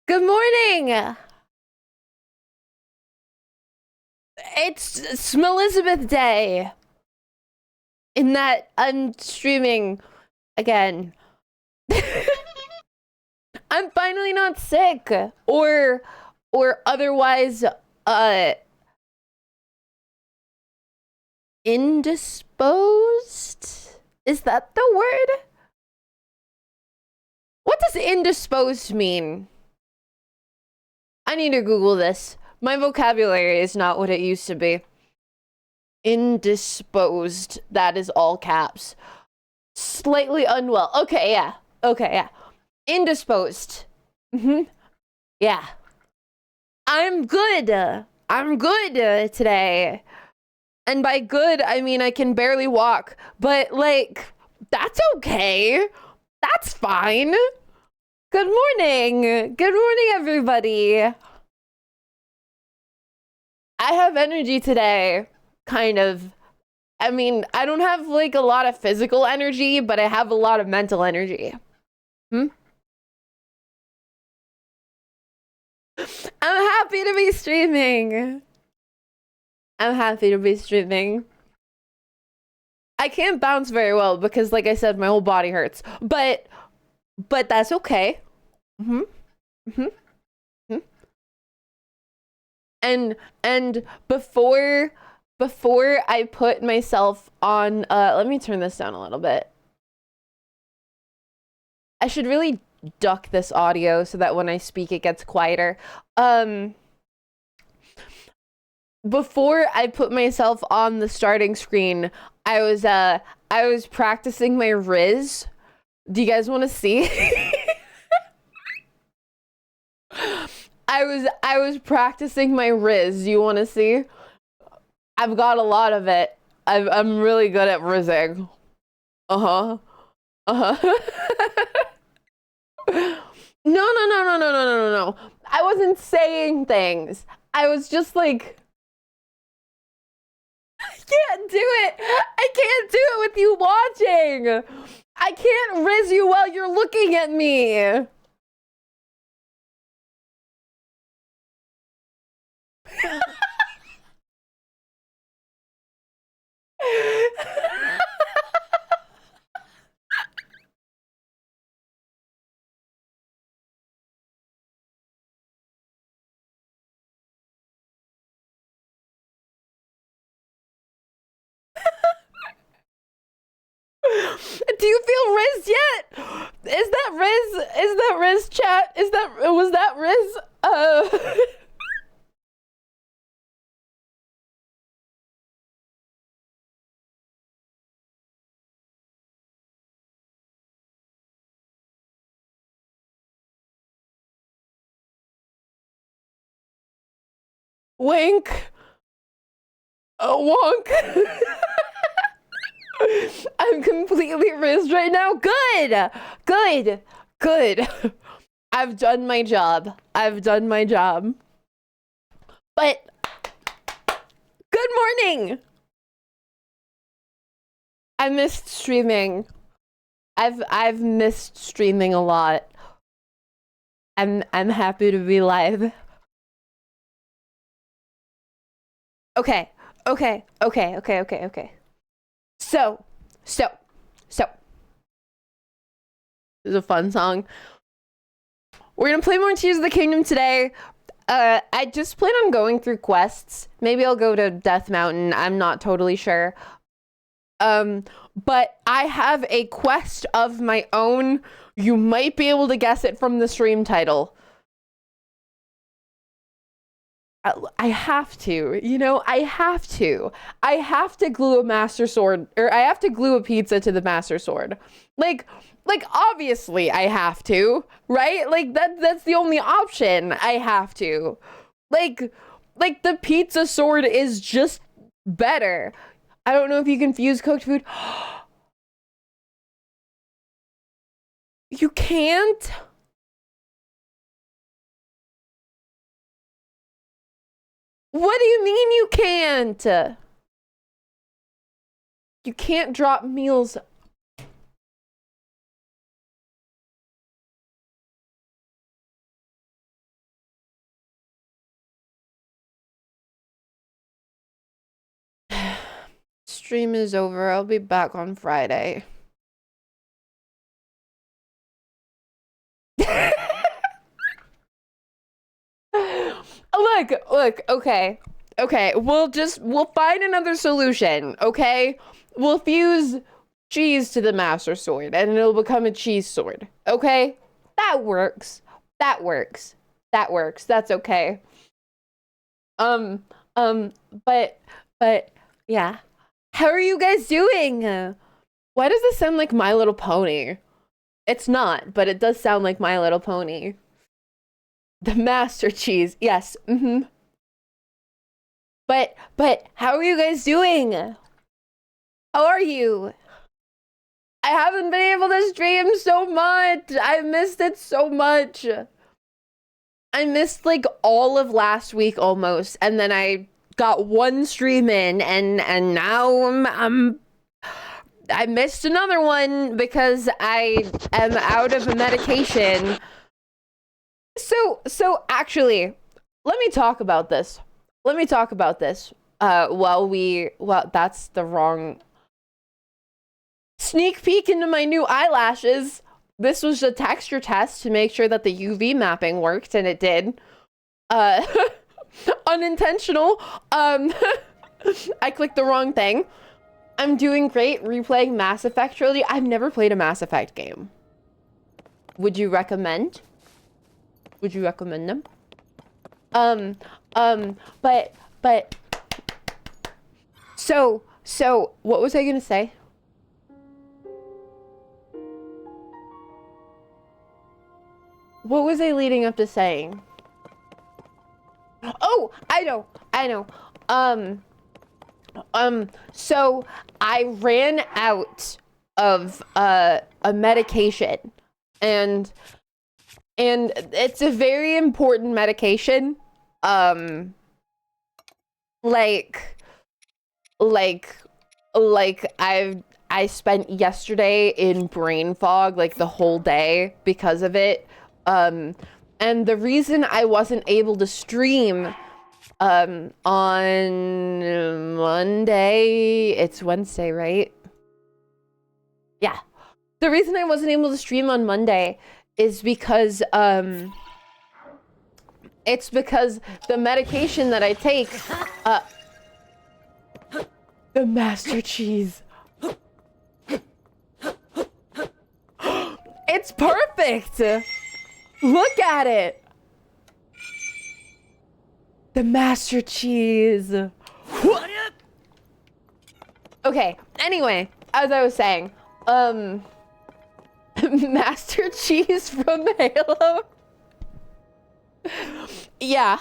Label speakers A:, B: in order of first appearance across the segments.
A: Good morning. It's Smellizabeth Day. In that I'm streaming again. I'm finally not sick or otherwise indisposed? Is that the word? What does indisposed mean? I need to Google this. My vocabulary is not what it used to be. Indisposed. That is all caps. Slightly unwell. Okay, yeah. Okay, yeah. Indisposed. Yeah. I'm good. I'm good today. And by good, I mean I can barely walk. But, like, that's okay. That's fine. Good morning. Good morning, everybody. I have energy today. Kind of. I mean, I don't have, like, a lot of physical energy, but I have a lot of mental energy. I'm happy to be streaming. I'm happy to be streaming. I can't bounce very well because, like I said, my whole body hurts. But that's okay. Mm-hmm. Mm-hmm. Mm-hmm. And before I put myself on, let me turn this down a little bit. I should really duck this audio so that when I speak it gets quieter. Before I put myself on the starting screen, I was practicing my Riz. Do you guys want to see? I was practicing my Riz. You want to see? I've got a lot of it. I'm really good at rizzing. Uh-huh. Uh-huh. No. I wasn't saying things. I was just like, I can't do it. I can't do it with you watching. I can't riz you while you're looking at me. Do you feel Riz yet? Is that Riz? Is that Riz chat? Was that Riz? Wink. A wonk. I'm completely rizzed right now. Good. I've done my job. But good morning. I missed streaming. I've missed streaming a lot. I'm happy to be live. Okay. So. This is a fun song. We're gonna play more Tears of the Kingdom today. I just plan on going through quests. Maybe I'll go to Death Mountain. I'm not totally sure. But I have a quest of my own. You might be able to guess it from the stream title. I have to, I have to. I have to glue a master sword, or I have to glue a pizza to the master sword. Like obviously I have to, right? Like that's the only option. I have to. Like the pizza sword is just better. I don't know if you can fuse cooked food. You can't? What do you mean you can't? You can't drop meals. stream is over, I'll be back on Friday. Look, okay. Okay, we'll find another solution, okay? We'll fuse cheese to the Master Sword and it'll become a cheese sword, okay? That works. That works. That works. That's okay. But yeah. How are you guys doing? Why does this sound like My Little Pony? It's not, but it does sound like My Little Pony. The Master Cheese, yes, But how are you guys doing? How are you? I haven't been able to stream so much. I missed it so much. I missed like all of last week almost, and then I got one stream in, and now I missed another one because I am out of medication. So actually, let me talk about this. Well, that's the wrong sneak peek into my new eyelashes. This was a texture test to make sure that the UV mapping worked, and it did. Unintentional. I clicked the wrong thing. I'm doing great replaying Mass Effect trilogy. I've never played a Mass Effect game. Would you recommend? Would you recommend them? But so what was I gonna say? What was I leading up to saying? Oh, I know. So I ran out of a medication, and it's a very important medication. I spent yesterday in brain fog like the whole day because of it. And the reason I wasn't able to stream on Monday, it's Wednesday, right? Yeah. The reason I wasn't able to stream on Monday is because it's because the medication that I take, the Master Cheese. It's perfect. Look at it. The Master Cheese. Okay, anyway, as I was saying, Master Cheese from Halo. Yeah.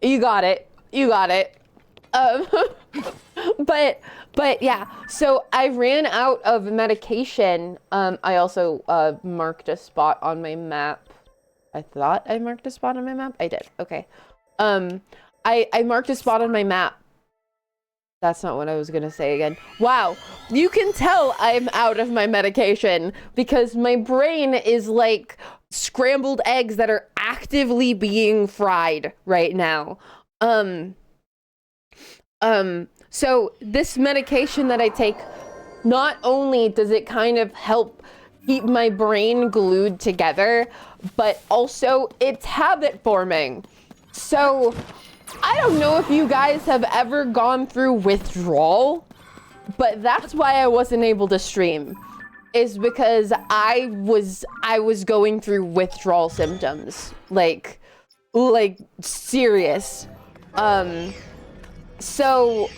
A: You got it. But yeah, so I ran out of medication. I also marked a spot on my map. I thought I marked a spot on my map. I did. Okay. I marked a spot on my map. That's not what I was gonna say again. Wow, you can tell I'm out of my medication because my brain is like scrambled eggs that are actively being fried right now. So this medication that I take, not only does it kind of help keep my brain glued together, but also it's habit forming. So I don't know if you guys have ever gone through withdrawal, but that's why I wasn't able to stream, is because I was going through withdrawal symptoms, like serious. So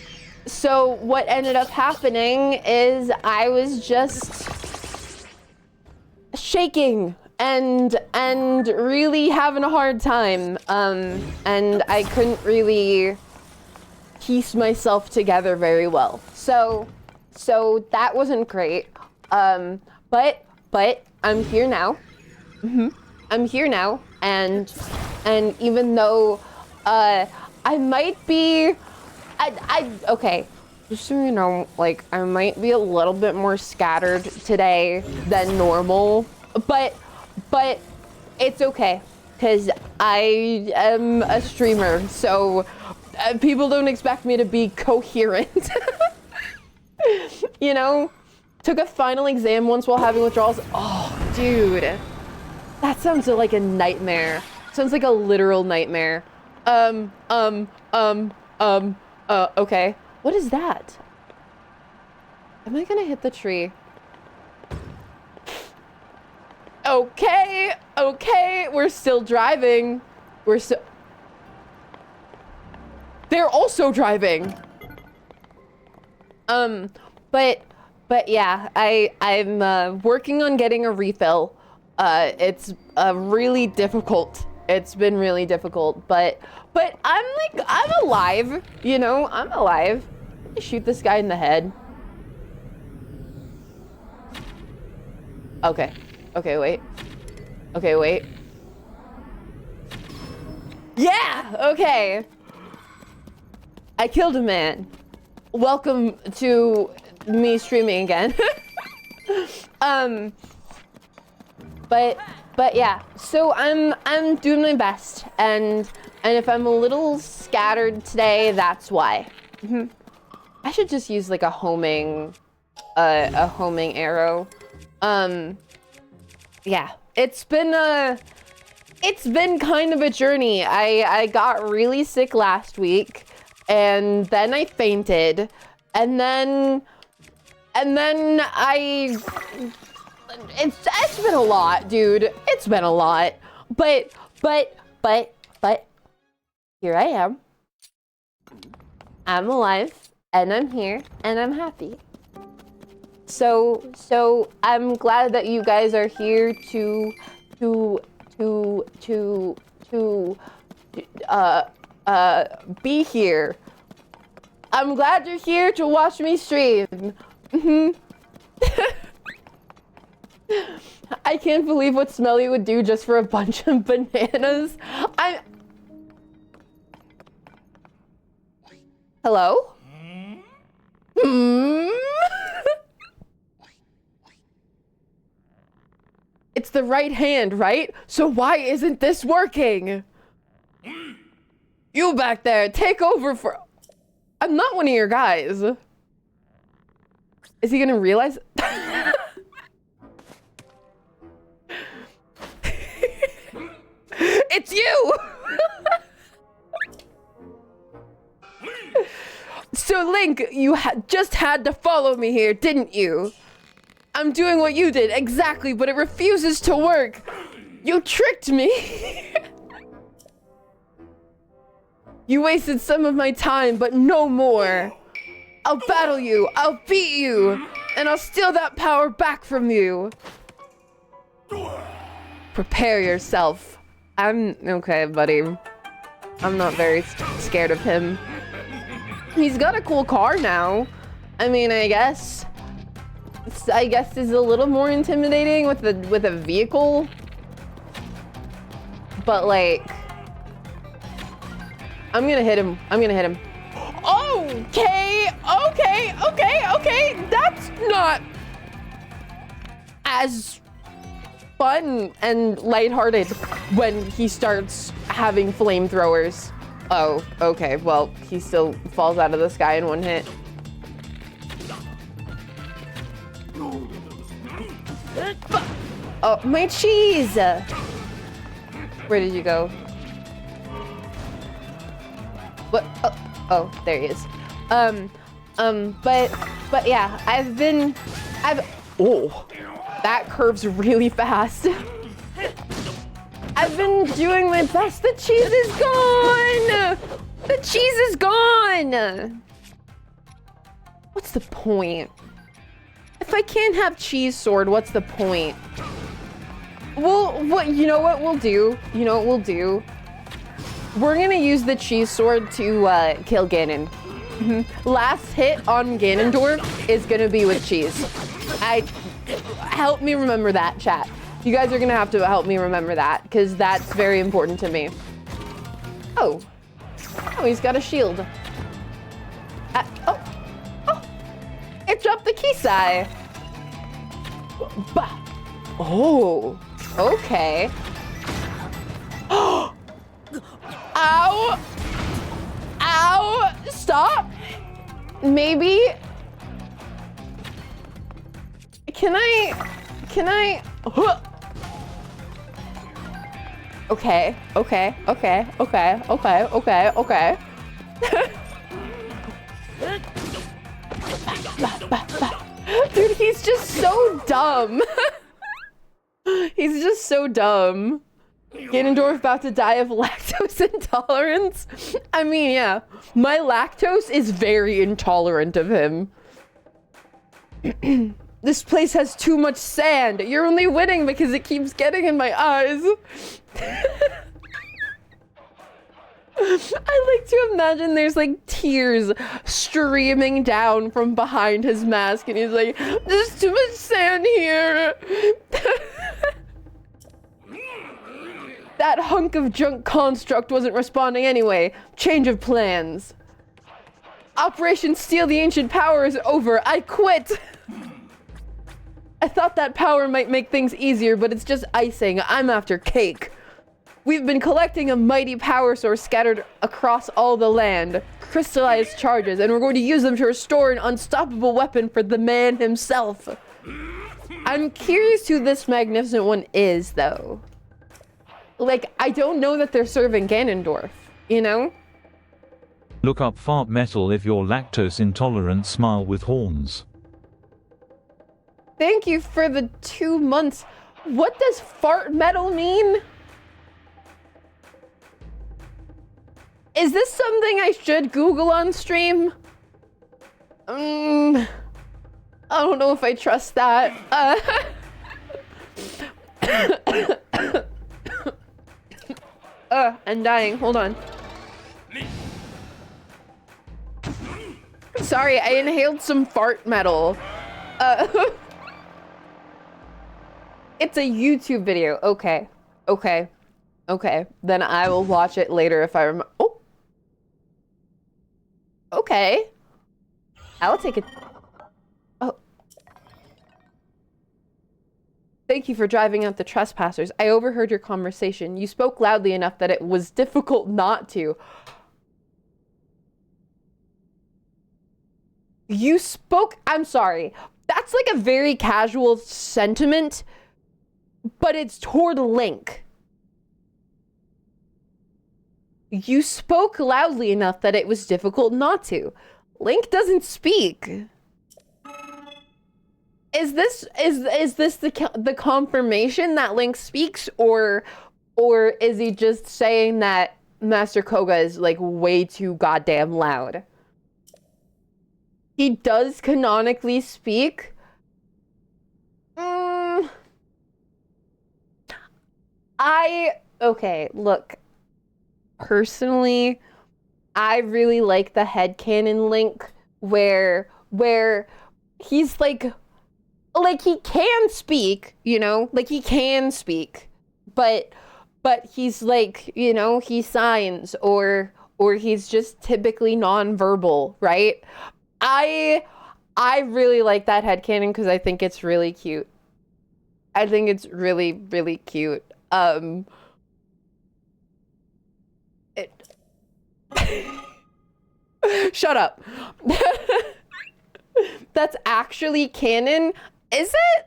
A: what ended up happening is I was just shaking and really having a hard time, and I couldn't really piece myself together very well. So that wasn't great. But I'm here now. I'm here now, and even though I might be, okay, just so you know, like, I might be a little bit more scattered today than normal, but it's okay, because I am a streamer, so people don't expect me to be coherent. You know, took a final exam once while having withdrawals. Oh, dude. That sounds like a nightmare. Sounds like a literal nightmare. Okay. What is that? Am I gonna hit the tree? Okay, okay, we're still driving. They're also driving. But yeah, I'm working on getting a refill. It's really difficult. It's been really difficult, but I'm alive, you know, I'm alive. Shoot this guy in the head. Okay. Okay, wait. Okay, wait. Yeah! Okay. I killed a man. Welcome to me streaming again. But yeah, so I'm doing my best, and if I'm a little scattered today, that's why. I should just use like a homing arrow. Yeah, it's been kind of a journey. I got really sick last week, and then I fainted, and then it's been a lot, dude. It's been a lot. But here I am. I'm alive, and I'm here, and I'm happy. So I'm glad that you guys are here to be here. I'm glad you're here to watch me stream. I can't believe what Smellie would do just for a bunch of bananas. Hello? It's the right hand, right? So why isn't this working? You back there, take over for... I'm not one of your guys. Is he gonna realize? It's you! So Link, you just had to follow me here, didn't you? I'm doing what you did, exactly, but it refuses to work. You tricked me. You wasted some of my time, but no more. I'll battle you, I'll beat you, and I'll steal that power back from you. Prepare yourself. I'm okay, buddy. I'm not very scared of him. He's got a cool car now. I mean, I guess is a little more intimidating with a vehicle. But like, I'm gonna hit him. Okay. That's not as fun and lighthearted when he starts having flamethrowers. Oh, okay. Well, he still falls out of the sky in one hit. Oh, my cheese! Where did you go? What? Oh, there he is. But yeah, oh, that curves really fast. I've been doing my best. The cheese is gone! The cheese is gone! What's the point? If I can't have cheese sword, what's the point? Well, you know what we'll do? You know what we'll do? We're gonna use the cheese sword to kill Ganon. Last hit on Ganondorf is gonna be with cheese. Help me remember that, chat. You guys are gonna have to help me remember that, because that's very important to me. Oh, he's got a shield. It dropped the Kisai. Bah. Oh, okay. Ow! Ow! Stop! Maybe Can I? Okay. Dude, he's just so dumb. He's just so dumb. Ganondorf about to die of lactose intolerance? I mean, yeah. My lactose is very intolerant of him. This place has too much sand. You're only winning because it keeps getting in my eyes. I like to imagine there's like tears streaming down from behind his mask and he's like, there's too much sand here. That hunk of junk construct wasn't responding anyway. Change of plans. Operation Steal the Ancient Power is over. I quit. I thought that power might make things easier, but it's just icing. I'm after cake. We've been collecting a mighty power source scattered across all the land. Crystallized charges, and we're going to use them to restore an unstoppable weapon for the man himself. I'm curious who this magnificent one is, though. Like, I don't know that they're serving Ganondorf, you know?
B: Look up fart metal if you're lactose intolerant. Smile with horns.
A: Thank you for the 2 months. What does fart metal mean? Is this something I should Google on stream? I don't know if I trust that. I'm dying. Hold on. Sorry, I inhaled some fart metal. It's a YouTube video. Okay. Then I will watch it later if I remember. Oh. Okay. I'll take it. Oh. Thank you for driving out the trespassers. I overheard your conversation. You spoke loudly enough that it was difficult not to. You spoke... I'm sorry. That's like a very casual sentiment, but it's toward Link. You spoke loudly enough that it was difficult not to. Link doesn't speak. Is this the confirmation that Link speaks, or is he just saying that Master KOHGA is like way too goddamn loud? He does canonically speak. Okay, look. Personally, I really like the headcanon Link where he's like he can speak, you know? Like he can speak. But he's like, you know, he signs or he's just typically nonverbal, right? I really like that headcanon because I think it's really cute. I think it's really, really cute. Shut up. That's actually canon? Is it?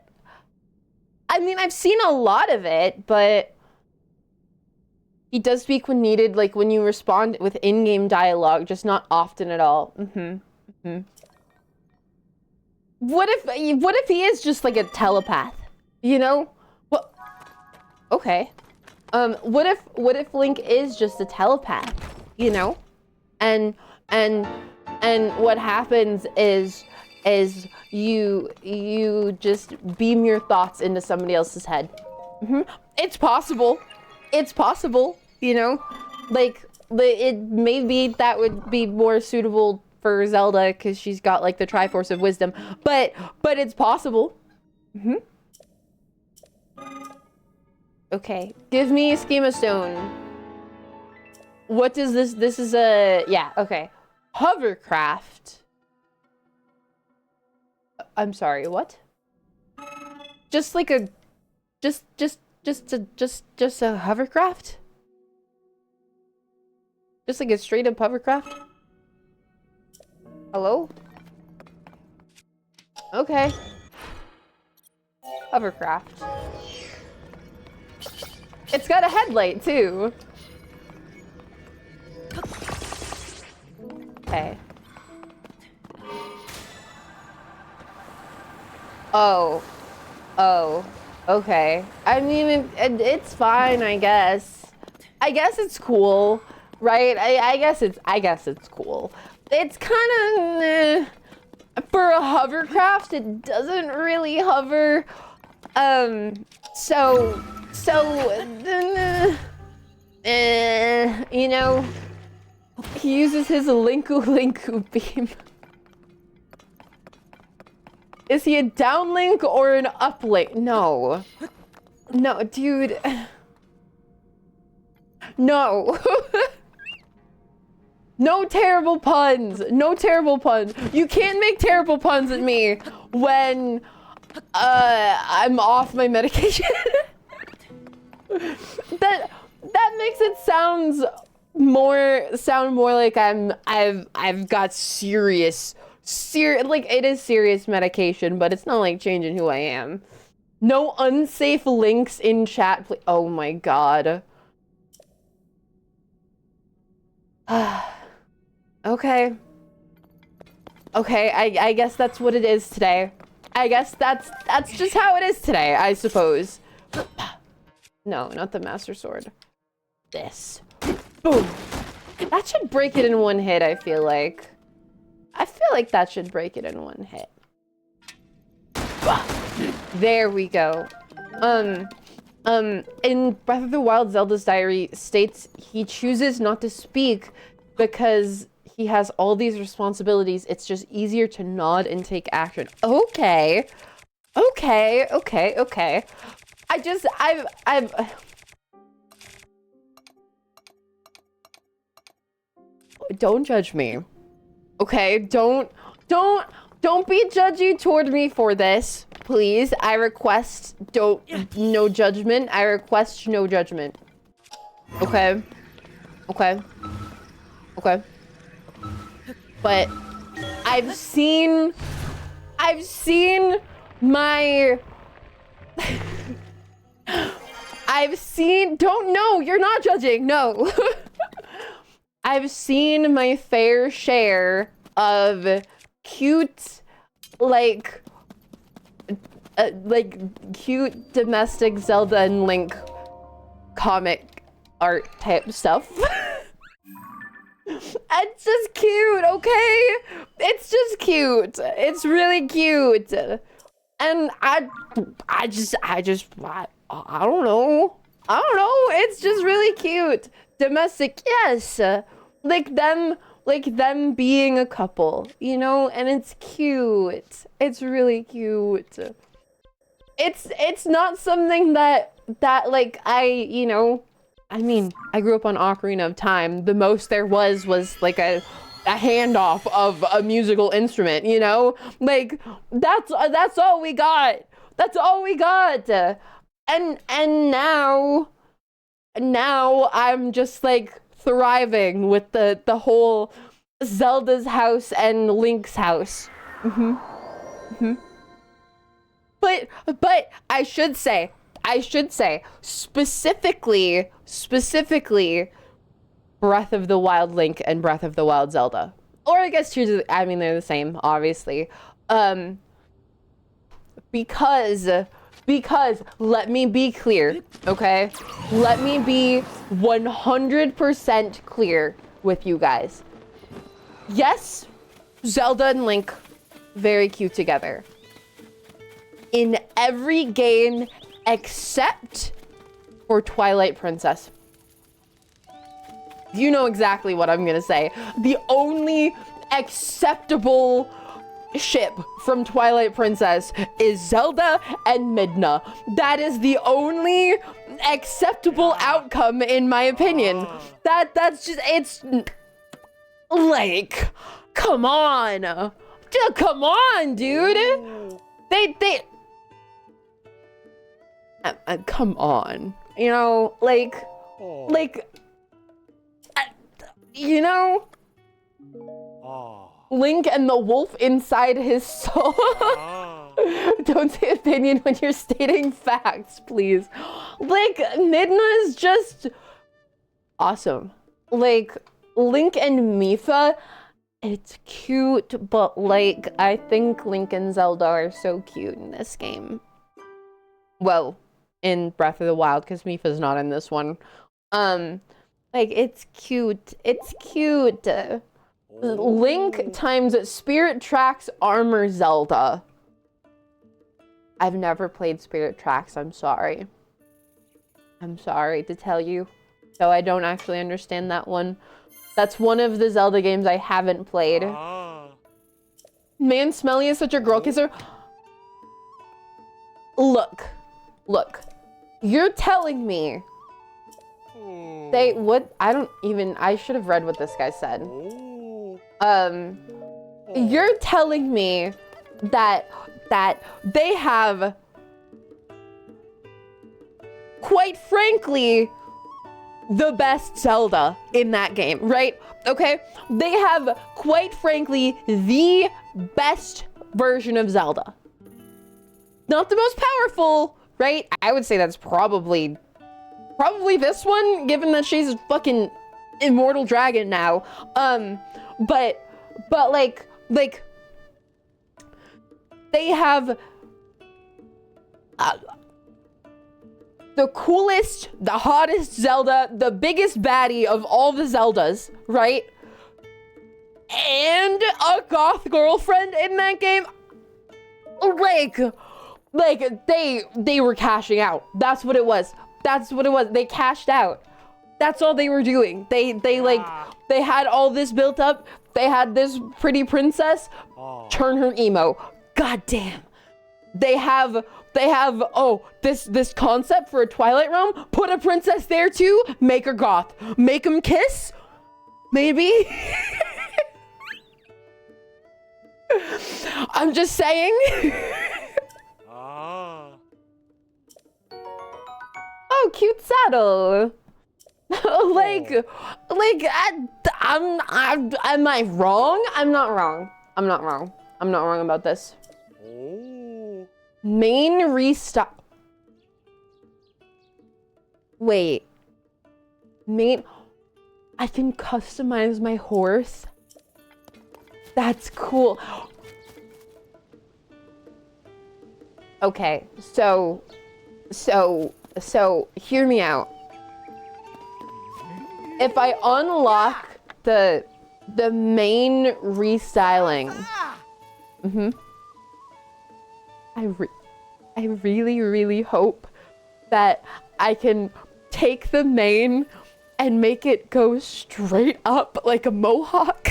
A: I mean, I've seen a lot of it, but he does speak when needed, like when you respond with in-game dialogue, just not often at all. What if he is just like a telepath? You know? Well, okay. What if Link is just a telepath? You know? And what happens is you just beam your thoughts into somebody else's head. It's possible. It's possible, you know? Like, maybe that would be more suitable for Zelda because she's got like the Triforce of Wisdom, but it's possible. Okay, give me a schema stone. What does this is a, yeah, okay. Hovercraft. I'm sorry, what? Just like a, just a hovercraft? Just like a straight up hovercraft? Hello? Okay. Hovercraft. It's got a headlight too. Okay. Oh. Oh. Okay. I mean, it's fine, I guess. I guess it's cool, right? I guess it's cool. It's kind of for a hovercraft. It doesn't really hover. You know, he uses his linku beam. Is he a downlink or an uplink? No. No, dude. No. No terrible puns. No terrible puns. You can't make terrible puns at me when I'm off my medication. That makes it sound more like I've got serious like it is serious medication, but it's not like changing who I am. No unsafe links in chat, please. Oh my god. Okay. Okay, I guess that's what it is today. I guess that's just how it is today, I suppose. No, not the Master Sword. This. Boom. That should break it in one hit, I feel like. I feel like that should break it in one hit. There we go. In Breath of the Wild, Zelda's diary states he chooses not to speak because he has all these responsibilities. It's just easier to nod and take action. Okay. Okay, okay, okay. I've don't judge me. Okay, don't be judgy toward me for this, please. I request no judgment. I request no judgment. Okay. Okay. Okay. But I've seen my no, you're not judging. No. I've seen my fair share of cute, like cute domestic Zelda and Link comic art type stuff. It's just cute, okay? It's just cute. It's really cute. And I don't know. It's just really cute. Domestic, yes. Like them being a couple, you know? And it's cute. It's really cute. It's not something that like I mean, I grew up on Ocarina of Time. The most there was like a handoff of a musical instrument, you know? Like that's all we got. That's all we got. And now I'm just like thriving with the whole Zelda's house and Link's house. But I should say specifically Breath of the Wild Link and Breath of the Wild Zelda. Or I guess they're the same, obviously. Because let me be clear, okay? Let me be 100% clear with you guys. Yes, Zelda and Link, very cute together. In every game except for Twilight Princess. You know exactly what I'm gonna say. The only acceptable ship from Twilight Princess is Zelda and Midna. That is the only acceptable outcome in my opinion. That's just, it's like, come on. Come on, dude. They come on. You know, you know, Link and the wolf inside his soul. Don't say opinion when you're stating facts, please. Like, Midna is just awesome. Like, Link and Mipha, it's cute, but like, I think Link and Zelda are so cute in this game. Well, in Breath of the Wild, because Mipha's not in this one. Like, it's cute. It's cute. Link times Spirit Tracks Armor Zelda. I've never played Spirit Tracks, I'm sorry. I'm sorry to tell you. So I don't actually understand that one. That's one of the Zelda games I haven't played. Man, Smellie is such a girl kisser. Look. You're telling me I should have read what this guy said. You're telling me that they have, quite frankly, the best Zelda in that game, right? Okay? They have, quite frankly, the best version of Zelda. Not the most powerful, right? I would say that's probably this one, given that she's a fucking immortal dragon now. But like they have the coolest, the hottest Zelda, the biggest baddie of all the Zeldas, right? And a goth girlfriend in that game. Like they were cashing out. That's what it was. They cashed out. That's all they were doing. They had all this built up. They had this pretty princess. Turn her emo. God damn. They have this concept for a Twilight Realm. Put a princess there too. Make her goth. Make them kiss. Maybe. I'm just saying. Oh, cute saddle. Am I wrong? I'm not wrong. I'm not wrong about this. Main restock. Wait. I can customize my horse. That's cool. Okay, so hear me out. If I unlock the main restyling, I really hope that I can take the mane and make it go straight up like a mohawk.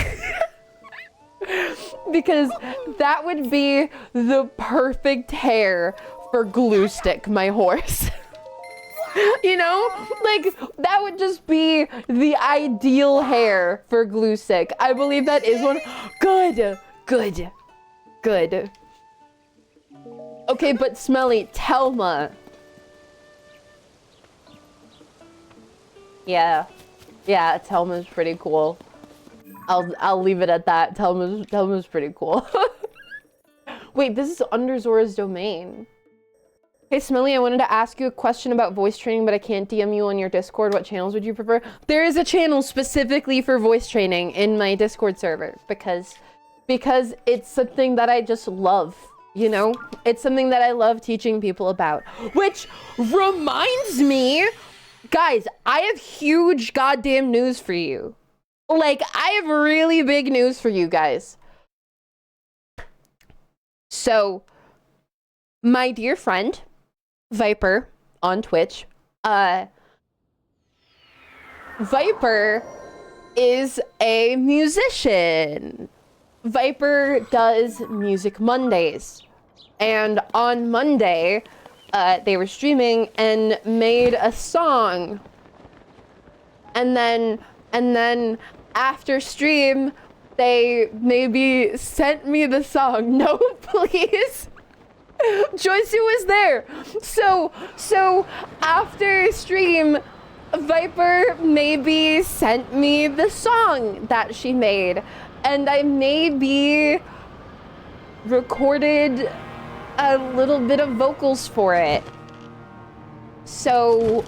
A: Because that would be the perfect hair for Glue Stick, my horse. You know, like that would just be the ideal hair for Glue Stick. I believe that is one. Good. Okay, but Smellie, Telma. Yeah, Telma's pretty cool. I'll leave it at that. Telma's pretty cool. Wait, this is under Zora's domain. Hey Smellie, I wanted to ask you a question about voice training, but I can't DM you on your Discord. What channels would you prefer? There is a channel specifically for voice training in my Discord server because it's something that I just love, you know? It's something that I love teaching people about. Which reminds me, guys, I have huge goddamn news for you. Like, I have really big news for you guys. So, my dear friend, Viper on Twitch. Viper is a musician. Viper does Music Mondays. And on Monday, they were streaming and made a song. And then after stream, they maybe sent me the song. No, please. Joyce was there. So after stream, Viper maybe sent me the song that she made, and I maybe recorded a little bit of vocals for it. So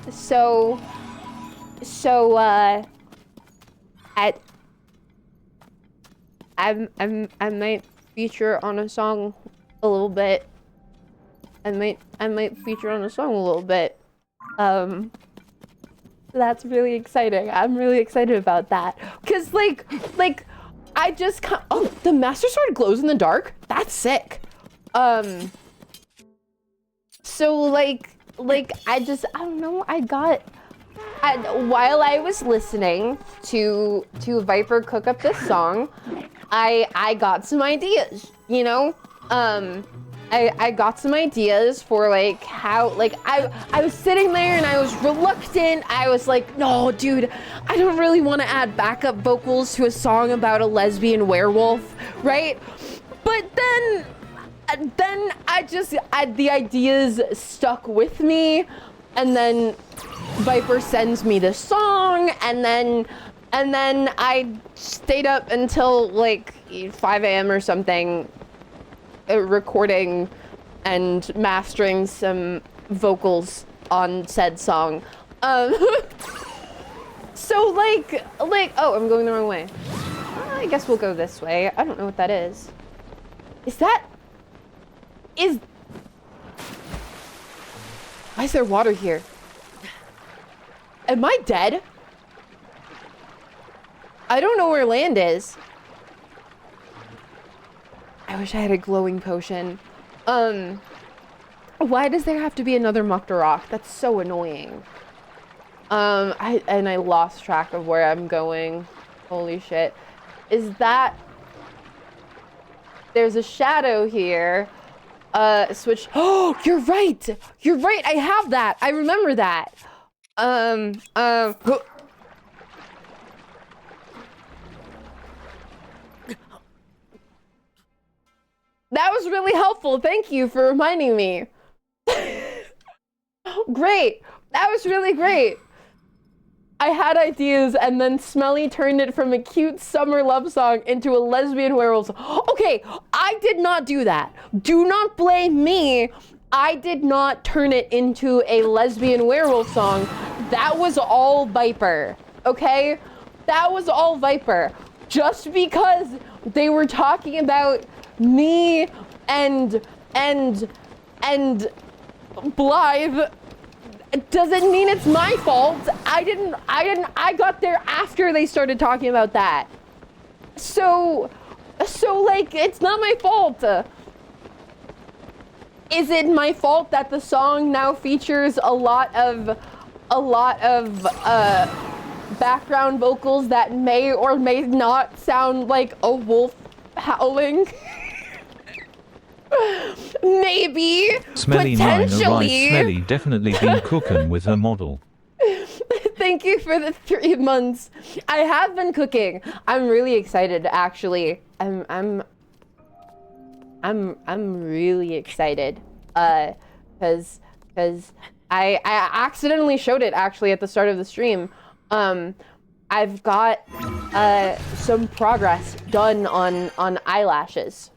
A: I might feature on a song a little bit. I might feature on a song a little bit. That's really exciting. I'm really excited about that. Cause like I just oh, the Master Sword glows in the dark? That's sick. So like I don't know, while I was listening to Viper cook up this song, I got some ideas, you know? I got some ideas for like how, like I was sitting there and I was reluctant. I was like, no, dude, I don't really want to add backup vocals to a song about a lesbian werewolf, right? But then the ideas stuck with me, and then Viper sends me the song, and then I stayed up until like 5 a.m. or something, recording and mastering some vocals on said song. So like, oh, I'm going the wrong way. I guess we'll go this way. I don't know what that is. Why is there water here? Am I dead? I don't know where land is. I wish I had a glowing potion. Why does there have to be another Muktarok? That's so annoying. I lost track of where I'm going. Holy shit. Is that... There's a shadow here. Switch... Oh, you're right! You're right, I have that! I remember that! That was really helpful. Thank you for reminding me. Great. That was really great. I had ideas, and then Smellie turned it from a cute summer love song into a lesbian werewolf song. Okay, I did not do that. Do not blame me. I did not turn it into a lesbian werewolf song. That was all Viper, okay? That was all Viper. Just because they were talking about me and Blythe doesn't mean it's my fault. I got there after they started talking about that. So like, it's not my fault. Is it my fault that the song now features a lot of background vocals that may or may not sound like a wolf howling? Maybe.
B: Smellie 9 arrived. Smellie definitely been cooking with her model.
A: Thank you for the 3 months. I have been cooking. I'm really excited, actually. I'm really excited. Cause I accidentally showed it actually at the start of the stream. I've got some progress done on eyelashes.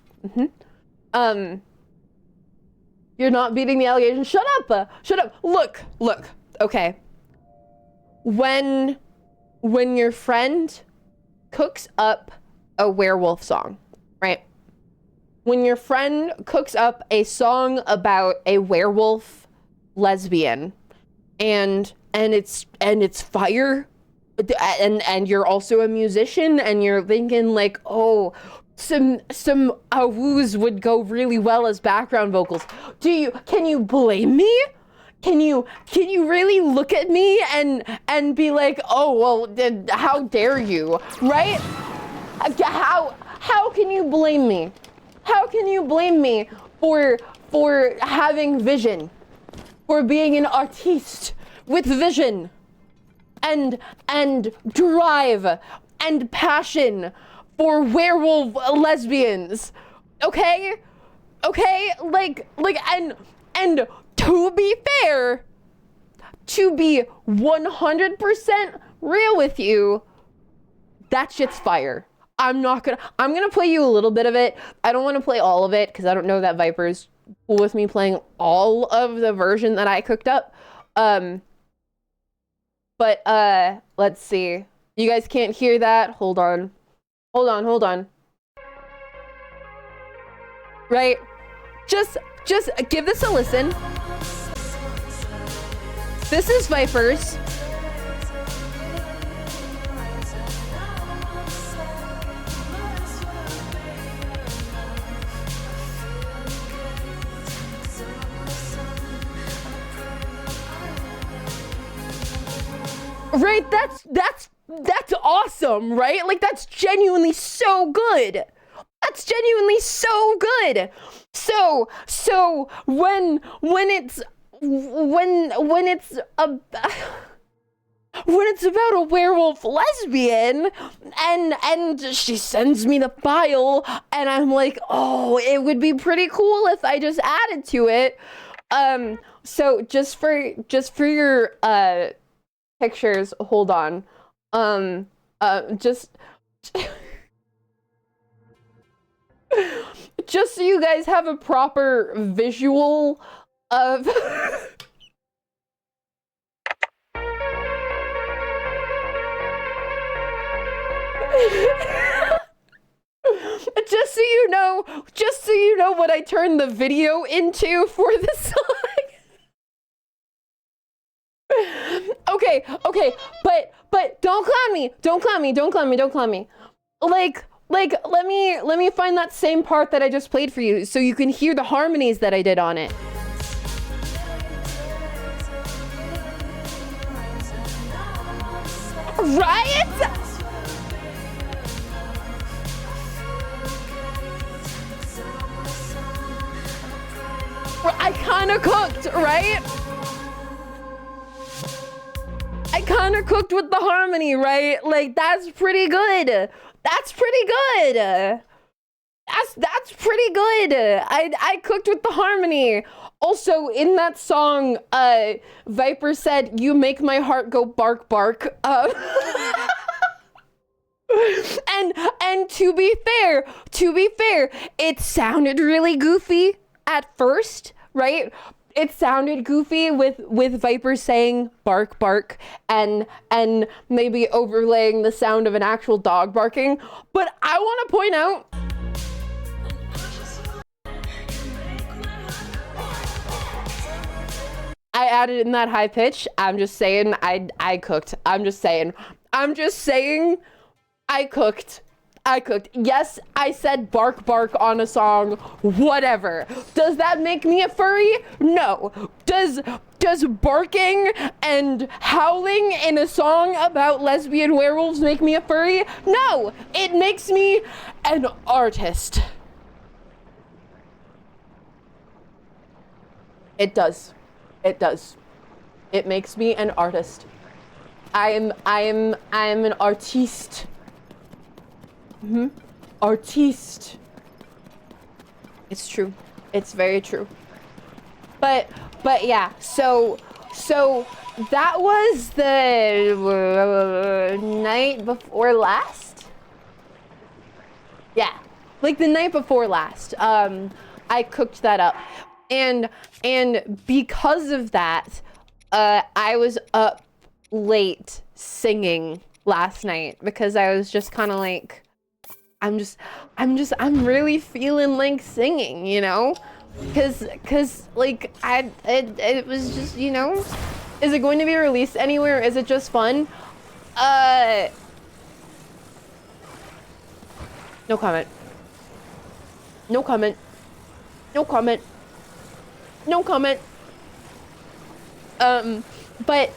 A: You're not beating the allegation. Shut up! Shut up! Look! Okay. When your friend cooks up a werewolf song, right? When your friend cooks up a song about a werewolf lesbian, and it's fire, and you're also a musician, and you're thinking like, oh, some awoos would go really well as background vocals. Can you blame me? Can you really look at me and be like, oh, well, how dare you, right? How can you blame me? How can you blame me for having vision, for being an artiste with vision and drive and passion for werewolf lesbians? Okay, like and to be fair, to be 100% real with you, that shit's fire. I'm gonna play you a little bit of it. I don't want to play all of it because I don't know that Viper's cool with me playing all of the version that I cooked up. But let's see. You guys can't hear that? Hold on. Hold on. Right? Just give this a listen. This is Vipers. Right? That's awesome, right? Like, that's genuinely so good. That's genuinely so good. So when it's about a werewolf lesbian and she sends me the file and I'm like, oh, it would be pretty cool if I just added to it. So just for your pictures, hold on. Just so you guys have a proper visual of just so you know what I turned the video into for this song. Okay, but don't clown me. Like, let me find that same part that I just played for you so you can hear the harmonies that I did on it. Right? I kinda cooked, right? I kinda cooked with the harmony, right? Like, that's pretty good. That's pretty good. That's pretty good. I cooked with the harmony. Also, in that song, Viper said, "You make my heart go bark bark." And to be fair, it sounded really goofy at first, right? It sounded goofy with Viper saying bark bark and maybe overlaying the sound of an actual dog barking. But I want to point out I added in that high pitch. I'm just saying I cooked. I'm just saying I cooked. Yes, I said bark bark on a song, whatever. Does that make me a furry? No. Does barking and howling in a song about lesbian werewolves make me a furry? No. It makes me an artist. It does. It makes me an artist. I am an artiste. Artiste. It's true. It's very true. But yeah, so that was the night before last? Yeah, like the night before last. I cooked that up. And because of that, I was up late singing last night because I was just kind of like, I'm really feeling like singing, you know? Cause like, it was just, you know, is it going to be released anywhere? Is it just fun? No comment. No comment. No comment. No comment. But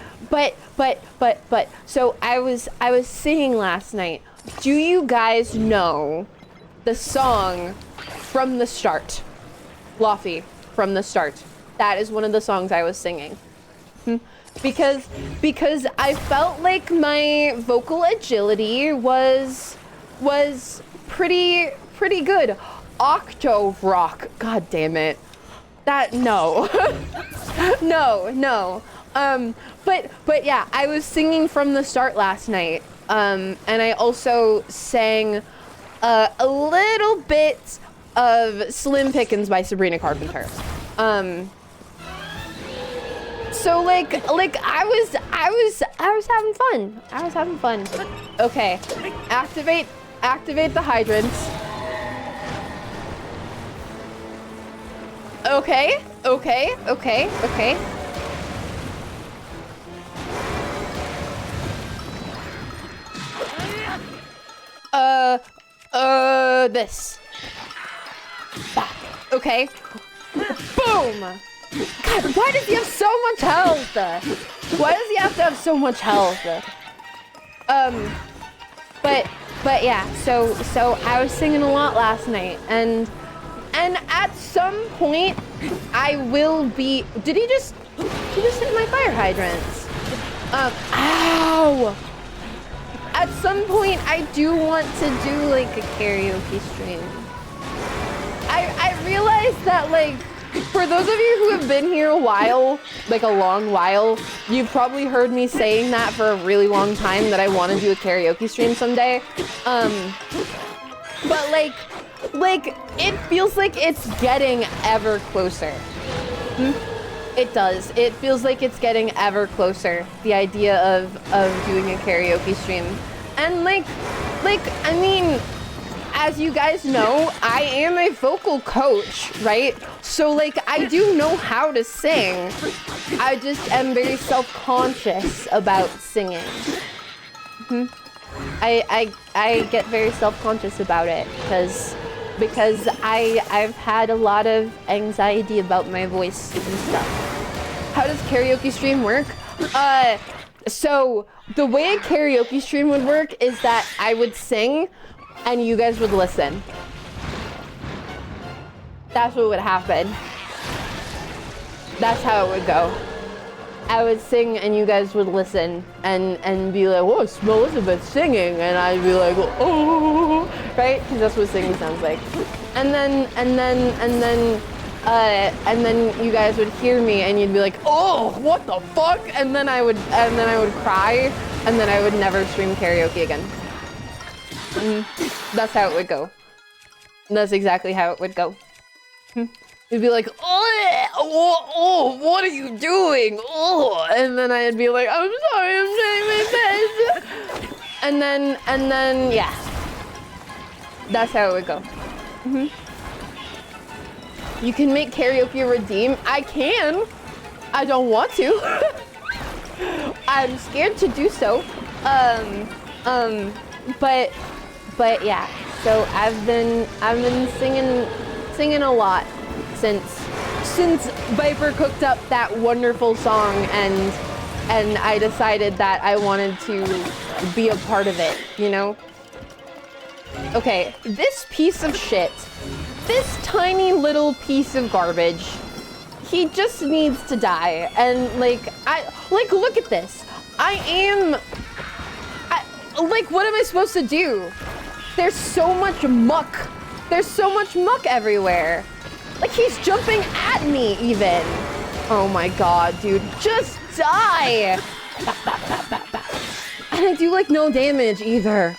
A: so I was singing last night. Do you guys know the song From the Start? Lofi, From the Start. That is one of the songs I was singing. Because I felt like my vocal agility was pretty good. Octo rock. God damn it. No. No. But yeah, I was singing From the Start last night. And I also sang a little bit Slim Pickens by Sabrina Carpenter. So like I was having fun. I was having fun. Okay, activate the hydrants. Okay. This. Back. Okay. Boom! God, why does he have so much health? Why does he have to have so much health? But yeah, so I was singing a lot last night, and at some point I will be. Did he just hit my fire hydrants? Ow! At some point I do want to do like a karaoke stream. I realized that, like, for those of you who have been here a while, like a long while, you've probably heard me saying that for a really long time, that I want to do a karaoke stream someday. But like it feels like it's getting ever closer. It does. It feels like it's getting ever closer. The idea of doing a karaoke stream. And like, I mean, as you guys know, I am a vocal coach, right? So like, I do know how to sing. I just am very self-conscious about singing. I get very self-conscious about it because I've had a lot of anxiety about my voice and stuff. How does karaoke stream work? So the way a karaoke stream would work is that I would sing and you guys would listen. That's what would happen. That's how it would go. I would sing and you guys would listen and be like, whoa, Smellizabeth singing, and I'd be like, oh, right? Because that's what singing sounds like. And then you guys would hear me and you'd be like, oh, what the fuck? And then I would cry, and then I would never stream karaoke again. That's how it would go. That's exactly how it would go. You'd be like, oh, what are you doing? Oh, and then I'd be like, I'm sorry, I'm trying my best. And then, yeah. That's how it would go. You can make karaoke redeem. I can. I don't want to. I'm scared to do so. But yeah. So I've been singing a lot since Viper cooked up that wonderful song, and I decided that I wanted to be a part of it, you know? Okay, this piece of shit, this tiny little piece of garbage, he just needs to die. And like, look at this. Like, what am I supposed to do? There's so much muck. There's so much muck everywhere. Like, he's jumping at me even. Oh my god, dude, just die. And I do like no damage either.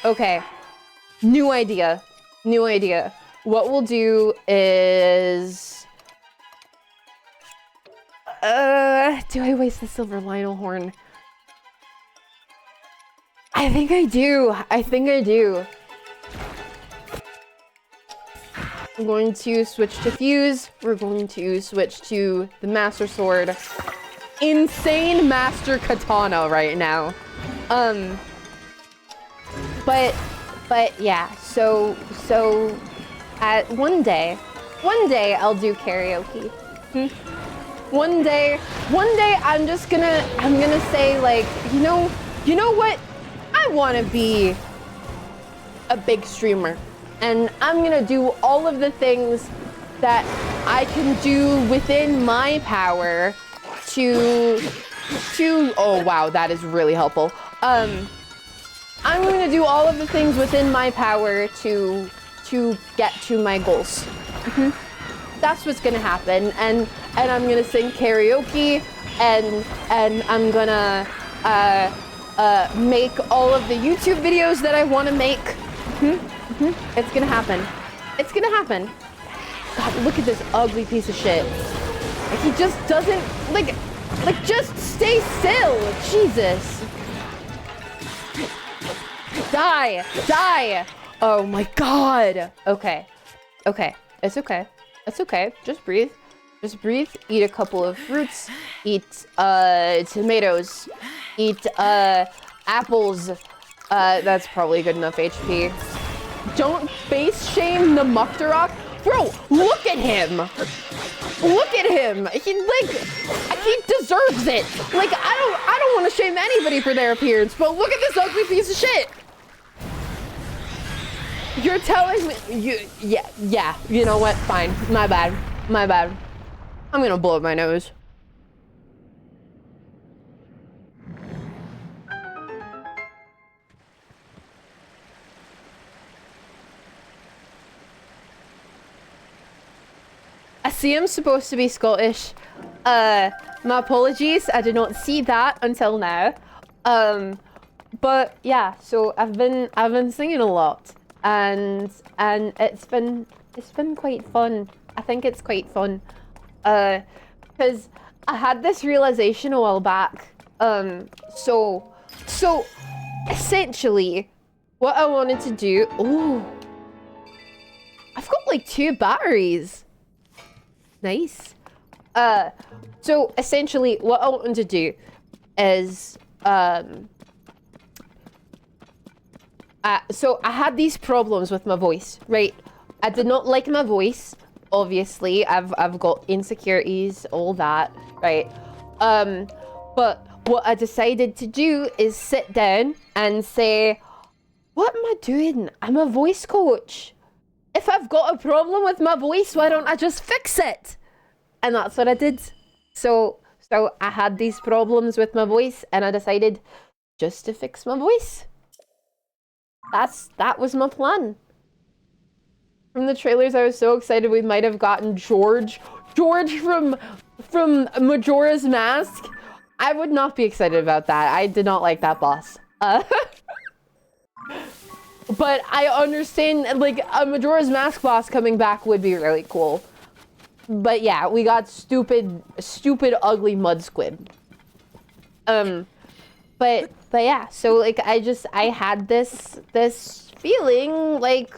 A: Okay, new idea. What we'll do is, do I waste the silver Lionel horn? I think I do. We're going to switch to fuse. We're going to switch to the master sword. Insane master katana right now. But yeah, so at one day I'll do karaoke. One day I'm gonna say, like, you know what? I want to be a big streamer, and I'm gonna do all of the things that I can do within my power to oh wow, that is really helpful. I'm going to do all of the things within my power to get to my goals. That's what's going to happen. And I'm going to sing karaoke, and I'm going to make all of the YouTube videos that I want to make. It's going to happen. It's gonna happen. God, look at this ugly piece of shit. Like, he just doesn't, like, just stay still. Jesus. Die. Die. Oh my God. Okay. Okay. It's okay. It's okay. Just breathe. Just breathe. Eat a couple of fruits. Eat, tomatoes. Eat, apples. That's probably good enough HP. Don't face shame the Muckturok. Bro, look at him. Look at him. He deserves it. Like, I don't want to shame anybody for their appearance, but look at this ugly piece of shit. You're telling me, yeah, you know what? Fine. My bad. I'm gonna blow up my nose. I see I'm supposed to be Scottish. My apologies. I did not see that until now. But yeah, so I've been singing a lot, and it's been quite fun. I think it's quite fun. Because I had this realization a while back. So essentially, what I wanted to do. Ooh, I've got like 2 batteries. Nice. So essentially what I wanted to do is, so I had these problems with my voice, right? I did not like my voice, obviously. I've got insecurities, all that, right? But what I decided to do is sit down and say, what am I doing? I'm a voice coach. If I've got a problem with my voice, why don't I just fix it? And that's what I did. So I had these problems with my voice, and I decided just to fix my voice. That was my plan. From the trailers, I was so excited we might have gotten George from Majora's Mask. I would not be excited about that. I did not like that boss. But I understand, like, a Majora's Mask boss coming back would be really cool. But yeah, we got stupid, ugly mud squid. But yeah, so like I had this feeling like,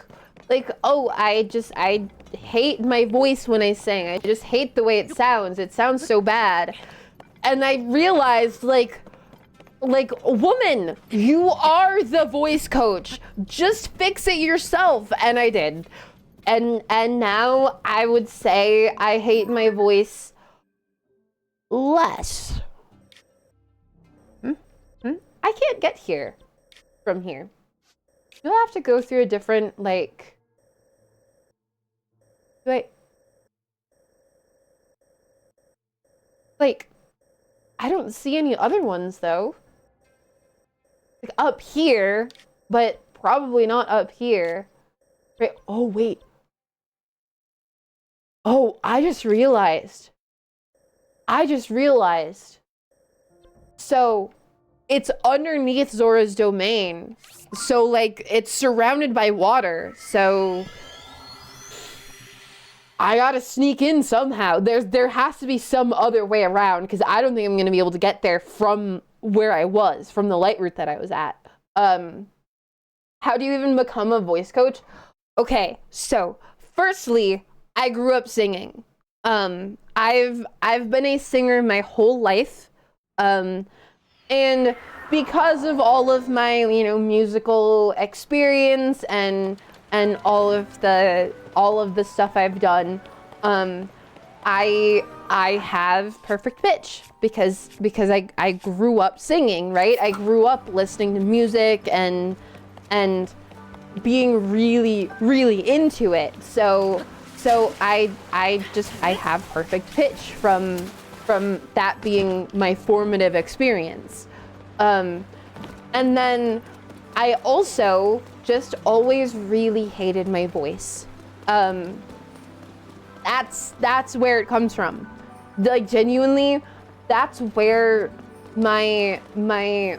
A: oh, I hate my voice when I sing. I just hate the way it sounds. It sounds so bad. And I realized, like, woman, you are the voice coach. Just fix it yourself. And I did. And now I would say I hate my voice less. I can't get here from here. You'll have to go through a different, like... Wait. Like, I don't see any other ones, though. Like, up here, but probably not up here. Right. Oh, wait. Oh, I just realized. So, it's underneath Zora's domain. So, like, it's surrounded by water. So, I gotta sneak in somehow. There has to be some other way around, because I don't think I'm gonna be able to get there from where I was, from the light route that I was at. How do you even become a voice coach? Okay, so firstly, I grew up singing. I've been a singer my whole life. And because of all of my, musical experience and all of the stuff I've done, I have perfect pitch because I grew up singing, right? I grew up listening to music and being really, really into it. So I have perfect pitch from that being my formative experience. And then I also just always really hated my voice. That's where it comes from. Like, genuinely, that's where my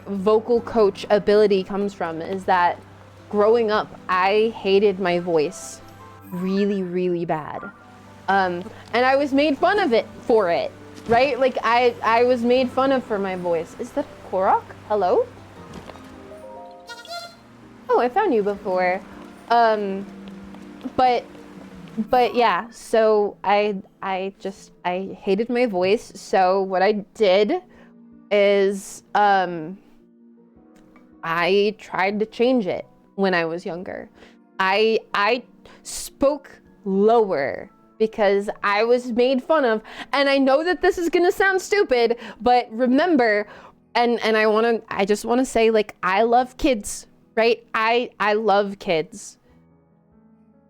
A: vocal coach ability comes from, is that growing up, I hated my voice. really, really bad. And I was made fun of it for it, right? Like I was made fun of for my voice. Is that Korok? Hello? Oh, I found you before. But yeah, so I hated my voice. So what I did is I tried to change it when I was younger. I spoke lower because I was made fun of. And I know that this is gonna sound stupid, but remember, and I just wanna say, like, I love kids, right? I love kids.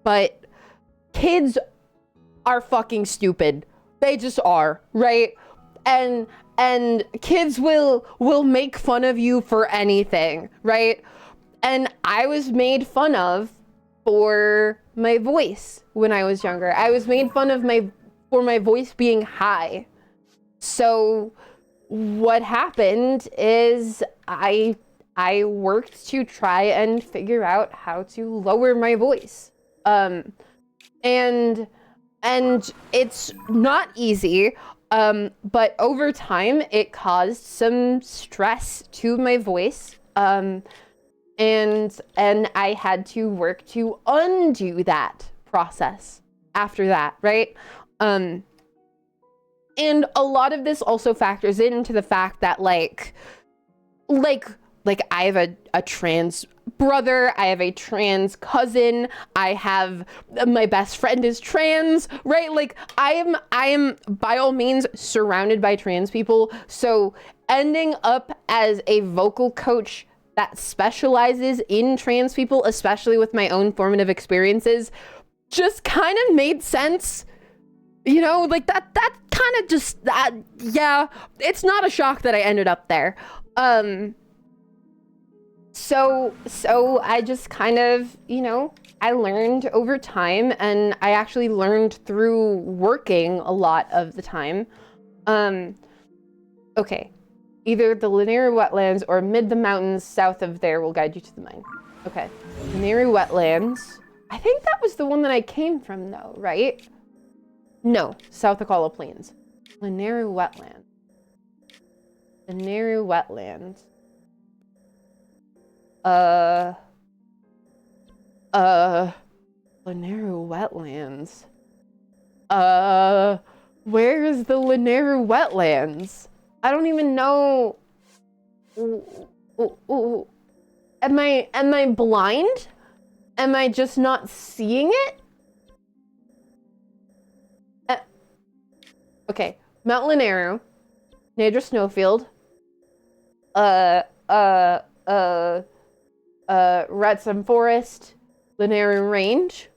A: But kids are fucking stupid. They just are, right? And kids will make fun of you for anything, right? And I was made fun of for my voice when I was younger. I was made fun of for my voice being high. So what happened is I worked to try and figure out how to lower my voice. And it's not easy, but over time it caused some stress to my voice. And I had to work to undo that process after that, right? And a lot of this also factors into the fact that like I have a trans brother, I have a trans cousin, I have my best friend is trans, right? Like I am by all means surrounded by trans people. So ending up as a vocal coach that specializes in trans people, especially with my own formative experiences, just kind of made sense. You know, like that kind of just, yeah, it's not a shock that I ended up there. So I just kind of, you know, I learned over time, and I actually learned through working a lot of the time. Okay. Either the linear wetlands or amid the mountains south of there will guide you to the mine. Okay. Linear wetlands. I think that was the one that I came from though, right? No, South Akala Plains. Linear wetland. Linear wetlands. Linear wetlands. Where is the linear wetlands? I don't even know. Am I blind? Am I just not seeing it? Okay, Mount Lineru, Nadra Snowfield, Wrexham Forest, Lineru Range,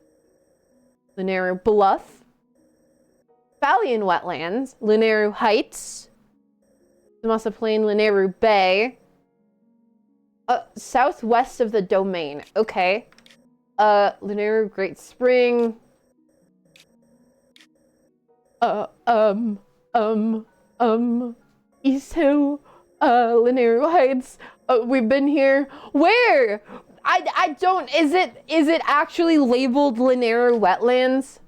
A: Lineru Bluff, Fallion Wetlands, Lineru Heights, Samasa Plain, Lineru Bay, southwest of the domain. Okay. Lineru Great Spring. East Hill, Lineru Heights. We've been here. Where? I don't, is it actually labeled Lineru Wetlands?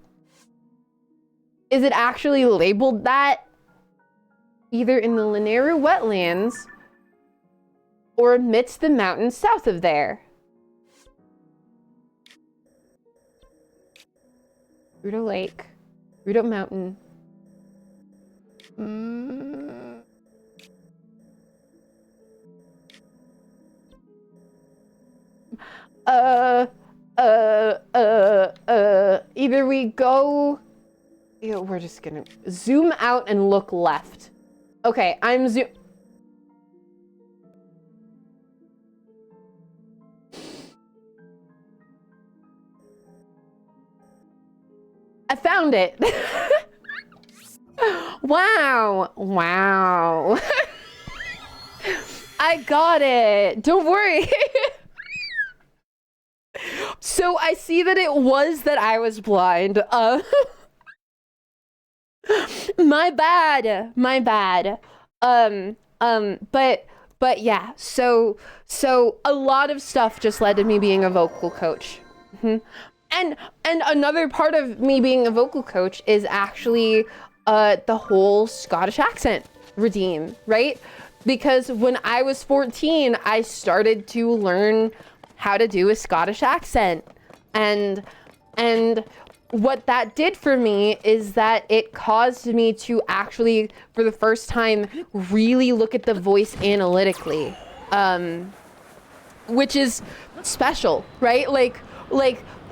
A: Is it actually labeled that? Either in the Lineru Wetlands or amidst the mountains south of there. Ruto Lake, Ruto Mountain. Either we go, you know, we're just gonna zoom out and look left. Okay, I'm I found it. Wow. Wow. I got it. Don't worry. So I see that it was that I was blind. My bad. My bad. But yeah, so a lot of stuff just led to me being a vocal coach. and another part of me being a vocal coach is actually the whole Scottish accent redeem, right? Because when I was 14, I started to learn how to do a Scottish accent. And what that did for me is that it caused me to actually, for the first time, really look at the voice analytically, which is special, right? Like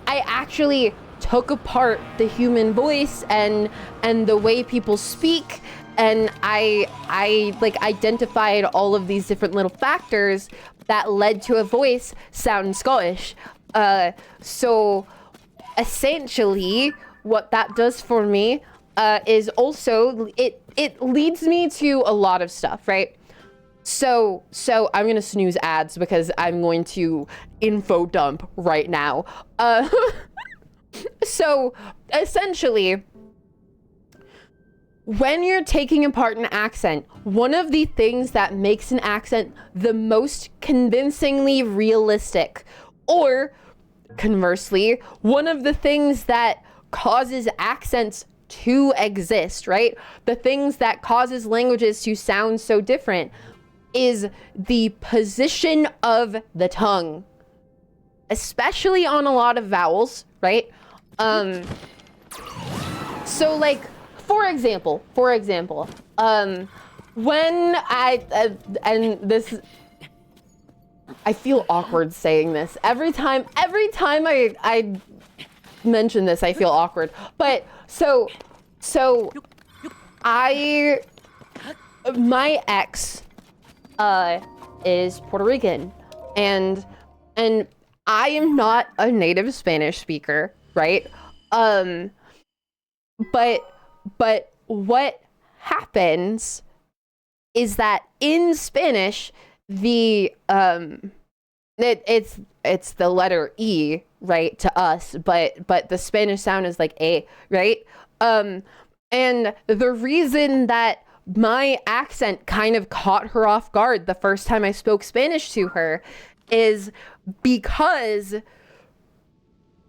A: I actually took apart the human voice and the way people speak, and I like identified all of these different little factors that led to a voice sounding Scottish. So essentially what that does for me is also it leads me to a lot of stuff, right? So I'm gonna snooze ads because I'm going to info dump right now. So essentially, when you're taking apart an accent, one of the things that makes an accent the most convincingly realistic, or conversely, one of the things that causes accents to exist, right? The things that causes languages to sound so different is the position of the tongue, especially on a lot of vowels, right? So like, for example, when and this, I feel awkward saying this. Every time I mention this, I feel awkward. But so my ex is Puerto Rican, and I am not a native Spanish speaker, right? But what happens is that in Spanish, the it's the letter E, right, to us, but the Spanish sound is like A, right? And the reason that my accent kind of caught her off guard the first time I spoke Spanish to her is because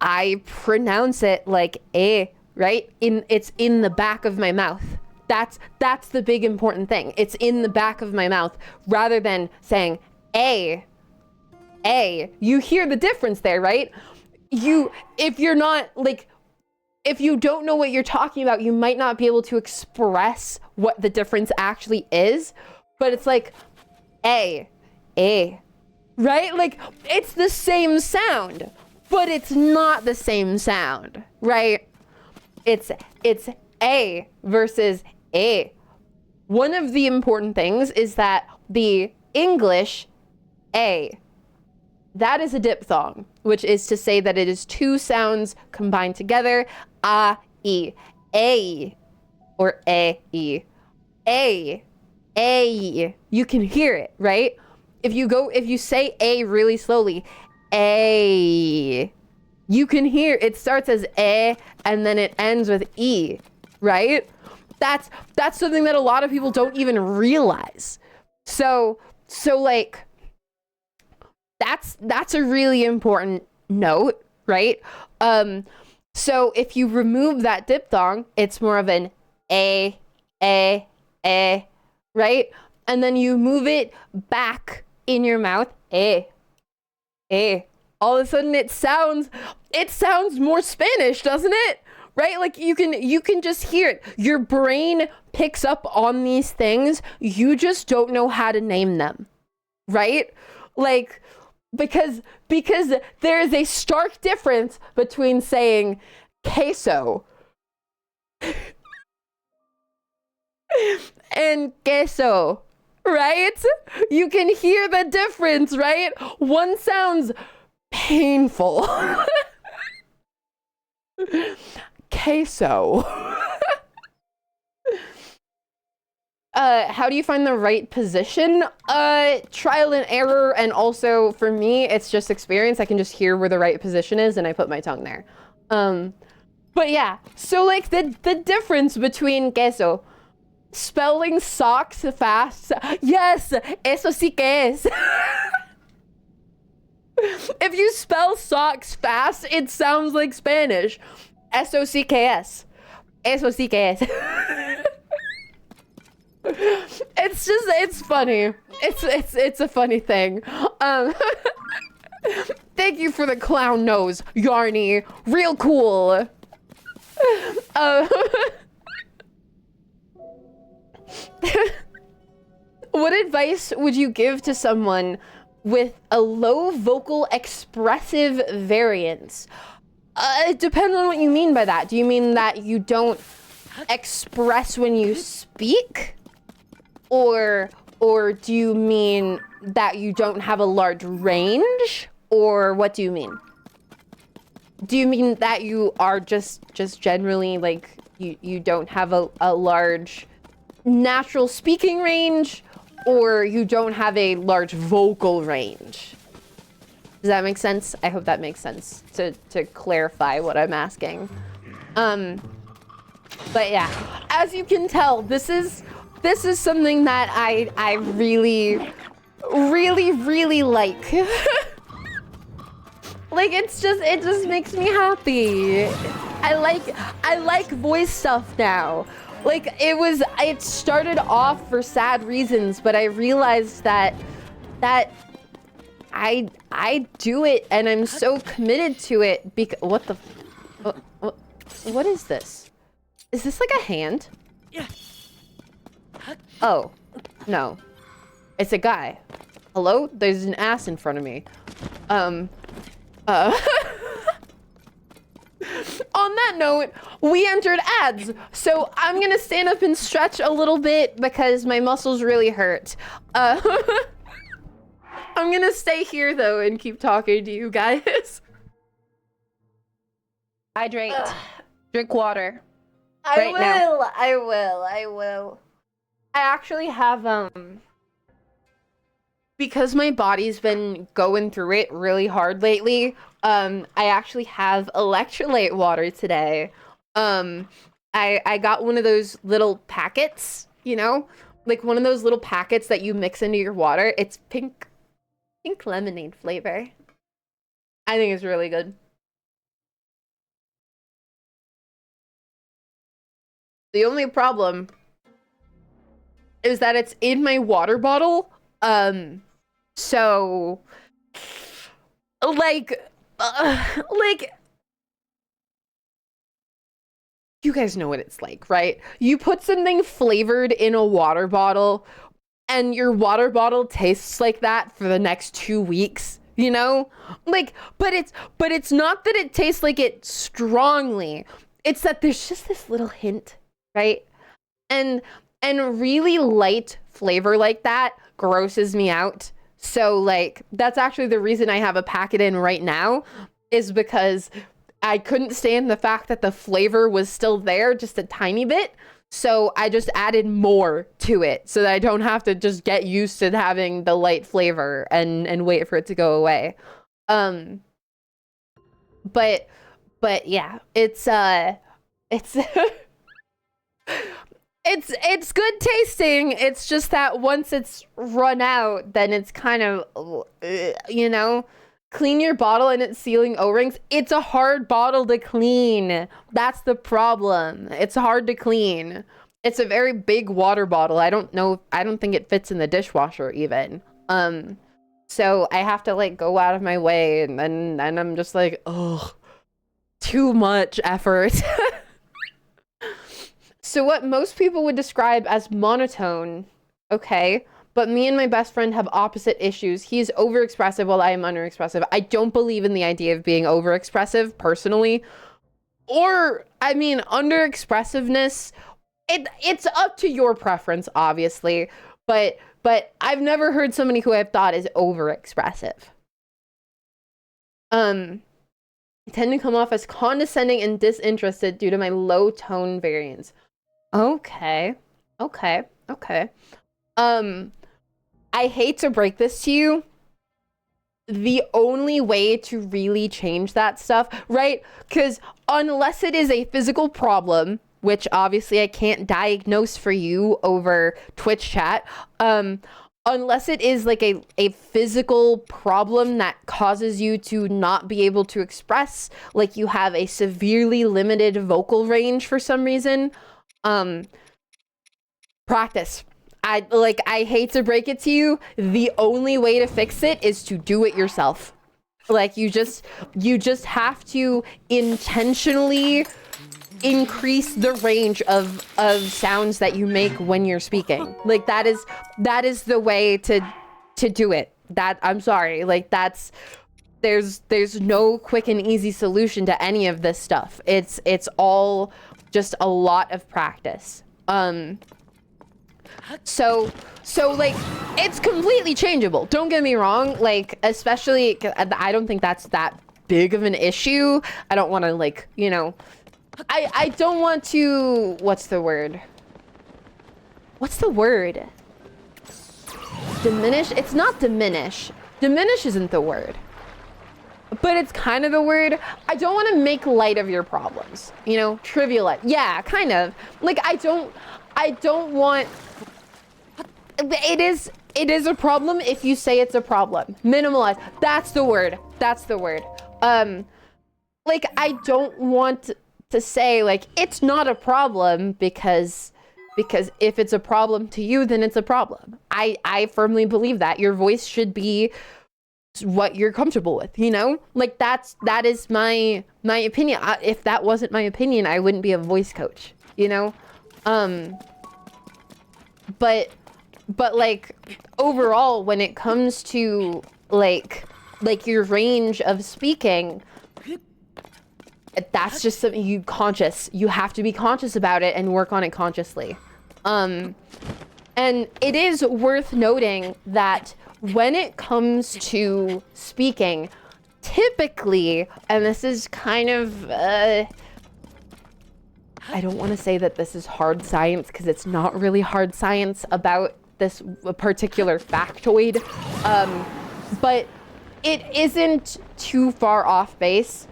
A: I pronounce it like A, right? It's in the back of my mouth. That's the big important thing. It's in the back of my mouth rather than saying A. You hear the difference there, right? If you're not like, if you don't know what you're talking about, you might not be able to express what the difference actually is, but it's like A, right? Like it's the same sound, but it's not the same sound, right? It's A versus A. One of the important things is that the English A, that is a diphthong, which is to say that it is two sounds combined together, A, E, A, or A, E, A. You can hear it, right? If you say A really slowly, A, you can hear it starts as A and then it ends with E, right? That's something that a lot of people don't even realize. So like, that's a really important note, right? So if you remove that diphthong, it's more of an A, right? And then you move it back in your mouth, A. All of a sudden it sounds more Spanish, doesn't it? Right? Like you can just hear it. Your brain picks up on these things. You just don't know how to name them, right? Like, because there is a stark difference between saying queso and queso, right? You can hear the difference, right? One sounds painful. Queso. How do you find the right position? Trial and error, and also for me, it's just experience. I can just hear where the right position is and I put my tongue there. But yeah, so like the difference between queso, spelling socks fast. Yes, eso sí que es. If you spell socks fast, it sounds like Spanish. S-O-C-K-S. S-O-C-K-S. It's funny. It's a funny thing. Thank you for the clown nose, Yarny. Real cool. What advice would you give to someone with a low vocal expressive variance? It depends on what you mean by that. Do you mean that you don't express when you speak? Or do you mean that you don't have a large range? Or what do you mean? Do you mean that you are just generally like you don't have a large natural speaking range, or you don't have a large vocal range? Does that make sense? I hope that makes sense to clarify what I'm asking. But yeah, as you can tell, this is something that I really like. Like it just makes me happy. I like voice stuff now. Like it started off for sad reasons, but I realized that I do it and I'm so committed to it because what is this? Is this like a hand? Oh, no. It's a guy. Hello? There's an ass in front of me. On that note, we entered ads. So I'm gonna stand up and stretch a little bit because my muscles really hurt. I'm gonna stay here though and keep talking to you guys.
C: Hydrate. Drink water.
A: I will. I actually have, because my body's been going through it really hard lately, I actually have electrolyte water today. I got one of those little packets, you know? Like one of those little packets that you mix into your water. It's pink lemonade flavor. I think it's really good. The only problem is that it's in my water bottle. So like you guys know what it's like, right? You put something flavored in a water bottle and your water bottle tastes like that for the next 2 weeks, you know? Like, but it's not that it tastes like it strongly. It's that there's just this little hint, right? And really light flavor like that grosses me out. So like that's actually the reason I have a packet in right now, is because I couldn't stand the fact that the flavor was still there just a tiny bit. So I just added more to it so that I don't have to just get used to having the light flavor and wait for it to go away. But yeah, it's it's good tasting. It's just that once it's run out, then it's kind of, you know, clean your bottle and it's sealing O-rings. It's a hard bottle to clean. That's the problem. It's hard to clean. It's a very big water bottle. I don't think it fits in the dishwasher even. So I have to like go out of my way and I'm just like, ugh, too much effort. So what most people would describe as monotone, okay, but me and my best friend have opposite issues. He's overexpressive while I am underexpressive. I don't believe in the idea of being overexpressive personally. Or, I mean, underexpressiveness, it's up to your preference, obviously, but I've never heard somebody who I've thought is overexpressive. I tend to come off as condescending and disinterested due to my low tone variance. Okay. I hate to break this to you. The only way to really change that stuff, right? Because unless it is a physical problem, which obviously I can't diagnose for you over Twitch chat, unless it is like a physical problem that causes you to not be able to express, like you have a severely limited vocal range for some reason, practice. I hate to break it to you, the only way to fix it is to do it yourself. Like you just have to intentionally increase the range of sounds that you make when you're speaking. Like that is the way to do it. That, I'm sorry, like there's no quick and easy solution to any of this stuff. It's all just a lot of practice. So like it's completely changeable, don't get me wrong, like especially I don't think that's that big of an issue. I don't want to, like, you know, I don't want to, what's the word diminish. It's not diminish isn't the word, but it's kind of the word. I don't want to make light of your problems, you know, trivialize. Yeah, kind of like I don't want. It is a problem if you say it's a problem. Minimalize. That's the word. Like I don't want to say like it's not a problem because if it's a problem to you, then it's a problem. I firmly believe that your voice should be what you're comfortable with, you know? Like that is my opinion. If that wasn't my opinion, I wouldn't be a voice coach, you know? But like overall, when it comes to like your range of speaking, that's just something you have to be conscious about it and work on it consciously. And it is worth noting that when it comes to speaking, typically, and this is kind of I don't want to say that this is hard science because it's not really hard science about this particular factoid, but it isn't too far off base.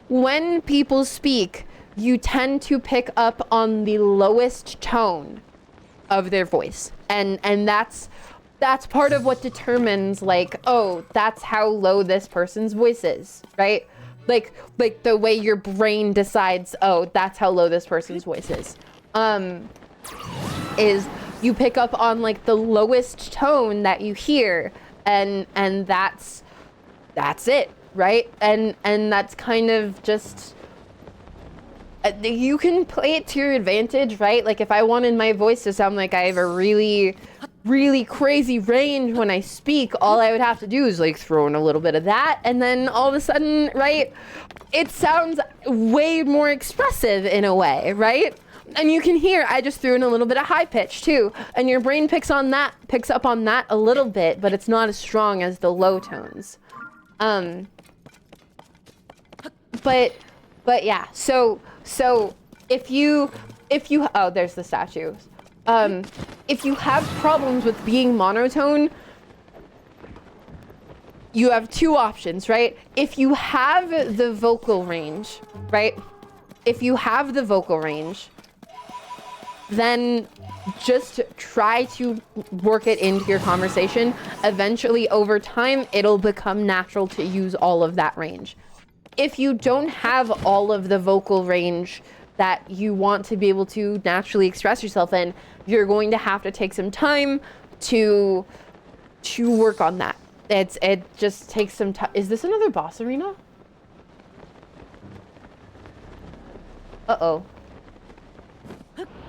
A: When people speak, you tend to pick up on the lowest tone of their voice, and that's part of what determines, like, oh, that's how low this person's voice is, right? Like the way your brain decides, oh, that's how low this person's voice is you pick up on like the lowest tone that you hear, and that's it, right? And that's kind of just, you can play it to your advantage, right? Like if I wanted my voice to sound like I have a really crazy range when I speak, all I would have to do is like throw in a little bit of that, and then all of a sudden, right, it sounds way more expressive in a way, right? And you can hear I just threw in a little bit of high pitch too, and your brain picks up on that a little bit, but it's not as strong as the low tones. But yeah, so if you oh, there's the statue. If you have problems with being monotone, you have two options, right? If you have the vocal range, right? Then just try to work it into your conversation. Eventually, over time, it'll become natural to use all of that range. If you don't have all of the vocal range that you want to be able to naturally express yourself in, you're going to have to take some time to work on that. It just takes some time. Is this another boss arena? Uh-oh.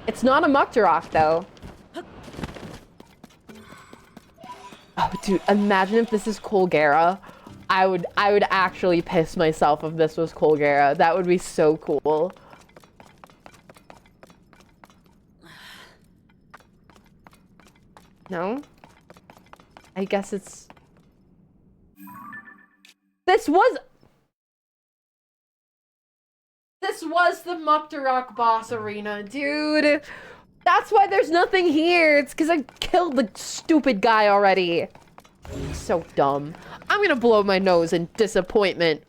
A: It's not a Muktarok, though. Oh, dude, imagine if this is KOHGA. I would actually piss myself if this was KOHGA. That would be so cool. No? I guess it's... This was the Muktarok boss arena, dude. That's why there's nothing here. It's because I killed the stupid guy already. So dumb. I'm gonna blow my nose in disappointment.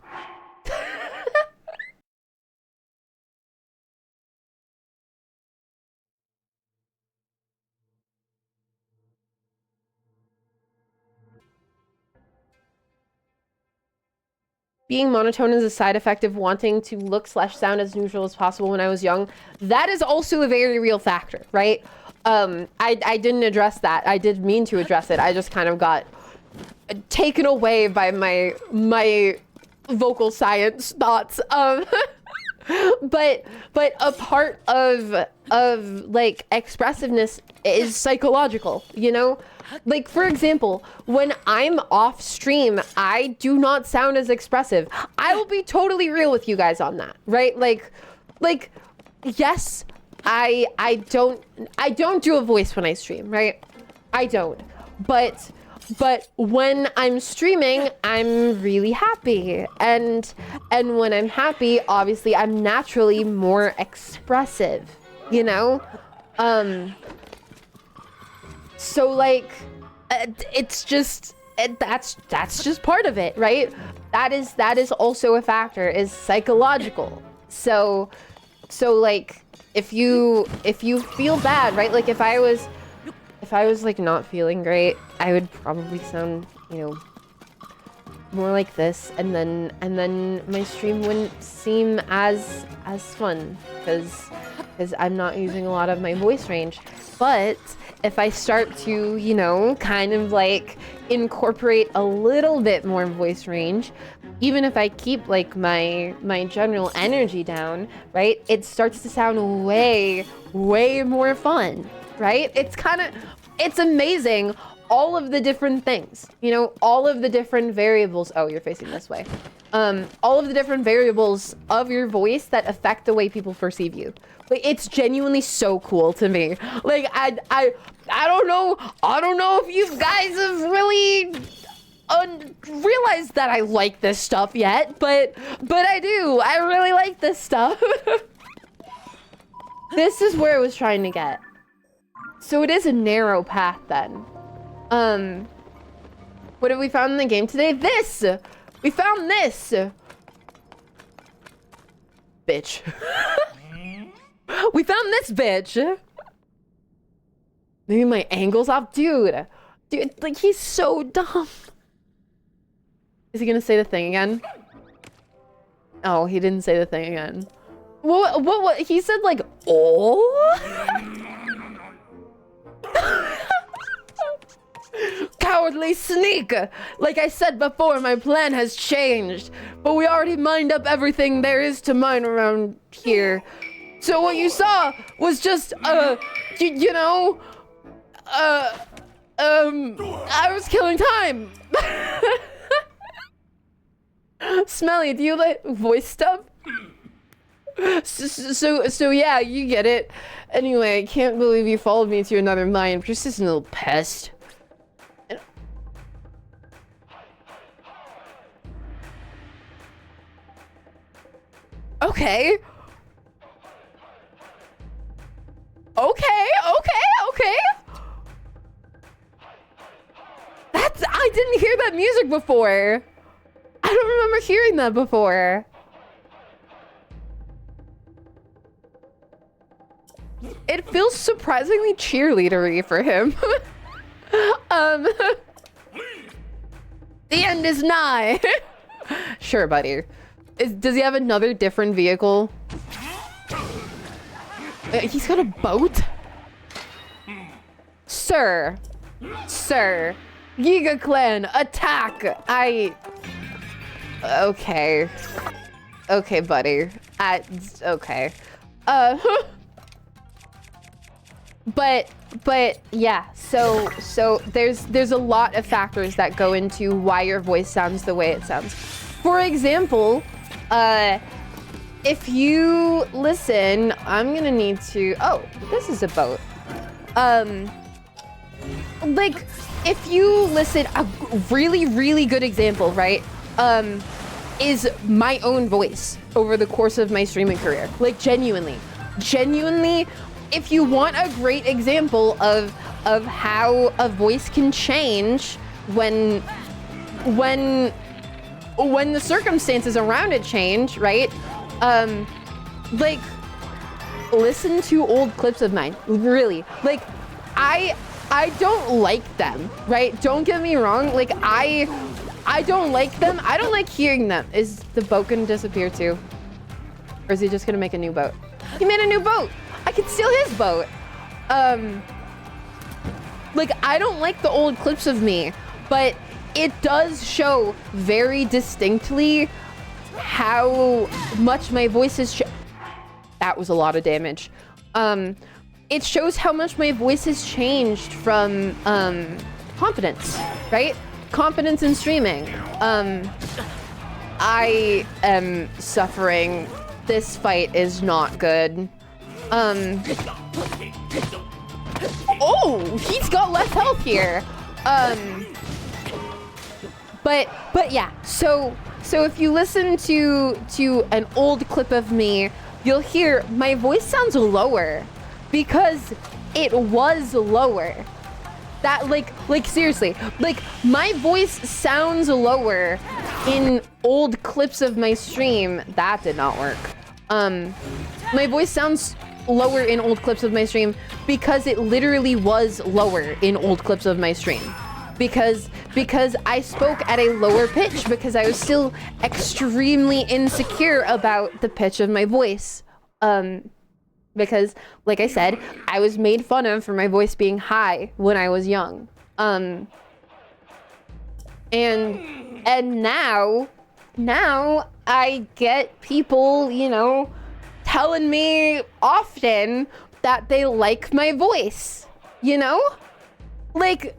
A: being monotone is a side effect of wanting to look / sound as neutral as possible when I was young. That is also a very real factor, right? I didn't address that. I did mean to address it. I just kind of got taken away by my vocal science thoughts. But a part of like expressiveness is psychological, you know? Like, for example, when I'm off stream, I do not sound as expressive. I will be totally real with you guys on that, right? Like, yes, I don't do a voice when I stream, right? I don't. But when I'm streaming, I'm really happy. And when I'm happy, obviously I'm naturally more expressive, you know? So like, it's just, that's just part of it, right? That is also a factor, is psychological. So like, if you feel bad, right? Like if I was like not feeling great, I would probably sound, you know, more like this, and then my stream wouldn't seem as fun because I'm not using a lot of my voice range. But if I start to, you know, kind of like incorporate a little bit more voice range, even if I keep like my general energy down, right, it starts to sound way more fun, right? It's amazing, all of the different things, you know, all of the different variables. Oh, you're facing this way. All of the different variables of your voice that affect the way people perceive you. Like, it's genuinely so cool to me. Like, I don't know if you guys have really realized that I like this stuff yet, but I do. I really like this stuff. This is where I was trying to get. So it is a narrow path then. What have we found in the game today? This! We found this! Bitch. We found this bitch! Maybe my angle's off. Dude, like, he's so dumb. Is he gonna say the thing again? Oh, he didn't say the thing again. What? He said like, oh? Cowardly sneak! Like I said before, my plan has changed. But we already mined up everything there is to mine around here. So what you saw was just, you know, I was killing time. Smellie, do you like voice stuff? So yeah, you get it. Anyway, I can't believe you followed me to another mine. Just as a little pest. Okay. Okay. I didn't hear that music before. I don't remember hearing that before. It feels surprisingly cheerleadery for him. The end is nigh. Sure, buddy. Does he have another different vehicle? He's got a boat? Sir. Giga Clan, attack! Okay. Okay, buddy. Okay. But yeah, so there's a lot of factors that go into why your voice sounds the way it sounds. For example, if you listen, I'm gonna need to, oh, this is a boat. Like, if you listen, a really good example, right, is my own voice over the course of my streaming career. Like, genuinely, if you want a great example of how a voice can change when the circumstances around it change, right? Like, listen to old clips of mine. Really, like, I don't like them, right? Don't get me wrong. Like, I don't like them. I don't like hearing them. Is the boat gonna disappear too? Or is he just gonna make a new boat? He made a new boat. I can steal his boat. Like, I don't like the old clips of me, but it does show very distinctly how much my voice has that was a lot of damage. It shows how much my voice has changed from confidence, right? Confidence in streaming. I am suffering. This fight is not good. Oh, he's got less health here. But yeah, so if you listen to an old clip of me, you'll hear my voice sounds lower because it was lower. That like seriously, like my voice sounds lower in old clips of my stream. That did not work. My voice sounds lower in old clips of my stream because it literally was lower in old clips of my stream. Because I spoke at a lower pitch because I was still extremely insecure about the pitch of my voice. Because, like I said, I was made fun of for my voice being high when I was young. And now I get people, you know, telling me often that they like my voice, you know? Like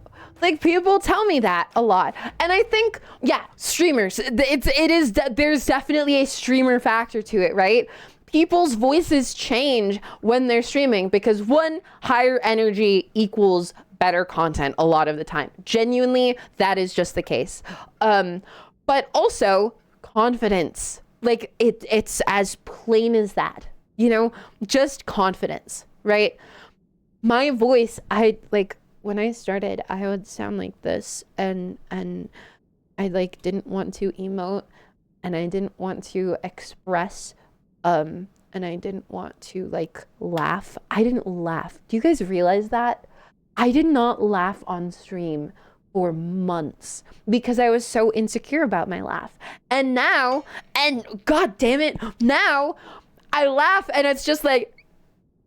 A: people tell me that a lot. And I think, yeah, streamers, there's definitely a streamer factor to it, right? People's voices change when they're streaming because one, higher energy equals better content a lot of the time. Genuinely, that is just the case. But also confidence. Like it's as plain as that, you know, just confidence, right? My voice, when I started, I would sound like this and I like didn't want to emote and I didn't want to express and I didn't want to like laugh. I didn't laugh. Do you guys realize that? I did not laugh on stream for months because I was so insecure about my laugh. And now, and god damn it, now I laugh and it's just like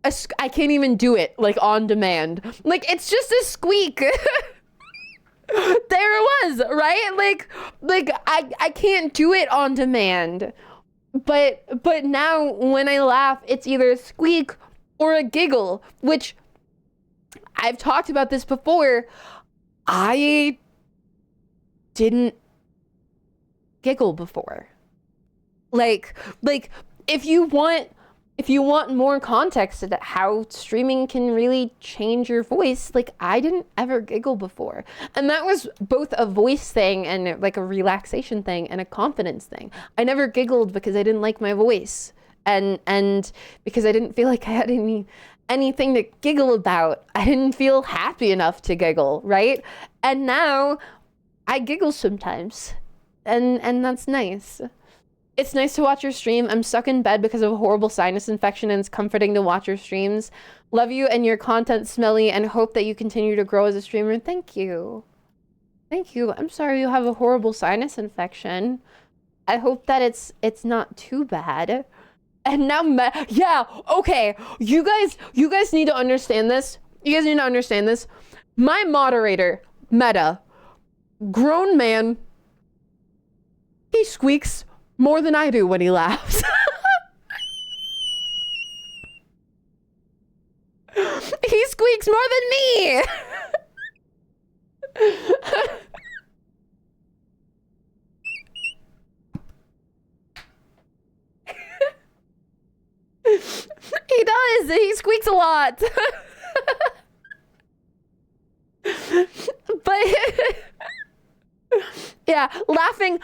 A: I can't even do it like on demand. Like it's just a squeak. There it was, right? Like I can't do it on demand. But now when I laugh, it's either a squeak or a giggle, which I've talked about this before. I didn't giggle before. Like if you want more context to how streaming can really change your voice, like I didn't ever giggle before. And that was both a voice thing and like a relaxation thing and a confidence thing. I never giggled because I didn't like my voice and because I didn't feel like I had anything to giggle about. I didn't feel happy enough to giggle, right? And now I giggle sometimes and that's nice. It's nice to watch your stream. I'm stuck in bed because of a horrible sinus infection and it's comforting to watch your streams. Love you and your content, Smellie, and hope that you continue to grow as a streamer. Thank you. Thank you. I'm sorry you have a horrible sinus infection. I hope that it's not too bad. And now, yeah, okay. You guys need to understand this. You guys need to understand this. My moderator, MECHA, grown man, he squeaks more than I do when he laughs. He squeaks more than me. He does. He squeaks a lot. But yeah, laughing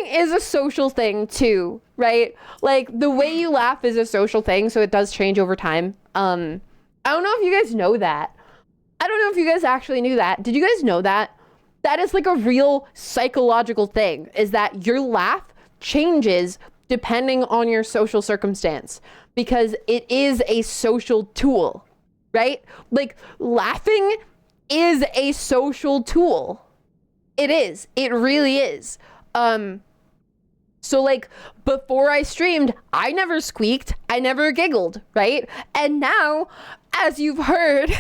A: is a social thing too, right? Like the way you laugh is a social thing, so it does change over time. I don't know if you guys know that. I don't know if you guys actually knew that. Did you guys know that? That is like a real psychological thing, is that your laugh changes depending on your social circumstance because it is a social tool, right? Like laughing is a social tool. It is. It really is. So like before I streamed, I never squeaked, I never giggled, right? And now, as you've heard,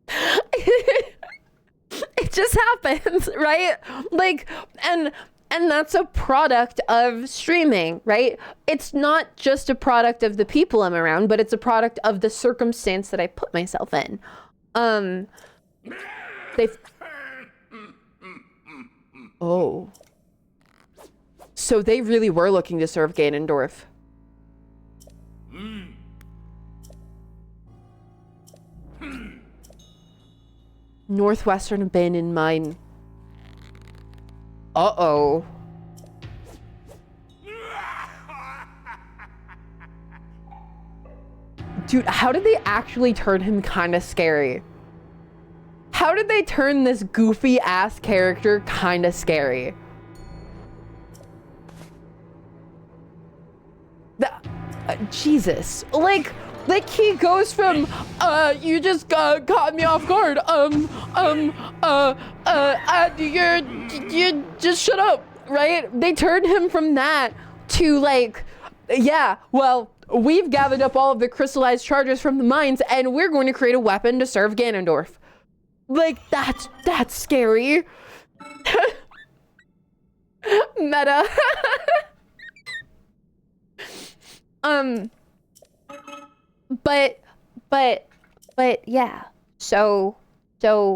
A: it just happens, right? Like, and that's a product of streaming, right? It's not just a product of the people I'm around, but it's a product of the circumstance that I put myself in. Oh. So they really were looking to serve Ganondorf. Northwestern abandoned mine. Uh-oh. Dude, how did they actually turn him kind of scary? How did they turn this goofy ass character kind of scary? Jesus. Like he goes from, you just caught me off guard. You just shut up, right? They turned him from that to like, yeah, well, we've gathered up all of the crystallized charges from the mines and we're going to create a weapon to serve Ganondorf. Like, that's scary. Meta. But yeah. So yeah.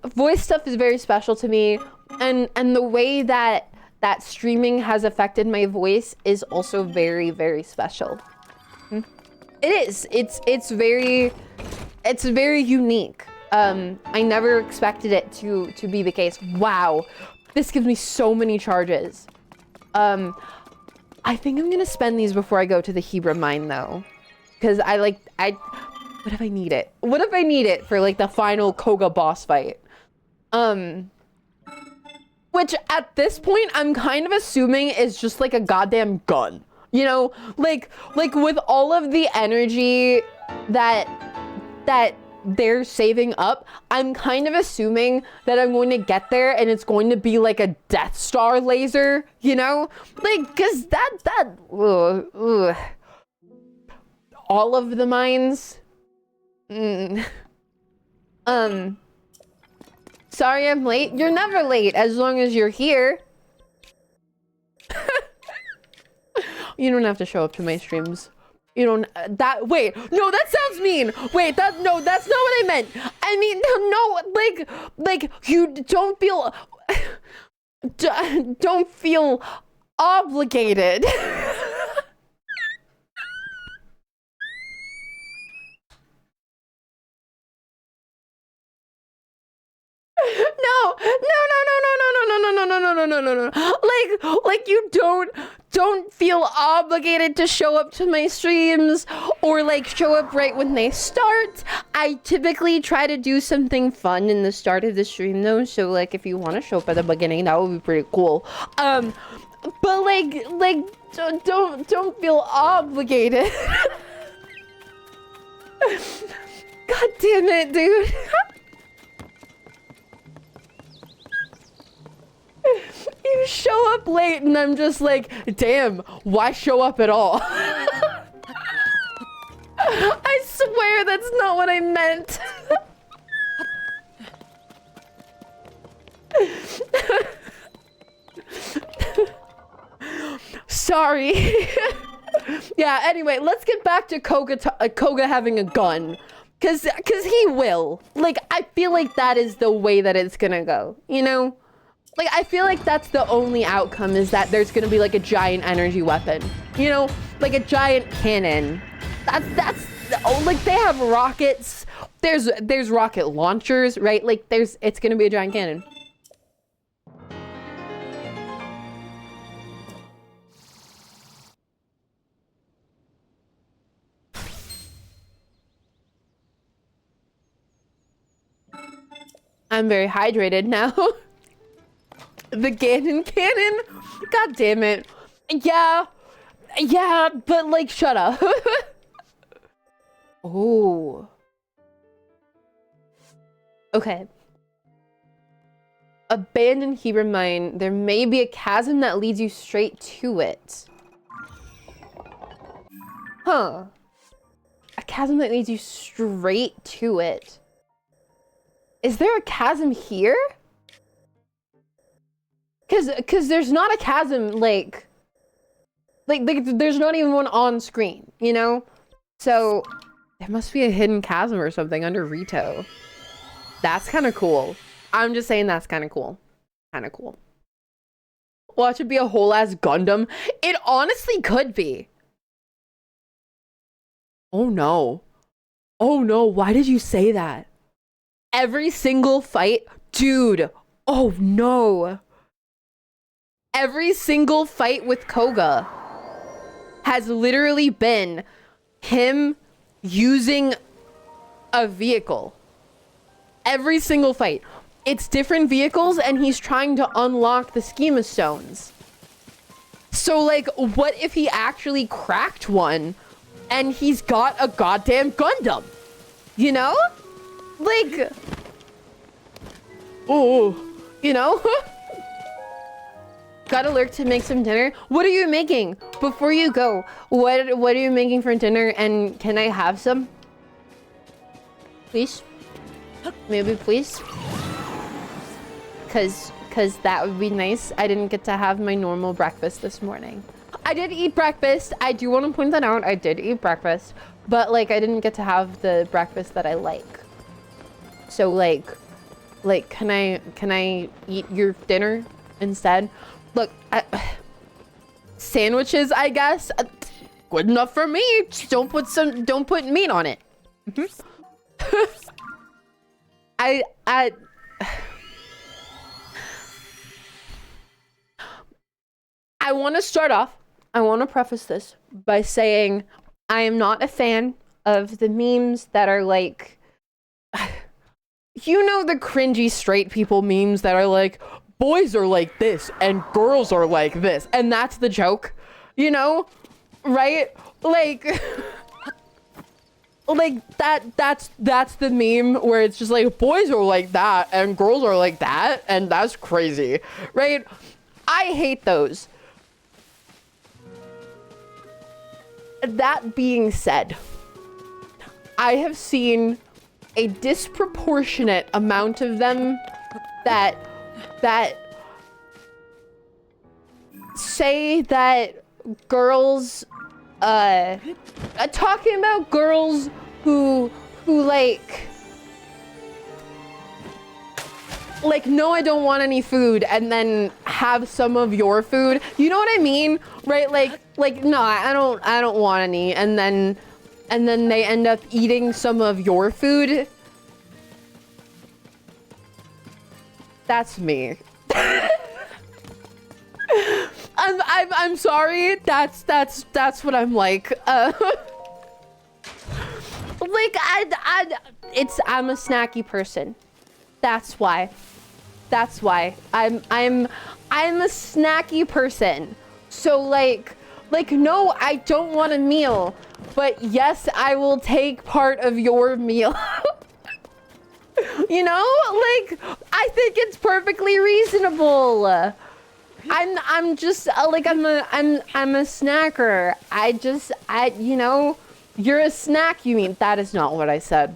A: Voice stuff is very special to me, and the way that streaming has affected my voice is also very, very special. It is. It's very unique. I never expected it to be the case. Wow. This gives me so many charges. I think I'm gonna spend these before I go to the Hebra mine though. Cause what if I need it? What if I need it for like the final KOHGA boss fight? Which at this point I'm kind of assuming is just like a goddamn gun. You know, like with all of the energy that they're saving up, I'm kind of assuming that I'm going to get there and it's going to be like a Death Star laser, you know? Like, cause all of the mines. Sorry I'm late. You're never late as long as you're here. You don't have to show up to my streams. You don't, wait, no, that sounds mean. Wait, no, that's not what I meant. I mean, no, like, you don't feel obligated. No. Like you don't feel obligated to show up to my streams or like show up right when they start. I typically try to do something fun in the start of the stream though, so like if you want to show up at the beginning, that would be pretty cool. But like don't feel obligated. God damn it, dude. You show up late and I'm just like, damn, why show up at all? I swear that's not what I meant. Sorry. Yeah, anyway, let's get back to KOHGA having a gun. Cause he will. Like, I feel like that is the way that it's gonna go, you know? Like, I feel like that's the only outcome, is that there's gonna be like a giant energy weapon, you know, like a giant cannon. That's like, they have rockets. There's rocket launchers, right? Like it's gonna be a giant cannon. I'm very hydrated now. The Ganon cannon? God damn it. Yeah, but like, shut up. Oh. Okay. Abandoned Hebrew mine. There may be a chasm that leads you straight to it. Huh. A chasm that leads you straight to it. Is there a chasm here? Cause there's not a chasm like there's not even one on screen, you know? So there must be a hidden chasm or something under Rito. That's kind of cool. I'm just saying that's kind of cool. Kind of cool. Watch it be a whole ass Gundam. It honestly could be. Oh no. Oh no, why did you say that? Every single fight? Dude, oh no. Every single fight with KOHGA has literally been him using a vehicle. Every single fight. It's different vehicles and he's trying to unlock the schema stones. So like, what if he actually cracked one and he's got a goddamn Gundam? You know? Like, oh, you know? Gotta lurk to make some dinner. What are you making? Before you go, what are you making for dinner and can I have some? Please? Maybe please? Cause that would be nice. I didn't get to have my normal breakfast this morning. I did eat breakfast. I do want to point that out. I did eat breakfast, but like I didn't get to have the breakfast that I like. So like can I eat your dinner instead? Look, sandwiches, I guess. Good enough for me. Just don't put meat on it. I want to start off, I want to preface this by saying I am not a fan of the memes that are like, you know, the cringy straight people memes that are like, boys are like this and girls are like this, and that's the joke, you know, right? Like that's the meme where it's just like boys are like that and girls are like that, and that's crazy, right? I hate those. That being said, I have seen a disproportionate amount of them that say that girls talking about girls who like no, I don't want any food, and then have some of your food, you know what I mean, right? Like no, I don't want any, and then they end up eating some of your food. That's me. I'm sorry. That's what I'm like. Like I'm a snacky person. That's why. I'm a snacky person. So like no, I don't want a meal, but yes, I will take part of your meal. You know, like I think it's perfectly reasonable. I'm just like I'm a snacker. I you know, you're a snack, you mean? That is not what I said.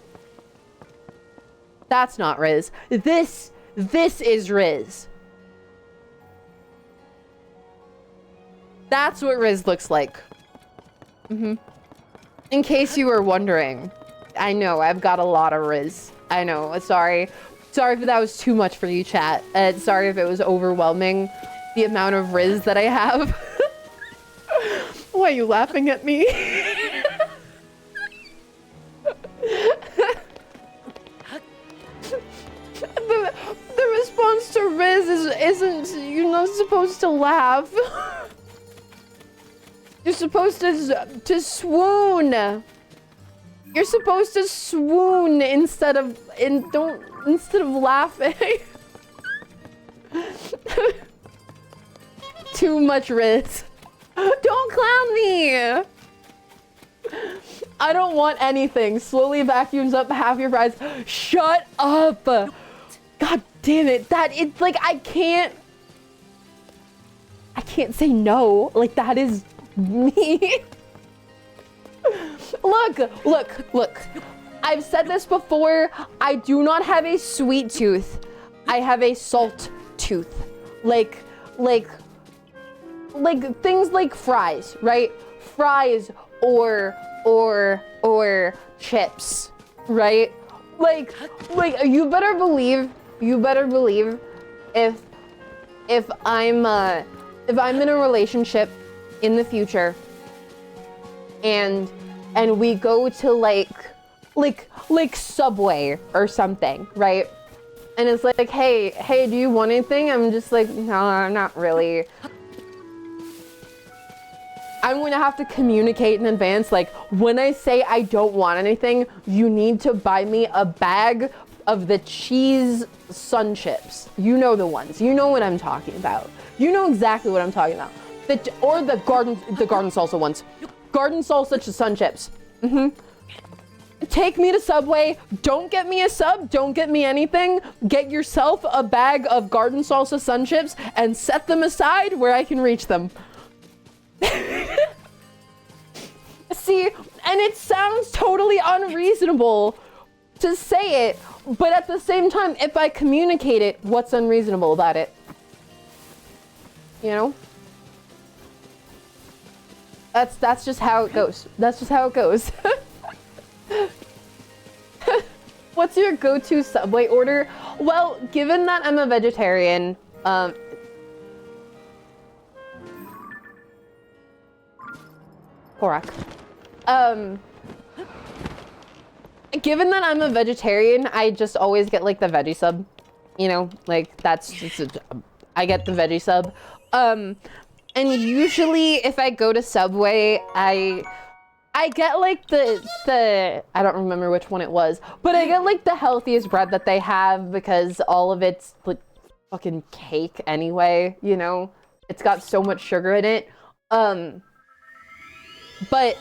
A: That's not Riz. This is Riz. That's what Riz looks like. In case you were wondering. I know, I've got a lot of Riz. I know, sorry. Sorry if that was too much for you, chat. Sorry if it was overwhelming, the amount of Riz that I have. Why are you laughing at me? The response to Riz isn't, you're not supposed to laugh. You're supposed to swoon. You're supposed to swoon instead of laughing. Too much Riz. Don't clown me. I don't want anything. Slowly vacuums up half your fries. Shut up. God damn it. It's like, I can't say no. Like, that is me. Look. I've said this before. I do not have a sweet tooth. I have a salt tooth. Like things like fries, right? Fries or chips, right? Like you better believe if I'm in a relationship in the future and we go to like Subway or something, right? And it's like, hey, do you want anything? I'm just like, no, not really. I'm going to have to communicate in advance. Like, when I say I don't want anything, you need to buy me a bag of the cheese sun chips. You know the ones. You know what I'm talking about. You know exactly what I'm talking about. Or the garden salsa ones. Garden salsa sun chips. Take me to Subway. Don't get me a sub. Don't get me anything. Get yourself a bag of garden salsa sun chips and set them aside where I can reach them. See, and it sounds totally unreasonable to say it, but at the same time, if I communicate it, what's unreasonable about it? You know? That's just how it goes. That's just how it goes. What's your go-to Subway order? Well, given that I'm a vegetarian, Korak. Given that I'm a vegetarian, I just always get like the veggie sub. You know, like that's just I get the veggie sub. And usually if I go to Subway, I get like the I don't remember which one it was, but I get like the healthiest bread that they have because all of it's like fucking cake anyway, you know? It's got so much sugar in it. But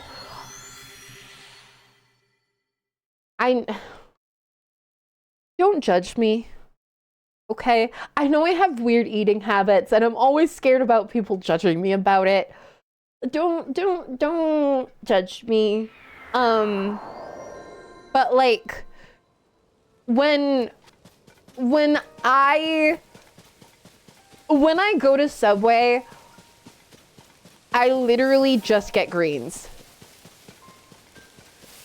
A: don't judge me, okay? I know I have weird eating habits and I'm always scared about people judging me about it. Don't judge me. But like when I go to Subway, I literally just get greens.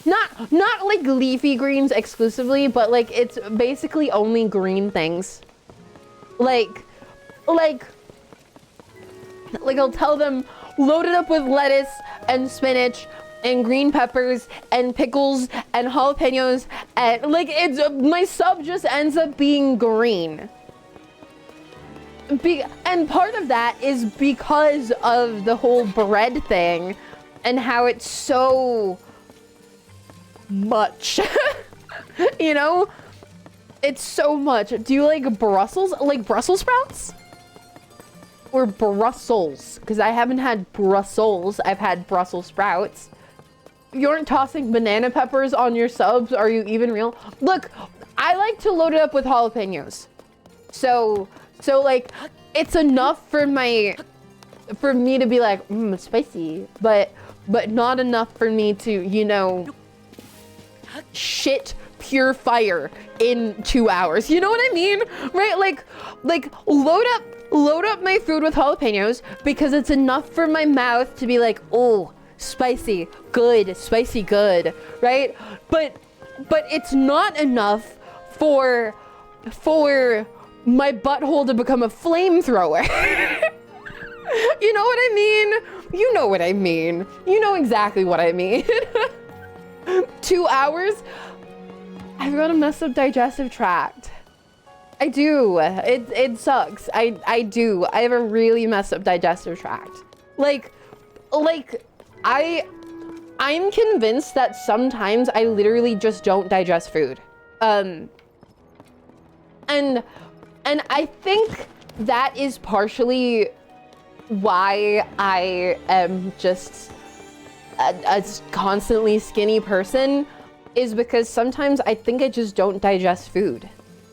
A: Not like leafy greens exclusively, but like it's basically only green things. Like I'll tell them load it up with lettuce and spinach and green peppers and pickles and jalapenos, and like it's my sub just ends up being green. And part of that is because of the whole bread thing and how it's so much. You know? It's so much. Do you like Brussels sprouts? Or Brussels? Because I haven't had Brussels. I've had Brussels sprouts. You aren't tossing banana peppers on your subs? Are you even real? Look, I like to load it up with jalapenos. So like, it's enough for me to be like, spicy, but not enough for me to, you know, shit pure fire in 2 hours. You know what I mean? Right? Like load up my food with jalapenos because it's enough for my mouth to be like, oh, spicy good, right? But it's not enough for my butthole to become a flamethrower. You know what I mean? You know what I mean. You know exactly what I mean. 2 hours? I've got a messed up digestive tract. I do. It sucks. I do. I have a really messed up digestive tract. Like I'm convinced that sometimes I literally just don't digest food. And I think that is partially why I am just a constantly skinny person is because sometimes I think I just don't digest food,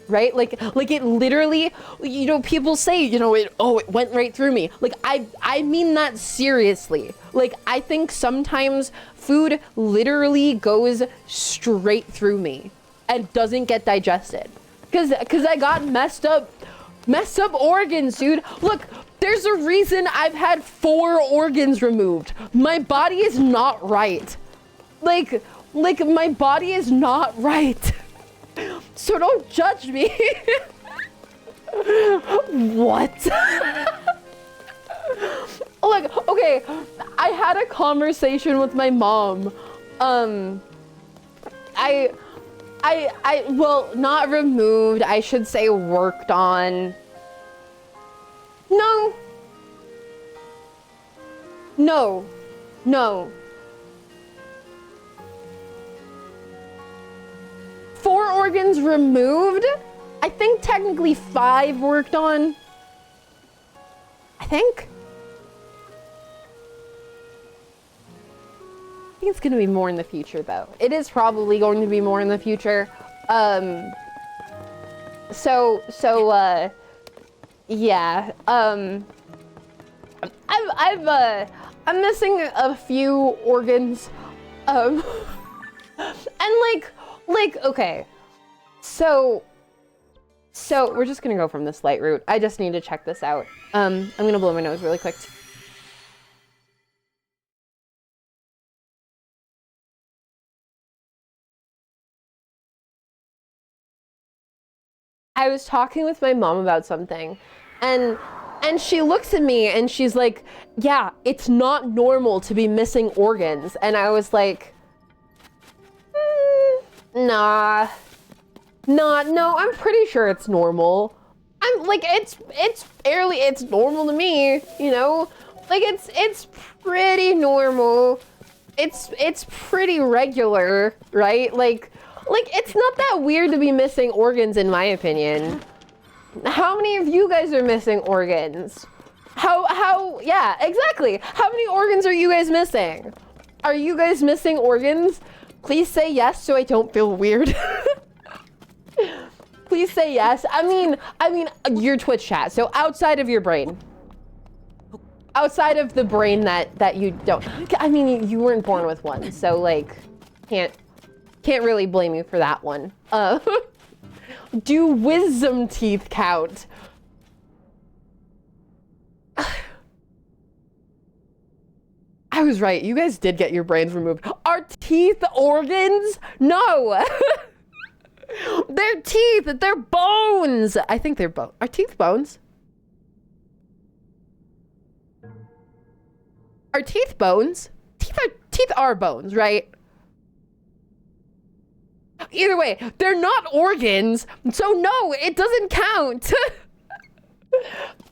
A: right? Like it literally, you know, people say, you know, it went right through me. Like I mean that seriously. Like I think sometimes food literally goes straight through me and doesn't get digested. Cause I got messed up organs, dude. Look, there's a reason I've had 4 organs removed. My body is not right. Like my body is not right. So don't judge me. What? Look, okay, I had a conversation with my mom. Well, not removed, I should say worked on. No. 4 organs removed? I think technically 5 worked on. I think it's gonna be more in the future though. It is probably going to be more in the future. Yeah. I'm missing a few organs. And like, okay. So we're just gonna go from this light route. I just need to check this out. I'm gonna blow my nose really quick. I was talking with my mom about something, and she looks at me and she's like, yeah, it's not normal to be missing organs. And I was like, no, I'm pretty sure it's normal. I'm like, it's normal to me, you know? Like it's pretty normal. It's pretty regular, right? Like it's not that weird to be missing organs in my opinion. How many of you guys are missing organs? Yeah, exactly. How many organs are you guys missing? Are you guys missing organs? Please say yes so I don't feel weird. Please say yes. I mean, your Twitch chat. So outside of your brain. Outside of the brain that you don't. I mean, you weren't born with one, so like, can't really blame you for that one. Do wisdom teeth count? I was right. You guys did get your brains removed. Are teeth organs? No. They're teeth. They're bones. I think they're bones. Are teeth bones? Are teeth bones? Teeth are bones, right? Either way, they're not organs, so no, it doesn't count.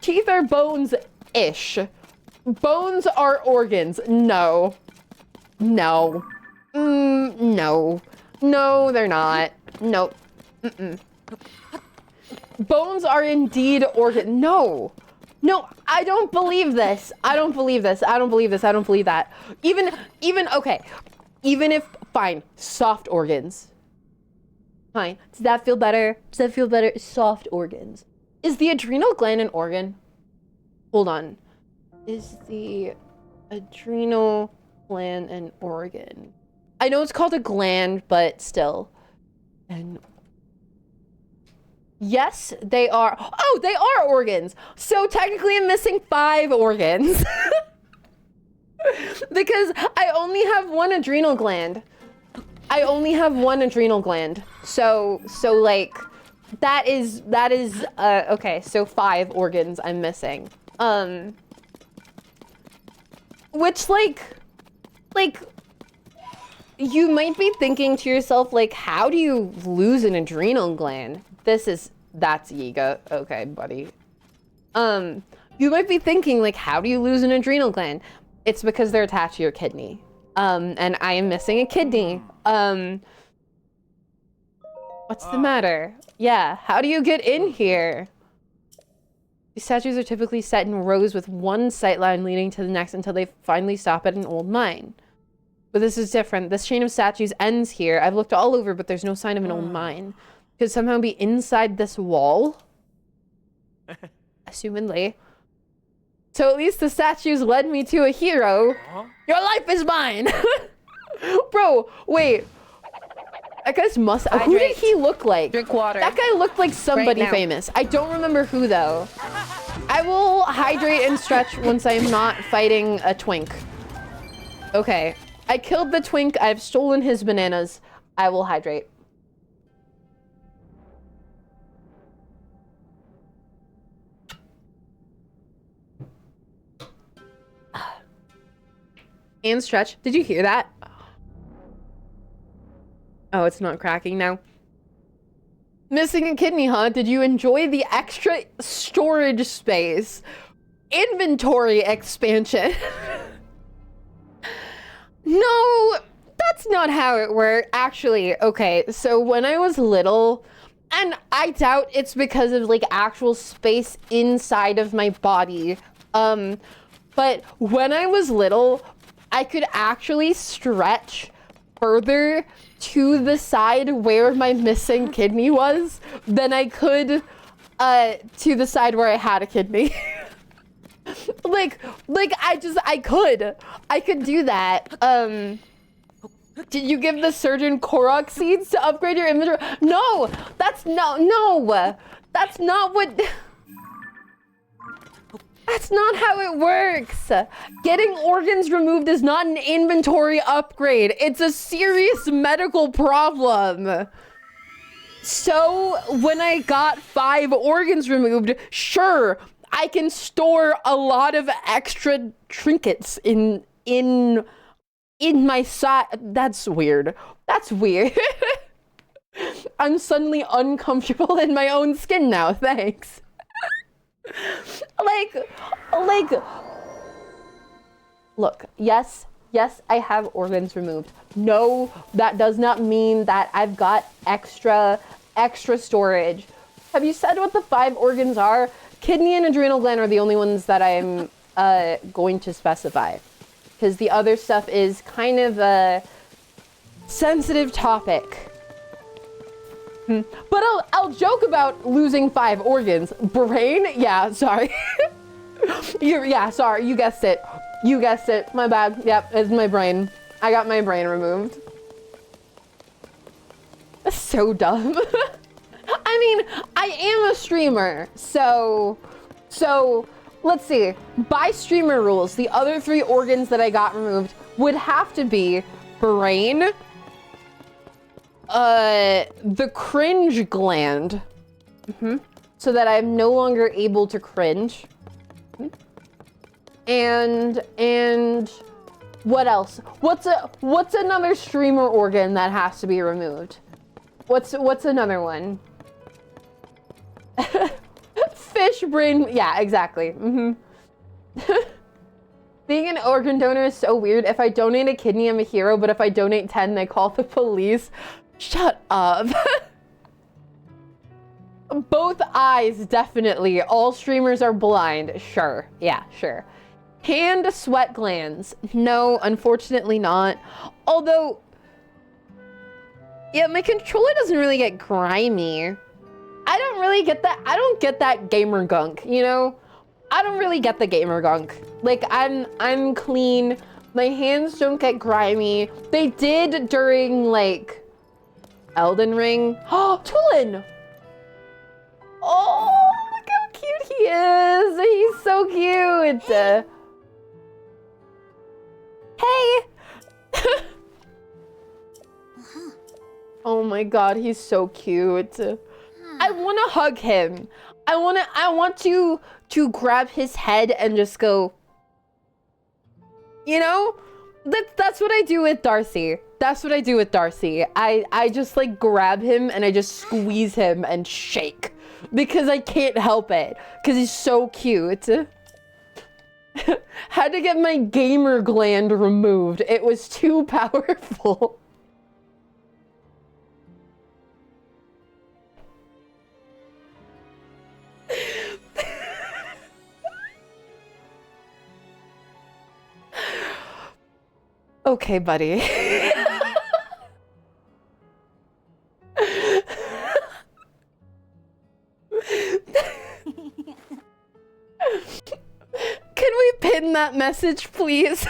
A: Teeth are bones-ish. Bones are organs. No. No, they're not. Nope. Bones are indeed organ. No, I don't believe this. I don't believe that. Even okay. Even if, fine, soft organs. Fine. Does that feel better? Soft organs. Is the adrenal gland an organ? Hold on. Is the adrenal gland an organ? I know it's called a gland, but still. And yes, they are. Oh, they are organs. So technically I'm missing 5 organs. Because I only have one adrenal gland. So like that is okay, so 5 organs I'm missing. Which like you might be thinking to yourself, like, how do you lose an adrenal gland? That's Yiga. Okay, buddy. You might be thinking, like, how do you lose an adrenal gland? It's because they're attached to your kidney. And I am missing a kidney. What's the matter? Yeah, how do you get in here? These statues are typically set in rows with one sight line leading to the next until they finally stop at an old mine. But this is different. This chain of statues ends here. I've looked all over, but there's no sign of an old mine. Could somehow be inside this wall? Assumedly. So at least the statues led me to a hero. Your life is mine! Bro, wait. That guy's who did he look like?
C: Drink water.
A: That guy looked like somebody
C: Right now.
A: famous. I don't remember who though. I will hydrate and stretch once I am not fighting a twink. Okay. I killed the twink. I've stolen his bananas. I will hydrate. And stretch. Did you hear that? Oh, it's not cracking now. Missing a kidney, huh? Did you enjoy the extra storage space? Inventory expansion. No, that's not how it worked. Actually, okay, so when I was little, and I doubt it's because of like actual space inside of my body, but when I was little, I could actually stretch further to the side where my missing kidney was than I could to the side where I had a kidney. like I could do that. Did you give the surgeon Korok seeds to upgrade your inventory? No, that's not what. That's not how it works. Getting organs removed is not an inventory upgrade. It's a serious medical problem. So when I got 5 organs removed, sure, I can store a lot of extra trinkets in my side. That's weird. That's weird. I'm suddenly uncomfortable in my own skin now. Thanks. Like, look, yes, I have organs removed. No, that does not mean that I've got extra storage. Have you said what the 5 organs are? Kidney and adrenal gland are the only ones that I'm going to specify, because the other stuff is kind of a sensitive topic. But I'll joke about losing 5 organs. Brain? Yeah, sorry. Sorry, you guessed it. You guessed it. My bad. Yep, it's my brain. I got my brain removed. That's so dumb. I mean, I am a streamer, so let's see. By streamer rules, the other 3 organs that I got removed would have to be brain, the cringe gland, so that I'm no longer able to cringe, and what else? What's another streamer organ that has to be removed? What's another one? Fish brain. Yeah, exactly. Being an organ donor is so weird. If I donate a kidney, I'm a hero, but if I donate 10, they call the police. Shut up. Both eyes, definitely. All streamers are blind. Sure. Yeah, sure. Hand sweat glands. No, unfortunately not. Although, yeah, my controller doesn't really get grimy. I don't really get that. I don't get that gamer gunk, you know? I don't really get the gamer gunk. Like, I'm clean. My hands don't get grimy. They did during, like, Elden Ring. Oh, Tulin! Oh, look how cute he is. He's so cute. Hey! Oh my god, he's so cute. I want to hug him. I want to grab his head and just go, you know? That's what I do with Darcy. That's what I do with Darcy. I just like grab him and I just squeeze him and shake because I can't help it because he's so cute. Had to get my gamer gland removed. It was too powerful. Okay, buddy. Can we pin that message, please?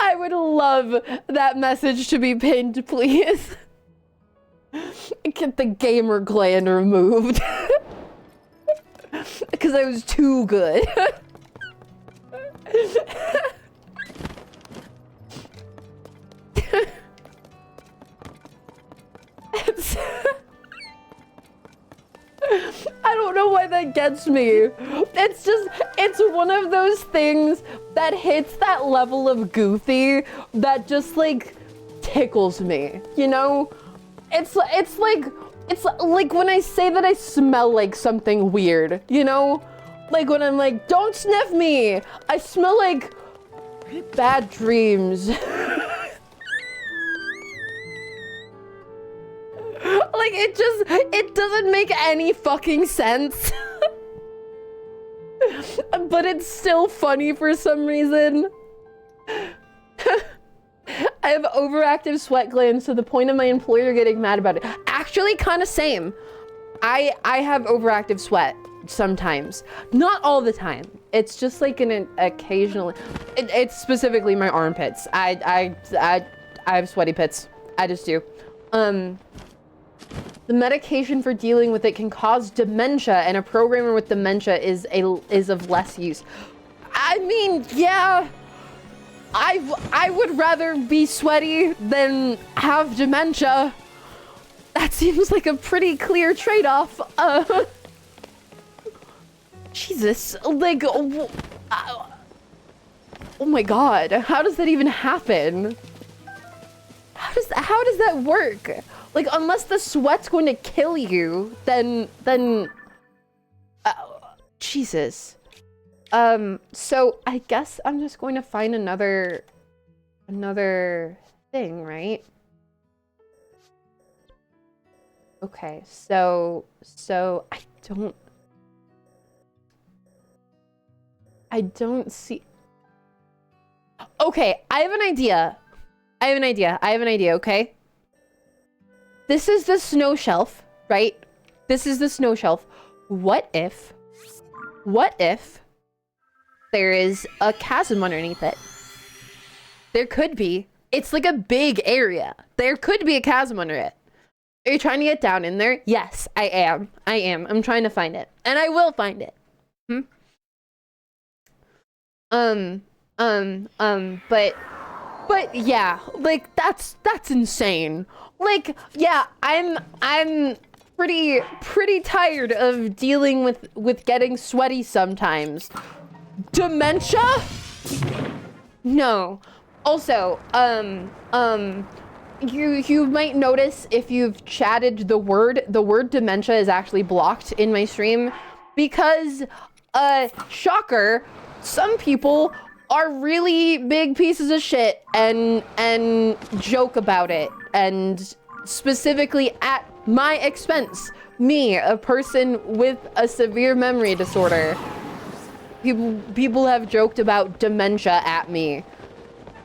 A: I would love that message to be pinned, please. Get the gamer gland removed. Because I was too good. I don't know why that gets me. It's just, it's one of those things that hits that level of goofy that just like tickles me, you know? It's like when I say that I smell like something weird, you know? Like when I'm like, don't sniff me. I smell like bad dreams. Like it doesn't make any fucking sense. But it's still funny for some reason. I have overactive sweat glands to the point of my employer getting mad about it. Actually, kind of same. I have overactive sweat sometimes. Not all the time. It's just like an occasional. It's specifically my armpits. I have sweaty pits. I just do. The medication for dealing with it can cause dementia, and a programmer with dementia is of less use. I mean, yeah, I would rather be sweaty than have dementia. That seems like a pretty clear trade-off. Jesus, like, oh my God, how does that even happen? How does that work? Like, unless the sweat's going to kill you, then Jesus. So I guess I'm just going to find another thing, right? Okay, so I don't see. Okay, I have an idea, okay? This is the snow shelf, right? This is the snow shelf. What if there is a chasm underneath it? There could be. It's like a big area. There could be a chasm under it. Are you trying to get down in there? Yes, I am. I'm trying to find it. And I will find it. But yeah, like that's insane. Like, yeah, I'm pretty tired of dealing with getting sweaty sometimes. Dementia? No. Also, you might notice if you've chatted the word dementia is actually blocked in my stream because shocker, some people are really big pieces of shit and joke about it, and specifically at my expense. Me, a person with a severe memory disorder. People have joked about dementia at me.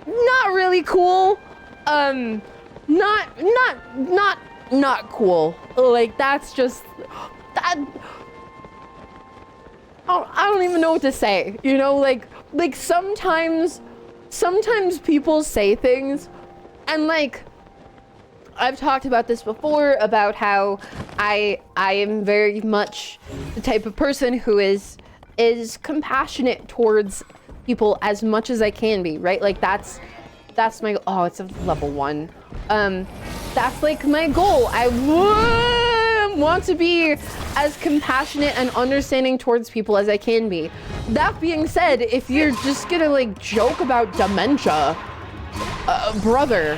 A: Not really cool. Not cool. Like, that's just that. I don't even know what to say. You know, like sometimes people say things, and like I've talked about this before about how I am very much the type of person who is compassionate towards people as much as I can be, right? Like that's my, oh, it's a level 1. That's like my goal. I want to be as compassionate and understanding towards people as I can be. That being said, if you're just gonna like joke about dementia, brother,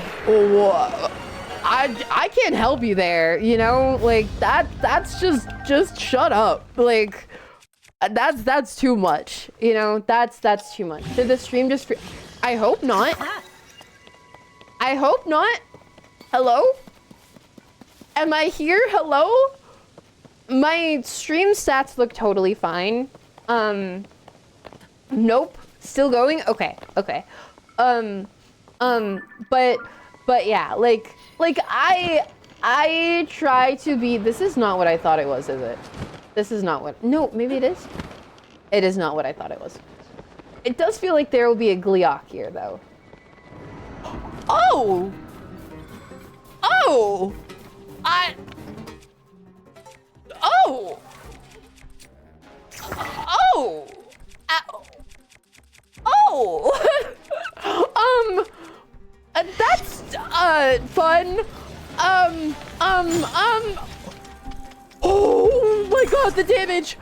A: I can't help you there, you know? Like that's just shut up. Like that's too much, you know? That's too much. Did the stream just I hope not. I hope not. Hello? Am I here? Hello? my stream stats look totally fine. Nope, still going. Okay. But yeah, like I try to be. This is not what I thought it was, is it? This is not what. No, maybe it is. It is not what I thought it was. It does feel like there will be a Gleeok here, though. Oh! Oh! Oh! Oh! Oh! That's, fun. Oh my god, the damage!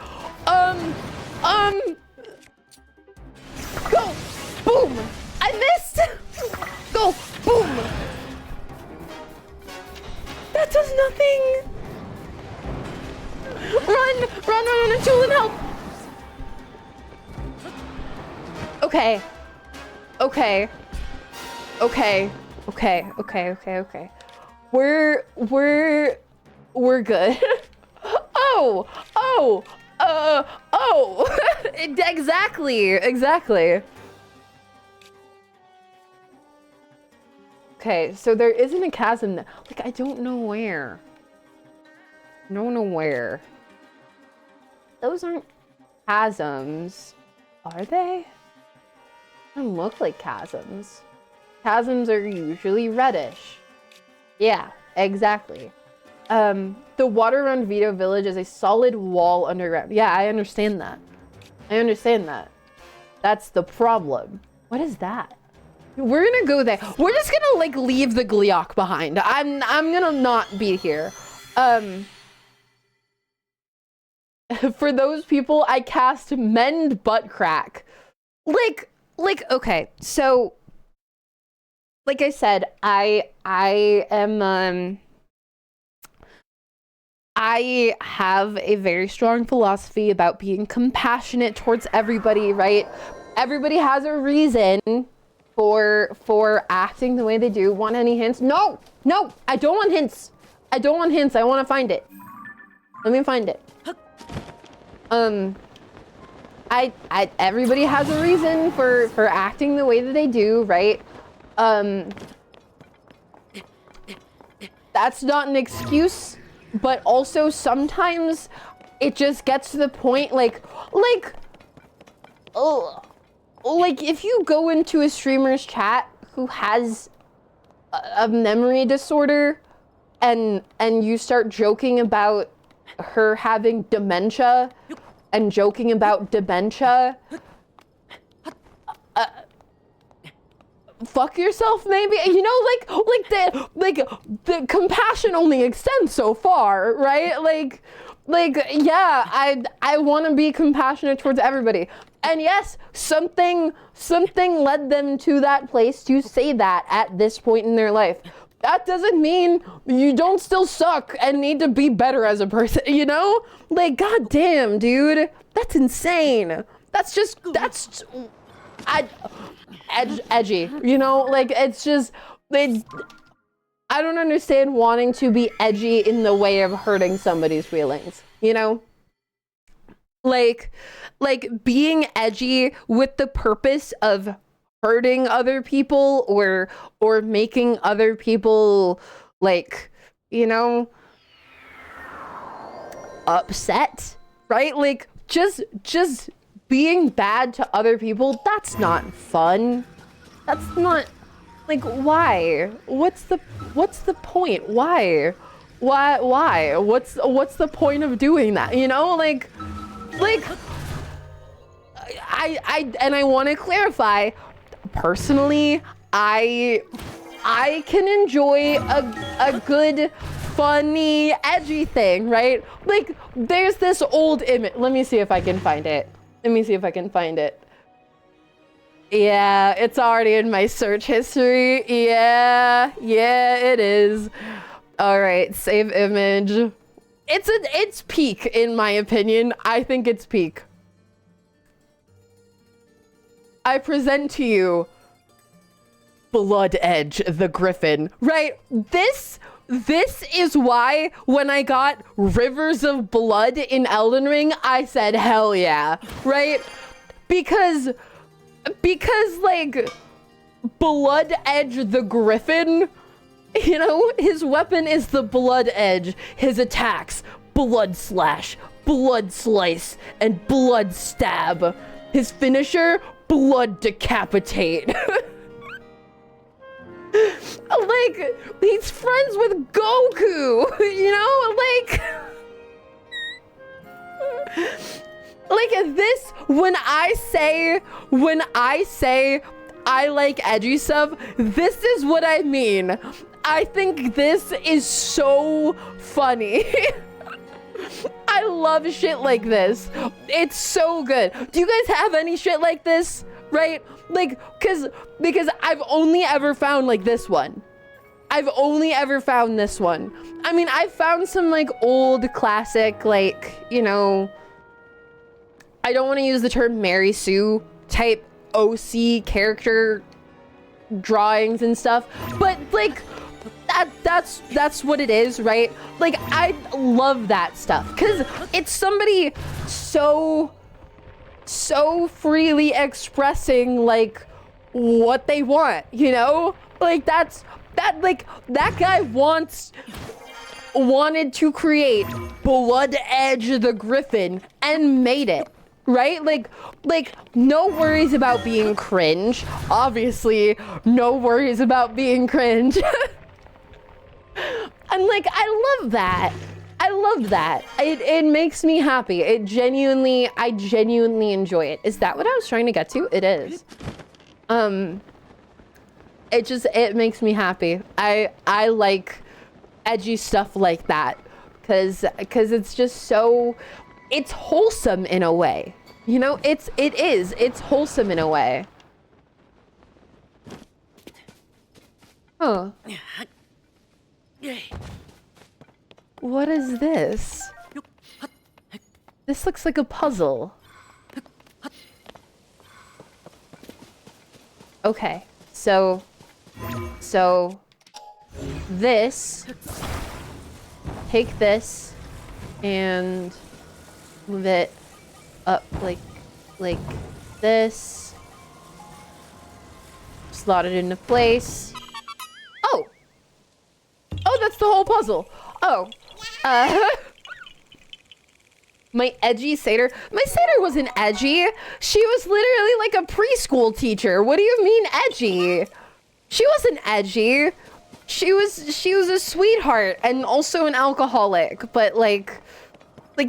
A: Go! Boom! I missed! Go! Boom! That does nothing! Run, Julian, help! Okay. We're good. Exactly. Okay, so there isn't a chasm there. Like, I don't know where. Those aren't chasms, are they? They don't look like chasms. Chasms are usually reddish. Yeah, exactly. The water around Vito Village is a solid wall underground. Yeah, I understand that. That's the problem. What is that? We're gonna go there. We're just gonna like leave the Gleeok behind. I'm gonna not be here. For those people, I cast Mend Butt Crack. Like, okay, so like I said, I am I have a very strong philosophy about being compassionate towards everybody, right? Everybody has a reason for acting the way they do. Want any hints? No, I don't want hints. I want to find it. Let me find it. Everybody has a reason for acting the way that they do, right? That's not an excuse, but also sometimes it just gets to the point like if you go into a streamer's chat who has a memory disorder and you start joking about her having dementia and joking about dementia, fuck yourself, maybe. You know, the compassion only extends so far, right? Like yeah, I want to be compassionate towards everybody. And yes, something led them to that place to say that at this point in their life. That doesn't mean you don't still suck and need to be better as a person, you know? Like, goddamn, dude. That's insane. That's edgy, you know? Like, it's just, I don't understand wanting to be edgy in the way of hurting somebody's feelings, you know? Like being edgy with the purpose of hurting other people or making other people, like, you know, upset, right? Like, just being bad to other people, that's not fun. That's not, like, why? What's the point? Why? What's the point of doing that? You know, like I want to clarify, personally, I can enjoy a good, funny, edgy thing, right? Like, there's this old image. Let me see if I can find it. Yeah, it's already in my search history. Yeah, it is. All right, save image. It's peak, in my opinion. I think it's peak. I present to you Blood Edge the Griffin, right? This this is why when I got Rivers of Blood in Elden Ring, I said, hell yeah, right? Because like, Blood Edge the Griffin, you know, his weapon is the Blood Edge. His attacks, Blood Slash, Blood Slice, and Blood Stab. His finisher, Blood Decapitate. Like, he's friends with Goku, you know? Like this, when I say I like edgy stuff, this is what I mean. I think this is so funny. I love shit like this. It's so good. Do you guys have any shit like this? Right? Like, because I've only ever found like this one. I've only ever found this one. I mean, I've found some like old classic, like, you know, I don't want to use the term Mary Sue type OC character drawings and stuff, but like that's what it is, right? Like, I love that stuff because it's somebody so freely expressing like what they want, you know? Like that guy wanted to create Blood Edge the Griffin and made it, right? Like no worries about being cringe. Obviously, no worries about being cringe. And like, I love that. I love that. It makes me happy. I genuinely enjoy it. Is that what I was trying to get to? It is. It makes me happy. I like edgy stuff like that because it's just so, it's wholesome in a way. You know, it's wholesome in a way. Huh. What is this? This looks like a puzzle. Okay, so this, take this and move it up like this. Slot it into place. Oh, that's the whole puzzle. Oh, my edgy satyr. My satyr wasn't edgy. She was literally like a preschool teacher. What do you mean edgy? She wasn't edgy. She was a sweetheart and also an alcoholic, but like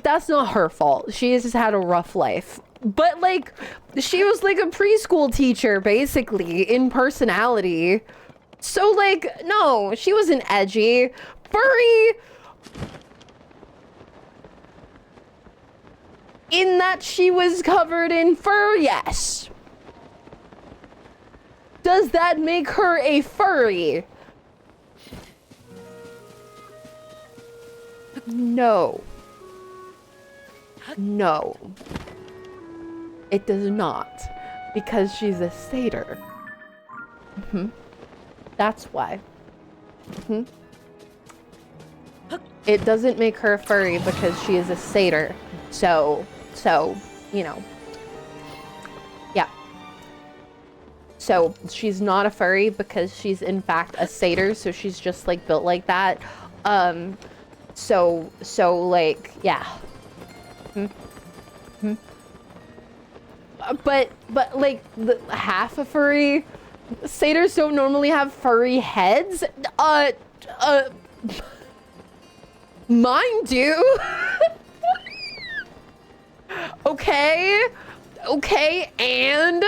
A: that's not her fault. She just had a rough life. But like, she was like a preschool teacher basically in personality. So like, no, she wasn't edgy. Furry, in that she was covered in fur, yes. Does that make her a furry? No. No. It does not. Because she's a satyr. That's why. It doesn't make her a furry because she is a satyr. So, you know. Yeah. So, she's not a furry because she's in fact a satyr, so she's just like built like that. So like, yeah. But like the half a furry, satyrs don't normally have furry heads. Mine do. Okay, and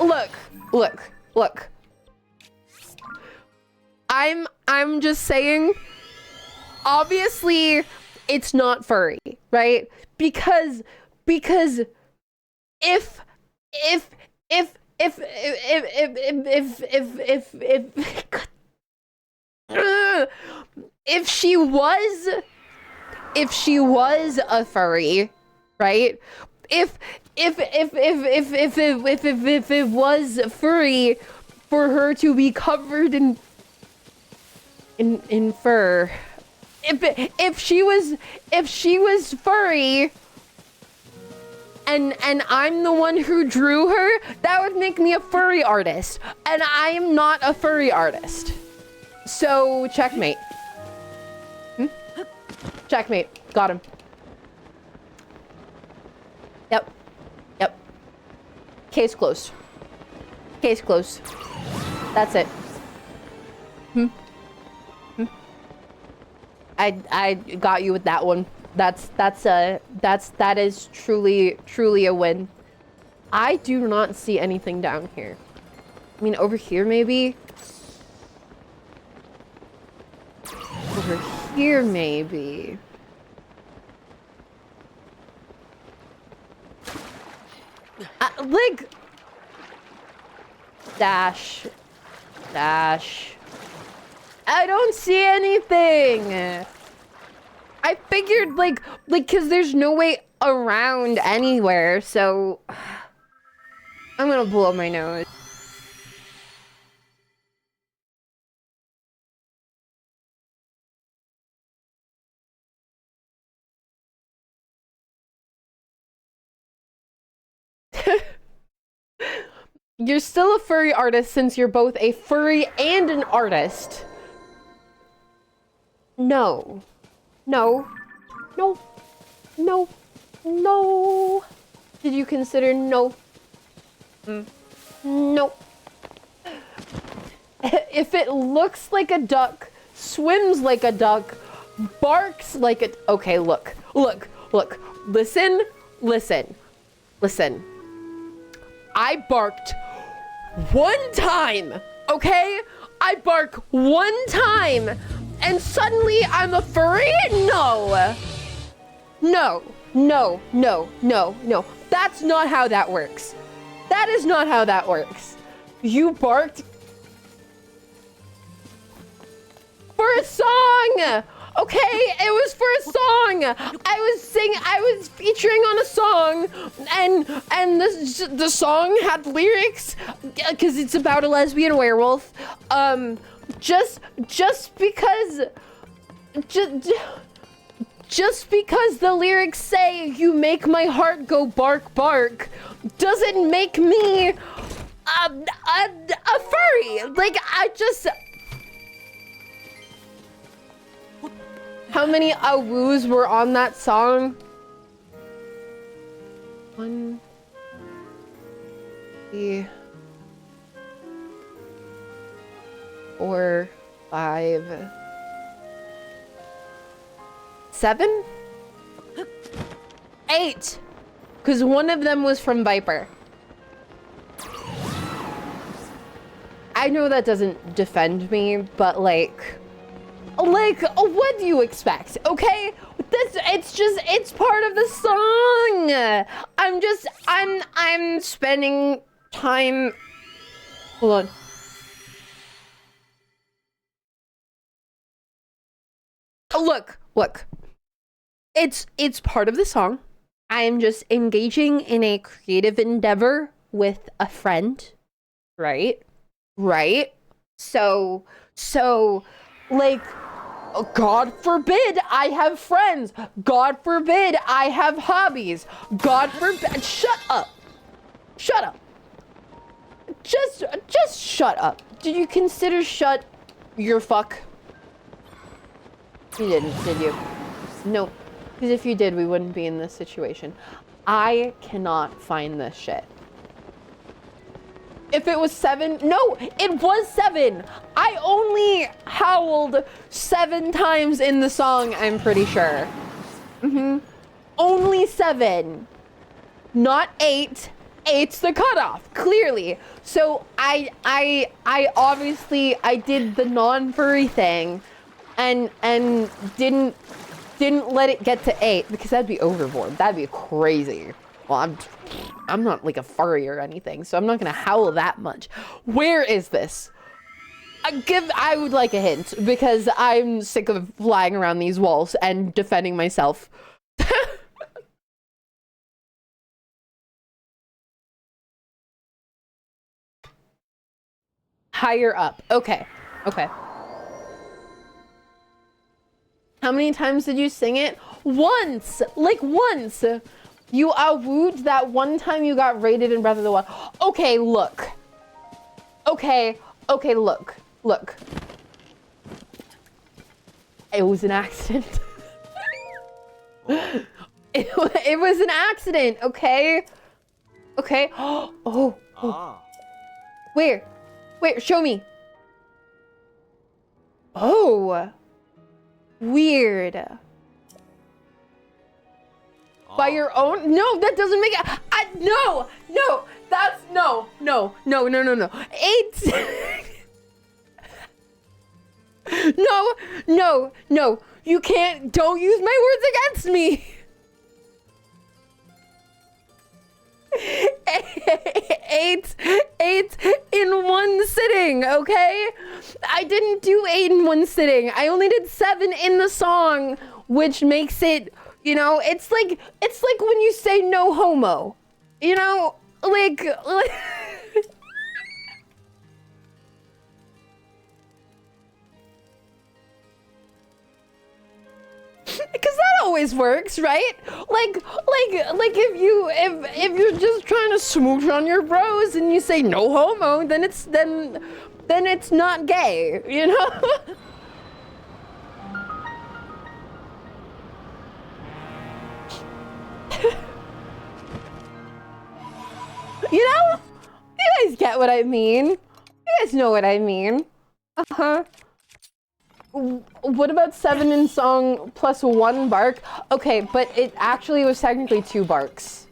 A: look. I'm just saying, obviously it's not furry, right? Because if she was a furry, right? If it was furry for her to be covered in in fur. If she was furry and I'm the one who drew her, that would make me a furry artist, and I am not a furry artist. So checkmate. Checkmate. Got him. Yep. Yep. Case closed. Case closed. That's it. I got you with that one. That is truly a win. I do not see anything down here. I mean, over here maybe. Over here maybe. Like dash. I don't see anything. I figured like cause there's no way around anywhere, so I'm gonna blow my nose. You're still a furry artist since you're both a furry and an artist. No. No. No. No. No. Did you consider no? No. If it looks like a duck, swims like a duck, barks like a... Okay, look. Listen. I barked one time, okay? I bark one time, and suddenly I'm a furry? No. That's not how that works. That is not how that works. You barked for a song. Okay, it was for a song. I was featuring on a song, and the song had lyrics because it's about a lesbian werewolf. Just because the lyrics say "you make my heart go bark bark" doesn't make me a furry. Like I just. How many awoos were on that song? 1, 3, 4, 5, 7, 8. Because one of them was from Viper. I know that doesn't defend me, but like, what do you expect? Okay, it's part of the song. I'm spending time. Hold on. Look. It's part of the song. I am just engaging in a creative endeavor with a friend, right? So, like, God forbid I have friends. God forbid I have hobbies. God forbid. Shut up. Just shut up. Did you consider shut your fuck? You didn't, did you? No. Because if you did, we wouldn't be in this situation. I cannot find this shit. If it was 7, no, it was 7. I only howled 7 times in the song, I'm pretty sure. Only 7. Not 8. 8's the cutoff, clearly. So I obviously, I did the non-furry thing and didn't let it get to 8 because that'd be overboard. That'd be crazy. Well, I'm not like a furry or anything, so I'm not gonna howl that much. Where is this? I would like a hint because I'm sick of flying around these walls and defending myself. Higher up. Okay. How many times did you sing it? Once! Like once! You wooed that one time you got raided in Breath of the Wild. Okay, look. Okay, look. Look. It was an accident. It was an accident, okay? Okay. Oh. Where? Show me. Oh. Weird. By your own? No, that doesn't make it. No. That's no. 8. No. You can't. Don't use my words against me. 8 in one sitting, okay? I didn't do 8 in one sitting. I only did 7 in the song, which makes it, you know, it's like when you say no homo. You know, like because that always works, right? Like if you're just trying to smooch on your bros and you say no homo, then it's not gay, you know? You know? You guys get what I mean. You guys know what I mean. Uh-huh. What about 7 in song plus 1 bark? Okay, but it actually was technically 2 barks.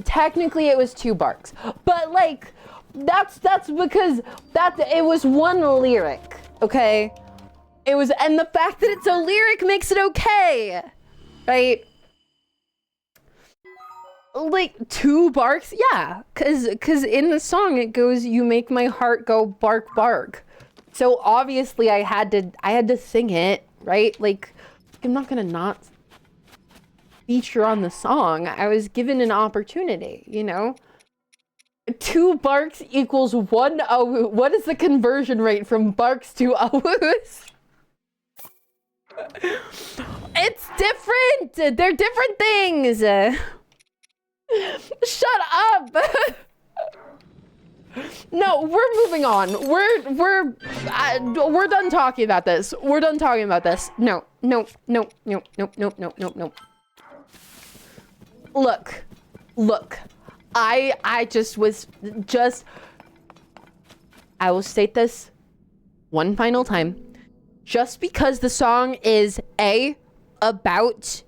A: Technically it was 2 barks. But like, that's because it was 1 lyric, okay? And the fact that it's a lyric makes it okay, right? Like 2 barks, yeah, cause in the song it goes, "You make my heart go bark bark." So obviously I had to sing it, right? Like, I'm not gonna not feature on the song. I was given an opportunity, you know? 2 barks equals 1 awoo. What is the conversion rate from barks to awoos? It's different. They're different things. Shut up. No, we're moving on. We're done talking about this. We're done talking about this. No. Look. I will state this one final time. Just because the song is A, about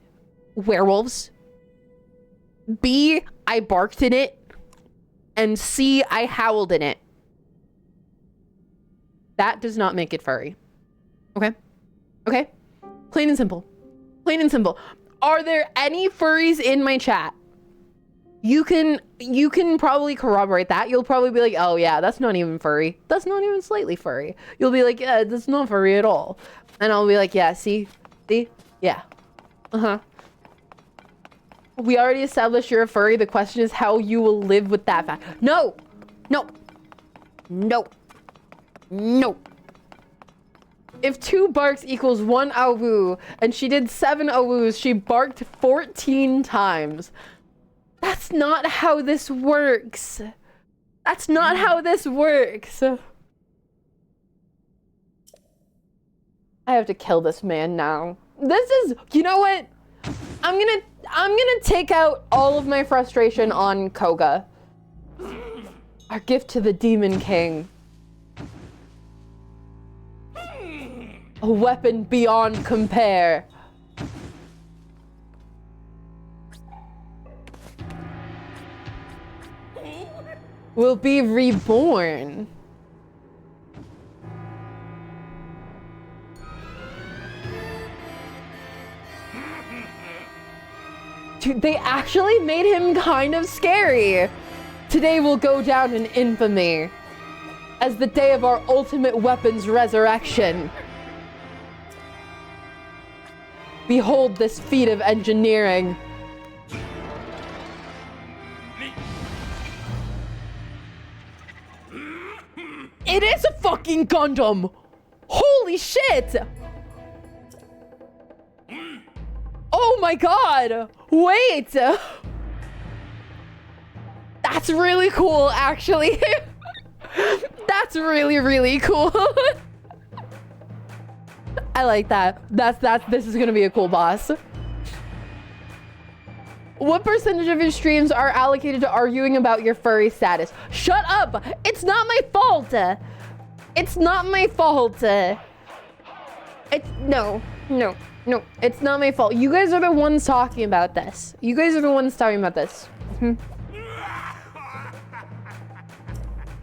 A: werewolves, B, I barked in it, and C, I howled in it, that does not make it furry. Okay? Plain and simple. Are there any furries in my chat? You can probably corroborate that. You'll probably be like, oh yeah, that's not even furry. That's not even slightly furry. You'll be like, yeah, that's not furry at all. And I'll be like, yeah, see? Yeah. Uh-huh. We already established you're a furry. The question is how you will live with that fact. No. If 2 barks equals 1 awoo, and she did 7 awoos, she barked 14 times. That's not how this works. I have to kill this man now. This is, you know what? I'm gonna take out all of my frustration on KOHGA. Our gift to the Demon King. A weapon beyond compare. Will be reborn. Dude, they actually made him kind of scary. Today will go down in infamy as the day of our ultimate weapon's resurrection. Behold this feat of engineering. It is a fucking Gundam! Holy shit! Oh my god! Wait! That's really cool, actually. That's really, really cool. I like that. This is gonna be a cool boss. What percentage of your streams are allocated to arguing about your furry status? Shut up! It's not my fault! It's not my fault! No, it's not my fault. You guys are the ones talking about this. You guys are the ones talking about this.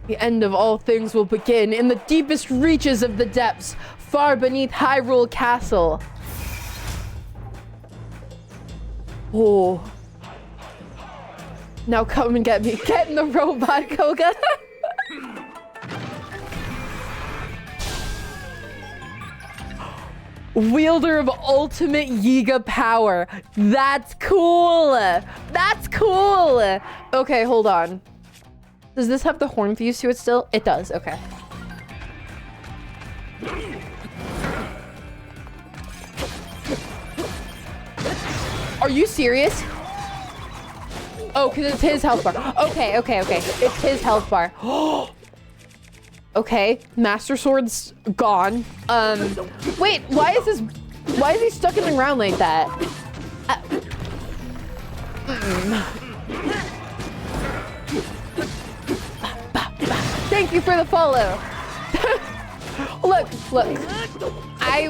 A: The end of all things will begin in the deepest reaches of the depths, far beneath Hyrule Castle. Oh. Now come and get me. Get in the robot, KOHGA. Wielder of ultimate Yiga power. That's cool. That's cool. Okay, hold on. Does this have the horn fuse to it still? It does, okay. Are you serious? Oh, because it's his health bar. Okay. It's his health bar. Okay, Master Sword's gone. Wait, why is he stuck in the ground like that? Thank you for the follow. Look. I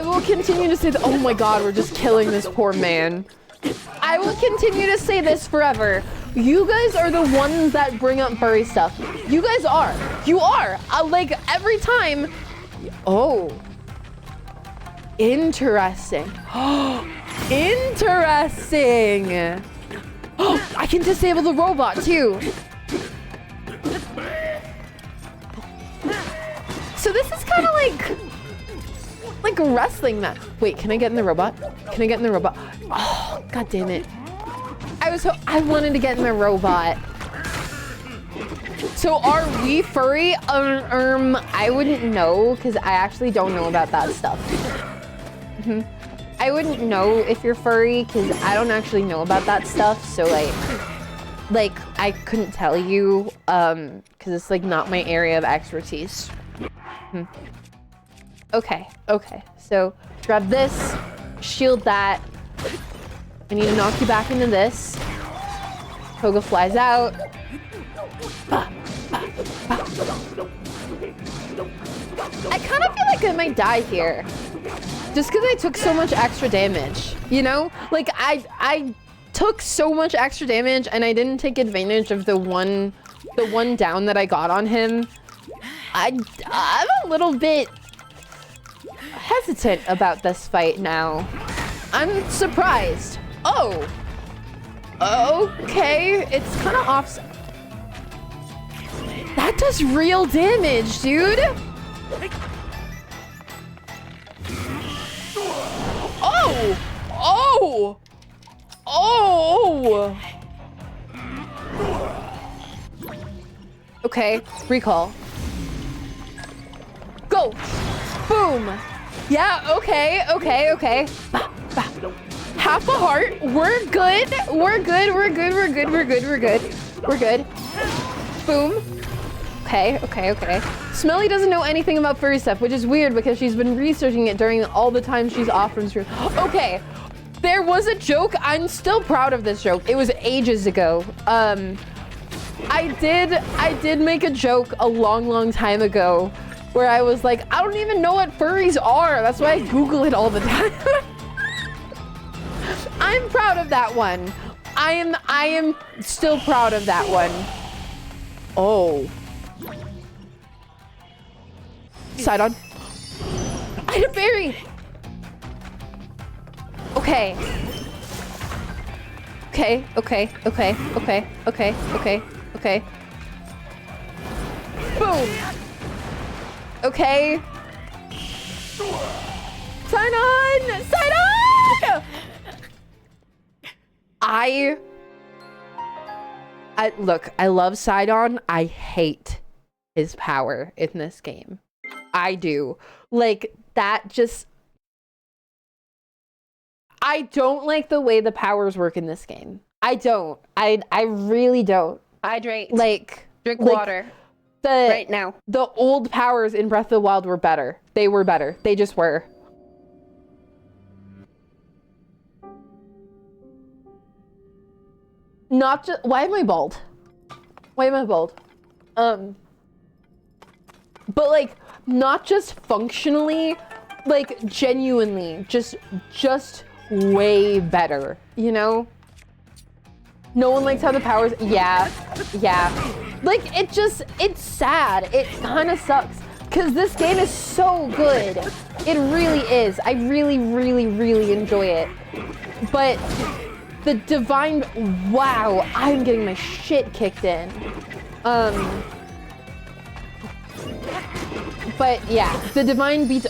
A: will continue to say that. Oh my god, we're just killing this poor man. I will continue to say this forever. You guys are the ones that bring up furry stuff. You guys are. You are. Like every time. Oh. Interesting. Interesting. Oh, I can disable the robot too. So this is kind of like a wrestling match. Wait, can I get in the robot? Can I get in the robot? Oh, god damn it. I wanted to get in the robot. So are we furry? I wouldn't know because I actually don't know about that stuff. I wouldn't know if you're furry because I don't actually know about that stuff. So like I couldn't tell you because it's like not my area of expertise. Okay. So grab this, shield that. I need to knock you back into this. KOHGA flies out. I kind of feel like I might die here. Just because I took so much extra damage, you know? Like I took so much extra damage and I didn't take advantage of the one down that I got on him. I'm a little bit hesitant about this fight now. I'm surprised. Oh. Okay. It's kind of off. That does real damage, dude. Oh. Oh. Oh. Okay. Recall. Go. Boom. Yeah, okay. Half a heart. We're good. We're good. Boom. Okay. Smellie doesn't know anything about furry stuff, which is weird because she's been researching it during all the time she's off from stream. Okay. There was a joke. I'm still proud of this joke. It was ages ago. I did make a joke a long time ago where I was like, I don't even know what furries are. That's why I Google it all the time. I'm proud of that one. I am still proud of that one. Oh. Side on. I had a berry. Okay. Boom. Okay. Sign on! Look, I love Sidon. I hate his power in this game. I do. Like, that just... I don't like the way the powers work in this game. I don't. I really don't.
C: Hydrate.
A: Like
C: Drink water. Right now.
A: The old powers in Breath of the Wild were better. They were better. They just were. Not just, why am I bald? Why am I bald? But like, not just functionally, like genuinely, just way better, you know? No one likes how the powers, yeah. Like, it's sad. It kind of sucks. Because this game is so good. It really is. I really, really, really enjoy it. But the divine, wow, I'm getting my shit kicked in. But yeah, the divine beats.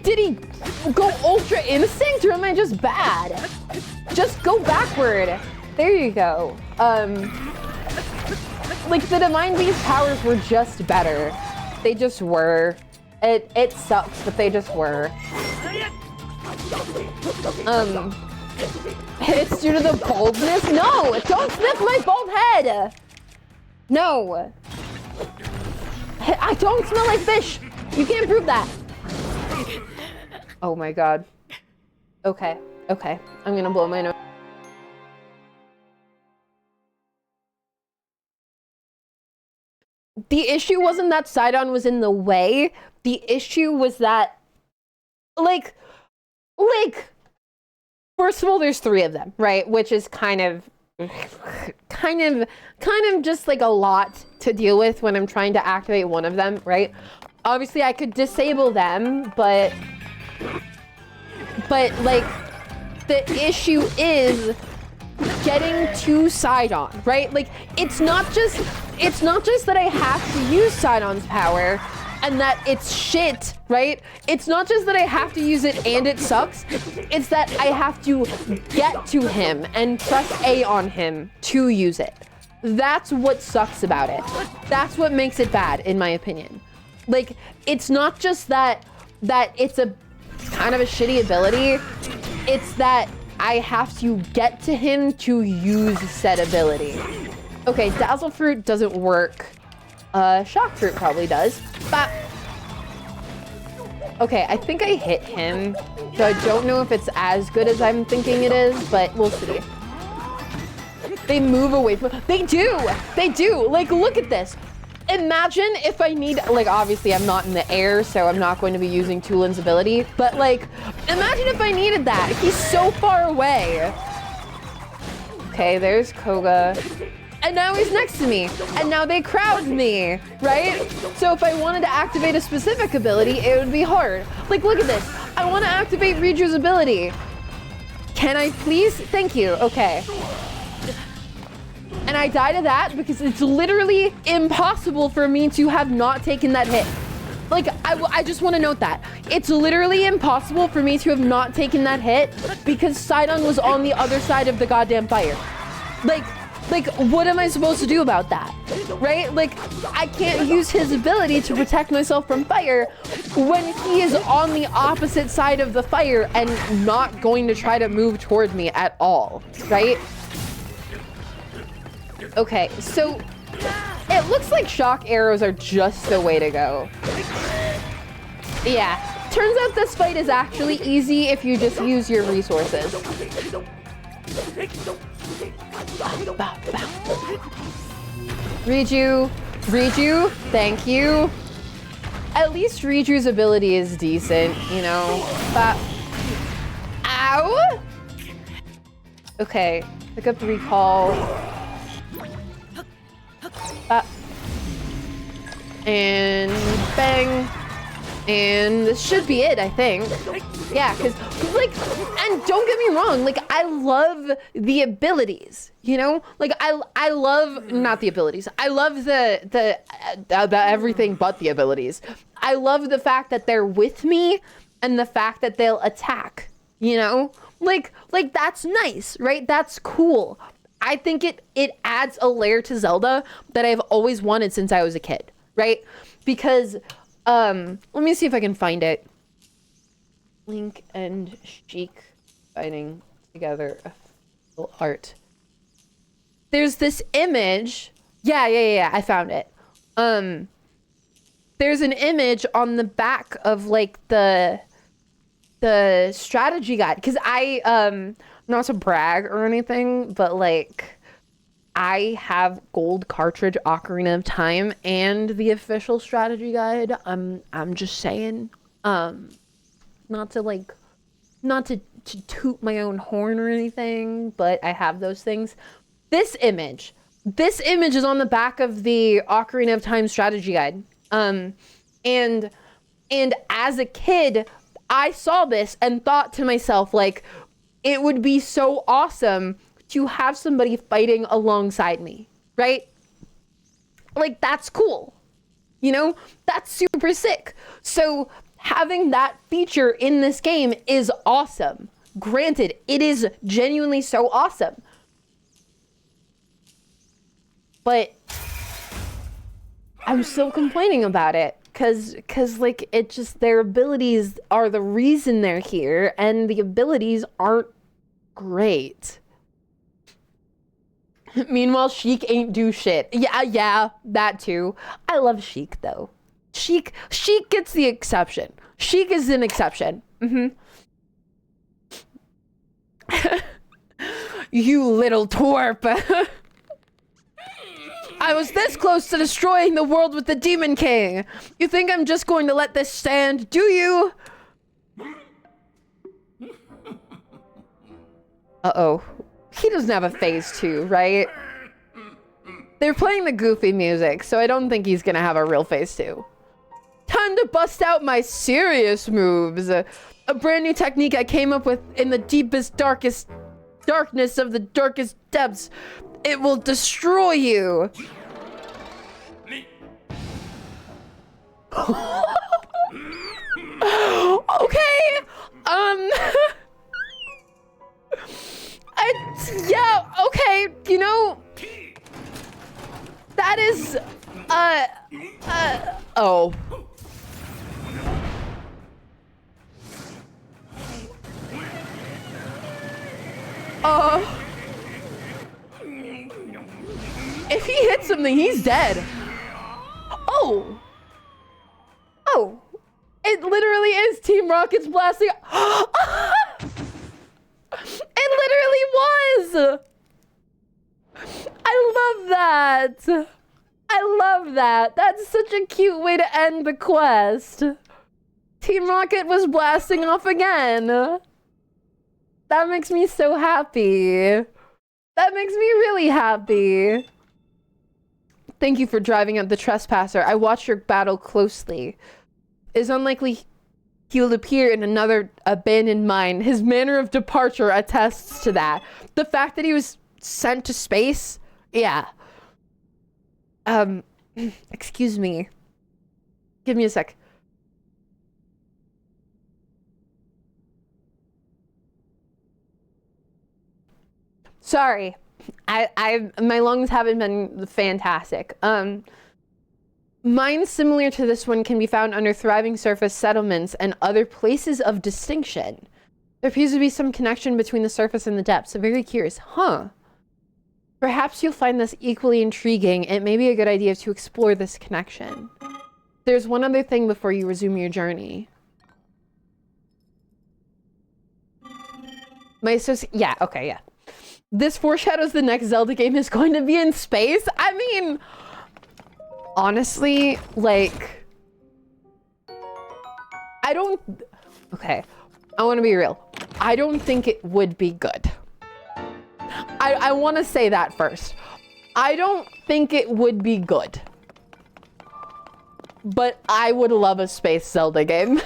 A: Did he go ultra instinct or am I just bad? Just go backward. There you go. Like the divine beast powers were just better. They just were. It sucks, but they just were. It's due to the baldness? No! Don't sniff my bald head! No! I don't smell like fish! You can't prove that! Oh my god. Okay. I'm gonna blow my nose. The issue wasn't that Sidon was in the way. The issue was that, like, first of all, there's 3 of them, right? Which is kind of just like a lot to deal with when I'm trying to activate one of them, right? Obviously, I could disable them, but like, the issue is getting to Sidon, right? Like, it's not just that I have to use Sidon's power and that it's shit, right? It's not just that I have to use it and it sucks. It's that I have to get to him and press A on him to use it. That's what sucks about it. That's what makes it bad, in my opinion. Like, it's not just that it's a kind of a shitty ability. It's that I have to get to him to use said ability. Okay, Dazzle Fruit doesn't work. Shock Fruit probably does. But okay, I think I hit him. So I don't know if it's as good as I'm thinking it is, but we'll see. They move away from, they do! Like, look at this. Imagine if I need, like, obviously I'm not in the air, so I'm not going to be using Tulin's ability, but like, imagine if I needed that. He's so far away. Okay, there's KOHGA. And now he's next to me. And now they crowd me, right? So if I wanted to activate a specific ability, it would be hard. Like, look at this. I want to activate Riju's ability. Can I please? Thank you. Okay. And I die to that because it's literally impossible for me to have not taken that hit. Like, I just want to note that. It's literally impossible for me to have not taken that hit because Sidon was on the other side of the goddamn fire. Like, what am I supposed to do about that? Right? Like, I can't use his ability to protect myself from fire when he is on the opposite side of the fire and not going to try to move toward me at all, right? Okay, so it looks like shock arrows are just the way to go. Yeah, turns out this fight is actually easy if you just use your resources. Riju, thank you. At least Riju's ability is decent, you know. Ow! Okay, pick up the recall. And bang. And this should be it, I think. Yeah, because, like, and don't get me wrong, like, I love the abilities, you know? Like, I love, not the abilities, I love the everything but the abilities. I love the fact that they're with me and the fact that they'll attack, you know? Like, that's nice, right? That's cool. I think it adds a layer to Zelda that I've always wanted since I was a kid, right? Because, let me see if I can find it. Link and Sheik fighting together. Art. There's this image. Yeah, I found it. There's an image on the back of like the strategy guide, because not to brag or anything, but like I have gold cartridge Ocarina of Time and the official strategy guide. I'm just saying, not to toot my own horn or anything, but I have those things. This image is on the back of the Ocarina of Time strategy guide. And as a kid, I saw this and thought to myself, like, it would be so awesome to have somebody fighting alongside me, right? Like, that's cool. You know, that's super sick. So having that feature in this game is awesome. Granted, it is genuinely so awesome. But I'm still complaining about it. Cause like, it just, their abilities are the reason they're here, and the abilities aren't great. Meanwhile, Sheik ain't do shit. Yeah, that too. I love Sheik though. Sheik gets the exception. Sheik is an exception. You little twerp. I was this close to destroying the world with the Demon King. You think I'm just going to let this stand, do you? Uh-oh. He doesn't have a phase 2, right? They're playing the goofy music, so I don't think he's gonna have a real phase 2. Time to bust out my serious moves. A brand new technique I came up with in the deepest, darkest darkness of the darkest depths. It will destroy you. Okay. Yeah, okay. You know, that is, oh. If he hits something, he's dead. Oh. It literally is Team Rocket's blasting. It literally was. I love that. That's such a cute way to end the quest. Team Rocket was blasting off again. That makes me so happy. That makes me really happy. Thank you for driving out the trespasser. I watched your battle closely. It's unlikely he'll appear in another abandoned mine. His manner of departure attests to that. The fact that he was sent to space? Yeah. Excuse me. Give me a sec. Sorry. My lungs haven't been fantastic. Mines similar to this one can be found under thriving surface settlements and other places of distinction. There appears to be some connection between the surface and the depths. So very curious. Huh. Perhaps you'll find this equally intriguing. It may be a good idea to explore this connection. There's one other thing before you resume your journey. Yeah, okay, yeah. This foreshadows the next Zelda game is going to be in space. I mean, honestly, like, okay, I want to be real. I don't think it would be good. I want to say that first. I don't think it would be good. But I would love a space Zelda game.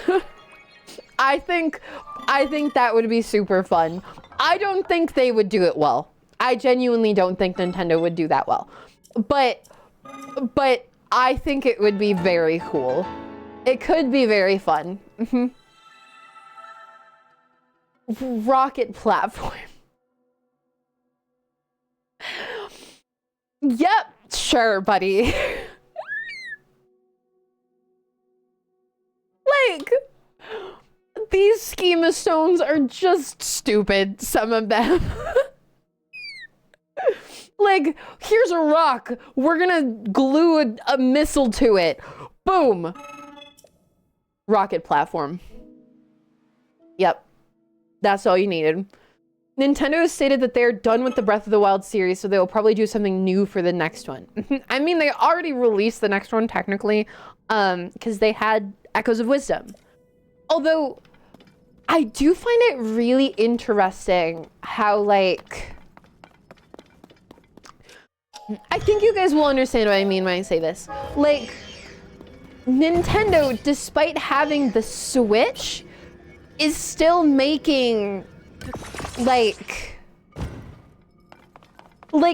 A: I think that would be super fun. I don't think they would do it well. I genuinely don't think Nintendo would do that well. But I think it would be very cool. It could be very fun. Rocket platform. Yep, sure, buddy. Like, These schema stones are just stupid, some of them. Like, here's a rock. We're gonna glue a missile to it. Boom. Rocket platform. Yep. That's all you needed. Nintendo has stated that they're done with the Breath of the Wild series, so they will probably do something new for the next one. I mean, they already released the next one, technically, because they had Echoes of Wisdom. Although, I do find it really interesting how, like... I think you guys will understand what I mean when I say this. Like, Nintendo, despite having the Switch, is still making, like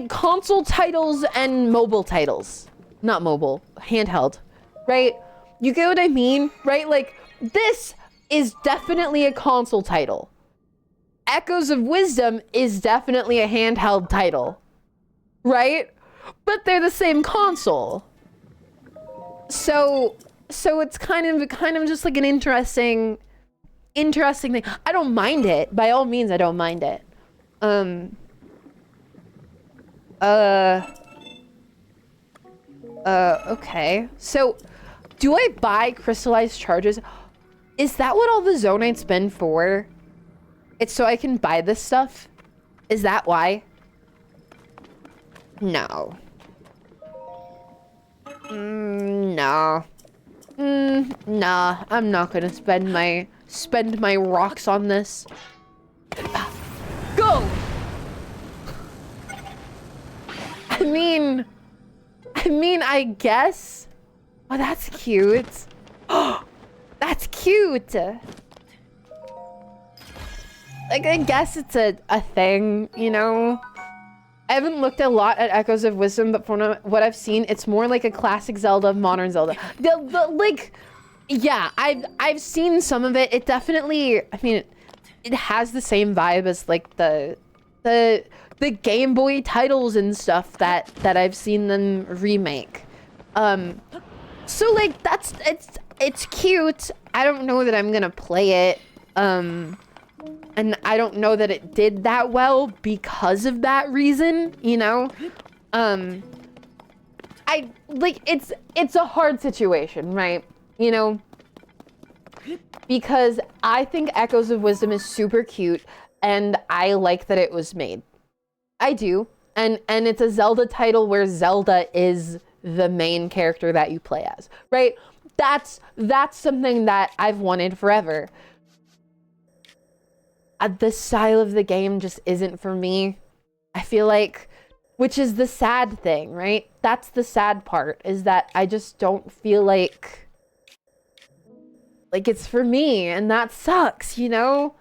A: console titles and mobile titles. Not mobile, handheld, right? You get what I mean, right? Like, this is definitely a console title. Echoes of Wisdom is definitely a handheld title, right? But they're the same console. So it's kind of just like an interesting thing. I don't mind it. By all means, I don't mind it. Okay. So, do I buy crystallized charges? Is that what all the Zonite's been for? It's so I can buy this stuff? Is that why? No. No. Nah, I'm not gonna spend my rocks on this. Go! I mean, I guess. Oh, that's cute. Oh, that's cute. Like, I guess it's a thing, you know? I haven't looked a lot at Echoes of Wisdom, but from what I've seen, it's more like a classic Zelda, modern Zelda. Like, yeah, I've seen some of it. It definitely, I mean, it has the same vibe as like the Game Boy titles and stuff that I've seen them remake. So like it's cute. I don't know that I'm gonna play it. And I don't know that it did that well because of that reason, you know? I like it's a hard situation, right? You know? Because I think Echoes of Wisdom is super cute and I like that it was made. I do. And it's a Zelda title where Zelda is the main character that you play as, right? That's something that I've wanted forever. The style of the game just isn't for me. I feel like, which is the sad thing, right? That's the sad part, is that I just don't feel like it's for me, and that sucks, you know?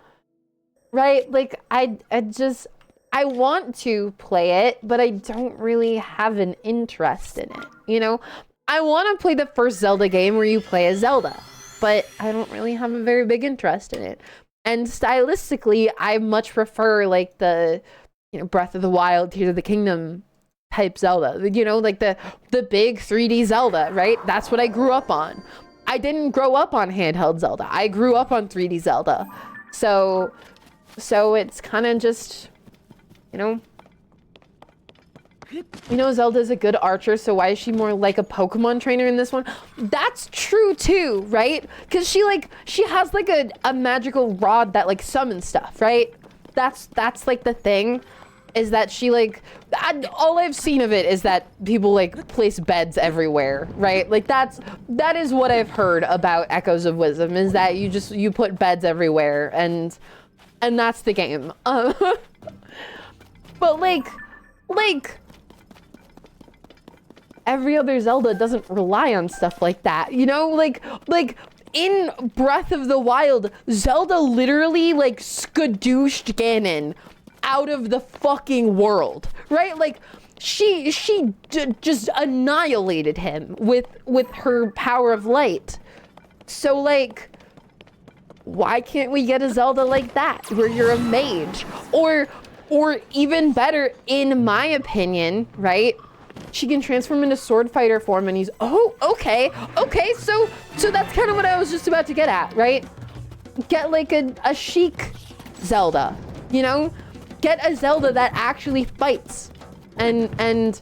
A: Right? Like, I want to play it, but I don't really have an interest in it, you know? I want to play the first Zelda game where you play as Zelda, but I don't really have a very big interest in it. And stylistically, I much prefer like the, you know, Breath of the Wild, Tears of the Kingdom type Zelda. You know, like the big 3D Zelda, right? That's what I grew up on. I didn't grow up on handheld Zelda. I grew up on 3D Zelda. So it's kind of just, you know, Zelda's a good archer, so why is she more like a Pokemon trainer in this one? That's true too, right? Because she has like a magical rod that like summons stuff, right? That's like the thing, is that she like, all I've seen of it is that people like place beds everywhere, right? Like that is what I've heard about Echoes of Wisdom, is that you put beds everywhere, and that's the game. But like every other Zelda doesn't rely on stuff like that, you know? Like in Breath of the Wild, Zelda literally like skadooshed Ganon out of the fucking world, right? Like she just annihilated him with her power of light. So like, why can't we get a Zelda like that, where you're a mage? Or even better, in my opinion, right? She can transform into sword fighter form, and he's, oh, okay, so that's kind of what I was just about to get at, right? like a chic Zelda, you know? Get a Zelda that actually fights and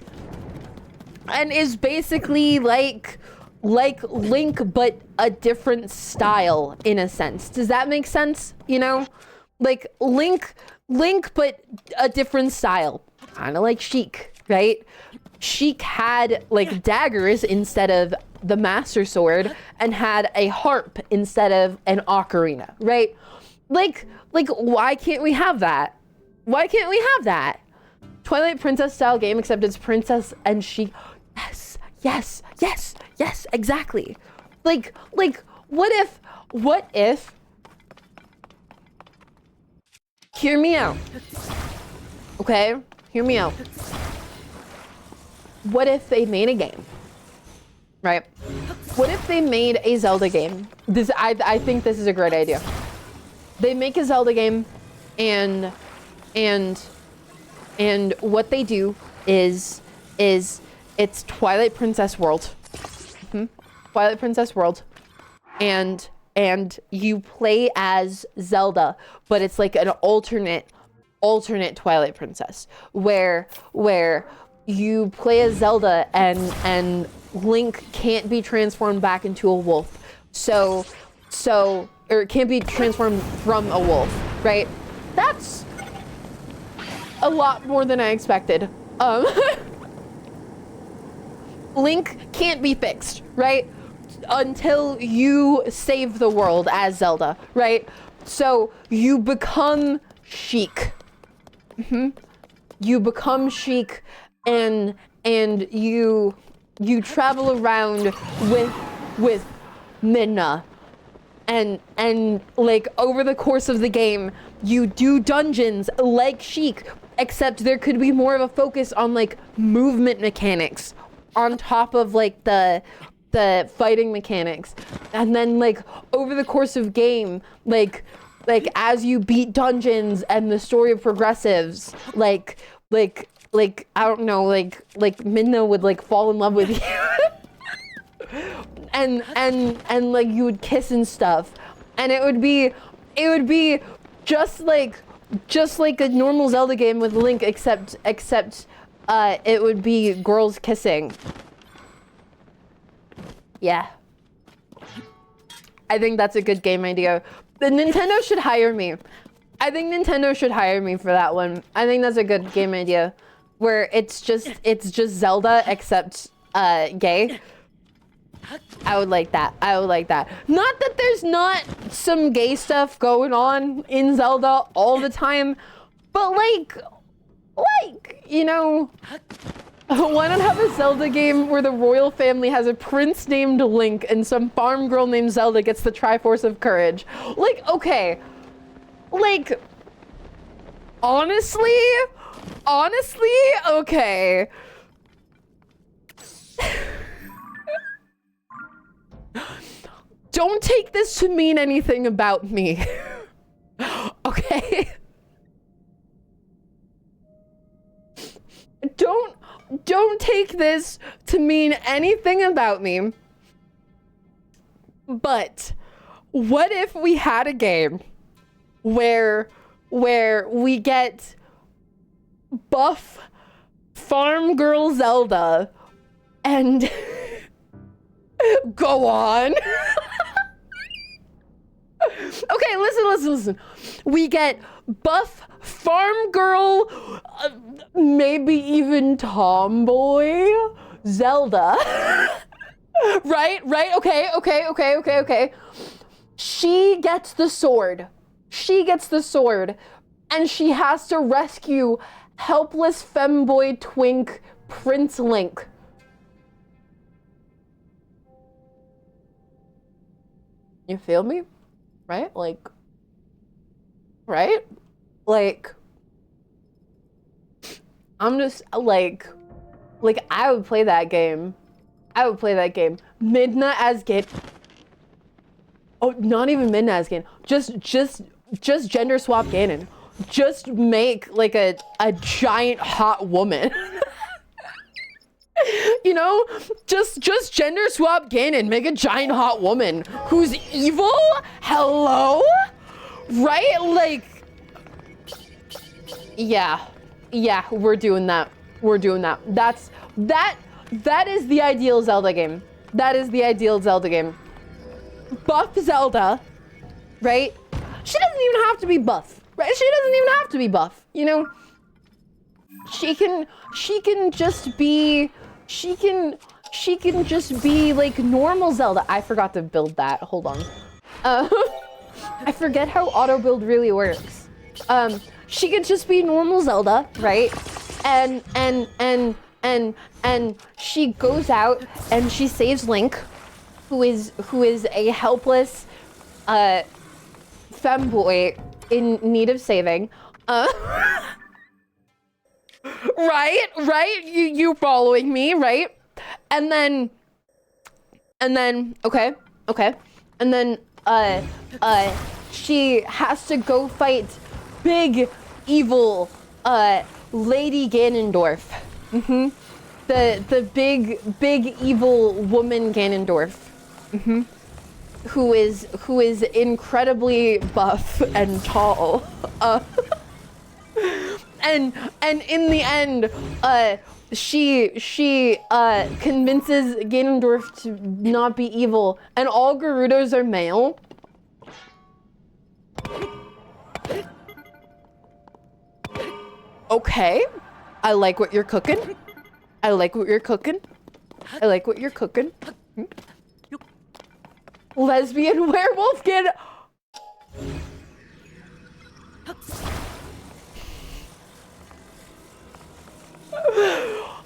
A: is basically like Link, but a different style in a sense. Does that make sense? You know, like Link, but a different style, kind of like Sheik, right? Sheik had like daggers instead of the Master Sword and had a harp instead of an ocarina, right? Like, why can't we have that? Why can't we have that? Twilight Princess style game, except it's Princess and Sheik. Yes, exactly. Like, what if, hear me out, okay? Hear me out. What if they made a game, right? What if they made a Zelda game? I think this is a great idea. They make a Zelda game and what they do is it's Twilight Princess World. Twilight Princess World. And you play as Zelda, but it's like an alternate Twilight Princess where you play as Zelda and Link can't be transformed back into a wolf. So or it can't be transformed from a wolf, right? That's a lot more than I expected. Link can't be fixed, right? Until you save the world as Zelda, right? So you become Sheik. You become Sheik and you travel around with Midna. And like over the course of the game, you do dungeons like Sheik, except there could be more of a focus on like movement mechanics on top of like the fighting mechanics. And then like over the course of game, like as you beat dungeons and the story progressives, like I don't know, like Midna would like fall in love with you. and like you would kiss and stuff, and it would be just like a normal Zelda game with Link, except it would be girls kissing. Yeah, I think that's a good game idea. The Nintendo should hire me. I think Nintendo should hire me for that one. I think that's a good game idea, where it's just Zelda except gay. I would like that. Not that there's not some gay stuff going on in Zelda all the time, but like, you know, why not have a Zelda game where the royal family has a prince named Link and some farm girl named Zelda gets the Triforce of Courage? Like, okay. Like, honestly, okay. Don't take this to mean anything about me. Okay? Don't take this to mean anything about me. But what if we had a game where we get buff farm girl Zelda and go on. Okay, listen. We get buff farm girl, maybe even tomboy Zelda. Right? Okay. She gets the sword. And she has to rescue helpless femboy twink Prince Link. You feel me? Right? Like, I'm just like I would play that game. Midna as Git. Oh, not even Midna as Ganon. Just gender swap Ganon. Just make like a giant hot woman. You know, just gender swap Ganon, make a giant hot woman who's evil. Hello, right? Like, yeah, we're doing that. We're doing that. That is the ideal Zelda game. That is the ideal Zelda game. Buff Zelda, right? She doesn't even have to be buff, right? She doesn't even have to be buff, you know? She can just be, she can just be like normal Zelda. I forgot to build that, hold on. I forget how auto build really works. She could just be normal Zelda, right? And she goes out and she saves Link, who is a helpless femboy in need of saving. Right? You following me, right? And then okay. And then she has to go fight big evil Lady Ganondorf. The big evil woman Ganondorf. Who is incredibly buff and tall. And in the end, she convinces Ganondorf to not be evil, and all Gerudos are male. Okay, I like what you're cooking. I like what you're cooking. I like what you're cooking. Lesbian werewolf kid.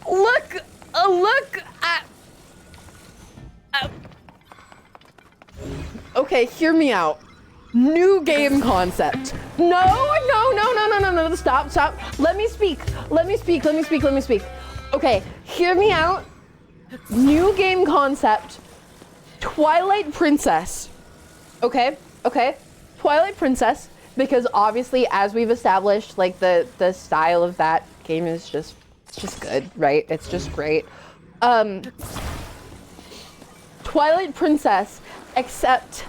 A: Look at. Okay, hear me out. New game concept. No. Stop. Let me speak. Okay, hear me out. New game concept. Twilight Princess. Okay. Twilight Princess, because obviously, as we've established, like the style of that game is just good, right? It's just great. Twilight Princess, except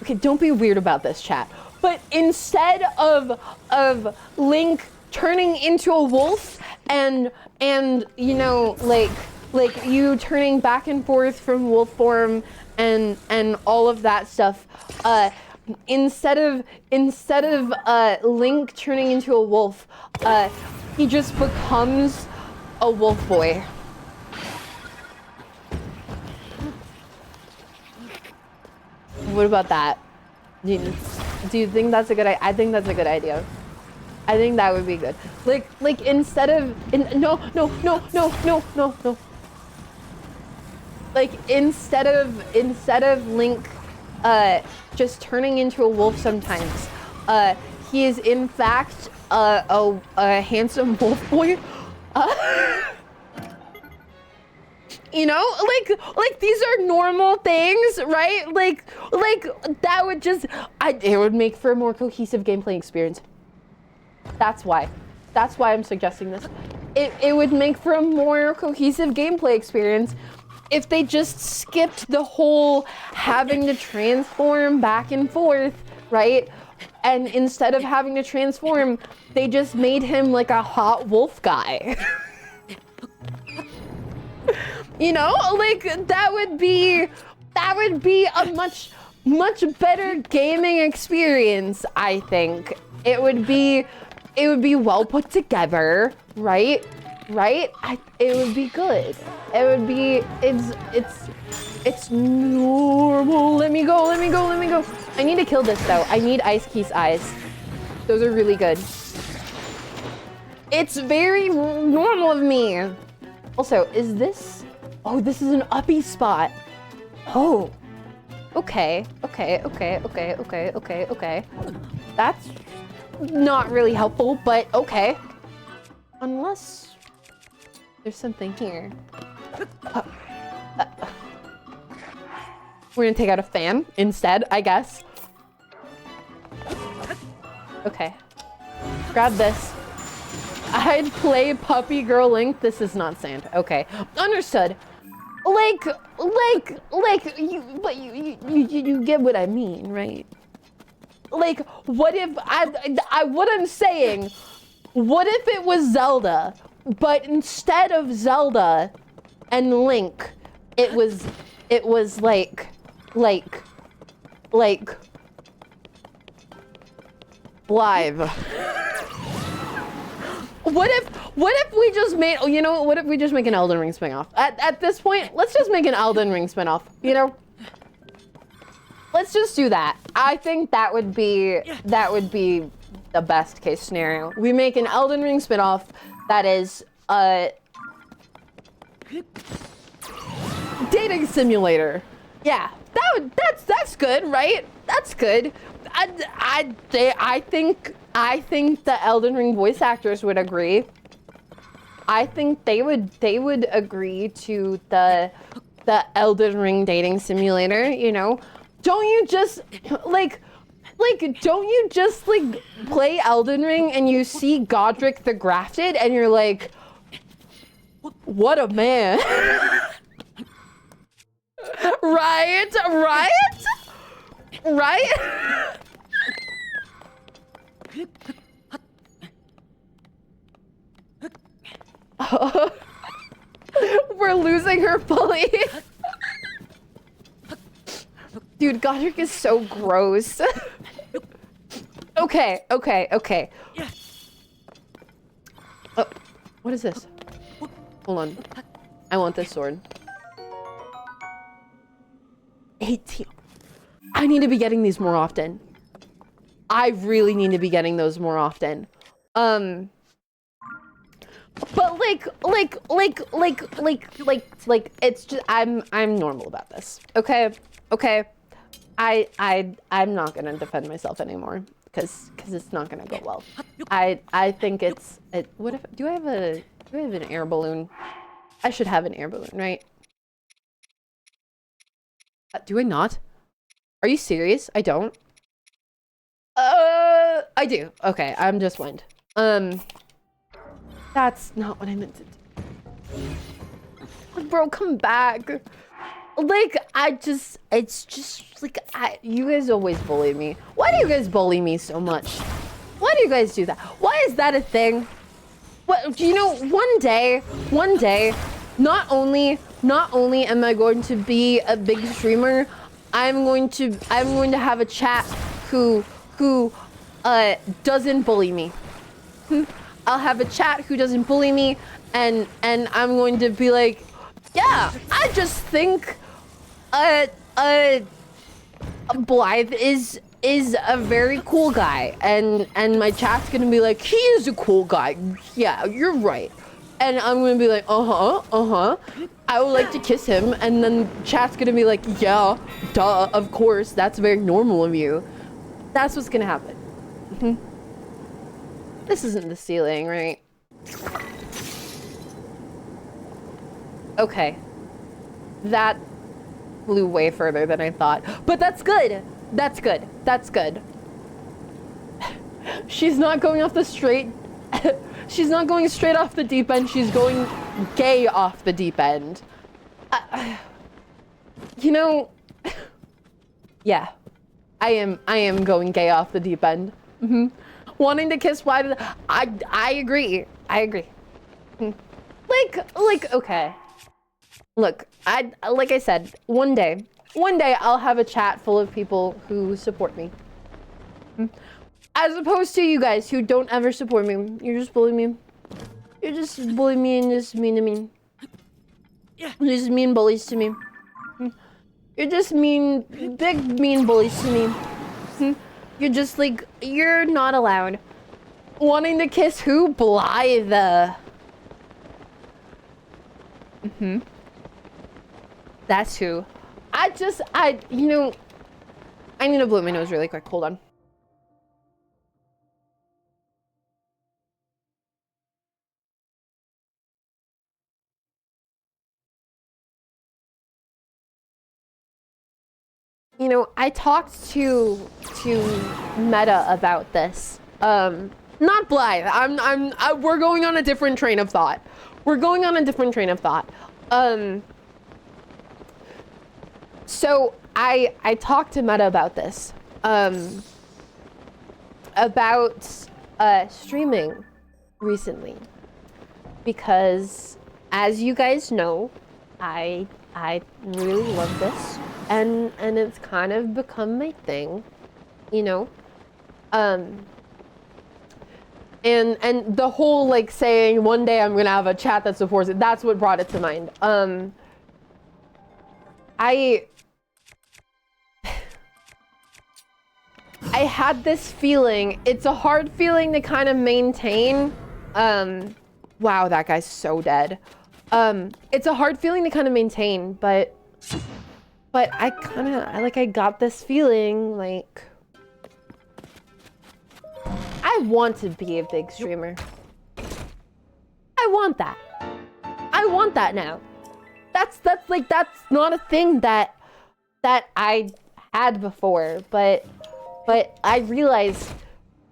A: okay, don't be weird about this, chat. But instead of Link turning into a wolf and you know, like you turning back and forth from wolf form and all of that stuff, instead of Link turning into a wolf, he just becomes a wolf boy. What about that? Do you think that's a good idea? I think that's a good idea. I think that would be good. Like instead of no. Like instead of Link just turning into a wolf sometimes, he is in fact a handsome wolf boy. You know, like these are normal things, right? Like that would just, it would make for a more cohesive gameplay experience. That's why I'm suggesting this. It would make for a more cohesive gameplay experience if they just skipped the whole having to transform back and forth, right? And instead of having to transform, they just made him like a hot wolf guy. You know, like that would be a much better gaming experience, I think. It would be well put together, right? It would be good. It would be, it's normal. Let me go. I need to kill this though. I need Ice Keith's eyes. Those are really good. It's very normal of me. Also, is this, oh, this is an uppy spot. Oh, okay. That's not really helpful, but okay. Unless there's something here. We're gonna take out a fan instead, I guess. Okay. Grab this. I'd play Puppy Girl Link. This is not Santa. Okay, understood. Like, you get what I mean, right? Like, what if what I'm saying, what if it was Zelda, but instead of Zelda and Link, it was like live. What if we just made, you know, what if we just make an Elden Ring spinoff? At this point, let's just make an Elden Ring spinoff, you know? Let's just do that. I think that would be the best case scenario. We make an Elden Ring spinoff that is dating simulator. Yeah, that's good, right? That's good. I think the Elden Ring voice actors would agree. I think they would agree to the Elden Ring dating simulator, you know? Don't you just don't you just play Elden Ring and you see Godric the Grafted and you're like, what a man. Right? We're losing her fully. Dude, Godric is so gross. Okay. Oh, what is this? Hold on. I want this sword. 18. I need to be getting these more often. I really need to be getting those more often. But it's just I'm normal about this. Okay. I'm not gonna defend myself anymore because it's not gonna go well. I think what if do I have an air balloon? I should have an air balloon, right? Do I not? Are you serious? I don't. I do. Okay, I'm just blind. That's not what I meant to do. Bro, come back. It's just you guys always bully me. Why do you guys bully me so much? Why do you guys do that? Why is that a thing? What, you know, one day, not only am I going to be a big streamer, I'm going to have a chat who doesn't bully me. I'll have a chat who doesn't bully me, and I'm going to be like, yeah, I just think Blythe is a very cool guy, and my chat's gonna be like, he is a cool guy. Yeah, you're right. And I'm gonna be like, I would like to kiss him, and then chat's gonna be like, yeah, duh, of course, that's very normal of you. That's what's gonna happen. This isn't the ceiling, right? Okay. That flew way further than I thought. But that's good. That's good. That's good. She's not going off the straight... She's not going straight off the deep end. She's going gay off the deep end. You know... Yeah. I am going gay off the deep end. Wanting to kiss wide... I agree. I agree. Okay. Look, like I said, one day I'll have a chat full of people who support me. As opposed to you guys who don't ever support me. You're just bullying me. You're just bullying me and just mean to me. You're just mean bullies to me. You're just big mean bullies to me. You're just like, you're not allowed. Wanting to kiss who? Blythe. That's who. You know, I need to blow my nose really quick. Hold on. You know, I talked to MECHA about this. Not Blythe. We're going on a different train of thought. We're going on a different train of thought. So I talked to Meta about this. About streaming recently, because as you guys know, I really love this, and it's kind of become my thing, you know. And the whole like saying one day I'm gonna have a chat that supports it, that's what brought it to mind. I had this feeling. It's a hard feeling to kind of maintain. Wow, that guy's so dead. It's a hard feeling to kind of maintain, but I got this feeling like I want to be a big streamer. I want that. I want that now. That's not a thing that I had before, but I realized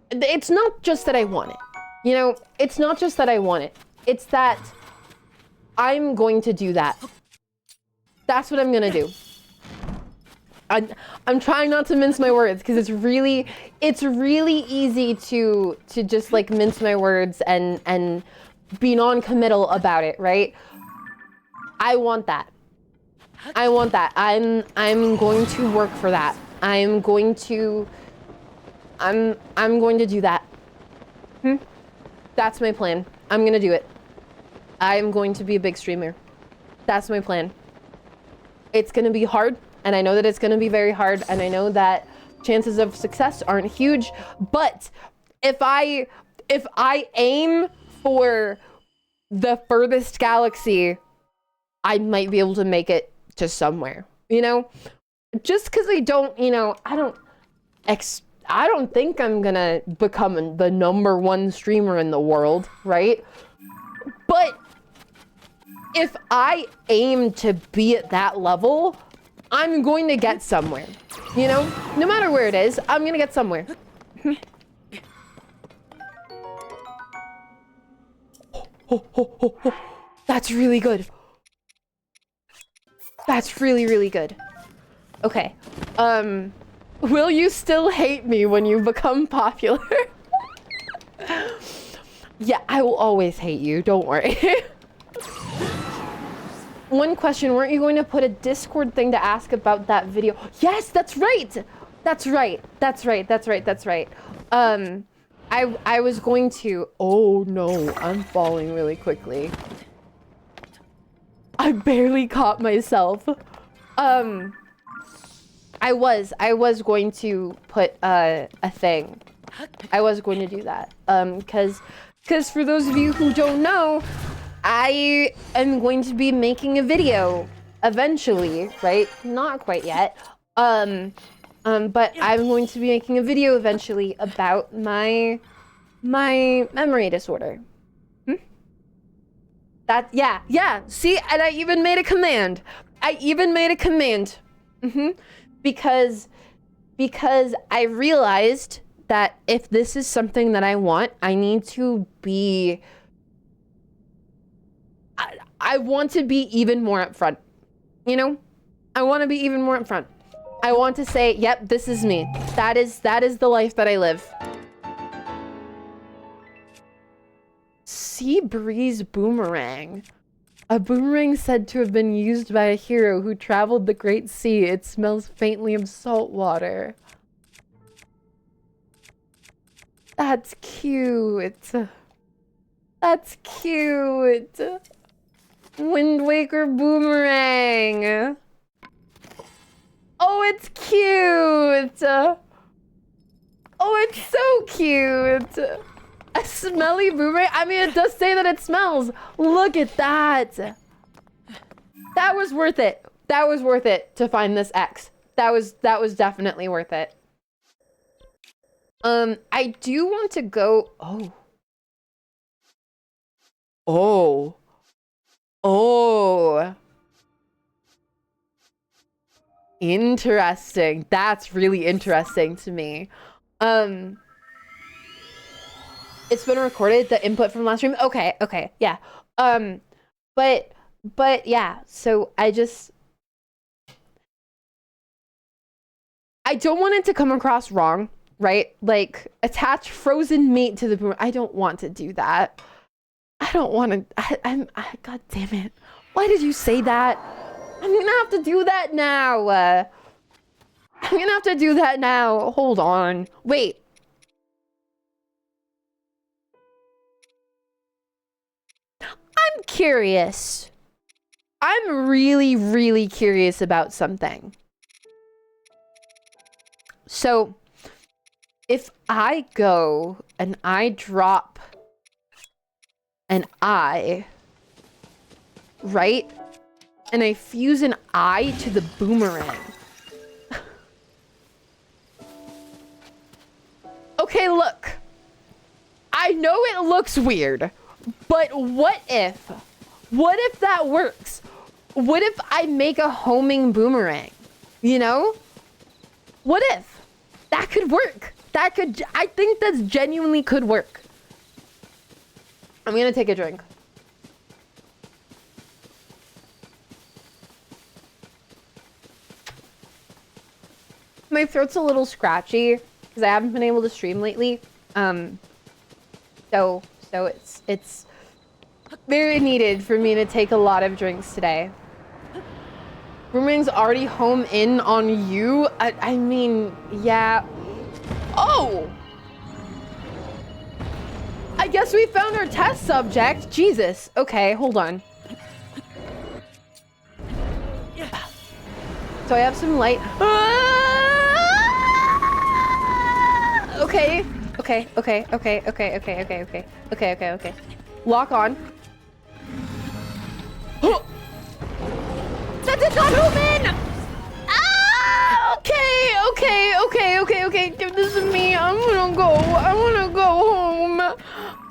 A: it's not just that I want it. You know, it's not just that I want it. It's that I'm going to do that. That's what I'm gonna do. I'm trying not to mince my words because it's really easy to just like mince my words and be non-committal about it, right? I want that. I want that. I'm going to work for that. I'm going to do that. That's my plan. I'm gonna do it. I'm going to be a big streamer. That's my plan. It's gonna be hard, and I know that it's gonna be very hard, and I know that chances of success aren't huge, but if I aim for the furthest galaxy, I might be able to make it to somewhere, you know? Just because I don't, you know, I don't think I'm gonna become the #1 streamer in the world, right? But if I aim to be at that level, I'm going to get somewhere, you know? No matter where it is, I'm gonna get somewhere. That's really good. That's really, really good. Okay. Will you still hate me when you become popular? Yeah, I will always hate you. Don't worry. One question, weren't you going to put a Discord thing to ask about that video? Yes, that's right. That's right. That's right. That's right. That's right. I was going to... Oh no, I'm falling really quickly. I barely caught myself. I was going to put a thing. I was going to do that. Because for those of you who don't know, I am going to be making a video eventually, right? Not quite yet. But I'm going to be making a video eventually about my memory disorder. Yeah. See, and I even made a command. Because I realized that if this is something that I want, I need to be... I want to be even more upfront, you know? I want to be even more upfront. I want to say, yep, this is me. That is the life that I live. Sea breeze boomerang. A boomerang said to have been used by a hero who traveled the Great Sea. It smells faintly of salt water. That's cute. That's cute. Wind Waker boomerang. Oh, it's cute. Oh, it's so cute. A smelly boomerang? I mean, it does say that it smells. Look at that. That was worth it. That was worth it to find this X. That was definitely worth it. I do want to go... Oh. Oh. Oh. Interesting. That's really interesting to me. It's been recorded, the input from last stream. Okay, yeah. But yeah, so I don't want it to come across wrong, right? Like, attach frozen meat to the boomerang. I don't want to do that. I don't want to, God damn it. Why did you say that? I'm gonna have to do that now. I'm gonna have to do that now. Hold on. Wait. I'm curious. I'm really, really curious about something. So, if I go and I drop an eye, right? And I fuse an eye to the boomerang. Okay, look. I know it looks weird, but what if that works? What if I make a homing boomerang? You know? What if? That could work. I think that genuinely could work. I'm gonna take a drink. My throat's a little scratchy because I haven't been able to stream lately. So it's very needed for me to take a lot of drinks today. Boomerang's already home in on you? I mean, yeah. Oh! I guess we found our test subject. Jesus. Okay, hold on. So I have some light. Okay. Okay. Lock on. That did not home in! Ah! Okay. Give this to me. I'm gonna go. I wanna go home. I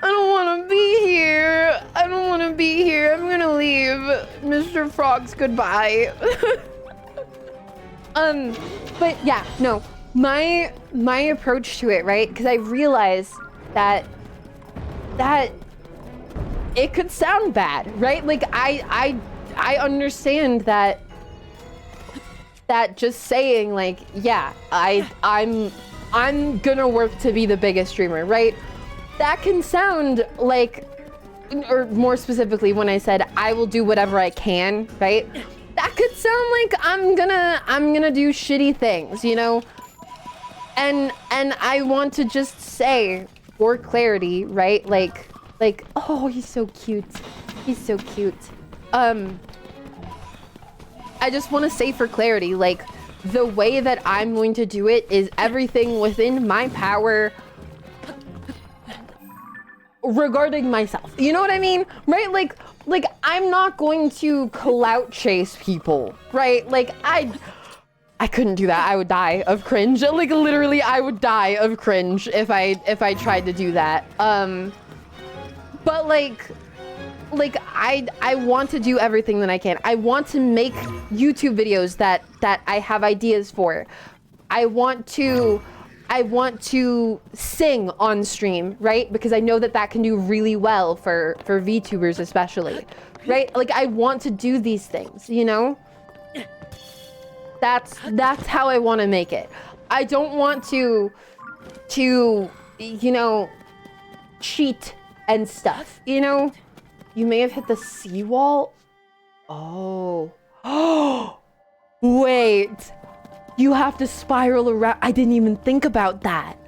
A: don't wanna be here. I'm gonna leave. Mr. Frogs, goodbye. But yeah, no. My approach to it, right? Because I realized that it could sound bad, right? Like I understand that just saying like, yeah, I'm gonna work to be the biggest streamer, right? That can sound like, or more specifically when I said I will do whatever I can, right? That could sound like I'm gonna do shitty things, you know? And I want to just say for clarity, right? Like, oh, he's so cute. I just want to say for clarity, like, the way that I'm going to do it is everything within my power regarding myself. You know what I mean? Right? Like I'm not going to clout chase people, right? Like, I couldn't do that. I would die of cringe. Like, literally, I would die of cringe if I tried to do that. But like I want to do everything that I can. I want to make YouTube videos that I have ideas for. I want to sing on stream, right? Because I know that can do really well for VTubers especially, right? Like, I want to do these things, you know? That's how I want to make it. I don't want to you know, cheat and stuff, you know? You may have hit the seawall. Oh. Wait. You have to spiral around. I didn't even think about that.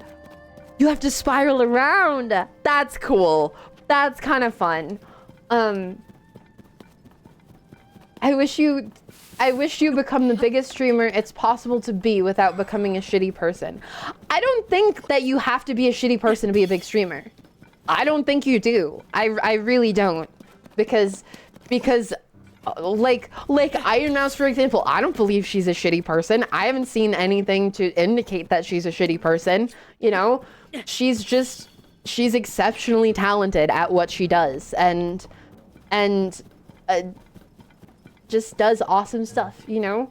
A: You have to spiral around. That's cool. That's kind of fun. I wish you become the biggest streamer it's possible to be without becoming a shitty person. I don't think that you have to be a shitty person to be a big streamer. I don't think you do. I really don't. Because like Iron Mouse, for example, I don't believe she's a shitty person. I haven't seen anything to indicate that she's a shitty person, you know? She's exceptionally talented at what she does and just does awesome stuff, you know?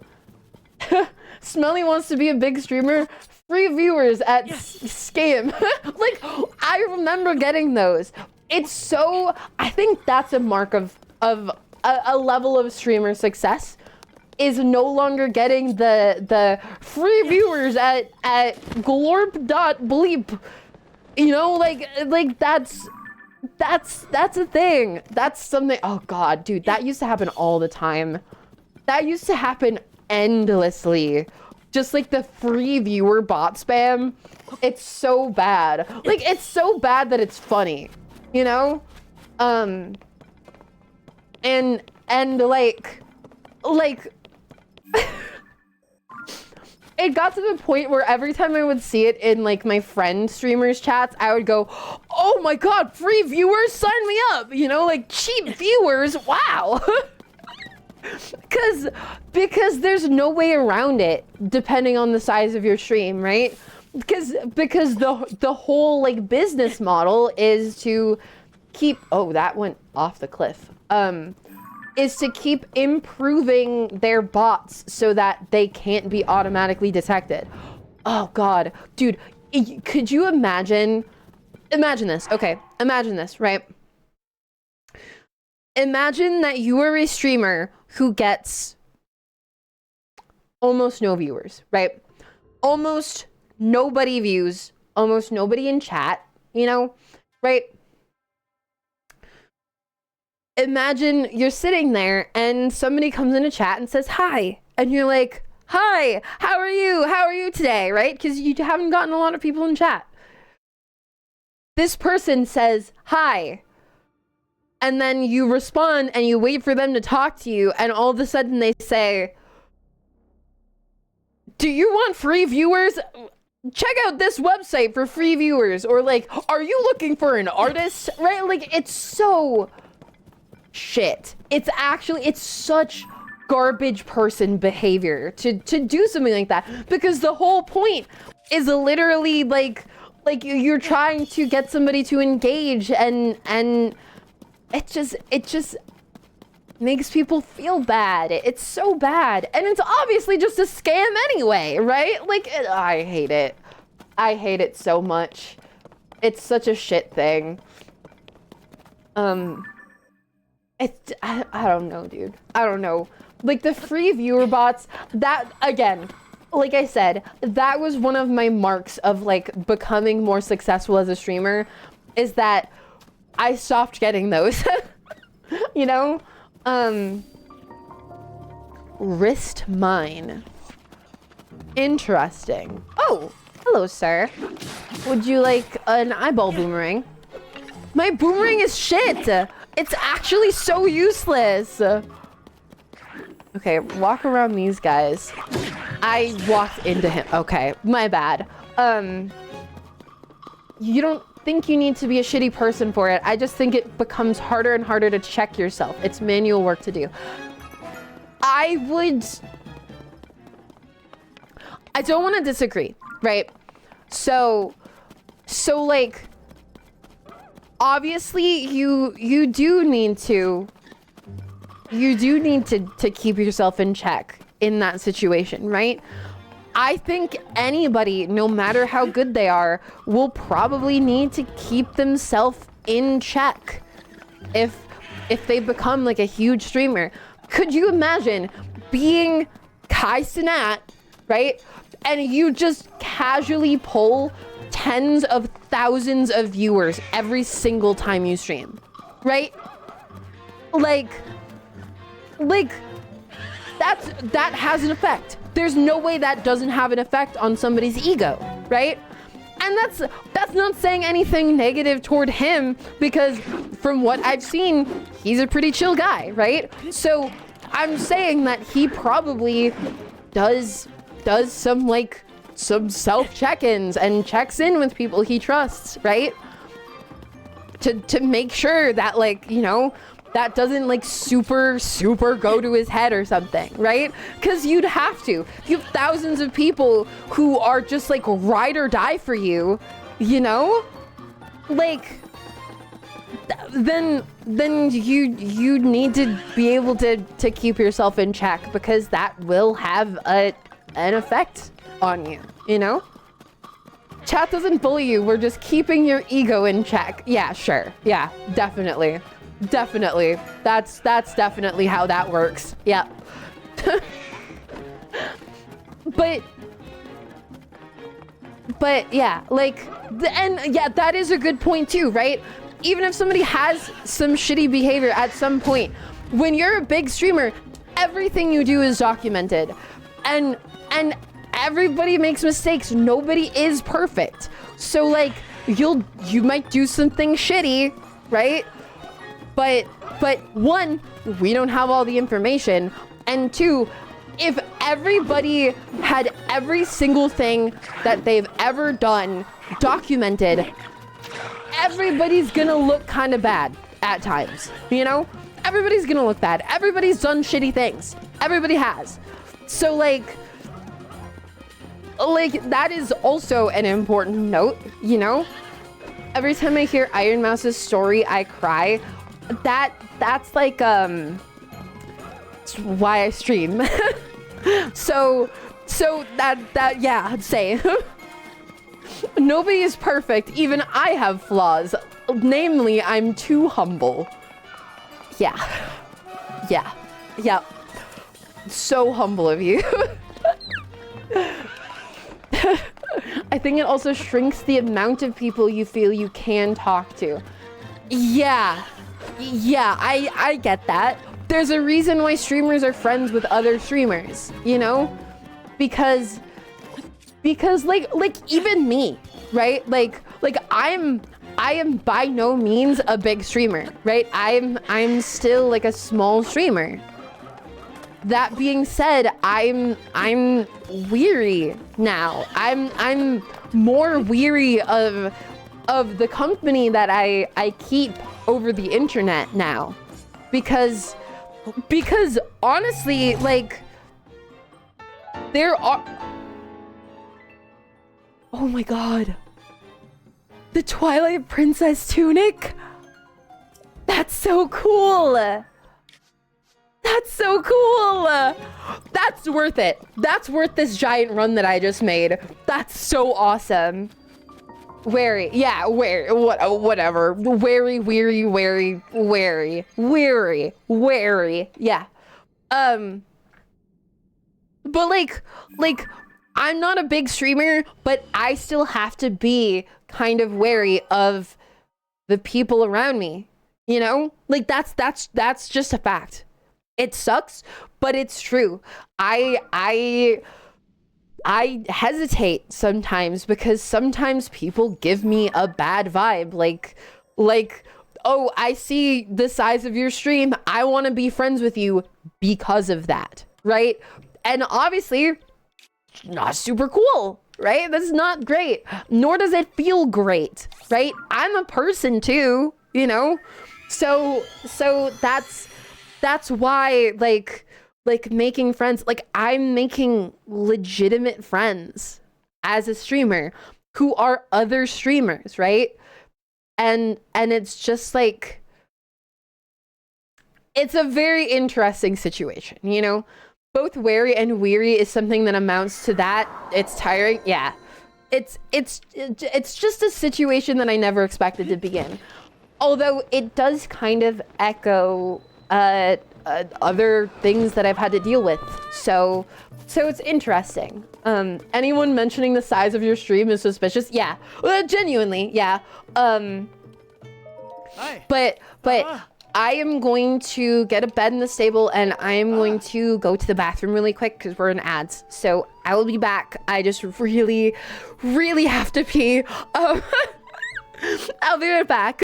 A: Smellie wants to be a big streamer. Free viewers at scam. Like, I remember getting those. It's so, I think that's a mark of a level of streamer success, is no longer getting the free viewers at glorp.bleep. You know, like that's a thing. That's something, oh God, dude, that used to happen all the time. That used to happen endlessly. Just like the free viewer bot spam. It's so bad. Like, it's so bad that it's funny, you know? And like it got to the point where every time I would see it in like my friend streamers chats, I would go, oh my God, free viewers, sign me up, you know, like cheap viewers, wow. Because there's no way around it, depending on the size of your stream, right? Because the whole like business model is to keep, oh, that went off the cliff. Is to keep improving their bots so that they can't be automatically detected. Oh God, dude, could you imagine this, okay, imagine this, right? Imagine that you are a streamer who gets almost no viewers, right? Almost nobody views, almost nobody in chat, you know, right? Imagine you're sitting there and somebody comes in a chat and says, hi. And you're like, hi, how are you? How are you today, right? Because you haven't gotten a lot of people in chat. This person says, hi. And then you respond and you wait for them to talk to you, and all of a sudden they say, do you want free viewers? Check out this website for free viewers. Or like, are you looking for an artist? Right? Like, it's so shit. It's such garbage person behavior to do something like that, because the whole point is literally like you're trying to get somebody to engage, and it just makes people feel bad. It's so bad. And it's obviously just a scam anyway, right? Like, I hate it. I hate it so much. It's such a shit thing. I don't know, dude. I don't know. Like, the free viewer bots, that, again, like I said, that was one of my marks of, like, becoming more successful as a streamer, is that I stopped getting those. You know? Wrist mine. Interesting. Oh, hello, sir. Would you like an eyeball boomerang? My boomerang is shit. It's actually so useless. Okay, walk around these guys. I walked into him. Okay, my bad. You don't think you need to be a shitty person for it. I just think it becomes harder and harder to check yourself. It's manual work to do. I don't want to disagree, right? So like, obviously you do need to keep yourself in check in that situation, right? I think anybody, no matter how good they are, will probably need to keep themselves in check if they become like a huge streamer. Could you imagine being Kai Cenat, right? And you just casually pull tens of thousands of viewers every single time you stream, right? Like that has an effect. There's no way that doesn't have an effect on somebody's ego, right? And that's not saying anything negative toward him, because from what I've seen, he's a pretty chill guy, right? So I'm saying that he probably does some self check-ins and checks in with people he trusts, right? To make sure that, like, you know, that doesn't like super go to his head or something, right? Because you'd have to. If you have thousands of people who are just like ride or die for you, you know, like then you need to be able to keep yourself in check, because that will have a an effect on you, you know? Chat doesn't bully you, we're just keeping your ego in check. Yeah, sure. Yeah, definitely. Definitely. That's definitely how that works. Yep. But yeah, like, and yeah, that is a good point too, right? Even if somebody has some shitty behavior at some point, when you're a big streamer, everything you do is documented. And everybody makes mistakes. Nobody is perfect. So like, you might do something shitty, right? But one, we don't have all the information. And two, if everybody had every single thing that they've ever done documented, everybody's gonna look kind of bad at times, you know? Everybody's gonna look bad. Everybody's done shitty things. Everybody has. So like that is also an important note, you know? Every time I hear Iron Mouse's story, I cry. That's like, it's why I stream. so that, yeah, I'd say. Nobody is perfect. Even I have flaws. Namely, I'm too humble. Yeah. Yeah. Yeah. So humble of you. I think it also shrinks the amount of people you feel you can talk to. Yeah. Yeah, I get that. There's a reason why streamers are friends with other streamers, you know? Because like even me, right? Like I am by no means a big streamer, right? I'm still like a small streamer. That being said, I'm weary now. I'm more weary of the company that I keep over the internet now. Because honestly, like, there are... Oh my god. The Twilight Princess tunic? That's so cool! That's so cool! That's worth it. That's worth this giant run that I just made. That's so awesome. Wary, yeah, wary, whatever. Wary, weary, wary, wary, weary, wary, yeah. But like, I'm not a big streamer, but I still have to be kind of wary of the people around me, you know? Like, that's just a fact. It sucks, but it's true. I hesitate sometimes because sometimes people give me a bad vibe. Like, oh, I see the size of your stream. I want to be friends with you because of that, right? And obviously, not super cool, right? That's not great. Nor does it feel great, right? I'm a person too, you know? So that's why, like making friends, like I'm making legitimate friends as a streamer who are other streamers, right? And it's just like, it's a very interesting situation, you know? Both wary and weary is something that amounts to that. It's tiring. Yeah. It's just a situation that I never expected to begin. Although it does kind of echo other things that I've had to deal with. So it's interesting. Anyone mentioning the size of your stream is suspicious? Yeah. Genuinely, yeah. But I am going to get a bed in the stable and I am going to go to the bathroom really quick because we're in ads. So I will be back. I just really, really have to pee. I'll be right back.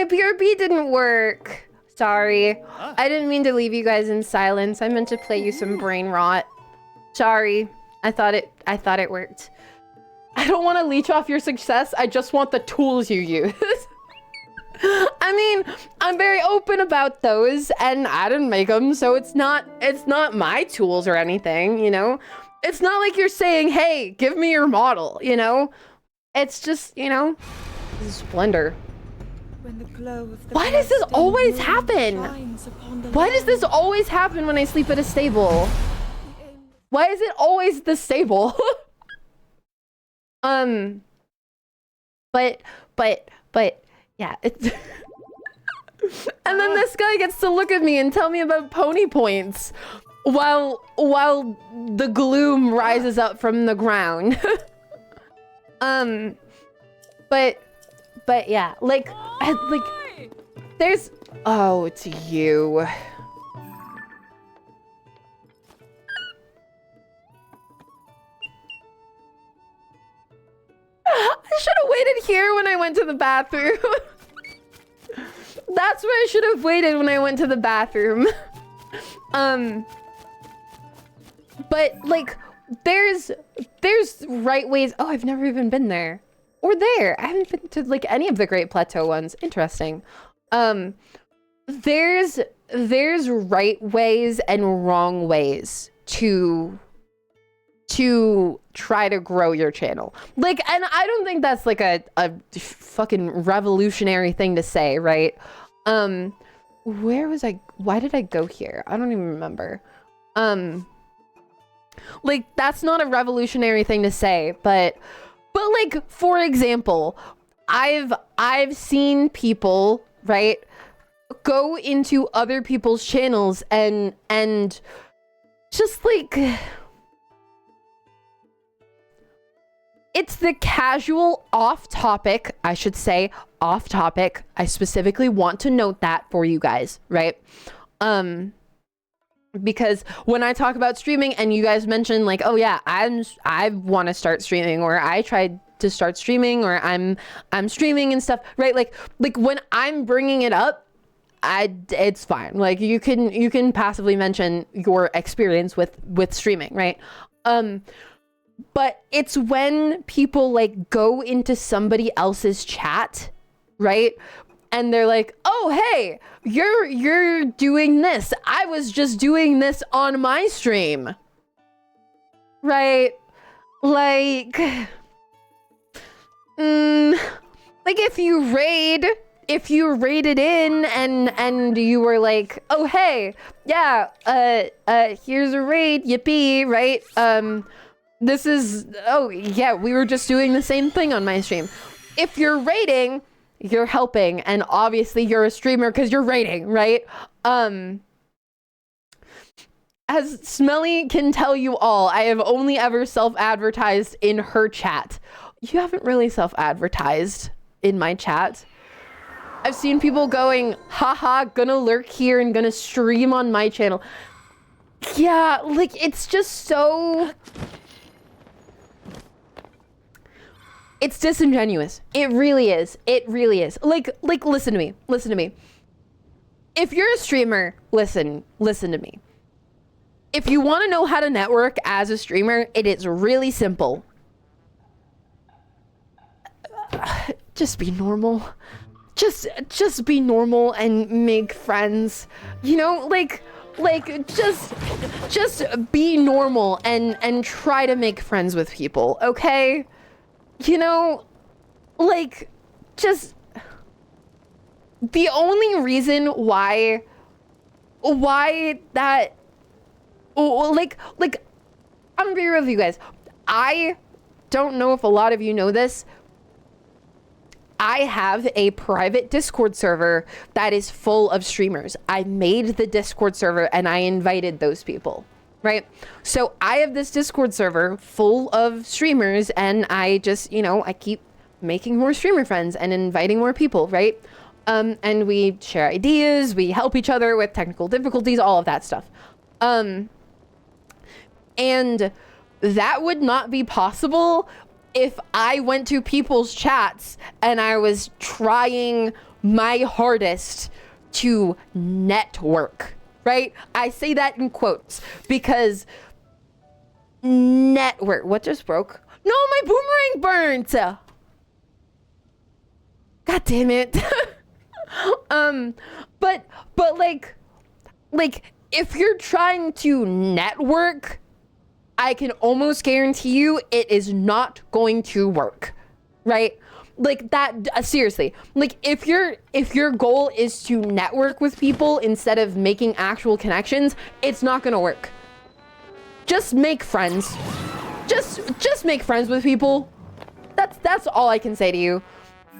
A: my BRB didn't work. Sorry. I didn't mean to leave you guys in silence. I meant to play you some brain rot. Sorry. I thought it worked. I don't want to leech off your success. I just want the tools you use. I mean, I'm very open about those, and I didn't make them, so it's not my tools or anything, you know? It's not like you're saying, hey, give me your model, you know? It's just, you know, splendor. Why does this always happen? Why does this always happen when I sleep at a stable? Why is it always the stable? But yeah, it's and then this guy gets to look at me and tell me about pony points while the gloom rises up from the ground. But yeah, like there's, oh, it's you. I should have waited here when I went to the bathroom. That's where I should have waited when I went to the bathroom. But like, there's right ways. Oh, I've never even been there. Or there. I haven't been to like any of the Great Plateau ones. Interesting. There's right ways and wrong ways to try to grow your channel. Like, and I don't think that's like a fucking revolutionary thing to say, right? Where was I? Why did I go here? I don't even remember. Like, that's not a revolutionary thing to say, but like, for example, I've seen people, right, go into other people's channels and just like, it's the casual off-topic, I should say, off-topic. I specifically want to note that for you guys, right? Because when I talk about streaming and you guys mention like, oh yeah, I want to start streaming, or I tried to start streaming, or I'm streaming and stuff, right? Like when I'm bringing it up, it's fine. Like you can passively mention your experience with streaming, right? But it's when people like go into somebody else's chat, right? And they're like, oh, hey, you're doing this. I was just doing this on my stream. Right? Like, like if you raided in and you were like, oh, hey, yeah, here's a raid, yippee, right? This is, oh, yeah, we were just doing the same thing on my stream. If you're raiding, you're helping, and obviously you're a streamer because you're raiding, right? As Smellie can tell you all, I have only ever self-advertised in her chat. You haven't really self-advertised in my chat. I've seen people going, haha, gonna lurk here and gonna stream on my channel. Yeah, like, it's just so... It's disingenuous. It really is. It really is. Like, listen to me. Listen to me. If you're a streamer, listen to me. If you want to know how to network as a streamer, it is really simple. Just be normal. Just be normal and make friends. You know, like just be normal and try to make friends with people, okay? You know, like, just the only reason why that, like, I'm gonna be real with you guys. I don't know if a lot of you know this. I have a private Discord server that is full of streamers. I made the Discord server and I invited those people. Right? So I have this Discord server full of streamers, and I just, you know, I keep making more streamer friends and inviting more people, right? And we share ideas, we help each other with technical difficulties, all of that stuff. And that would not be possible if I went to people's chats and I was trying my hardest to network, right? I say that in quotes because network, what just broke? No, my boomerang burnt. God damn it. But like if you're trying to network, I can almost guarantee you it is not going to work, right? Like that, seriously, like if your goal is to network with people instead of making actual connections, it's not gonna work. Just make friends. Just make friends with people. That's all I can say to you.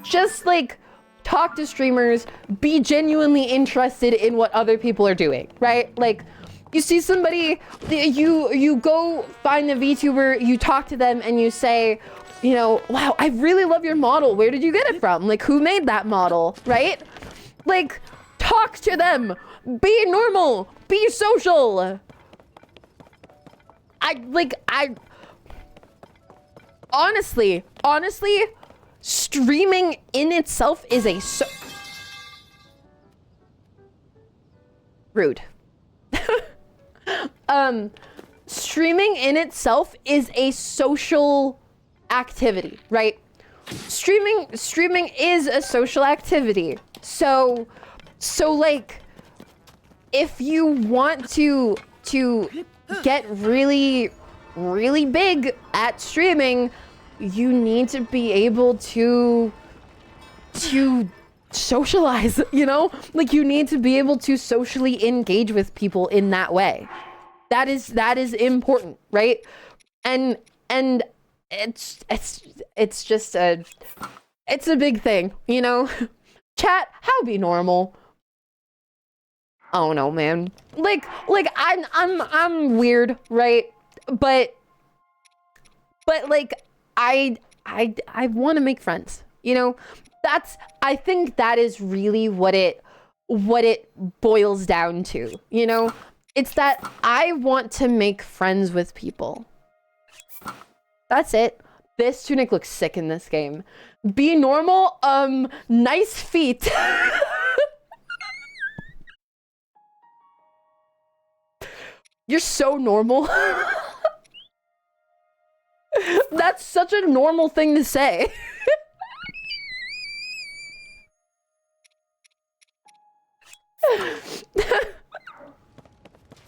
A: Just like talk to streamers, be genuinely interested in what other people are doing, right? Like you see somebody, you go find a VTuber, you talk to them and you say, you know, wow, I really love your model. Where did you get it from? Like, who made that model, right? Like, talk to them. Be normal. Be social. Honestly, streaming in itself is rude. Streaming in itself is a social activity, right? Streaming is a social activity. So like if you want to get really big at streaming, you need to be able to socialize, you know? Like you need to be able to socially engage with people in that way. That is important, right? And it's just a big thing, you know? Chat, how be normal? I don't know, man. Like I'm weird, right? But like I want to make friends, you know? I think that is really what it boils down to, you know? It's that I want to make friends with people. That's it. This tunic looks sick in this game. Be normal, nice feet. You're so normal. That's such a normal thing to say.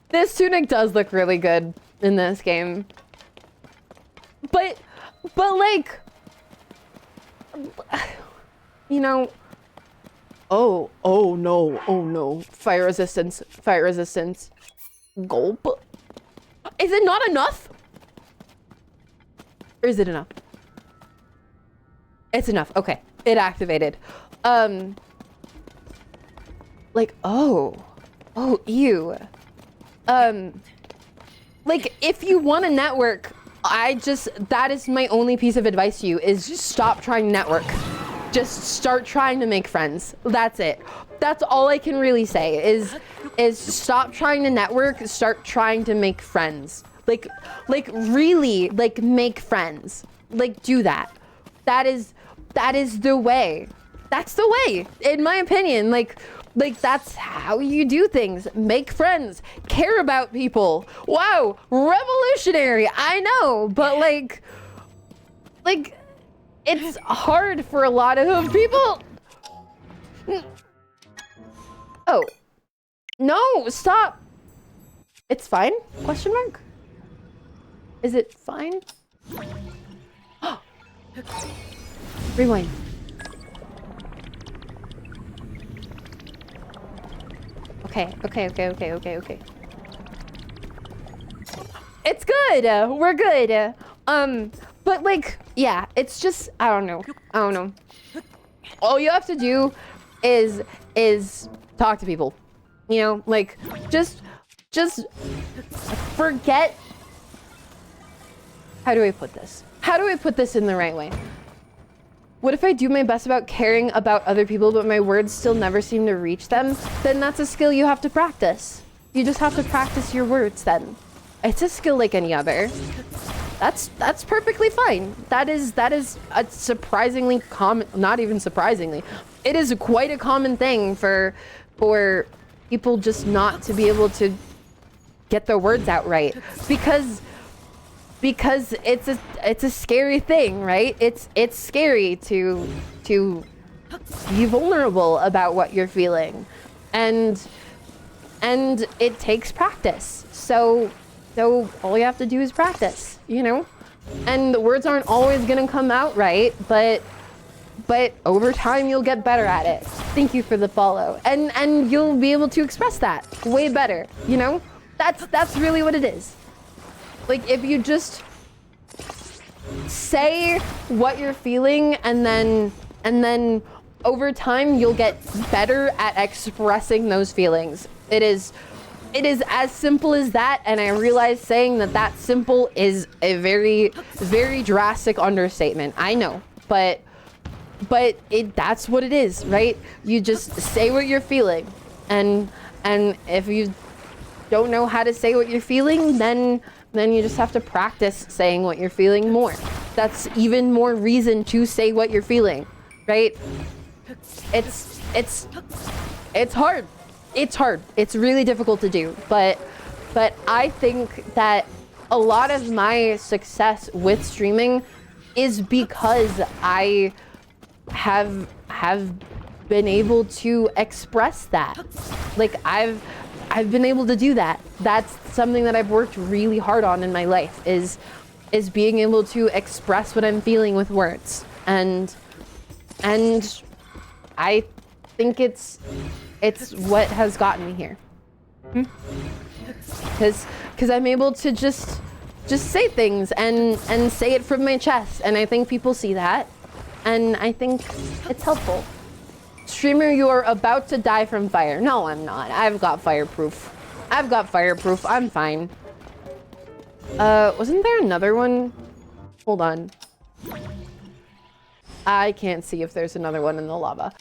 A: This tunic does look really good in this game. But like, you know, oh no, fire resistance. Gulp. Is it not enough? Or is it enough? It's enough. Okay, it activated. Like, oh, ew. Like, if you want to network, that is my only piece of advice to you, is just stop trying to network. Just start trying to make friends. That's it. That's all I can really say, is stop trying to network, start trying to make friends. Like really, like, make friends. Like, do that. That is the way. That's the way, in my opinion. Like that's how you do things. Make friends, care about people. Wow, revolutionary, I know, but like it's hard for a lot of people. Oh, no, stop. It's fine? Question mark? Is it fine? Rewind. Okay. It's good. We're good. But like, yeah, it's just, I don't know. All you have to do is talk to people. You know, like, just forget. How do I put this? How do I put this in the right way? What if I do my best about caring about other people, but my words still never seem to reach them? Then that's a skill you have to practice. You just have to practice your words then. It's a skill like any other. That's perfectly fine. That is a surprisingly common, not even surprisingly, it is quite a common thing for people just not to be able to get their words out right, because it's a scary thing, right? It's scary to be vulnerable about what you're feeling, and it takes practice. So all you have to do is practice, you know? And the words aren't always gonna come out right, but over time you'll get better at it. Thank you for the follow. And you'll be able to express that way better, you know? That's really what it is. Like, if you just say what you're feeling, and then over time you'll get better at expressing those feelings. It is as simple as that, and I realize saying that simple is a very, very drastic understatement. I know, but that's what it is, right? You just say what you're feeling, and if you don't know how to say what you're feeling, then you just have to practice saying what you're feeling more. That's even more reason to say what you're feeling, right? It's hard. It's hard. It's really difficult to do, but I think that a lot of my success with streaming is because I have been able to express that. Like, I've been able to do that. That's something that I've worked really hard on in my life, is being able to express what I'm feeling with words. And I think it's what has gotten me here. Because I'm able to just say things and say it from my chest, and I think people see that, and I think it's helpful. Streamer, you are about to die from fire. No, I'm not. I've got fireproof. I'm fine. Wasn't there another one? Hold on. I can't see if there's another one in the lava.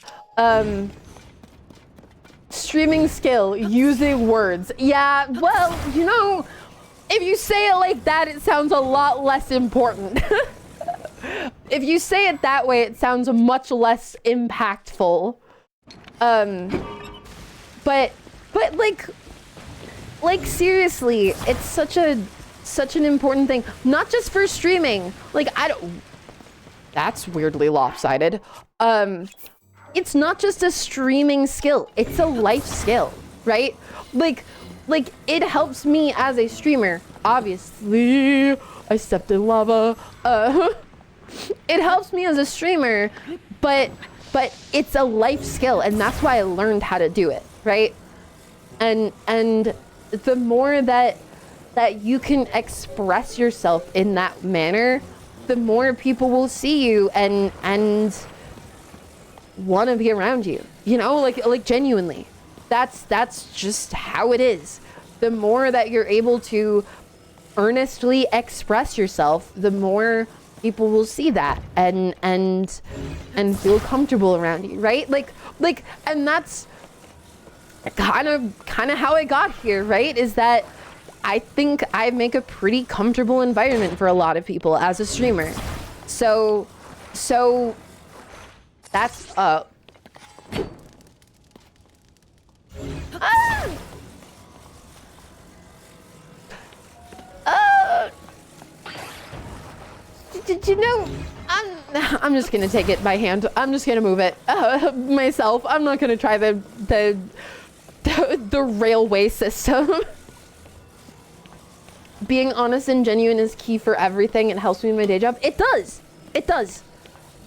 A: Streaming skill, using words. Yeah, well, you know, if you say it like that, it sounds a lot less important. If you say it that way, it sounds much less impactful. But like seriously, it's such an important thing, not just for streaming. Like, that's weirdly lopsided. It's not just a streaming skill, it's a life skill, right? Like it helps me as a streamer. Obviously, I stepped in lava. It helps me as a streamer, but it's a life skill, and that's why I learned how to do it, right? And the more that you can express yourself in that manner, the more people will see you and want to be around you, you know, like genuinely. That's just how it is. The more that you're able to earnestly express yourself, the more people will see that and feel comfortable around you, right? Like, and that's kind of how I got here, right? Is that I think I make a pretty comfortable environment for a lot of people as a streamer. So that's did you know, I'm just gonna take it by hand. I'm just gonna move it myself. I'm not gonna try the railway system. Being honest and genuine is key for everything. It helps me in my day job. It does.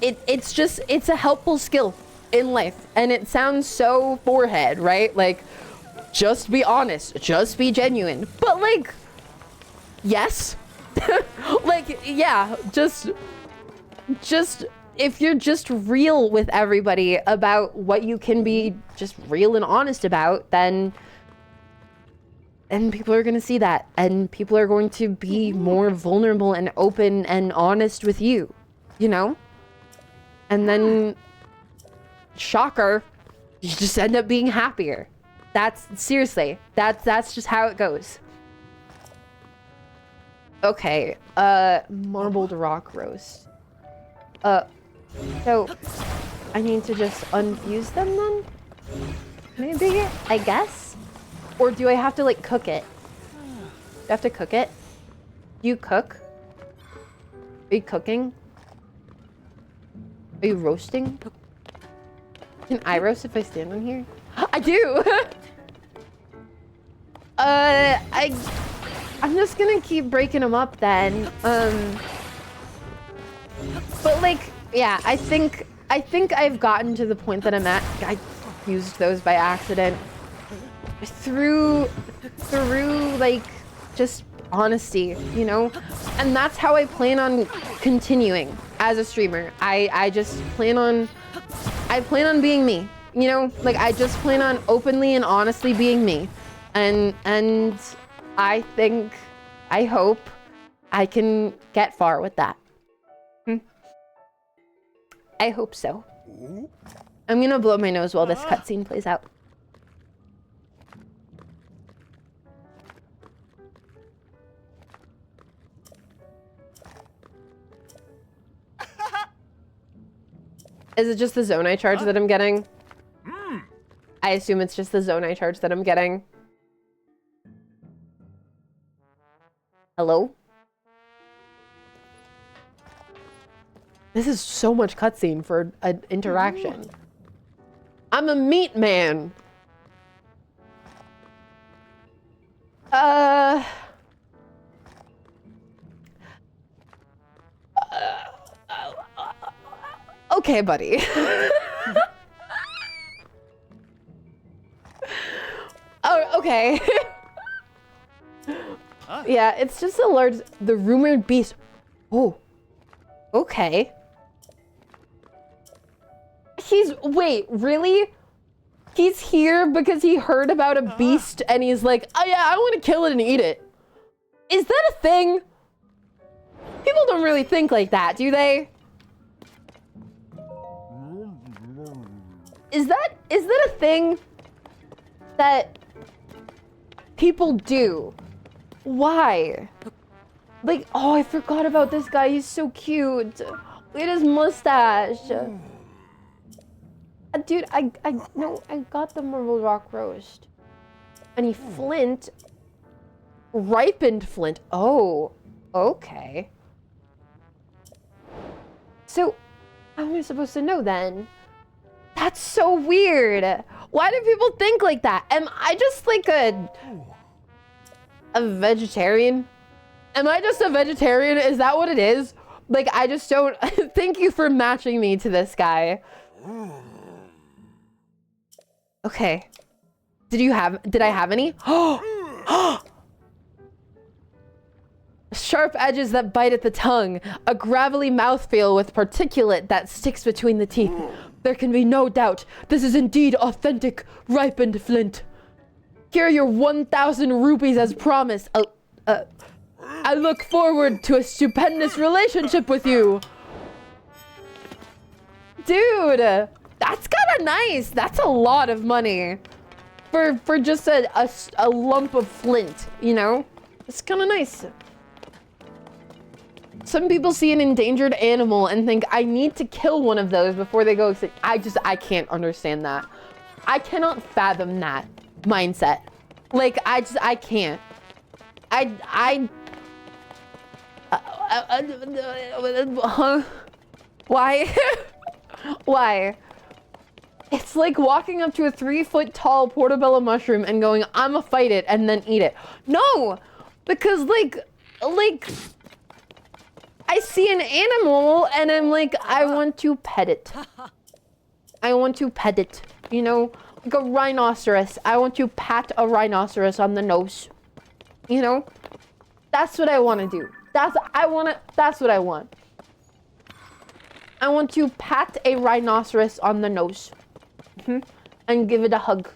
A: It's a helpful skill in life, and it sounds so forehead, right? Like, just be honest, just be genuine. But like, yes. Like, yeah, just if you're just real with everybody about what you can be just real and honest about, then people are going to see that, and people are going to be more vulnerable and open and honest with you, you know? And then, shocker, you just end up being happier. Seriously, that's just how it goes. Okay, marbled rock roast. So I need to just unfuse them then? Maybe, I guess? Or do I have to like cook it? Do I have to cook it? Do you cook? Are you cooking? Are you roasting? Can I roast if I stand on here? I do! I'm just gonna keep breaking them up then. But like, yeah, I think I've gotten to the point that I'm at. I used those by accident. Through like, just honesty, you know? And that's how I plan on continuing as a streamer. I just plan on being me, you know? Like, I just plan on openly and honestly being me. And I hope I can get far with that. I hope so. I'm gonna blow my nose while this cutscene plays out. Is it just the zone I charge that I'm getting? I assume it's just the zone I charge that I'm getting. Hello? This is so much cutscene for an interaction. I'm a meat man. Okay, buddy. Oh, okay. Yeah, it's just the rumored beast. Oh, okay. Wait, really? He's here because he heard about a beast and he's like, oh yeah, I want to kill it and eat it. Is that a thing? People don't really think like that, do they? Is that a thing that people do? Why? Like, oh, I forgot about this guy. He's so cute. Look at his mustache. Dude, I got the marble rock roast. And he flint. Ripened flint. Oh, okay. So, how am I supposed to know then? That's so weird. Why do people think like that? Am I just like a vegetarian? Am I just a vegetarian? Is that what it is? Like, I just don't... Thank you for matching me to this guy. Okay. Did I have any? Sharp edges that bite at the tongue. A gravelly mouthfeel with particulate that sticks between the teeth. There can be no doubt. This is indeed authentic, ripened flint. Here are your 1,000 rupees as promised. I look forward to a stupendous relationship with you. Dude, that's kind of nice. That's a lot of money for just a lump of flint, you know? It's kind of nice. Some people see an endangered animal and think, I need to kill one of those before they go extinct. I can't understand that. I cannot fathom that mindset. Like, I can't. Huh? Why? Why? It's like walking up to a 3-foot-tall portobello mushroom and going, I'ma fight it and then eat it. No! Because, like, I see an animal and I'm like, I want to pet it. I want to pet it, you know? Like a rhinoceros. I want to pat a rhinoceros on the nose. You know? That's what I want to do. That's what I want. I want to pat a rhinoceros on the nose. And give it a hug.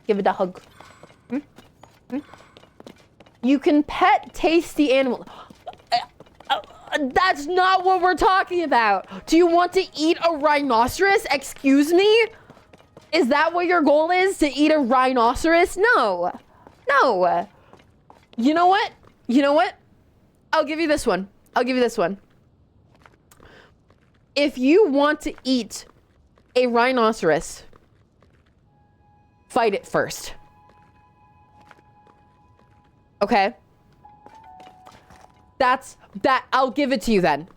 A: Give it a hug. You can pet tasty animals. That's not what we're talking about. Do you want to eat a rhinoceros? Excuse me? Is that what your goal is? To eat a rhinoceros? No. No. You know what? You know what? I'll give you this one. I'll give you this one. If you want to eat a rhinoceros, fight it first. Okay? I'll give it to you then.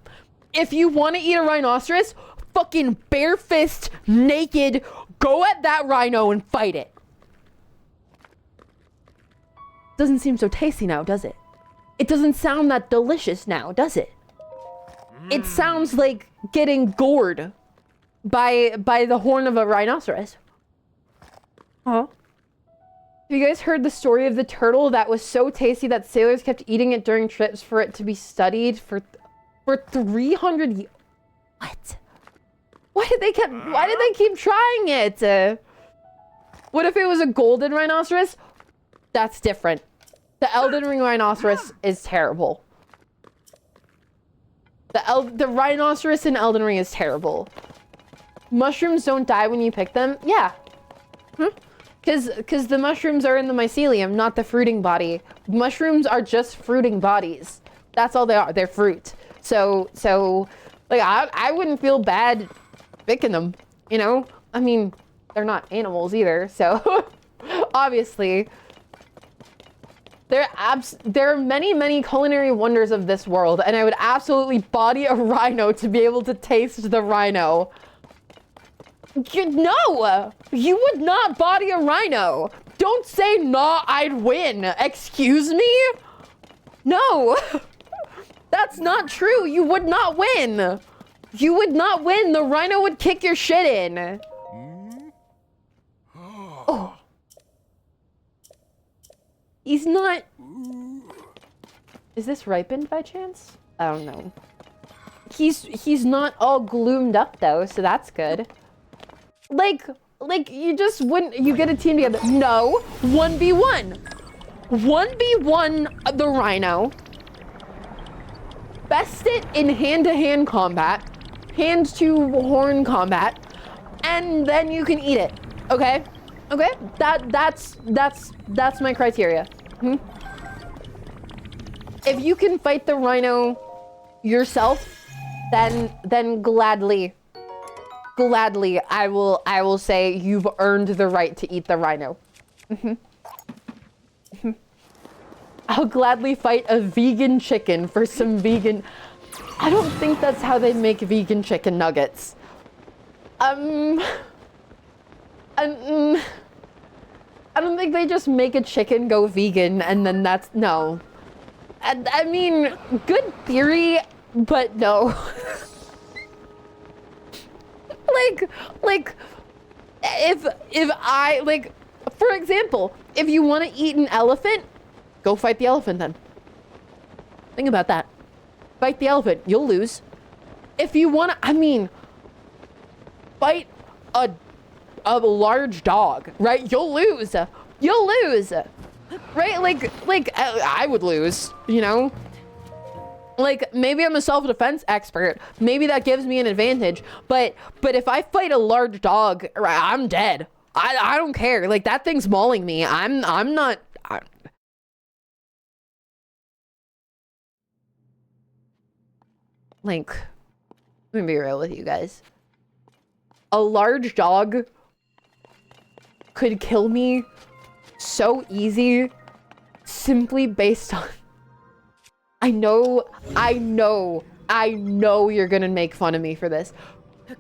A: If you want to eat a rhinoceros, fucking bare fist, naked, go at that rhino and fight it. Doesn't seem so tasty now, does it? It doesn't sound that delicious now, does it? It sounds like getting gored by the horn of a rhinoceros. Huh? Have you guys heard the story of the turtle that was so tasty that sailors kept eating it during trips for it to be studied for 300 years? What? Why did they keep trying it? What if it was a golden rhinoceros? That's different. The Elden Ring rhinoceros is terrible. The rhinoceros in Elden Ring is terrible. Mushrooms don't die when you pick them? Yeah. Because the mushrooms are in the mycelium, not the fruiting body. Mushrooms are just fruiting bodies. That's all they are. They're fruit. So like I wouldn't feel bad picking them, you know? I mean, they're not animals either, so obviously. There are many culinary wonders of this world, and I would absolutely body a rhino to be able to taste the rhino. No! You would not body a rhino! Don't say, nah, I'd win. Excuse me? No! That's not true. You would not win. You would not win. The rhino would kick your shit in. Oh. He's not... Is this ripened by chance? I don't know. He's not all gloomed up though, so that's good. Like you just wouldn't... You get a team together. No. 1v1. 1v1 the rhino. Best it in hand-to-hand combat. Hand-to-horn combat. And then you can eat it. Okay? Okay? That's my criteria. If you can fight the rhino yourself, then gladly I will say you've earned the right to eat the rhino. I'll gladly fight a vegan chicken for some vegan... I don't think that's how they make vegan chicken nuggets. I don't think they just make a chicken go vegan and then that's... No. I mean, good theory, but no. like, if I, like, for example, if you want to eat an elephant, go fight the elephant then. Think about that. Fight the elephant, you'll lose. If you want to, I mean, fight a large dog, right? You'll lose. You'll lose. Right? Like I would lose, you know? Like, maybe I'm a self-defense expert. Maybe that gives me an advantage. But if I fight a large dog, I'm dead. I don't care. Like, that thing's mauling me. I'm not... Like, let me be real with you guys. A large dog could kill me so easy simply based on... I know you're gonna make fun of me for this.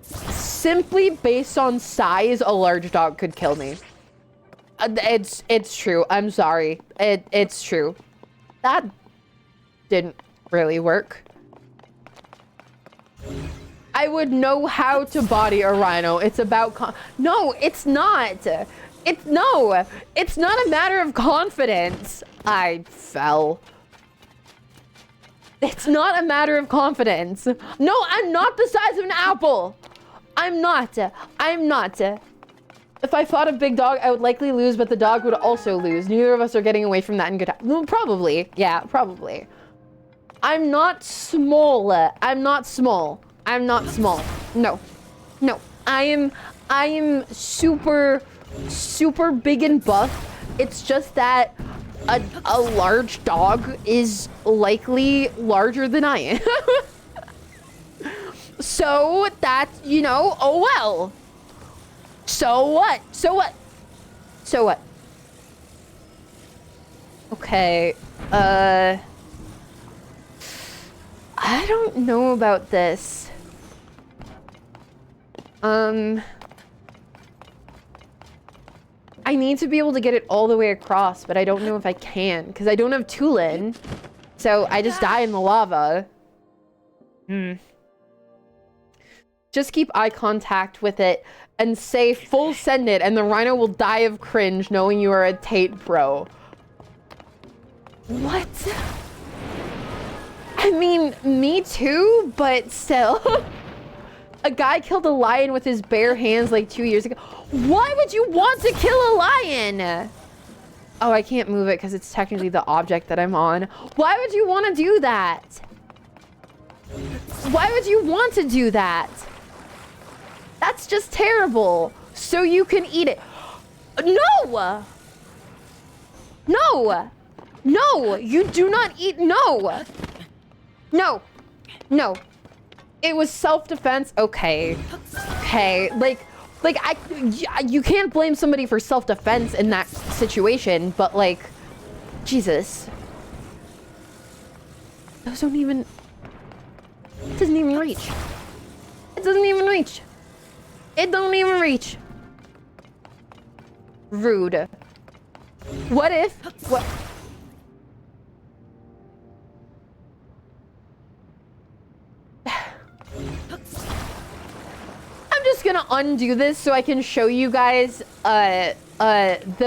A: Simply based on size, a large dog could kill me. It's true. I'm sorry. It's true. That didn't really work. I would know how to body a rhino. It's about no, it's not. It's not a matter of confidence. I fell. It's not a matter of confidence. No, I'm not the size of an apple. I'm not. If I fought a big dog, I would likely lose, but the dog would also lose. Neither of us are getting away from that in good time. Well, probably. Yeah, probably. I'm not small. No. I am super big and buff. It's just that a large dog is likely larger than I am. So that's, you know, oh well. So what? So what? So what? Okay, I don't know about this. I need to be able to get it all the way across, but I don't know if I can, because I don't have Tulin. So I just die in the lava. Just keep eye contact with it and say full send it, and the rhino will die of cringe knowing you are a Tate bro. What? I mean, me too, but still. A guy killed a lion with his bare hands like 2 years ago. Why would you want to kill a lion? Oh, I can't move it because it's technically the object that I'm on. Why would you want to do that? Why would you want to do that? That's just terrible. So you can eat it. No! No! No! You do not eat. No! No! No! It was self-defense. Okay. Okay. Like you can't blame somebody for self-defense in that situation, but like, Jesus. Those don't even, it doesn't even reach. It doesn't even reach. It don't even reach. Rude. What if, what? I'm just gonna undo this so I can show you guys the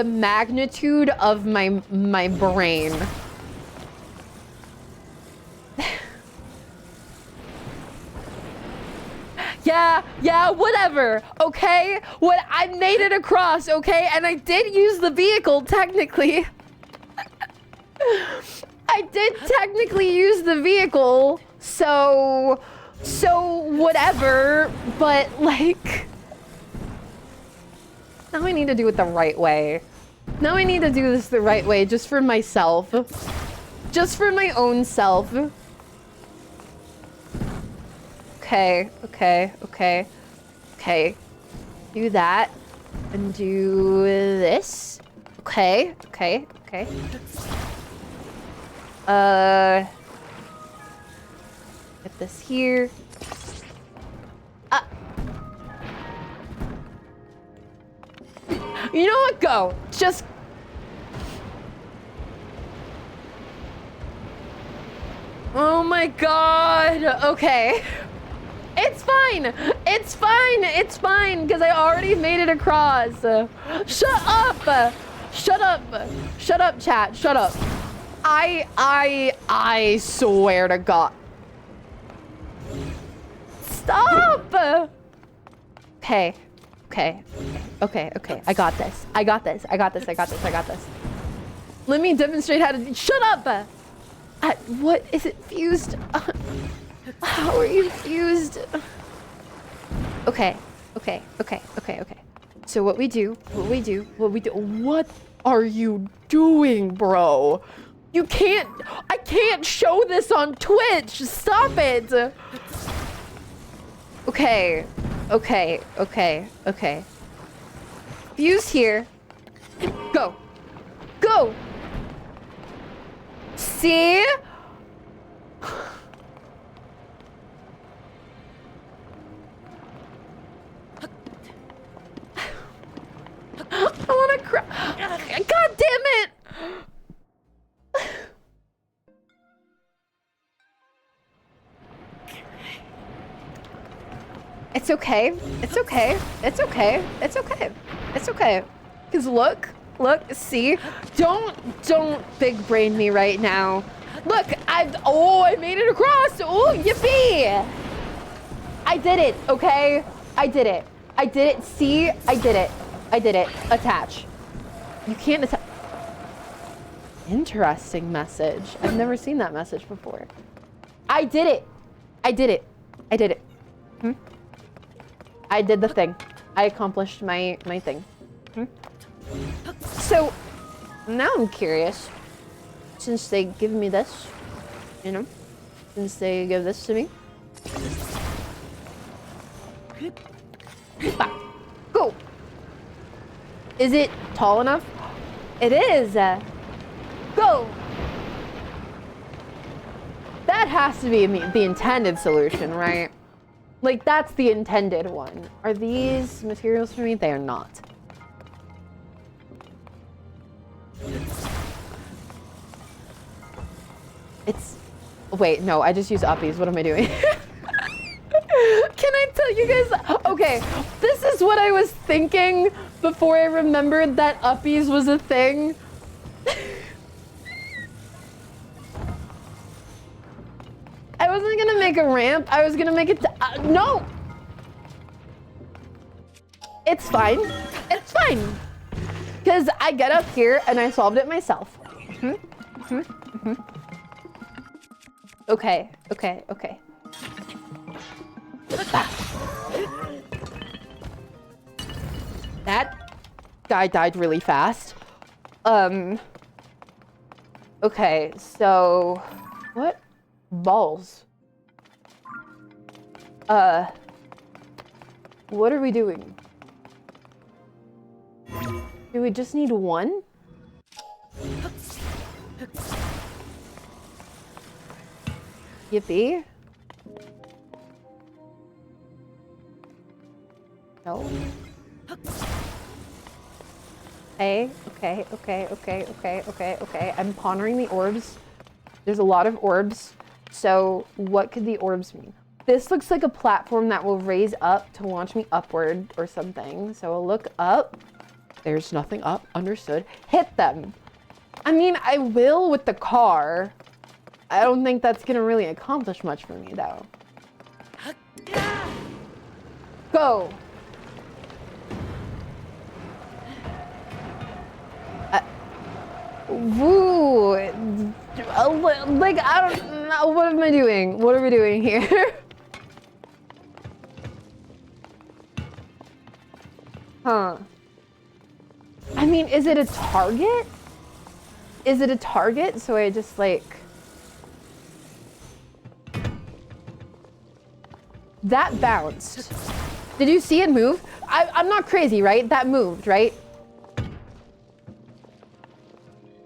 A: magnitude of my brain. Yeah, whatever, okay? What, I made it across, okay? And I did use the vehicle, technically. I did technically use the vehicle, so whatever, but like, now I need to do it the right way. Now I need to do this the right way, just for myself. Just for my own self. Okay. Do that, and do this. Okay. Get this here. You know what? Go. Just. Oh my god. Okay. It's fine. It's fine. It's fine because I already made it across. Shut up. Shut up. Shut up, chat. Shut up. I swear to God. Stop. Okay. I got this. Let me demonstrate how to. Shut up. What is it fused? How are you fused? Okay. So what we do. What are you doing, bro? You can't. I can't show this on Twitch. Stop it. Okay. Fuse here. Go. See? I wanna cry. God damn it! It's okay. Cause look, see? Don't big brain me right now. Look, I made it across. Oh, yippee! I did it, okay? I did it, see? I did it. Attach. You can't attach. Interesting message. I've never seen that message before. I did it. I did it. I did the thing. I accomplished my thing. So, now I'm curious. Since they give me this, since they give this to me. Back. Go. Is it tall enough? It is. Go. That has to be the intended solution, right? Like, that's the intended one. Are these materials for me? They are not. It's... Wait, no, I just use uppies. What am I doing? Can I tell you guys? Okay, this is what I was thinking before I remembered that uppies was a thing. I wasn't gonna make a ramp. I was gonna make it. No! It's fine. It's fine. Because I get up here and I solved it myself. Okay, okay, okay. That guy died really fast. Okay, so what? Balls. What are we doing? Do we just need one? Yippee. No. Okay, okay, okay, okay, okay, okay, okay. I'm pondering the orbs. There's a lot of orbs. So what could the orbs mean? This looks like a platform that will raise up to launch me upward or something. So I'll look up. There's nothing up. Understood. Hit them. I mean, I will with the car. I don't think that's gonna really accomplish much for me though. Go. Woo. Like, I don't know. What am I doing? What are we doing here? Huh. I mean, is it a target? Is it a target? So I just like... That bounced. Did you see it move? I'm not crazy, right? That moved, right?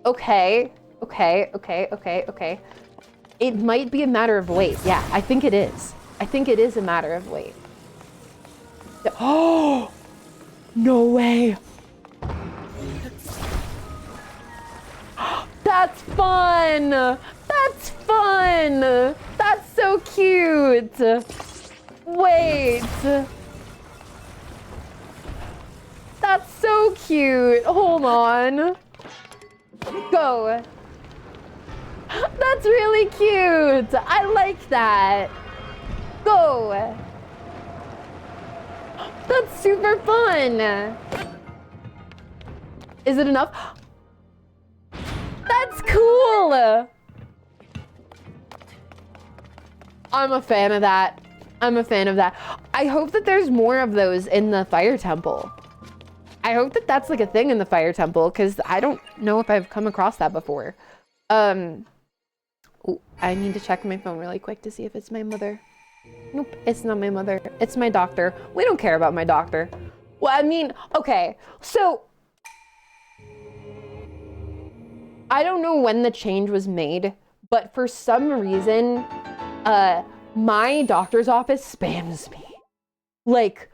A: Okay. Okay, okay, okay, okay. It might be a matter of weight. Yeah, I think it is. I think it is a matter of weight. Oh! No way! That's fun! That's fun! That's so cute! Wait! That's so cute! Hold on. Go! That's really cute! I like that! Go! That's super fun! Is it enough? That's cool! I'm a fan of that. I'm a fan of that. I hope that there's more of those in the fire temple. I hope that that's like a thing in the fire temple, because I don't know if I've come across that before. Ooh, I need to check my phone really quick to see if it's my mother. Nope, it's not my mother. It's my doctor. We don't care about my doctor. Well, I mean, okay, so I don't know when the change was made, but for some reason, my doctor's office spams me. Like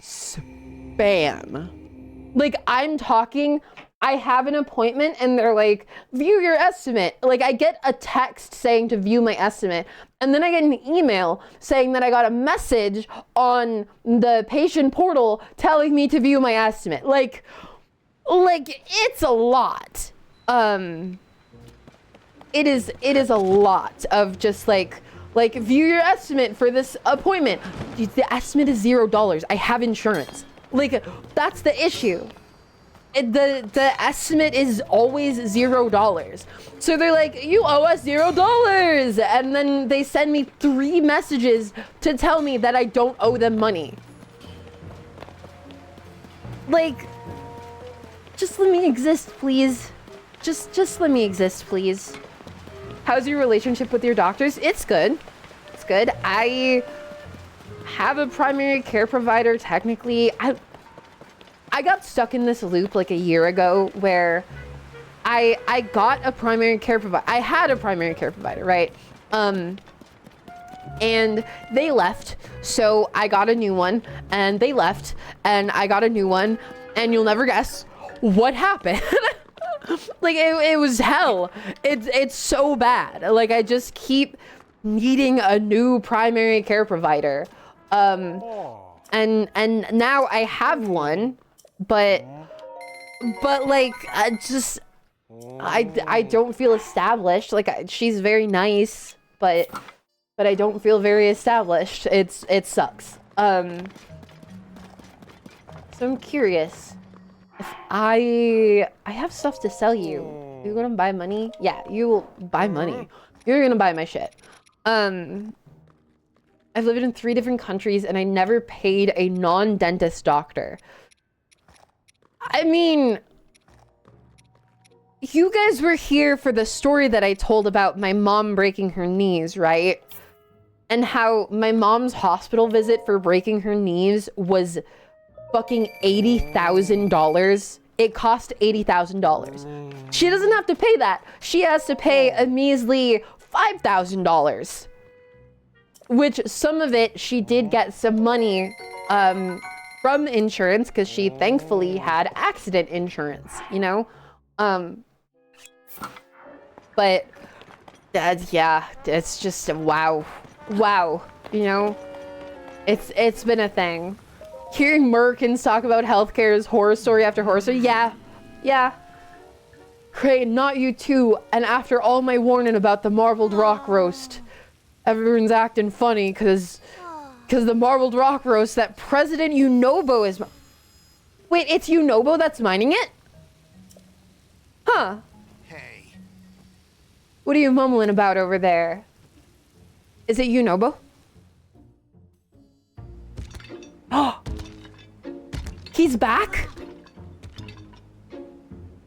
A: spam. Like, I'm talking, I have an appointment and they're like, view your estimate. Like, I get a text saying to view my estimate, and then I get an email saying that I got a message on the patient portal telling me to view my estimate. Like it's a lot. It is a lot of just like view your estimate for this appointment. The estimate is $0. I have insurance. Like, that's the issue. The estimate is always $0. So they're like, you owe us $0. And then they send me 3 messages to tell me that I don't owe them money. Like, just let me exist, please. Just let me exist, please. How's your relationship with your doctors? It's good. It's good. I have a primary care provider, technically. I got stuck in this loop like a year ago where I got a primary care provider. I had a primary care provider, right? And they left, so I got a new one, and they left, and I got a new one, and you'll never guess what happened. Like, it was hell. It's so bad. Like, I just keep needing a new primary care provider. And now I have one, but like, I don't feel established. Like, she's very nice, but I don't feel very established. It sucks. So I'm curious. If I have stuff to sell you. You're gonna buy money? Yeah, you will buy money. You're gonna buy my shit. I've lived in 3 different countries and I never paid a non-dentist doctor. I mean, you guys were here for the story that I told about my mom breaking her knees, right? And how my mom's hospital visit for breaking her knees was fucking $80,000. It cost $80,000. She doesn't have to pay that. She has to pay a measly $5,000. Which some of it, she did get some money from insurance because she thankfully had accident insurance, you know? But yeah, it's just wow, you know? It's been a thing. Hearing Merkins talk about healthcare is horror story after horror story. Yeah. Great, not you too. And after all my warning about the marbled rock roast, everyone's acting funny because the marbled rock roast that President Unobo is... Wait, it's Unobo that's mining it? Huh.
D: Hey.
A: What are you mumbling about over there? Is it Unobo? Oh. He's back?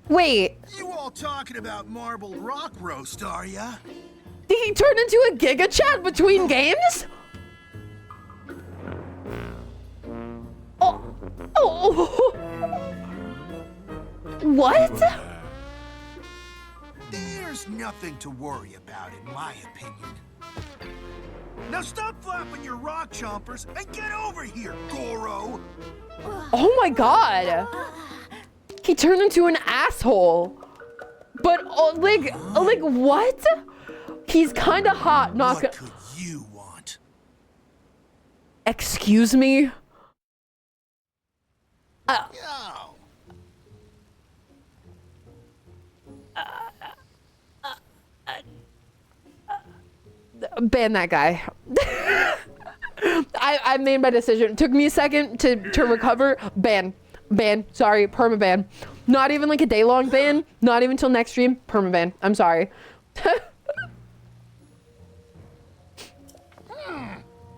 A: Wait.
D: You all talking about marbled rock roast, are ya?
A: Did he turn into a Giga Chat between games? Oh. What?
D: There's nothing to worry about, in my opinion. Now stop flapping your rock chompers and get over here, Goro!
A: Oh my god! He turned into an asshole. But, like what? He's kinda hot, not
D: What could you want?
A: Excuse me?
D: Yo!
A: Ban that guy. I made my decision. It took me a second to recover. Ban. Sorry, permaban. Not even like a day-long ban. Not even till next stream. Permaban. I'm sorry.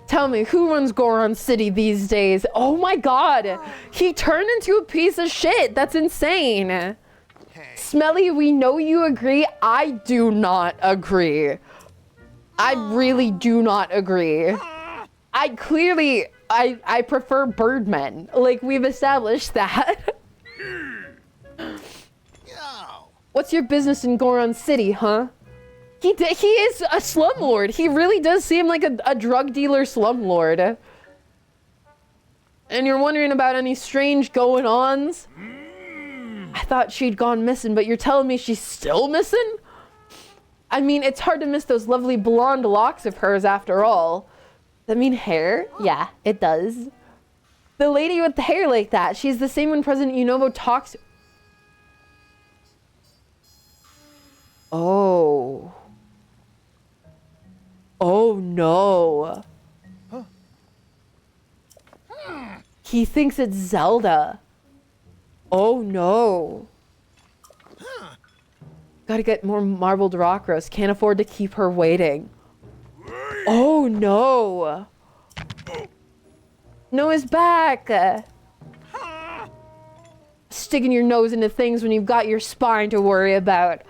A: Tell me, who runs Goron City these days? Oh my god. He turned into a piece of shit. That's insane.
D: Hey.
A: Smellie, we know you agree. I do not agree. I really do not agree. I prefer birdmen. Like, we've established that.
D: Yo!
A: What's your business in Goron City, huh? He is a slumlord. He really does seem like a drug dealer slumlord. And you're wondering about any strange going-ons? I thought she'd gone missing, but you're telling me she's still missing? I mean, it's hard to miss those lovely blonde locks of hers after all. Does that mean hair? Yeah, it does. The lady with the hair like that, she's the same when President Unobo talks... Oh. Oh no.
D: Huh.
A: He thinks it's Zelda. Oh no.
D: Huh.
A: Gotta get more marbled rock roast. Can't afford to keep her waiting. Oh no. Noah's back. Sticking your nose into things when you've got your spine to worry about.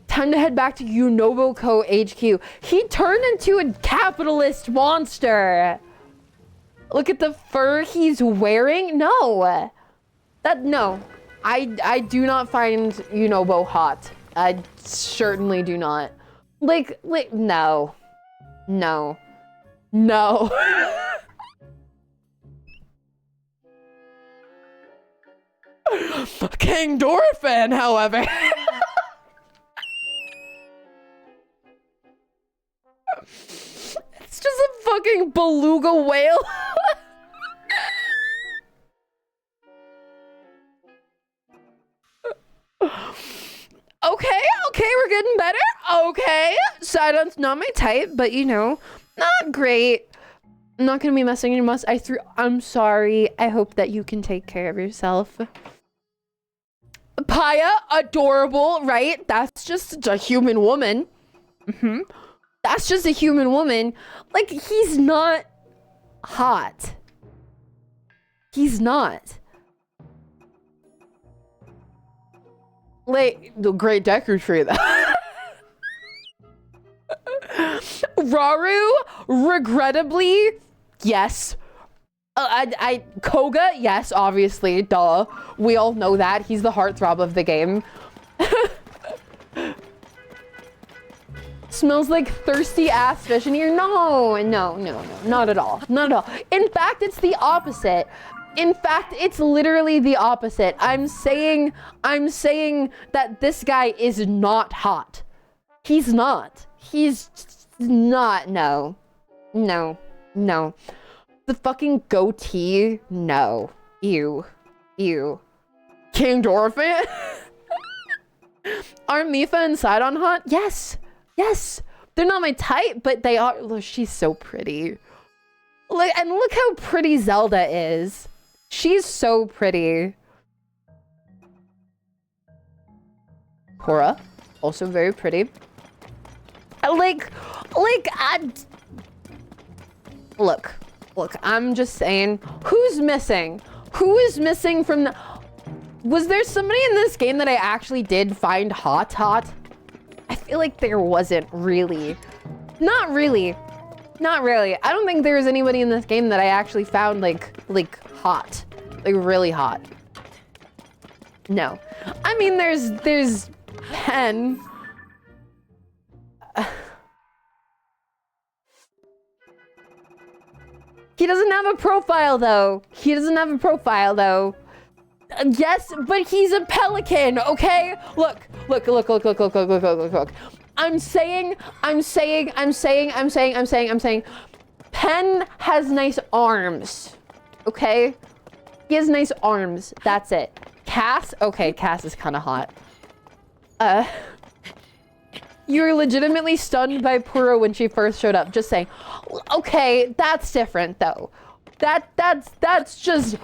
A: Time to head back to Unobo KOHGA. He turned into a capitalist monster. Look at the fur he's wearing. No. No. I do not find Yunobo hot. I certainly do not. Like, no. No. No. King Dorphin, however. It's just a fucking beluga whale. Okay, we're getting better. Okay, Sidon's not my type, but not great. I'm not gonna be messing in your mouth. I'm sorry. I hope that you can take care of yourself. Paya, adorable, right? That's just a human woman. That's just a human woman. Like, he's not hot. He's not. Like, the Great Deku Tree, though. Raru, regrettably, yes. KOHGA, yes, obviously, duh. We all know that. He's the heartthrob of the game. Smells like thirsty ass fish in here. No, not at all. Not at all. In fact, it's the opposite. In fact, it's literally the opposite. I'm saying that this guy is not hot. He's not. He's not. No. The fucking goatee. No. Ew. King Dorphin? Are Mipha and Sidon hot? Yes. They're not my type, but they are. Look, she's so pretty. And look how pretty Zelda is. She's so pretty. Cora, also very pretty. Look, I'm just saying, who's missing? Who is missing from the... Was there somebody in this game that I actually did find hot? I feel like there wasn't really. Not really. I don't think there was anybody in this game that I actually found like hot. Like really hot. No. I mean, there's Pen. He doesn't have a profile though. Yes, but he's a pelican, okay? Look. I'm saying. Pen has nice arms, okay? He has nice arms, that's it. Cass? Okay, Cass is kind of hot. You were legitimately stunned by Puro when she first showed up, just saying. Okay, that's different though. That's just,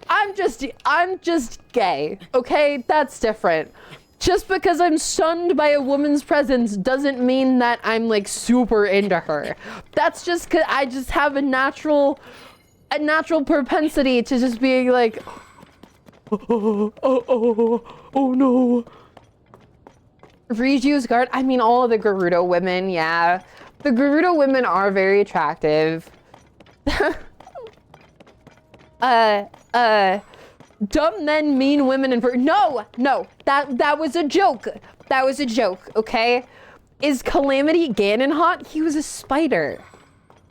A: I'm just gay, okay? That's different. Just because I'm stunned by a woman's presence doesn't mean that I'm like super into her. That's just cause I just have a natural propensity to just be like, oh no. Ryuju's guard, I mean all of the Gerudo women, yeah. The Gerudo women are very attractive. Dumb men, mean women, and no, that was a joke. Okay? Is Calamity Ganon hot? He was a spider.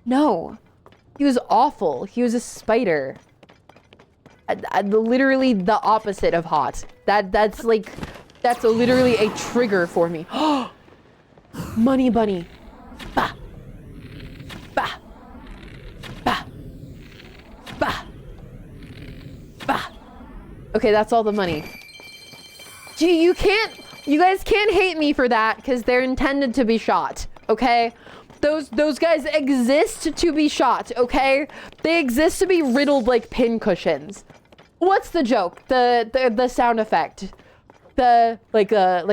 A: No, he was awful. He was a spider. Literally the opposite of hot. That's literally a trigger for me. Money bunny. Bah. Okay, that's all the money. Gee, you guys can't hate me for that because they're intended to be shot, okay? Those guys exist to be shot, okay? They exist to be riddled like pin cushions. What's the joke? The sound effect. Like a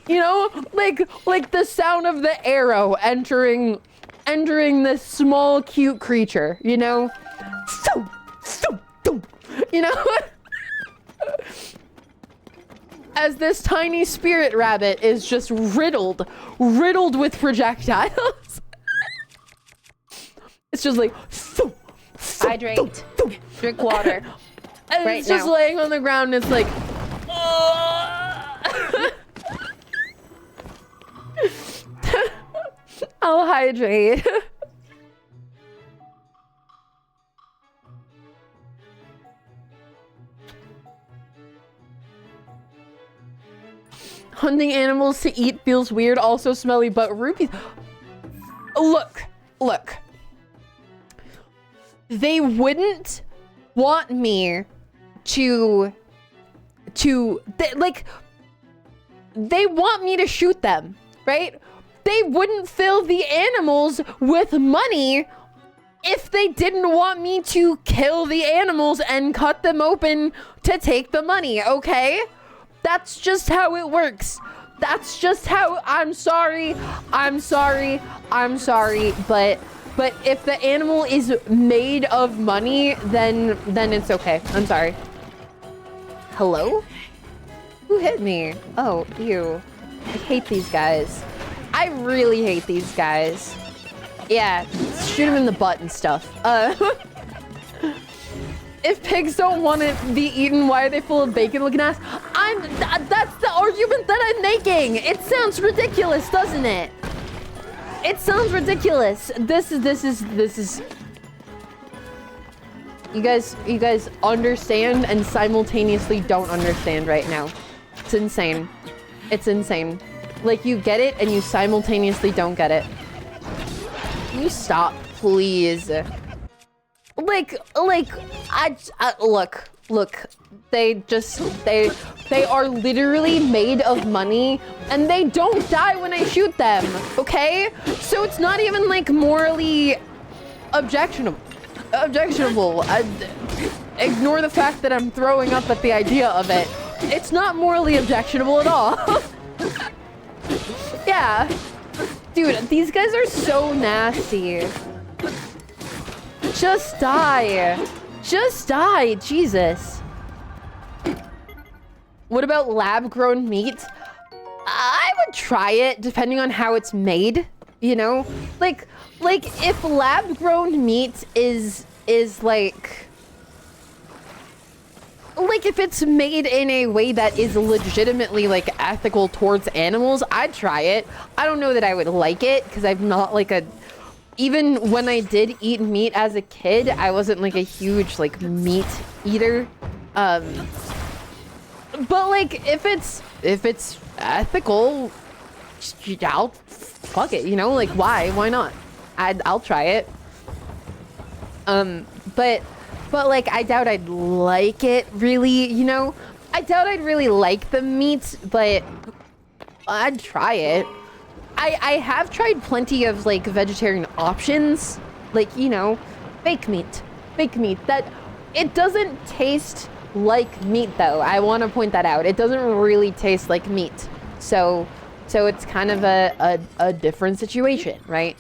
A: you know, like the sound of the arrow entering this small cute creature, you know? You know? As this tiny spirit rabbit is just riddled with projectiles. It's just like
C: Hydrate. Drink water.
A: And
C: Right
A: it's just
C: now.
A: laying on the ground and it's like, I'll hydrate. Hunting animals to eat feels weird, also smelly, but rupees. Look. They wouldn't want me to they want me to shoot them, right? They wouldn't fill the animals with money if they didn't want me to kill the animals and cut them open to take the money, okay? That's just how it works. That's just how, I'm sorry, but if the animal is made of money, then it's okay. I'm sorry. Hello? Who hit me? Oh, you. I hate these guys. I really hate these guys. Yeah, shoot them in the butt and stuff. If pigs don't want to be eaten, why are they full of bacon looking ass? That's the argument that I'm making. It sounds ridiculous, doesn't it? It sounds ridiculous. This is. You guys understand and simultaneously don't understand right now. It's insane. It's insane. Like, you get it and you simultaneously don't get it. Can you stop, please? Like, look, they are literally made of money and they don't die when I shoot them, okay? So it's not even like morally objectionable. Ignore the fact that I'm throwing up at the idea of it. It's not morally objectionable at all. Yeah. Dude, these guys are so nasty. Just die. Just die, Jesus. What about lab-grown meat? I would try it, depending on how it's made, you know? Like if lab-grown meat is like if it's made in a way that is legitimately like ethical towards animals, I'd try it. I don't know that I would like it, because I'm not like a... Even when I did eat meat as a kid, I wasn't like a huge like meat eater. But like if it's ethical, I'll fuck it, you know? Like why not? I'll try it. But like I doubt I'd like it really, you know? I doubt I'd really like the meat, but I'd try it. I have tried plenty of like vegetarian options, like, you know, fake meat, that it doesn't taste like meat though. I want to point that out. It doesn't really taste like meat. So it's kind of a different situation, right?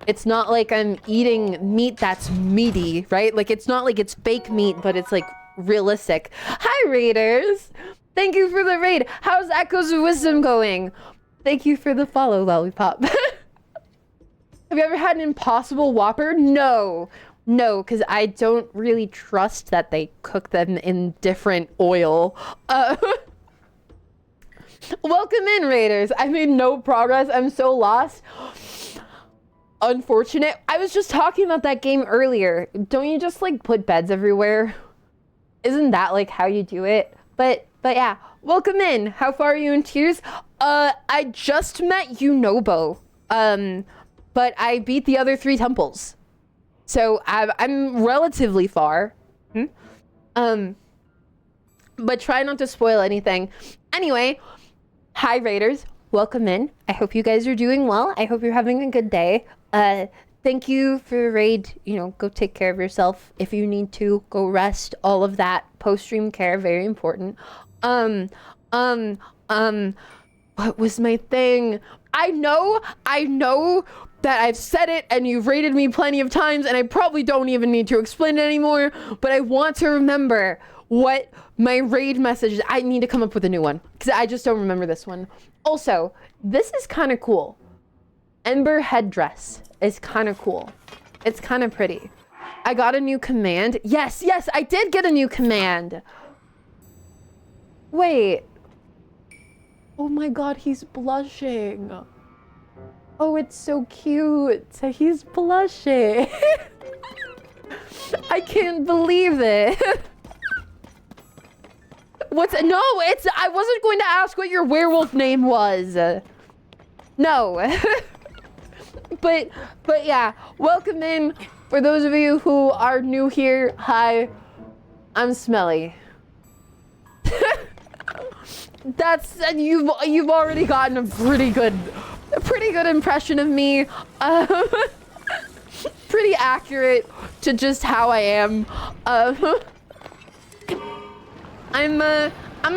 A: It's not like I'm eating meat that's meaty, right? Like it's not like it's fake meat, but it's like realistic. Hi Raiders! Thank you for the raid. How's Echoes of Wisdom going? Thank you for the follow, Lollipop. Have you ever had an Impossible Whopper? No, because I don't really trust that they cook them in different oil. Welcome in, Raiders. I made no progress. I'm so lost. Unfortunate. I was just talking about that game earlier. Don't you just like put beds everywhere? Isn't that like how you do it? But yeah, welcome in. How far are you in tiers? I just met Yunobo, but I beat the other 3 temples, so I'm relatively far. But try not to spoil anything. Anyway, hi Raiders, welcome in. I hope you guys are doing well. I hope you're having a good day. Thank you for the raid. You know, go take care of yourself if you need to. Go rest. All of that post-stream care, very important. What was my thing? I know that I've said it and you've rated me plenty of times and I probably don't even need to explain it anymore, but I want to remember what my raid message is. I need to come up with a new one because I just don't remember this one. Also, this is kind of cool. Ember headdress is kind of cool. It's kind of pretty. I got a new command. Yes, yes, I did get a new command. Wait. Oh my god, he's blushing. Oh, it's so cute. He's blushing. I can't believe it. I wasn't going to ask what your werewolf name was. No. But yeah, welcome in. For those of you who are new here, hi, I'm Smellie. That's you've already gotten a pretty good impression of me. Pretty accurate to just how I am. I'm a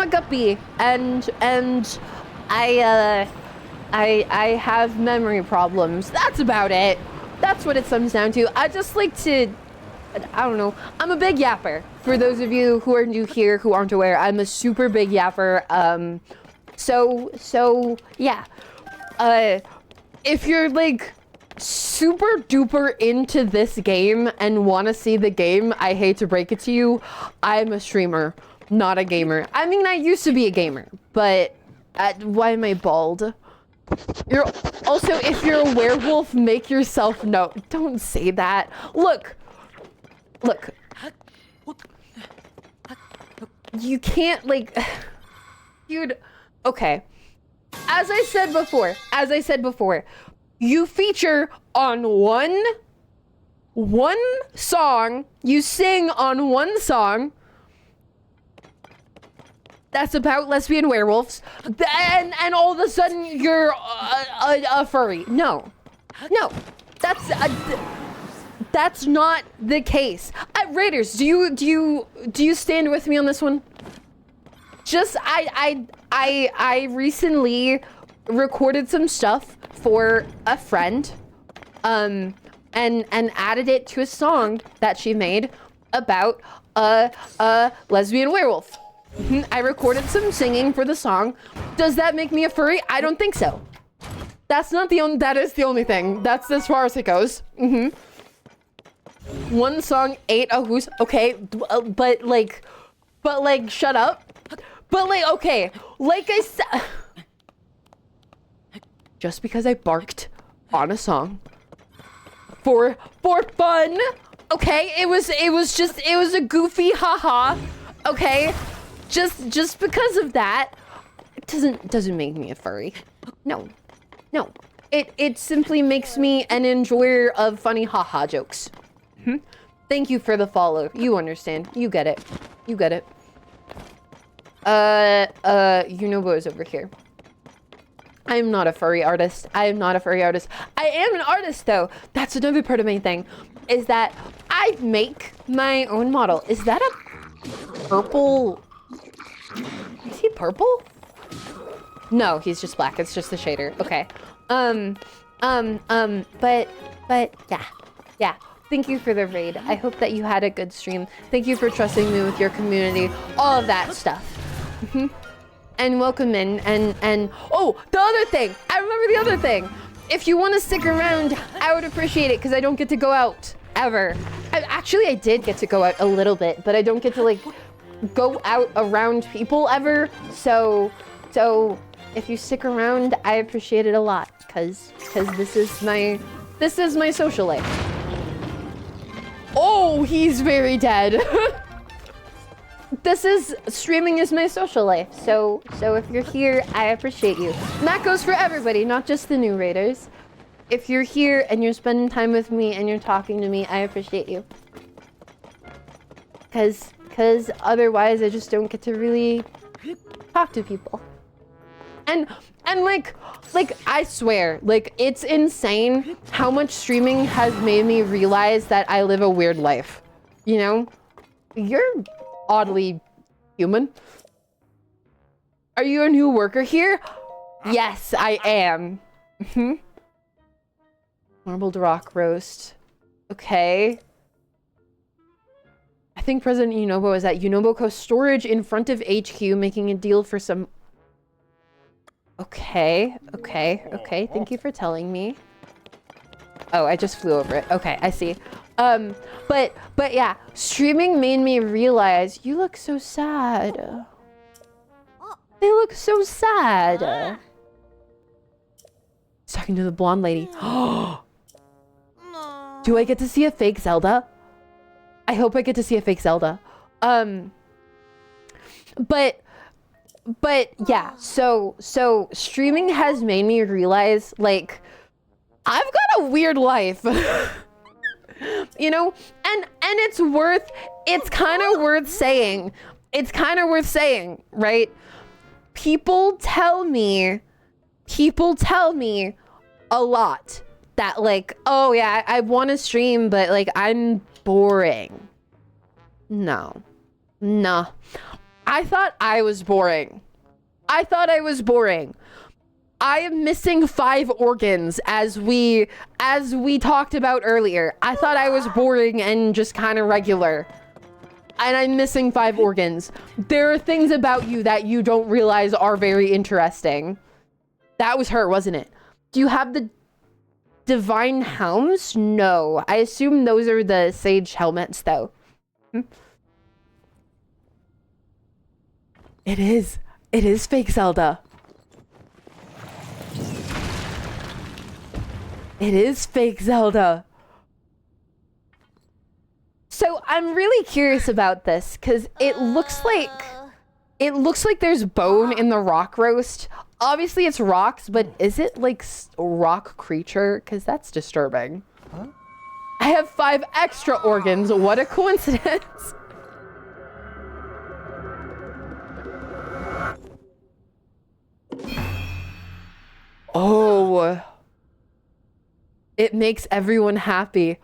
A: guppy, and I have memory problems. That's about it. That's what it comes down to. I just like to, I don't know. I'm a big yapper. For those of you who are new here who aren't aware, I'm a super big yapper. So yeah. If you're like super duper into this game and want to see the game, I hate to break it to you, I'm a streamer, not a gamer. I mean, I used to be a gamer, but why am I bald? You're also, if you're a werewolf, make yourself know. Don't say that. Look. You can't, like, dude. Okay. As I said before, you feature on one song, you sing on one song that's about lesbian werewolves, and all of a sudden you're a furry. No, that's not the case. Raiders, do you stand with me on this one? Just I recently recorded some stuff for a friend, and added it to a song that she made about a lesbian werewolf. I recorded some singing for the song. Does that make me a furry? I don't think so. That's not the only, that is the only thing. That's as far as it goes. One song, 8 who's okay, but like, shut up. But like, okay, like I said, just because I barked on a song for fun, okay, it was a goofy haha, okay, just because of that, it doesn't make me a furry. No, it simply makes me an enjoyer of funny haha jokes. Thank you for the follow. You understand. You get it. Yunobo is over here. I am not a furry artist. I am an artist, though. That's another part of my thing, is that I make my own model. Is that a purple? Is he purple? No, he's just black. It's just the shader. Okay. But yeah. Thank you for the raid. I hope that you had a good stream. Thank you for trusting me with your community. All of that stuff. And welcome in, and oh, the other thing. I remember the other thing. If you want to stick around, I would appreciate it, because I don't get to go out ever. Actually, I did get to go out a little bit, but I don't get to like go out around people ever. So if you stick around, I appreciate it a lot, because this is my social life. Oh, he's very dead. Streaming is my social life, so if you're here, I appreciate you. And that goes for everybody, not just the new raiders. If you're here and you're spending time with me and you're talking to me, I appreciate you. Cause otherwise I just don't get to really talk to people. And like I swear, like it's insane how much streaming has made me realize that I live a weird life. You know? You're oddly human. Are you a new worker here? Yes, I am. Marbled rock roast. Okay. I think President Yunobo is at Yunobo Coast Storage in front of HQ making a deal for some... Okay. Thank you for telling me. Oh, I just flew over it. Okay, I see. But yeah, streaming made me realize you look so sad. They look so sad. He's talking to the blonde lady. Do I get to see a fake Zelda? I hope I get to see a fake Zelda. But yeah, so streaming has made me realize, like, I've got a weird life. You know, and it's kind of worth saying. It's kind of worth saying, right? People tell me a lot that, like, oh yeah, I want to stream, but like I'm boring. No. I thought I was boring. I am missing 5 organs, as we talked about earlier. I thought I was boring and just kind of regular. And I'm missing 5 organs. There are things about you that you don't realize are very interesting. That was her, wasn't it? Do you have the divine helms? No. I assume those are the sage helmets, though. It is fake Zelda. It is fake Zelda. So I'm really curious about this because it looks like there's bone in the rock roast. Obviously it's rocks, but is it like a rock creature? Because that's disturbing. Huh? I have 5 extra organs. What a coincidence. Oh. It makes everyone happy.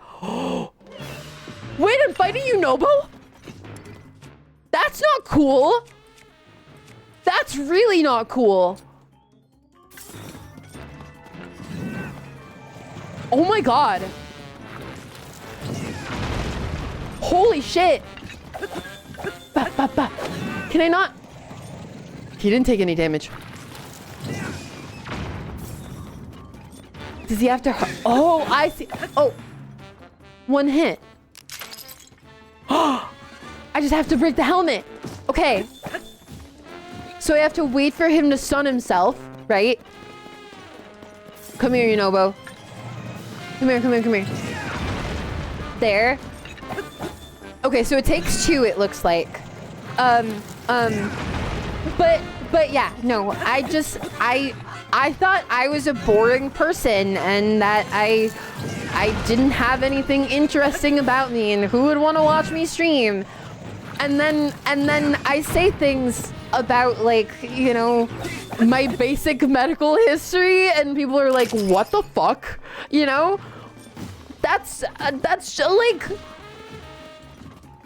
A: Wait, I'm fighting you, Nobo? That's not cool. That's really not cool. Oh my god. Holy shit. Can I not? He didn't take any damage. Does he have to? Oh, I see. Oh, 1 hit. Oh, I just have to break the helmet. Okay. So I have to wait for him to stun himself, right? Come here, Yunobo. Come here. There. Okay, so it takes 2, it looks like. But yeah, no, I thought I was a boring person and that I didn't have anything interesting about me and who would want to watch me stream. And then I say things about, like, you know, my basic medical history and people are like, what the fuck? You know? That's like,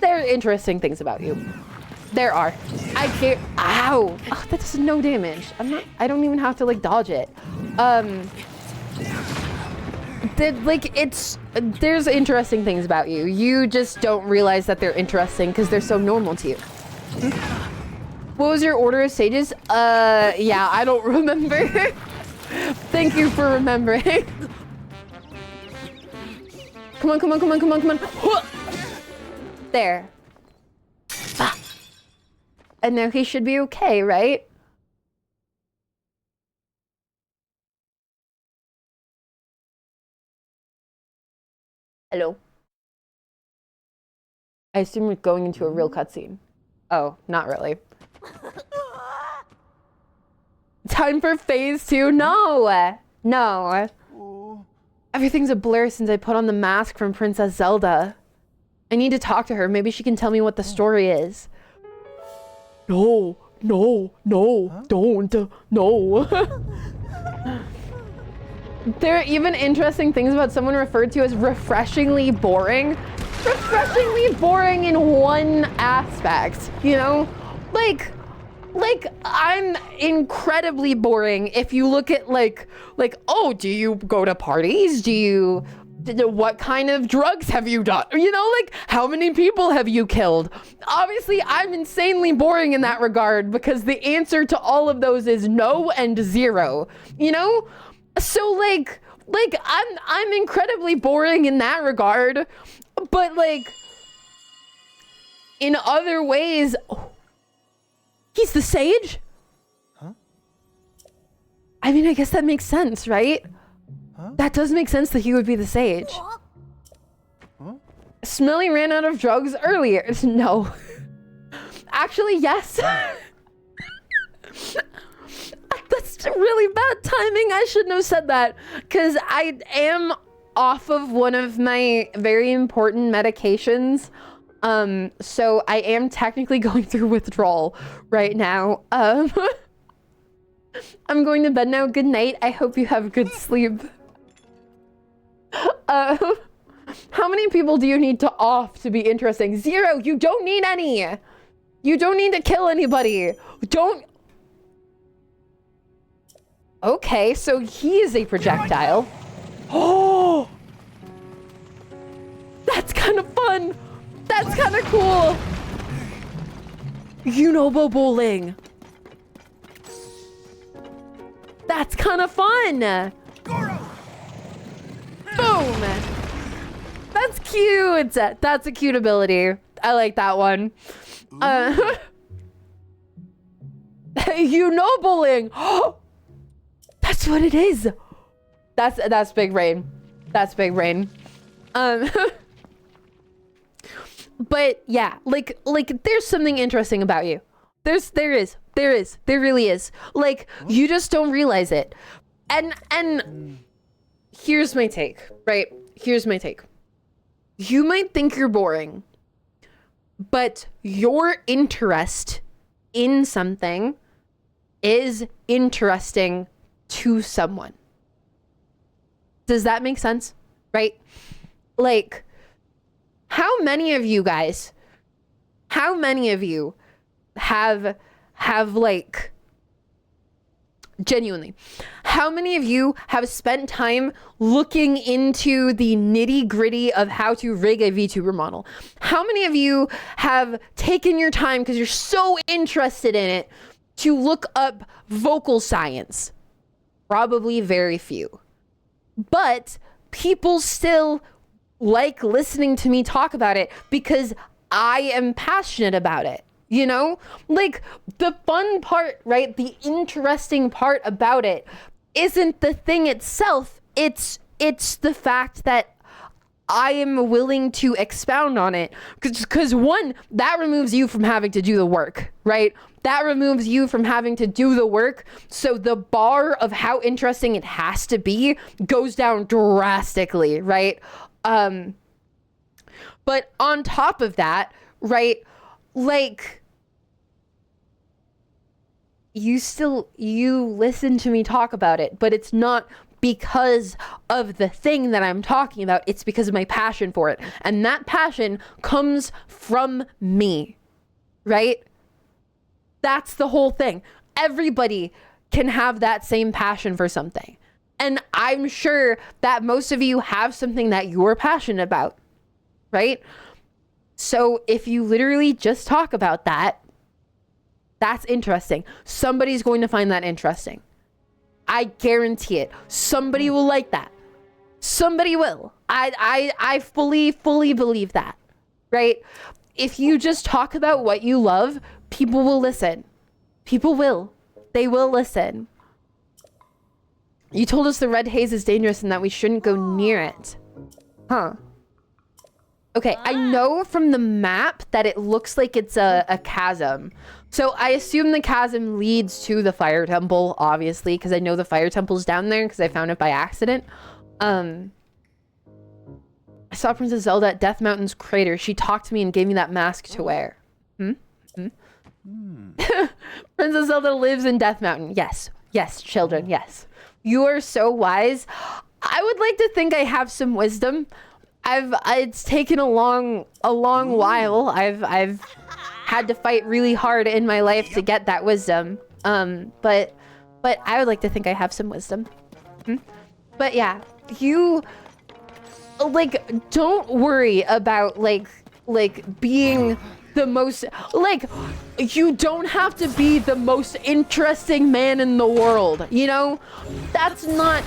A: there are interesting things about you. There are. I can't. Ow! Oh, that does no damage. I don't even have to like dodge it. There's interesting things about you. You just don't realize that they're interesting because they're so normal to you. What was your order of sages? Yeah, I don't remember. Thank you for remembering. Come on. There. And now he should be okay, right? Hello. I assume we're going into a real cutscene. Oh, not really. Time for phase 2? No! Everything's a blur since I put on the mask from Princess Zelda. I need to talk to her. Maybe she can tell me what the story is. No, don't, no. There are even interesting things about someone referred to as refreshingly boring. Refreshingly boring in one aspect, you know? Like I'm incredibly boring if you look at like, oh, do you go to parties? What kind of drugs have you done? You know, like, how many people have you killed? Obviously, I'm insanely boring in that regard because the answer to all of those is no and 0, you know? So like I'm incredibly boring in that regard. But like, in other ways, he's the sage?
E: Huh?
A: I mean, I guess that makes sense, right?
E: Huh?
A: That does make sense that he would be the sage.
E: Huh?
A: Smellie ran out of drugs earlier. No. Actually, yes. That's really bad timing. I shouldn't have said that. Because I am off of one of my very important medications. So I am technically going through withdrawal right now. I'm going to bed now. Good night. I hope you have good sleep. How many people do you need to off to be interesting? 0. You don't need any. You don't need to kill anybody. Don't. Okay, so he is a projectile. Oh, that's kind of fun. That's kind of cool. Unobo bowling. That's kind of fun. Boom. That's cute. That's a cute ability. I like that one. Bowling. That's what it is. That's big brain. That's big brain. But yeah, like there's something interesting about you. There really is. Like, you just don't realize it. And here's my take, right? Here's my take. You might think you're boring, but your interest in something is interesting to someone. Does that make sense? Right? Like, how many of you guys, how many of you have like, genuinely, how many of you have spent time looking into the nitty gritty of how to rig a VTuber model? How many of you have taken your time because you're so interested in it to look up vocal science? Probably very few. But people still like listening to me talk about it because I am passionate about it. You know, like, the fun part, right? The interesting part about it isn't the thing itself. It's the fact that I am willing to expound on it. Because one, that removes you from having to do the work, right? That removes you from having to do the work. So the bar of how interesting it has to be goes down drastically, right? But on top of that, right, like, you listen to me talk about it, but it's not because of the thing that I'm talking about. It's because of my passion for it. And that passion comes from me, right? That's the whole thing. Everybody can have that same passion for something. And I'm sure that most of you have something that you're passionate about, right? So if you literally just talk about that, that's interesting. Somebody's going to find that interesting. I guarantee it. Somebody will like that. Somebody will. I fully believe that, right? If you just talk about what you love, people will listen. People will. They will listen. You told us the red haze is dangerous and that we shouldn't go near it. Huh. Okay, I know from the map that it looks like it's a chasm. So I assume the chasm leads to the fire temple, obviously, because I know the fire temple's down there because I found it by accident. I saw Princess Zelda at Death Mountain's crater. She talked to me and gave me that mask to wear. Princess Zelda lives in Death Mountain. Yes. Yes, children, yes. You are so wise. I would like to think I have some wisdom. It's taken a long while. I've had to fight really hard in my life to get that wisdom. But I would like to think I have some wisdom. But yeah, you like, don't worry about like being the most, like, you don't have to be the most interesting man in the world, you know? That's not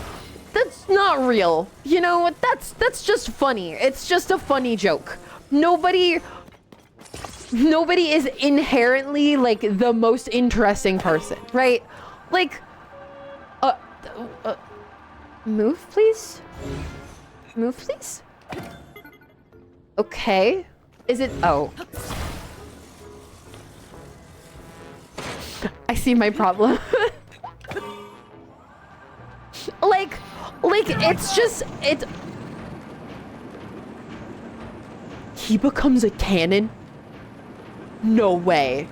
A: that's not real. You know what? That's just funny. It's just a funny joke. Nobody is inherently like the most interesting person, right? Like, move, please. Move, please. Okay. Is it? Oh. I see my problem. like, it's just, he becomes a cannon? No way.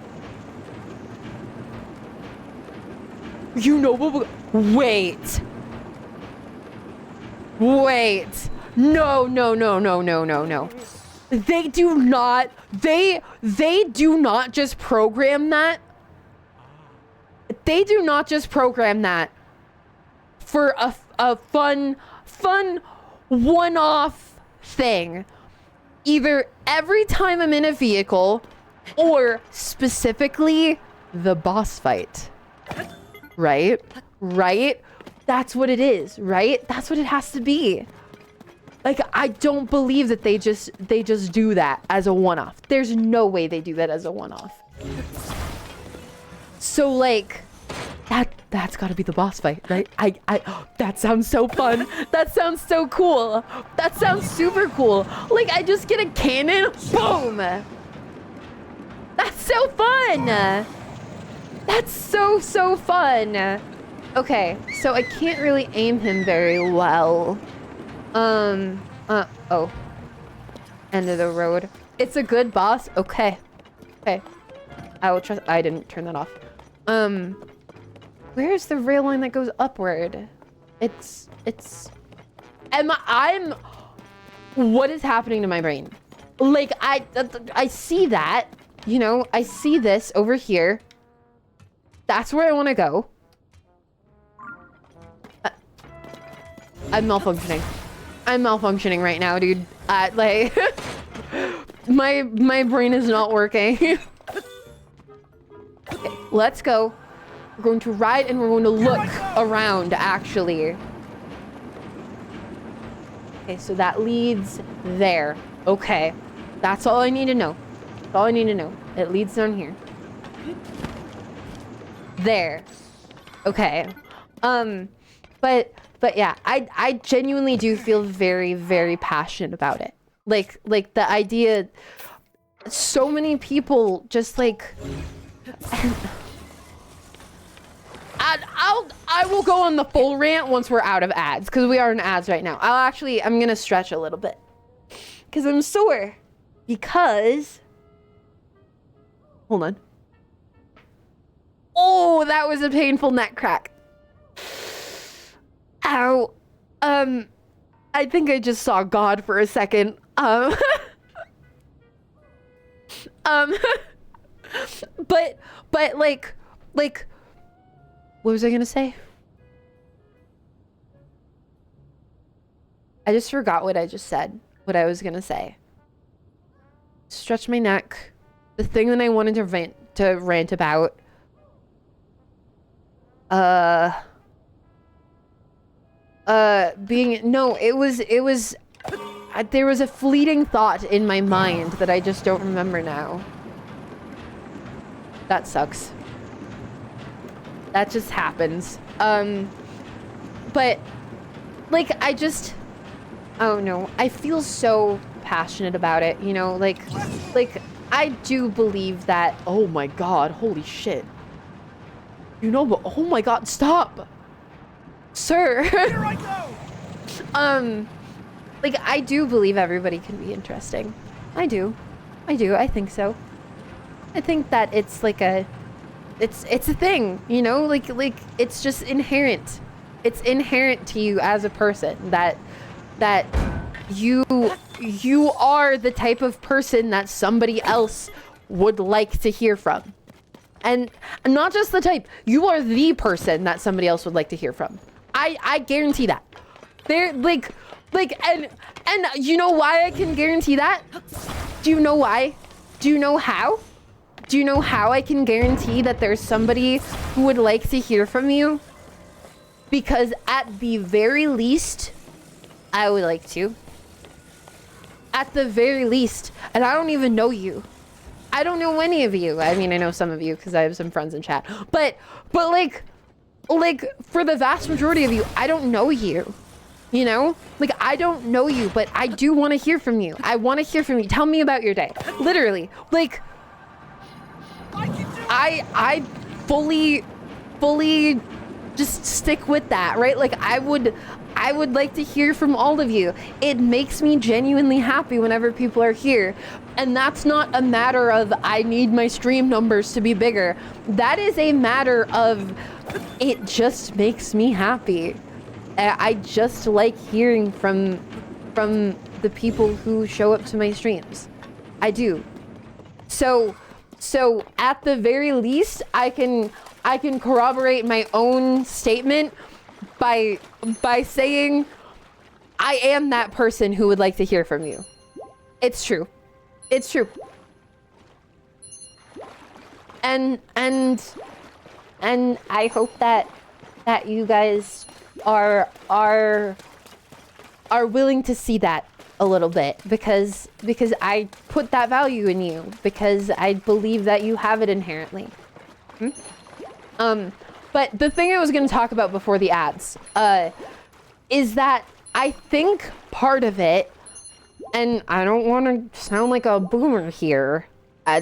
A: You know what? Wait. Wait. No. They do not, they do not just program that. They do not just program that for a fun one-off thing. Either every time I'm in a vehicle or specifically the boss fight. Right? Right? That's what it is, right? That's what it has to be. Like, I don't believe that they just do that as a one-off. There's no way they do that as a one-off. So like, that's gotta be the boss fight, right? That sounds so fun. That sounds so cool. That sounds super cool. Like, I just get a cannon, boom. That's so fun. That's so fun. Okay, so I can't really aim him very well. Oh. End of the road. It's a good boss? Okay. Okay. I will trust. I didn't turn that off. Where's the rail line that goes upward? What is happening to my brain? Like, I see that, you know, I see this over here. That's where I want to go. I'm malfunctioning. I'm malfunctioning right now, dude. Like, my brain is not working. Okay, let's go. We're going to ride and we're going to look around, actually. Okay, so that leads there. Okay, that's all I need to know. That's all I need to know. It leads down here. There. Okay. But yeah, I genuinely do feel very, very passionate about it. Like the idea, so many people just like, I will go on the full rant once we're out of ads, because we are in ads right now. I'm gonna stretch a little bit, because I'm sore, because, hold on. Oh, that was a painful neck crack. Ow. I think I just saw God for a second. But like, what was I gonna say? I just forgot what I just said, what I was gonna say. Stretch my neck. The thing that I wanted to rant about. There was a fleeting thought in my mind that I just don't remember now. That sucks. That just happens. But like, I don't know. I feel so passionate about it, you know, like I do believe that, oh my God, holy shit. You know, but oh my God, stop. Sir.
D: Here I go.
A: Like, I do believe everybody can be interesting. I do. I think so. I think that it's like it's a thing, you know, like it's just inherent. It's inherent to you as a person that you are the type of person that somebody else would like to hear from. And not just the type, you are the person that somebody else would like to hear from. I guarantee that. They're like, and you know why I can guarantee that? Do you know why? Do you know how? Do you know how I can guarantee that there's somebody who would like to hear from you? Because at the very least, I would like to. At the very least, and I don't even know you. I don't know any of you. I mean, I know some of you because I have some friends in chat. But like for the vast majority of you, I don't know you. You know? Like, I don't know you, but I do want to hear from you. I want to hear from you. Tell me about your day. Literally. Like, I fully just stick with that, right? Like, I would like to hear from all of you. It makes me genuinely happy whenever people are here. And that's not a matter of I need my stream numbers to be bigger. That is a matter of it just makes me happy. I just like hearing from the people who show up to my streams. I do. So at the very least, I can corroborate my own statement by saying I am that person who would like to hear from you. It's true. It's true. And I hope that you guys are willing to see that a little bit because I put that value in you because I believe that you have it inherently. But the thing I was going to talk about before the ads is that I think part of it, and I don't want to sound like a boomer here. I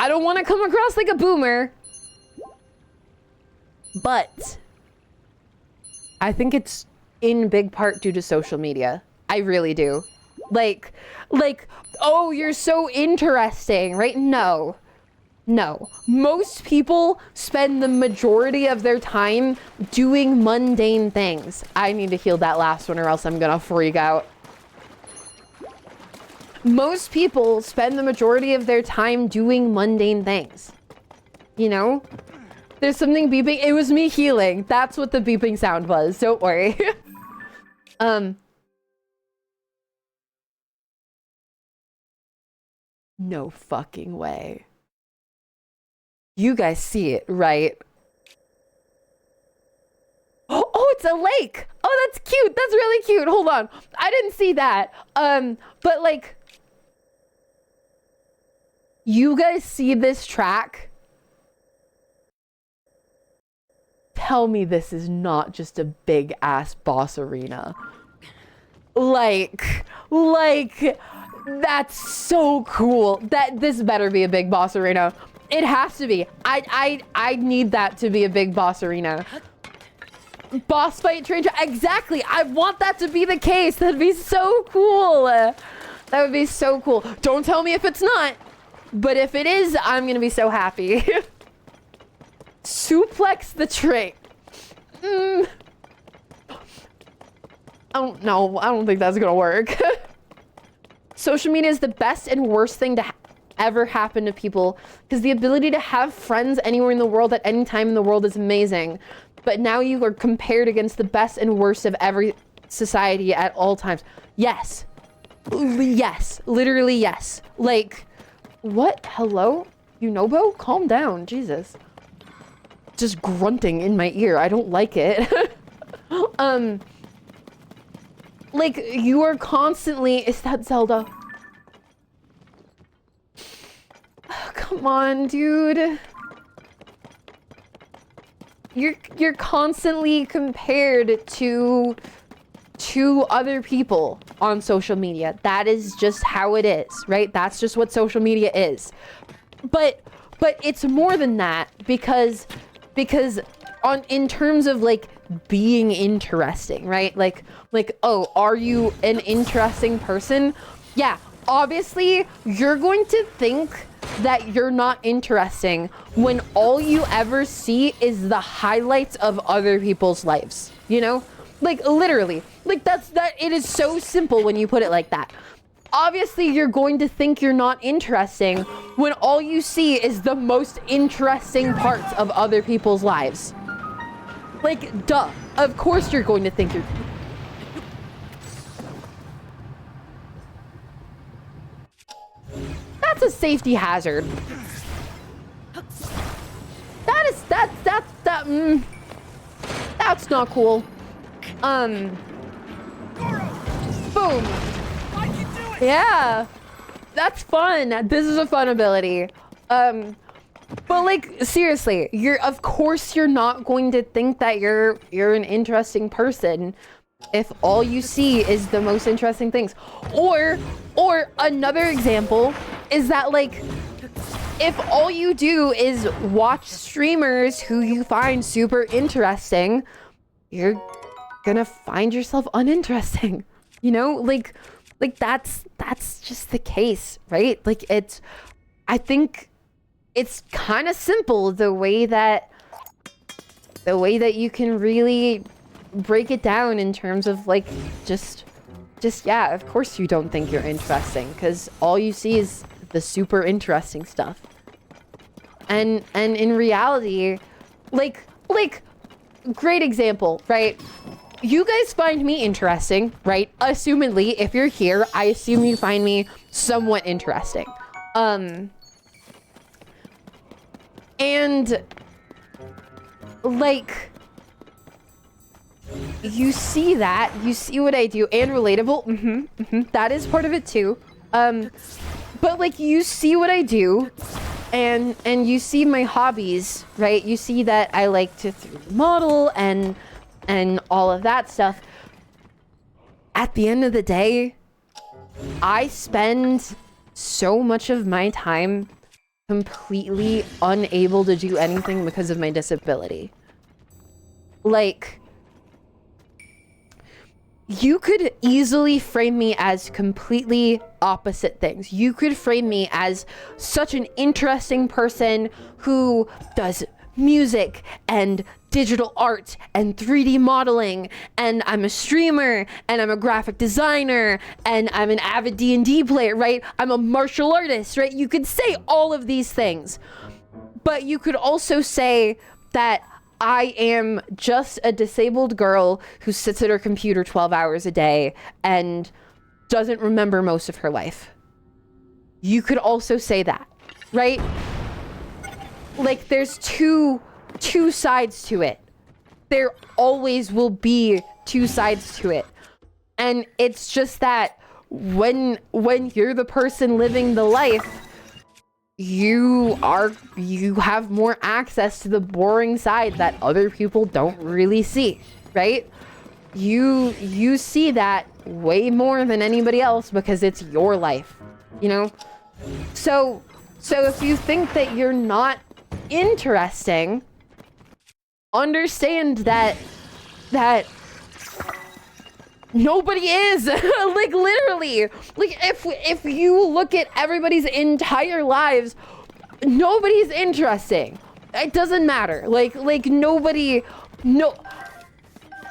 A: don't want to come across like a boomer, but I think it's in big part due to social media. I really do. Like, oh, you're so interesting, right? No. Most people spend the majority of their time doing mundane things. I need to heal that last one or else I'm gonna freak out. Most people spend the majority of their time doing mundane things. You know? There's something beeping. It was me healing. That's what the beeping sound was. Don't worry. No fucking way. You guys see it, right? Oh, it's a lake. Oh, that's cute. That's really cute. Hold on. I didn't see that. But like, you guys see this track? Tell me this is not just a big ass boss arena. Like, that's so cool. This better be a big boss arena. It has to be. I need that to be a big boss arena. Boss fight train track. Exactly. I want that to be the case. That'd be so cool. That would be so cool. Don't tell me if it's not. But if it is, I'm gonna be so happy. Suplex the train. I don't know. I don't think that's gonna work. Social media is the best and worst thing to ever happen to people because the ability to have friends anywhere in the world at any time in the world is amazing. But now you are compared against the best and worst of every society at all times. Yes. Yes. Literally yes. Like, what? Hello? Yunobo? Calm down. Jesus. Just grunting in my ear. I don't like it. Like, you are constantly... Is that Zelda? Oh, come on, dude. You're constantly compared to other people on social media. That is just how it is, right? That's just what social media is. But it's more than that because in terms of like being interesting, right? Like, oh, are you an interesting person? Yeah, obviously you're going to think that you're not interesting when all you ever see is the highlights of other people's lives, you know? Like, literally, like it is so simple when you put it like that. Obviously, you're going to think you're not interesting when all you see is the most interesting parts of other people's lives. Like, duh. Of course you're going to think you're... That's a safety hazard. That's not cool. Boom.
D: I can do it!
A: Yeah. That's fun. This is a fun ability. But like seriously, of course you're not going to think that you're an interesting person if all you see is the most interesting things. Or another example is that like if all you do is watch streamers who you find super interesting, you're gonna find yourself uninteresting. You know, like that's just the case, right? Like I think it's kind of simple the way that you can really break it down in terms of like just yeah, of course you don't think you're interesting because all you see is the super interesting stuff. And in reality, like great example, right? You guys find me interesting, right? Assumedly, if you're here, I assume you find me somewhat interesting. And like you see that, you see what I do, and relatable. That is part of it too. But like you see what I do, and you see my hobbies, right? You see that I like to 3D model and all of that stuff. At the end of the day, I spend so much of my time completely unable to do anything because of my disability. Like, you could easily frame me as completely opposite things. You could frame me as such an interesting person who does music and digital art and 3D modeling, and I'm a streamer, and I'm a graphic designer, and I'm an avid D&D player, right? I'm a martial artist, right? You could say all of these things, but you could also say that I am just a disabled girl who sits at her computer 12 hours a day and doesn't remember most of her life. You could also say that, right? Like, there's two sides to it. There always will be two sides to it. And it's just that when you're the person living the life, you have more access to the boring side that other people don't really see, right? You see that way more than anybody else because it's your life, you know? So if you think that you're not interesting, understand that nobody is. Like, literally, like if you look at everybody's entire lives, nobody's interesting. It doesn't matter. Like nobody, no.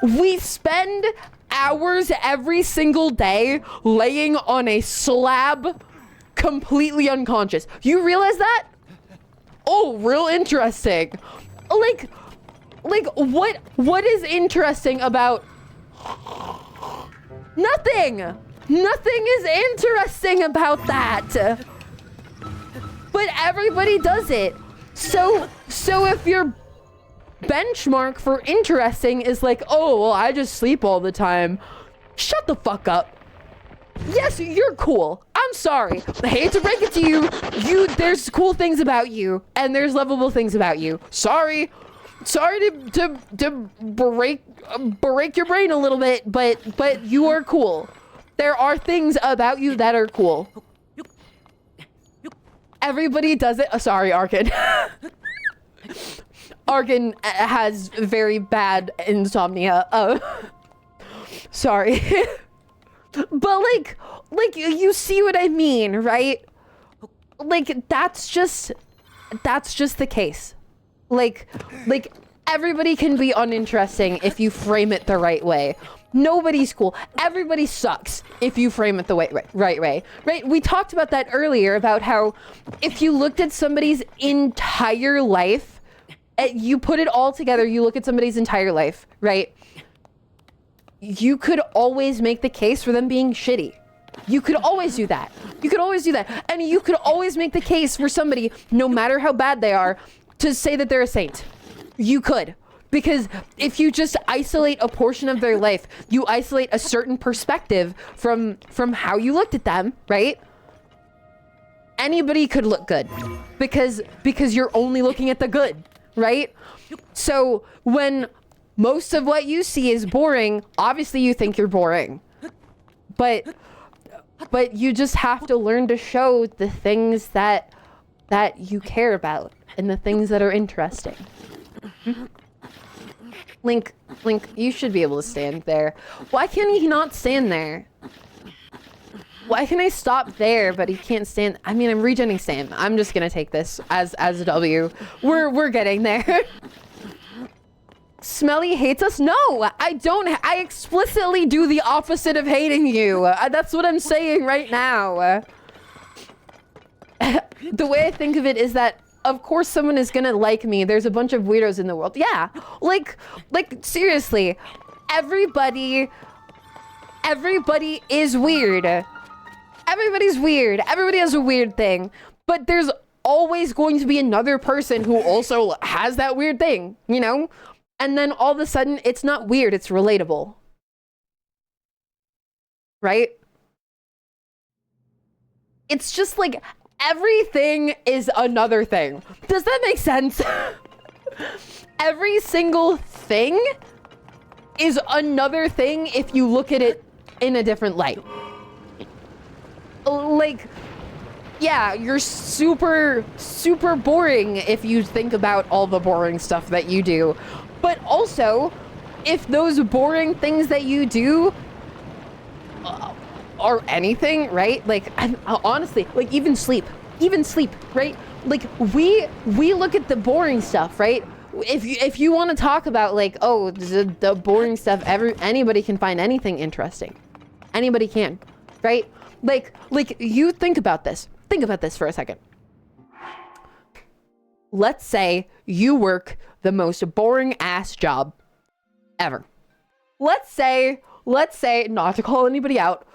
A: We spend hours every single day laying on a slab completely unconscious. You realize that? Oh, real interesting. Like what is interesting about nothing? Nothing is interesting about that. But everybody does it. So if your benchmark for interesting is like, oh, well, I just sleep all the time, shut the fuck up. Yes, you're cool. I'm sorry. I hate to break it to you. There's cool things about you, and there's lovable things about you. Sorry to break your brain a little bit, but you are cool. There are things about you that are cool. Everybody does it. Sorry, Arkin. Arkin has very bad insomnia. Sorry. But like you see what I mean, right? Like that's just the case. Like everybody can be uninteresting if you frame it the right way. Nobody's cool. Everybody sucks if you frame it the right way. Right? We talked about that earlier, about how if you looked at somebody's entire life, you put it all together, you look at somebody's entire life, right? You could always make the case for them being shitty. You could always do that. You could always do that. And you could always make the case for somebody, no matter how bad they are, to say that they're a saint. You could. Because if you just isolate a portion of their life, you isolate a certain perspective from how you looked at them, right? Anybody could look good because you're only looking at the good, right? So when most of what you see is boring, obviously you think you're boring. But you just have to learn to show the things that you care about and the things that are interesting. Link, you should be able to stand there. Why can't he not stand there? Why can I stop there, but he can't stand? I mean, I'm regenning Sam. I'm just gonna take this as a W. We're getting there. Smellie hates us? No, I don't. I explicitly do the opposite of hating you. That's what I'm saying right now. The way I think of it is that, of course, someone is gonna like me. There's a bunch of weirdos in the world. Yeah, like seriously, everybody is weird. Everybody's weird. Everybody has a weird thing. But there's always going to be another person who also has that weird thing, you know? And then all of a sudden, it's not weird, it's relatable. Right? It's just like everything is another thing. Does that make sense? Every single thing is another thing if you look at it in a different light. Like, yeah, you're super boring if you think about all the boring stuff that you do. But also, if those boring things that you do are anything, right? Like, honestly, like even sleep, right? Like we look at the boring stuff, right? If you want to talk about like, oh, the boring stuff, anybody can find anything interesting. Anybody can, right? Like you think about this. Think about this for a second. Let's say you work the most boring ass job ever. Let's say, not to call anybody out,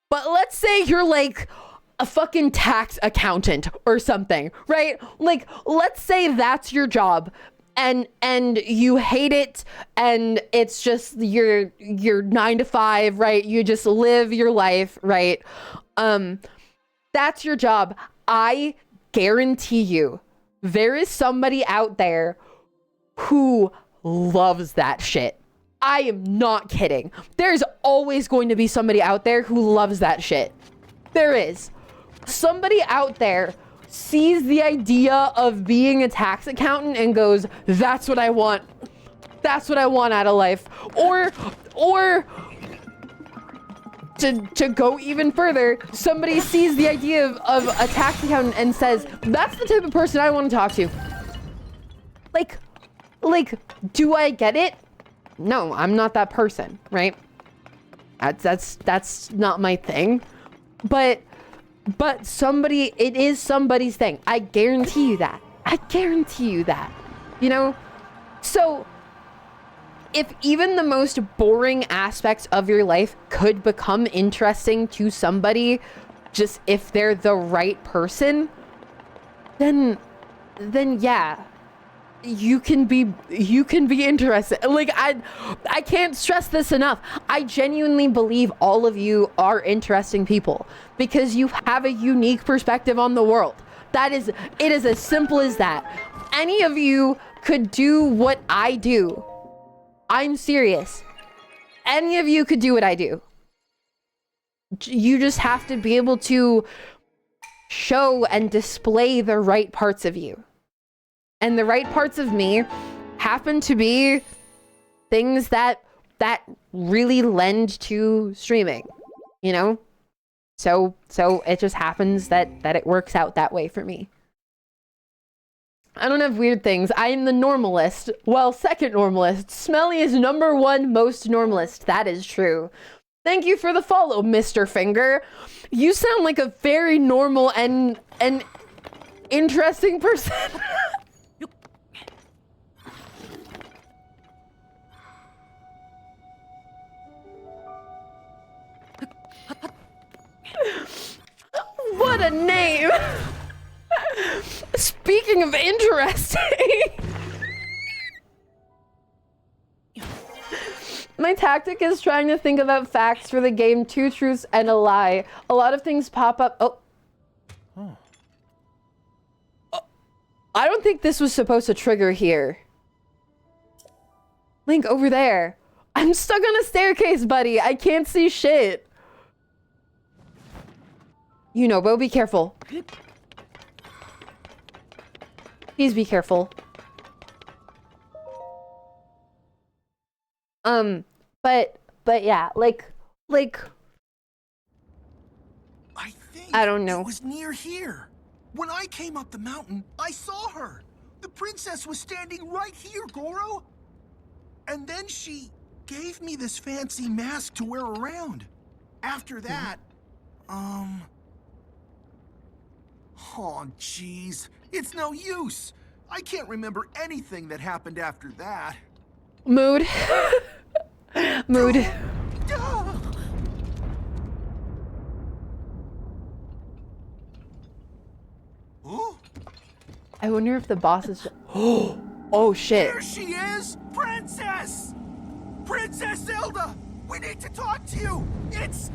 A: but let's say you're like a fucking tax accountant or something, right? Like, let's say that's your job and you hate it and it's just your 9 to 5, right? You just live your life, right? That's your job. I guarantee you there is somebody out there who loves that shit. I am not kidding. There's always going to be somebody out there who loves that shit. There is. Somebody out there sees the idea of being a tax accountant and goes, that's what I want. That's what I want out of life. Or to go even further, somebody sees the idea of a tax accountant and says, that's the type of person I want to talk to. Like, do I get it? No, I'm not that person, right? That's not my thing. But somebody, it is somebody's thing. I guarantee you that. You know? So if even the most boring aspects of your life could become interesting to somebody, just if they're the right person, then yeah, you can be interested. Like, I can't stress this enough. I genuinely believe all of you are interesting people because you have a unique perspective on the world. It is as simple as that. Any of you could do what I do. I'm serious. Any of you could do what I do. You just have to be able to show and display the right parts of you. And the right parts of me happen to be things that really lend to streaming, you know? So it just happens that it works out that way for me. I don't have weird things. I am the normalist. Well, second normalist. Smellie is #1 most normalist. That is true. Thank you for the follow, Mr. Finger. You sound like a very normal and interesting person. What a name! Speaking of interesting, My tactic is trying to think about facts for the game, 2 truths and a lie. A lot of things pop up. Oh. I don't think this was supposed to trigger here. Link, over there. I'm stuck on a staircase, buddy. I can't see shit. You know, Bo, be careful. Please be careful. But yeah, like,
D: I think
A: I don't know.
D: it was near here. When I came up the mountain, I saw her. The princess was standing right here, Goro. And then she gave me this fancy mask to wear around. After that, oh, jeez. It's no use. I can't remember anything that happened after that.
A: Mood. Mood.
D: Oh,
A: I wonder if the boss is... Oh, shit.
D: there she is! Princess! Princess Zelda! We need to talk to you! It's...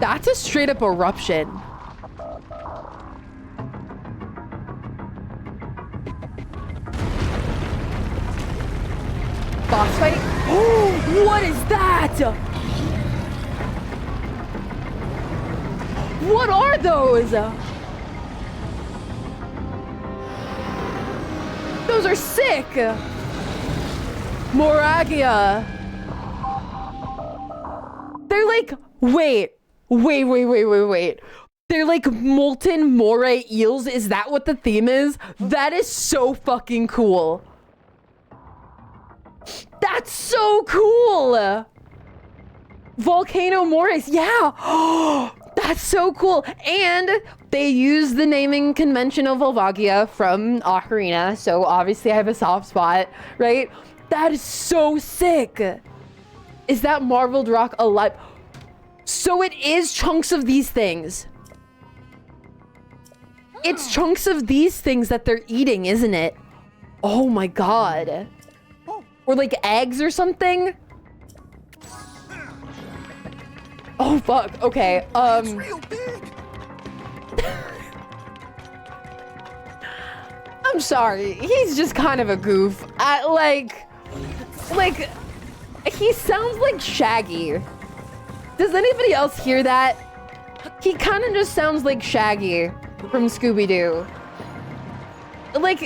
A: That's a straight up eruption. Boss fight? Oh, what is that? What are those? Those are sick. Moragia. They're like, wait. They're like molten moray eels. Is that what the theme is? That is so fucking cool. That's so cool. Volcano morays. Yeah. That's so cool. And they use the naming convention of Volvagia from Ocarina. So obviously I have a soft spot, right? That is so sick. Is that marbled rock alive? So it is chunks of these things. It's chunks of these things that they're eating, isn't it? Oh my god. Or like eggs or something? Oh fuck, okay.
D: It's real big!
A: I'm sorry, he's just kind of a goof. Like, he sounds like Shaggy. Does anybody else hear that? He kind of just sounds like Shaggy from Scooby-Doo. Like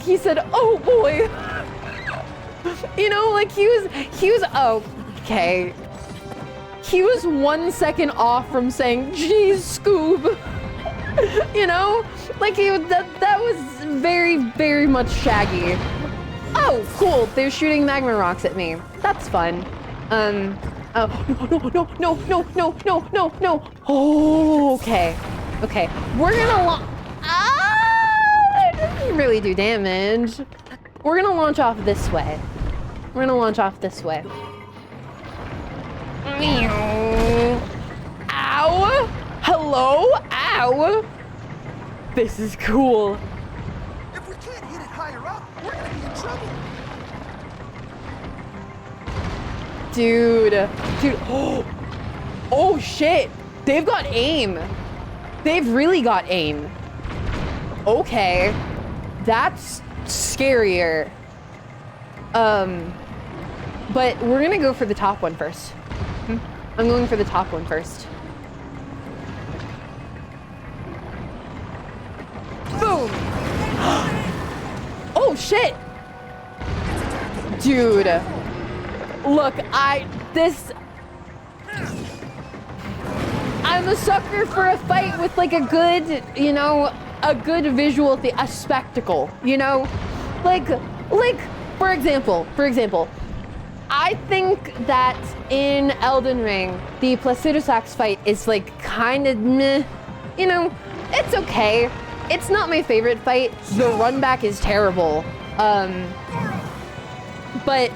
A: he said, oh boy. You know, like he was, oh, okay. He was 1 second off from saying, geez, Scoob. You know, like that was very, very much Shaggy. Oh, cool, they're shooting magma rocks at me. That's fun. Oh, no. Oh, okay. We're gonna it doesn't really do damage. We're gonna launch off this way. Ow! Hello? Ow! This is cool.
D: If we can't hit it higher up, we're gonna be in trouble.
A: Dude. Oh shit. They've got aim. They've really got aim. Okay. That's scarier. But we're gonna go for the top one first. I'm going for the top one first. Boom. Oh shit. Dude. Look, I'm a sucker for a fight with like a good, you know, a good visual thing, a spectacle, you know? Like, for example, I think that in Elden Ring, the Placidusax fight is like kind of meh, you know, it's okay. It's not my favorite fight. The run back is terrible. But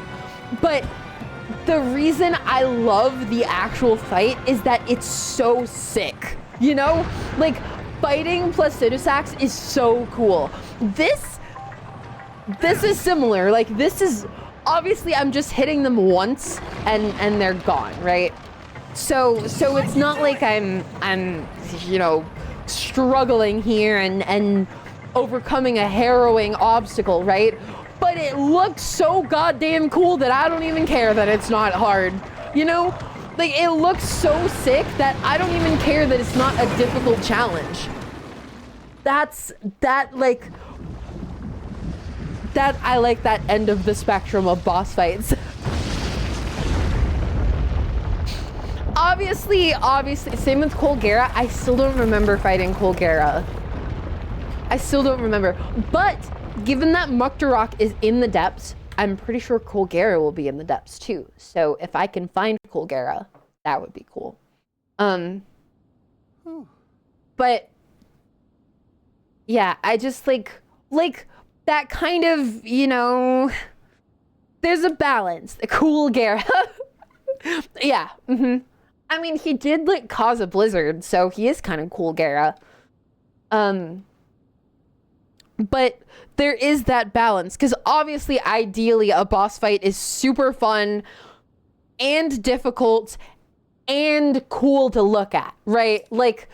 A: the reason I love the actual fight is that it's so sick, you know? Like, fighting Placidusax is so cool. This is similar. Like, this is, obviously I'm just hitting them once and they're gone, right? So it's not like I'm you know, struggling here and overcoming a harrowing obstacle, right? But it looks so goddamn cool that I don't even care that it's not hard, you know? Like, it looks so sick that I don't even care that it's not a difficult challenge. I like that end of the spectrum of boss fights. Obviously, same with KOHGA. I still don't remember fighting KOHGA. I still don't remember. But given that Muktarok is in the depths, I'm pretty sure KOHGA will be in the depths too. So if I can find KOHGA, that would be cool. But yeah, I just like that kind of, you know, there's a balance. The KOHGA. Yeah. I mean, he did like cause a blizzard, so he is kind of KOHGA. But there is that balance, because obviously, ideally, a boss fight is super fun and difficult and cool to look at, right? Like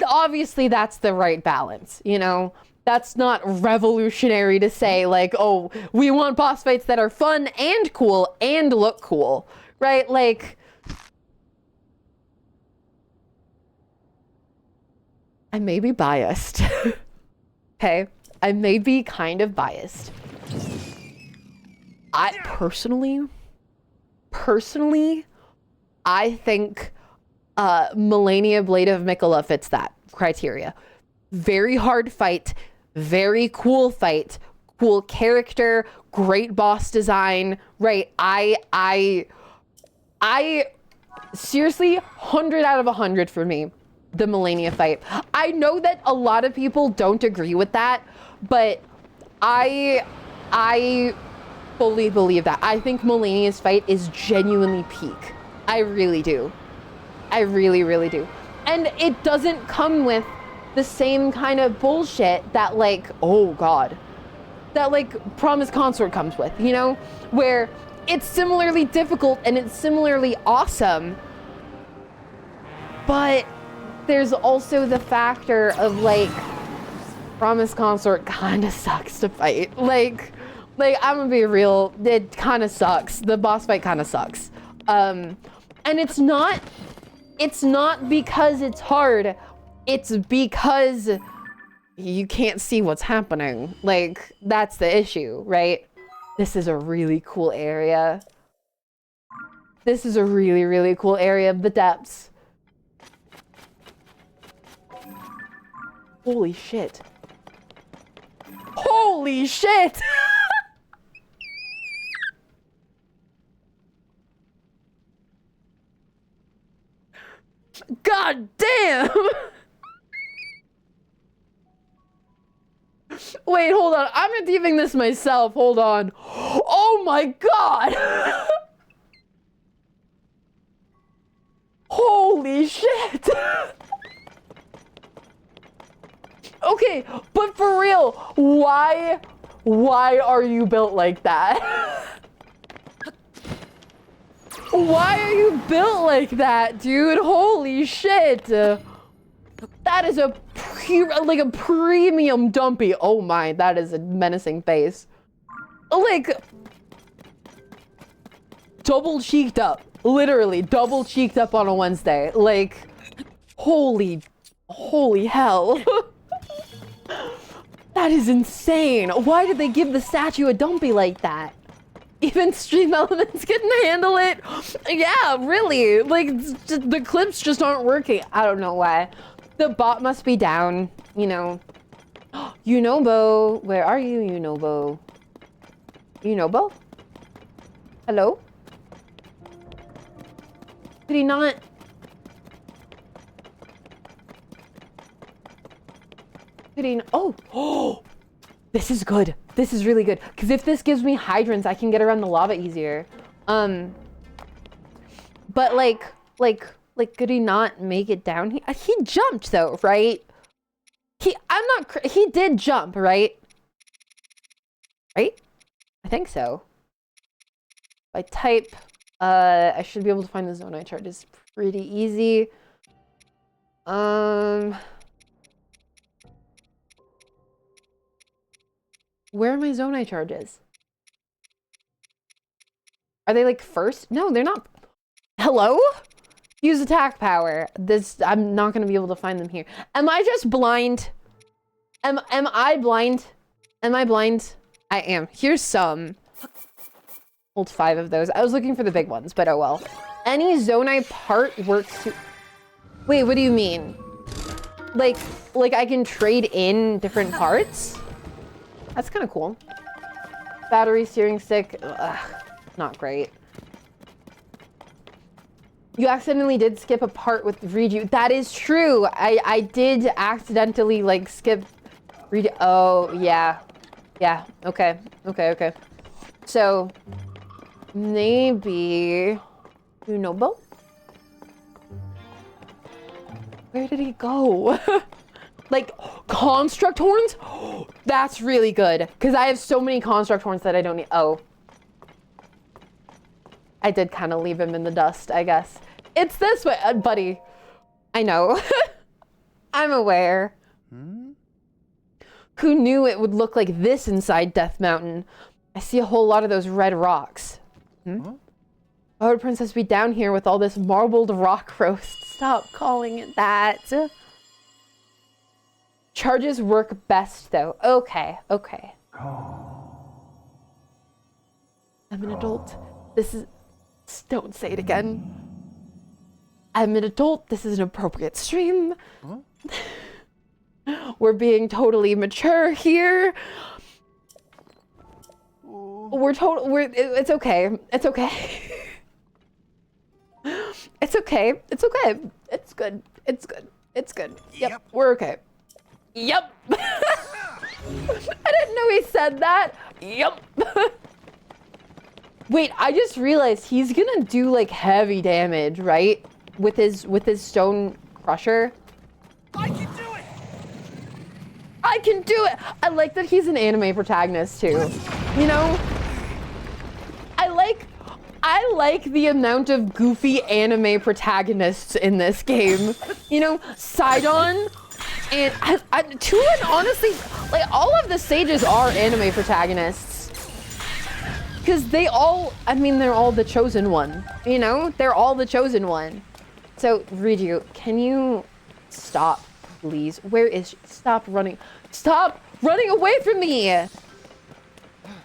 A: obviously that's the right balance, you know? That's not revolutionary to say like, oh, we want boss fights that are fun and cool and look cool, right? Like, I may be biased. Okay, I may be kind of biased. I personally, I think Melania Blade of Miquella fits that criteria. Very hard fight, very cool fight, cool character, great boss design, right? I seriously, 100 out of 100 for me. The Melania fight. I know that a lot of people don't agree with that, but I fully believe that. I think Melania's fight is genuinely peak. I really do. I really, really do. And it doesn't come with the same kind of bullshit that like, oh God, that like Promise Consort comes with, you know? Where it's similarly difficult and it's similarly awesome, but there's also the factor of like, Promise Consort kind of sucks to fight. Like I'm gonna be real, it kind of sucks. The boss fight kind of sucks. And it's not because it's hard, it's because you can't see what's happening. Like, that's the issue, right? This is a really cool area. This is a really, really cool area of the depths. Holy shit. Holy shit! God damn! Wait, hold on. I'm redeeming this myself. Hold on. Oh my god! Holy shit! Okay, but for real, why are you built like that? Why are you built like that, dude? Holy shit. That is a premium dumpy. Oh my, that is a menacing face. Like, double cheeked up. Literally, double cheeked up on a Wednesday. Like, holy hell. That is insane. Why did they give the statue a dumpy like that? Even Stream Elements couldn't handle it. Yeah, really. Like, the clips just aren't working. I don't know why. The bot must be down, you know. Unobo, where are you, Unobo? Unobo? Hello? Did he not? Did he not? Oh, this is good. This is really good. Because if this gives me hydrants, I can get around the lava easier. But like, could he not make it down here? He jumped though, right? He did jump, right? Right? I think so. If I type, I should be able to find the Zonai charges pretty easy. Where are my Zonai charges? Are they like first? No, they're not. Hello? Use attack power. I'm not gonna be able to find them here. Am I just blind? Am I blind? Am I blind? I am. Here's some. Hold 5 of those. I was looking for the big ones, but oh well. Any Zonai part works to... Wait, what do you mean? Like I can trade in different parts? That's kind of cool. Battery, steering stick. Ugh, not great. You accidentally did skip a part with redo. That is true. I did accidentally like skip redo. Oh, yeah. Yeah, okay. Okay. So, maybe Unobo? Where did he go? Like, construct horns? That's really good. Because I have so many construct horns that I don't need. Oh. I did kind of leave him in the dust, I guess. It's this way, buddy. I know. I'm aware. Who knew it would look like this inside Death Mountain? I see a whole lot of those red rocks. Why would Princess be down here with all this marbled rock roast? Stop calling it that. Charges work best though. Okay. I'm an adult. Don't say it again. I'm an adult. This is an appropriate stream. We're being totally mature here. It's okay. It's okay. It's okay. It's okay. It's good. It's good. It's good. Yep. We're okay. Yep. I didn't know he said that. Yep. Wait, I just realized he's gonna do like heavy damage, right? With his stone crusher.
D: I can do it!
A: I can do it! I like that he's an anime protagonist too. You know? I like the amount of goofy anime protagonists in this game. You know, Sidon and Tulin, honestly, like all of the sages are anime protagonists. Because they're all the chosen one. You know? They're all the chosen one. So, Riju, can you stop, please? Where is she? Stop running. Stop running away from me!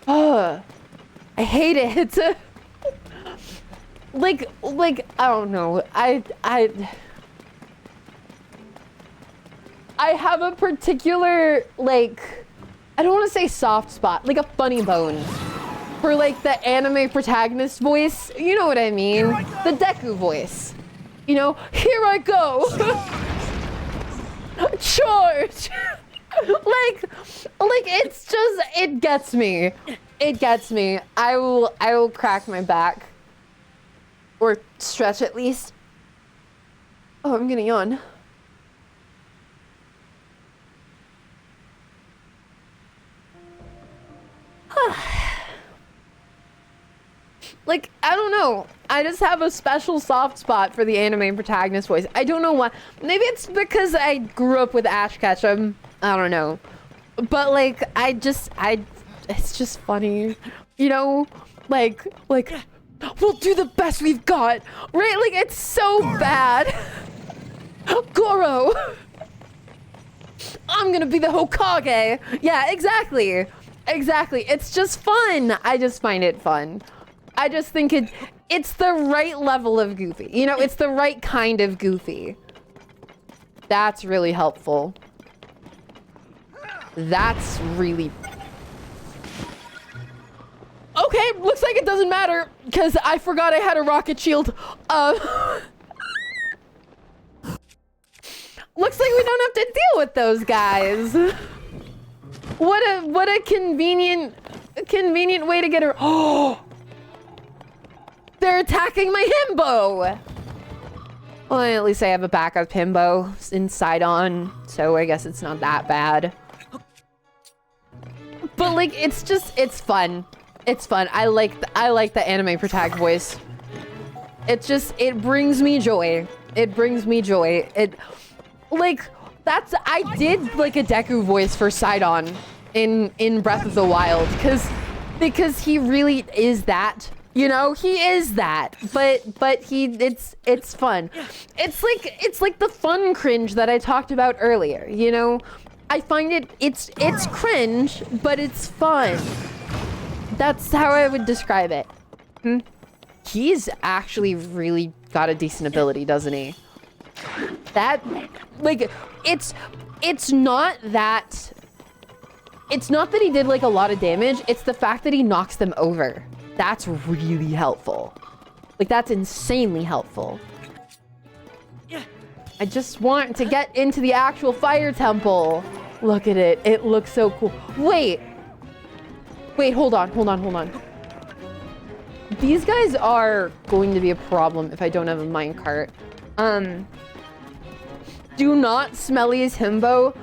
A: I hate it. like, I don't know. I have a particular, like, I don't want to say soft spot, like a funny bone. For like the anime protagonist voice, you know what I mean? The Deku voice. You know, here I go. Charge. like it's just, it gets me. It gets me. I will crack my back. Or stretch at least. Oh, I'm gonna yawn. Like, I don't know. I just have a special soft spot for the anime protagonist voice. I don't know why. Maybe it's because I grew up with Ash Ketchum. I don't know. But like, it's just funny. You know? Like, we'll do the best we've got. Right? Like, it's so bad. Goro! I'm gonna be the Hokage. Yeah, exactly. Exactly. It's just fun. I just find it fun. I just think it's the right level of goofy. You know, it's the right kind of goofy. That's really helpful. That's really... Okay, looks like it doesn't matter, because I forgot I had a rocket shield. Looks like we don't have to deal with those guys. What a convenient way to get her. Oh! They're attacking my himbo! Well, at least I have a backup himbo inside on, so I guess it's not that bad. But like, it's fun. It's fun. I like the anime protag voice. It brings me joy. It brings me joy. I did like a Deku voice for Sidon in Breath of the Wild, because he really is that. You know, he is that, but it's fun. It's like the fun cringe that I talked about earlier, you know? I find it's cringe, but it's fun. That's how I would describe it. He's actually really got a decent ability, doesn't he? That, like, it's not that he did like a lot of damage, it's the fact that he knocks them over. That's really helpful. Like, that's insanely helpful. I just want to get into the actual fire temple. Look at it. It looks so cool. Wait, hold on. These guys are going to be a problem if I don't have a minecart. Do not Smellie's himbo.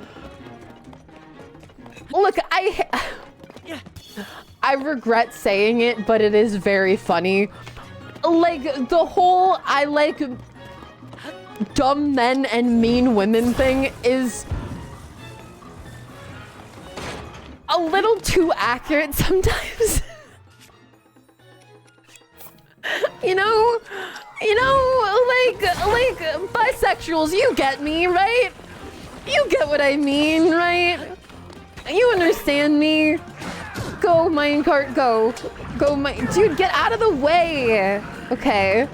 A: Look, I regret saying it, but it is very funny. Like, the whole I like dumb men and mean women thing is a little too accurate sometimes. You know, like bisexuals, you get me, right? You get what I mean, right? You understand me? Go, minecart, go. Dude, get out of the way. Okay.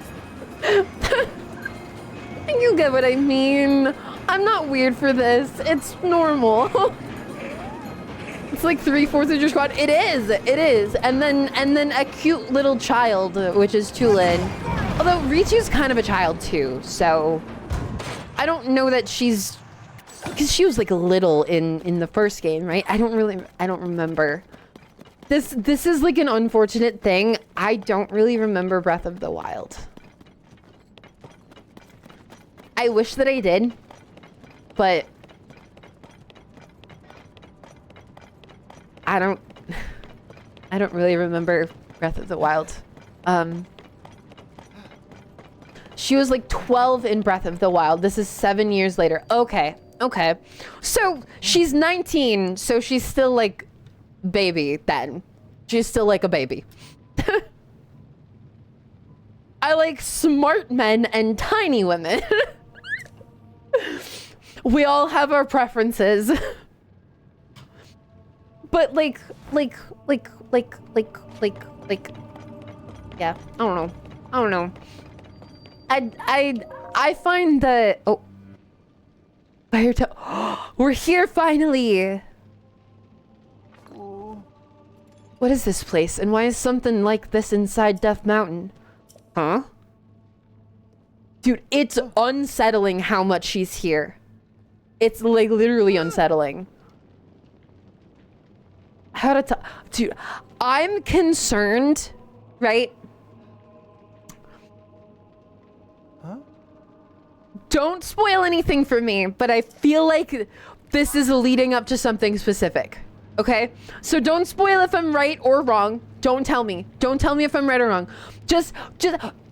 A: You get what I mean. I'm not weird for this. It's normal. It's like 3/4 of your squad. It is. And then a cute little child, which is Tulin. Although Richu's kind of a child too, so I don't know that she's, because she was like little in the first game, right? I don't remember. This is like an unfortunate thing. I don't really remember Breath of the Wild. I wish that I did, but I don't really remember Breath of the Wild. She was like 12 in Breath of the Wild. This is 7 years later. Okay. So she's 19, so she's still like baby then. She's still like a baby. I like smart men and tiny women. We all have our preferences. But like, yeah, I don't know. I find that, oh, fire we're here finally. What is this place, and why is something like this inside Death Mountain? Huh? Dude, it's unsettling how much she's here. It's like literally unsettling. How to tell? Dude, I'm concerned, right?
E: Huh?
A: Don't spoil anything for me, but I feel like this is leading up to something specific. Okay? So don't spoil if I'm right or wrong. Don't tell me. Don't tell me if I'm right or wrong. Just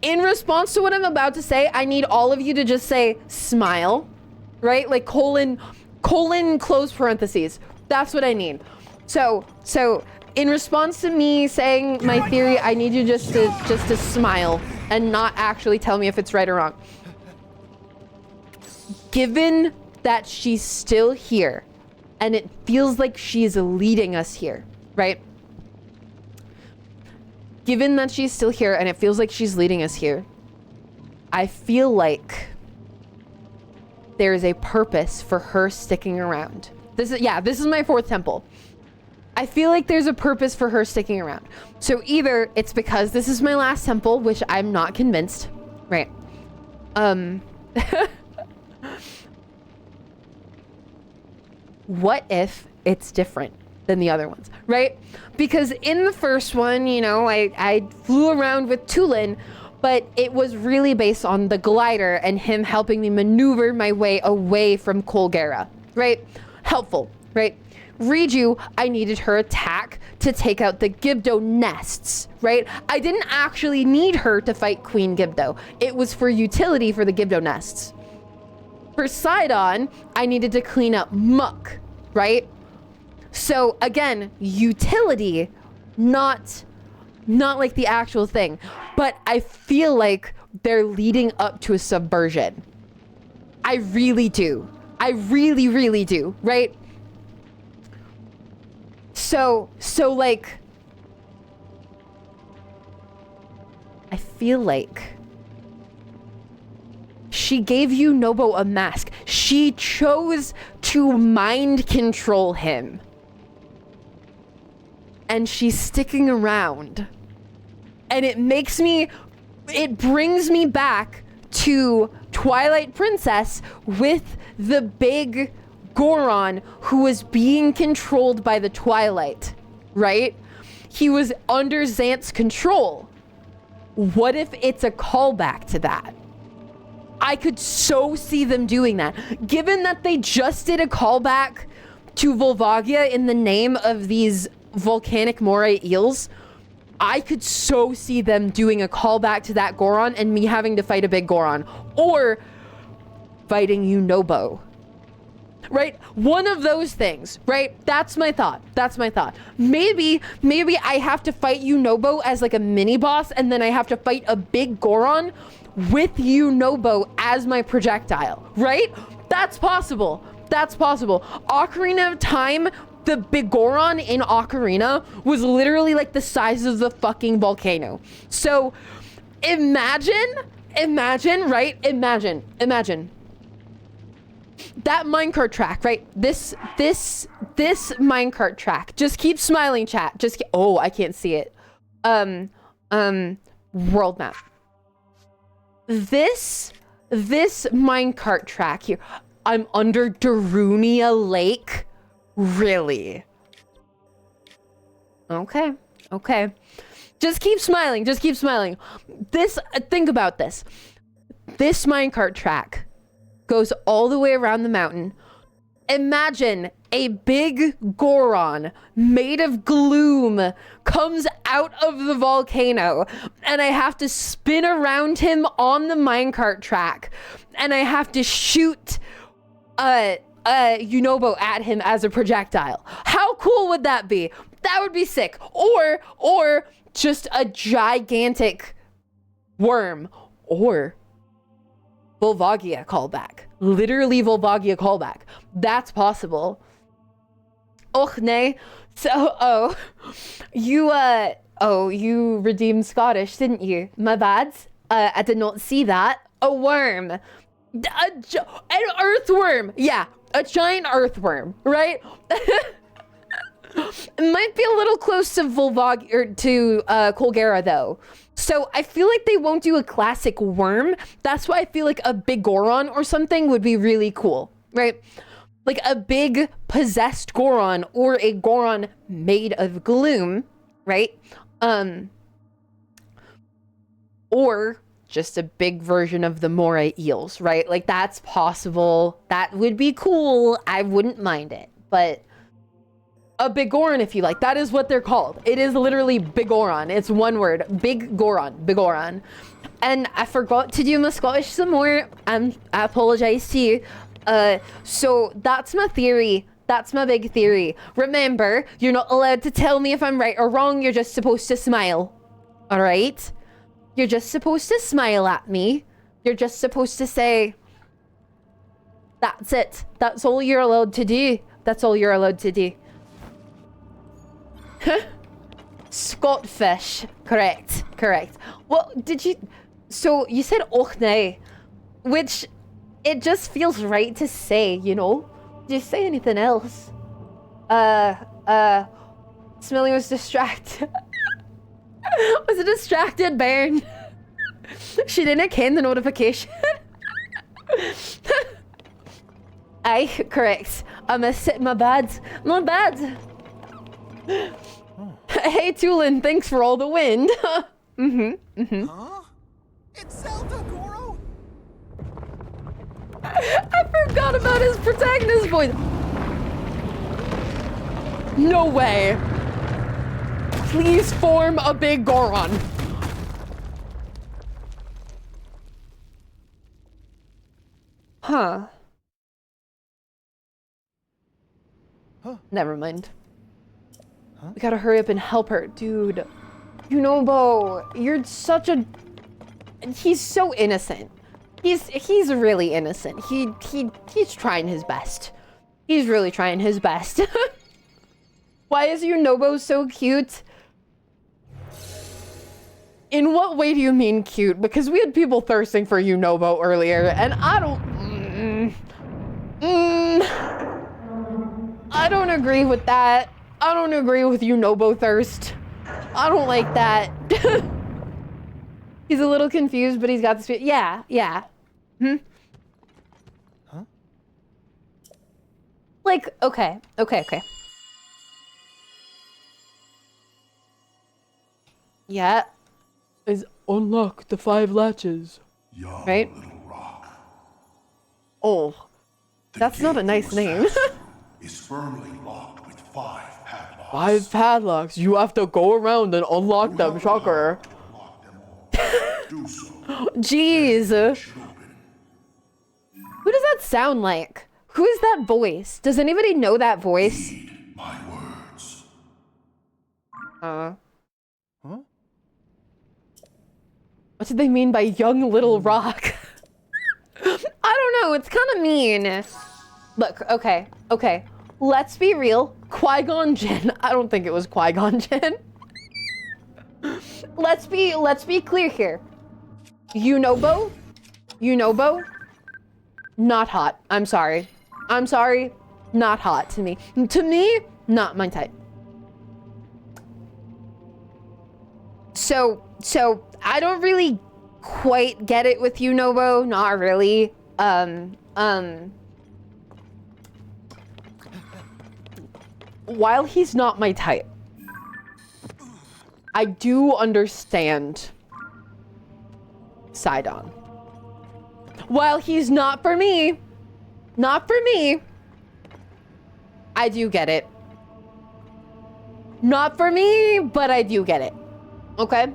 A: in response to what I'm about to say, I need all of you to just say smile, right? Like colon close parentheses. That's what I need. So in response to me saying my theory, I need you just to smile and not actually tell me if it's right or wrong. Given that she's still here, and it feels like she's leading us here, right? Given that she's still here and it feels like she's leading us here, I feel like there is a purpose for her sticking around. This is my fourth temple. I feel like there's a purpose for her sticking around. So either it's because this is my last temple, which I'm not convinced, right? What if it's different than the other ones, right? Because in the first one, you know, I flew around with Tulin, but it was really based on the glider and him helping me maneuver my way away from KOHGA, right? Helpful, right? Riju, I needed her attack to take out the Gibdo nests, right? I didn't actually need her to fight Queen Gibdo. It was for utility for the Gibdo nests. For Sidon, I needed to clean up muck, right? So again, utility, not like the actual thing, but I feel like they're leading up to a subversion. I really do. I really, really do, right? So like, I feel like she gave Yunobo a mask. She chose to mind control him. And she's sticking around. And it brings me back to Twilight Princess with the big Goron who was being controlled by the Twilight, right? He was under Xant's control. What if it's a callback to that? I could so see them doing that. Given that they just did a callback to Volvagia in the name of these volcanic moray eels, I could so see them doing a callback to that Goron and me having to fight a big Goron. Or fighting Yunobo. Right? One of those things, right? That's my thought. That's my thought. Maybe I have to fight Yunobo as like a mini boss and then I have to fight a big Goron with Yunobo as my projectile, right? That's possible. That's possible. Ocarina of Time, the big Goron in Ocarina was literally like the size of the fucking volcano. So imagine, right? Imagine. That minecart track, right? This minecart track. Just keep smiling, chat. Oh, I can't see it. World map. This minecart track here. I'm under Darunia Lake. Really? Okay. Just keep smiling. Think about this. This minecart track goes all the way around the mountain. Imagine a big Goron made of gloom comes out of the volcano and I have to spin around him on the minecart track and I have to shoot Yunobo at him as a projectile. How cool would that be? That would be sick. Or just a gigantic worm or Volvagia callback. Literally Volvagia callback. That's possible. Och nee. So, you redeemed Scottish, didn't you? My bad. I did not see that. A worm. An earthworm. Yeah, a giant earthworm, right? It might be a little close to KOHGA though. So I feel like they won't do a classic worm. That's why I feel like a big Goron or something would be really cool, right? Like a big possessed Goron or a Goron made of gloom, right? Or just a big version of the moray eels, right? Like that's possible. That would be cool. I wouldn't mind it, but a big Goron, if you like. That is what they're called. It is literally big Goron. It's one word. Big Goron. And I forgot to do my Scottish some more. I apologize to you. So that's my theory. That's my big theory. Remember, you're not allowed to tell me if I'm right or wrong. You're just supposed to smile. All right? You're just supposed to smile at me. You're just supposed to say, that's it. That's all you're allowed to do. That's all you're allowed to do. Scotfish. Correct. Well, so you said och nee, which it just feels right to say, you know? Did you say anything else? Smellie was distracted. Was a distracted bairn. She didn't ken the notification. Aye, correct. I missed it, my bad. Hey, Tulin, thanks for all the wind.
D: Huh? It's Zelda, Goro!
A: I forgot about his protagonist voice. No way. Please form a big Goron. Huh. Never mind. We gotta hurry up and help her. Dude. You know, Bo, you're such a... He's so innocent. He's really innocent. He's trying his best. He's really trying his best. Why is Yunobo so cute? In what way do you mean cute? Because we had people thirsting for Yunobo earlier, and I don't agree with that. I don't agree with Yunobo thirst. I don't like that. He's a little confused, but he's got the spirit. Yeah.
E: Huh?
A: Like, okay. Yeah. Is unlock the 5 latches.
D: Young
A: Right?
D: little rock.
A: Oh. That's not a nice name.
D: Is firmly locked with 5 padlocks.
A: 5 padlocks. You have to go around and unlock them, shocker.
D: Lock them all. Do so.
A: Jeez.
D: Should open.
A: Who does that sound like? Who is that voice? Does anybody know that voice?
D: Heed my words.
E: Huh?
A: What did they mean by young little rock? I don't know. It's kind of mean. Look, okay. Let's be real. Qui-Gon Jinn. I don't think it was Qui-Gon Jinn. Let's be clear here. Yunobo, not hot. I'm sorry. Not hot to me. To me, not my type. So I don't really quite get it with Yunobo. Not really. While he's not my type, I do understand Sidon. While he's not for me, I do get it. Not for me, but I do get it. Okay?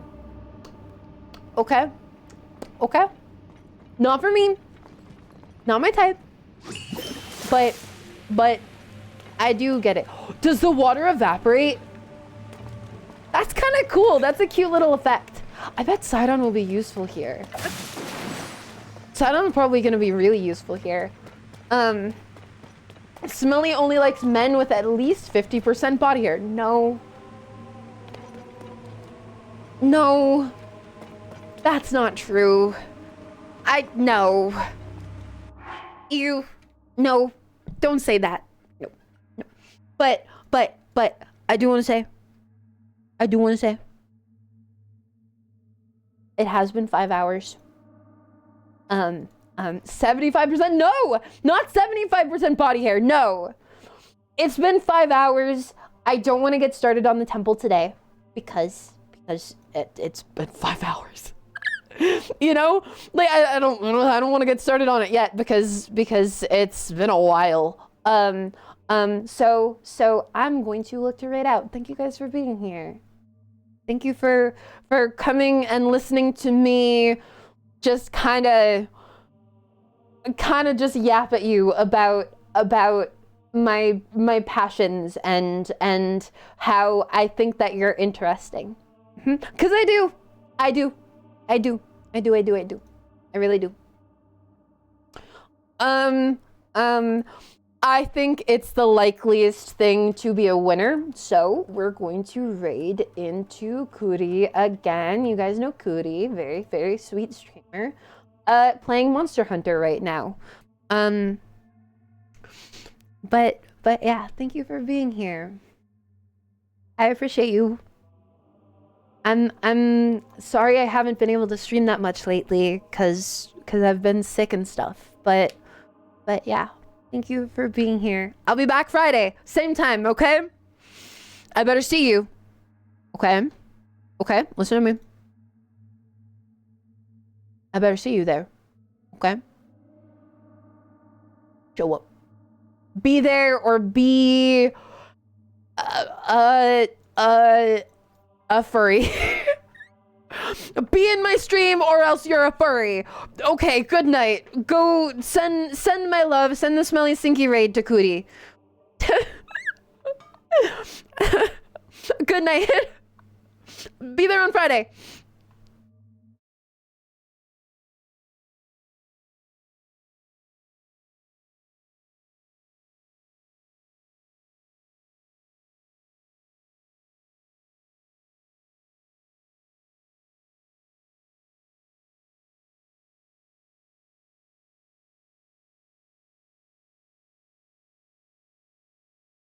A: Not for me. Not my type. But I do get it. Does the water evaporate? That's kind of cool. That's a cute little effect. I bet Sidon will be useful here. Sidon's probably going to be really useful here. Smellie only likes men with at least 50% body hair. No. That's not true. No. No. Don't say that. No. But I do want to say. It has been 5 hours. 75%. No, not 75% body hair. No, it's been 5 hours. I don't want to get started on the temple today because it's been 5 hours. You know, like I don't want to get started on it yet because it's been a while. So I'm going to look to raid out. Thank you guys for being here. Thank you for coming and listening to me just kind of just yap at you about my passions and how I think that you're interesting. Because I do. I really do. I think it's the likeliest thing to be a winner, so we're going to raid into Kuri again. You guys know Kuri, very, very sweet streamer, playing Monster Hunter right now. But yeah, thank you for being here. I appreciate you. I'm sorry I haven't been able to stream that much lately, cause I've been sick and stuff, but yeah. Thank you for being here. I'll be back Friday, same time, okay? I better see you. Okay? Okay, listen to me. I better see you there. Okay? Show up. Be there or be a furry. Be in my stream or else you're a furry. Okay, good night. Go send my love, send the smelly stinky raid to Cootie. Good night. Be there on Friday.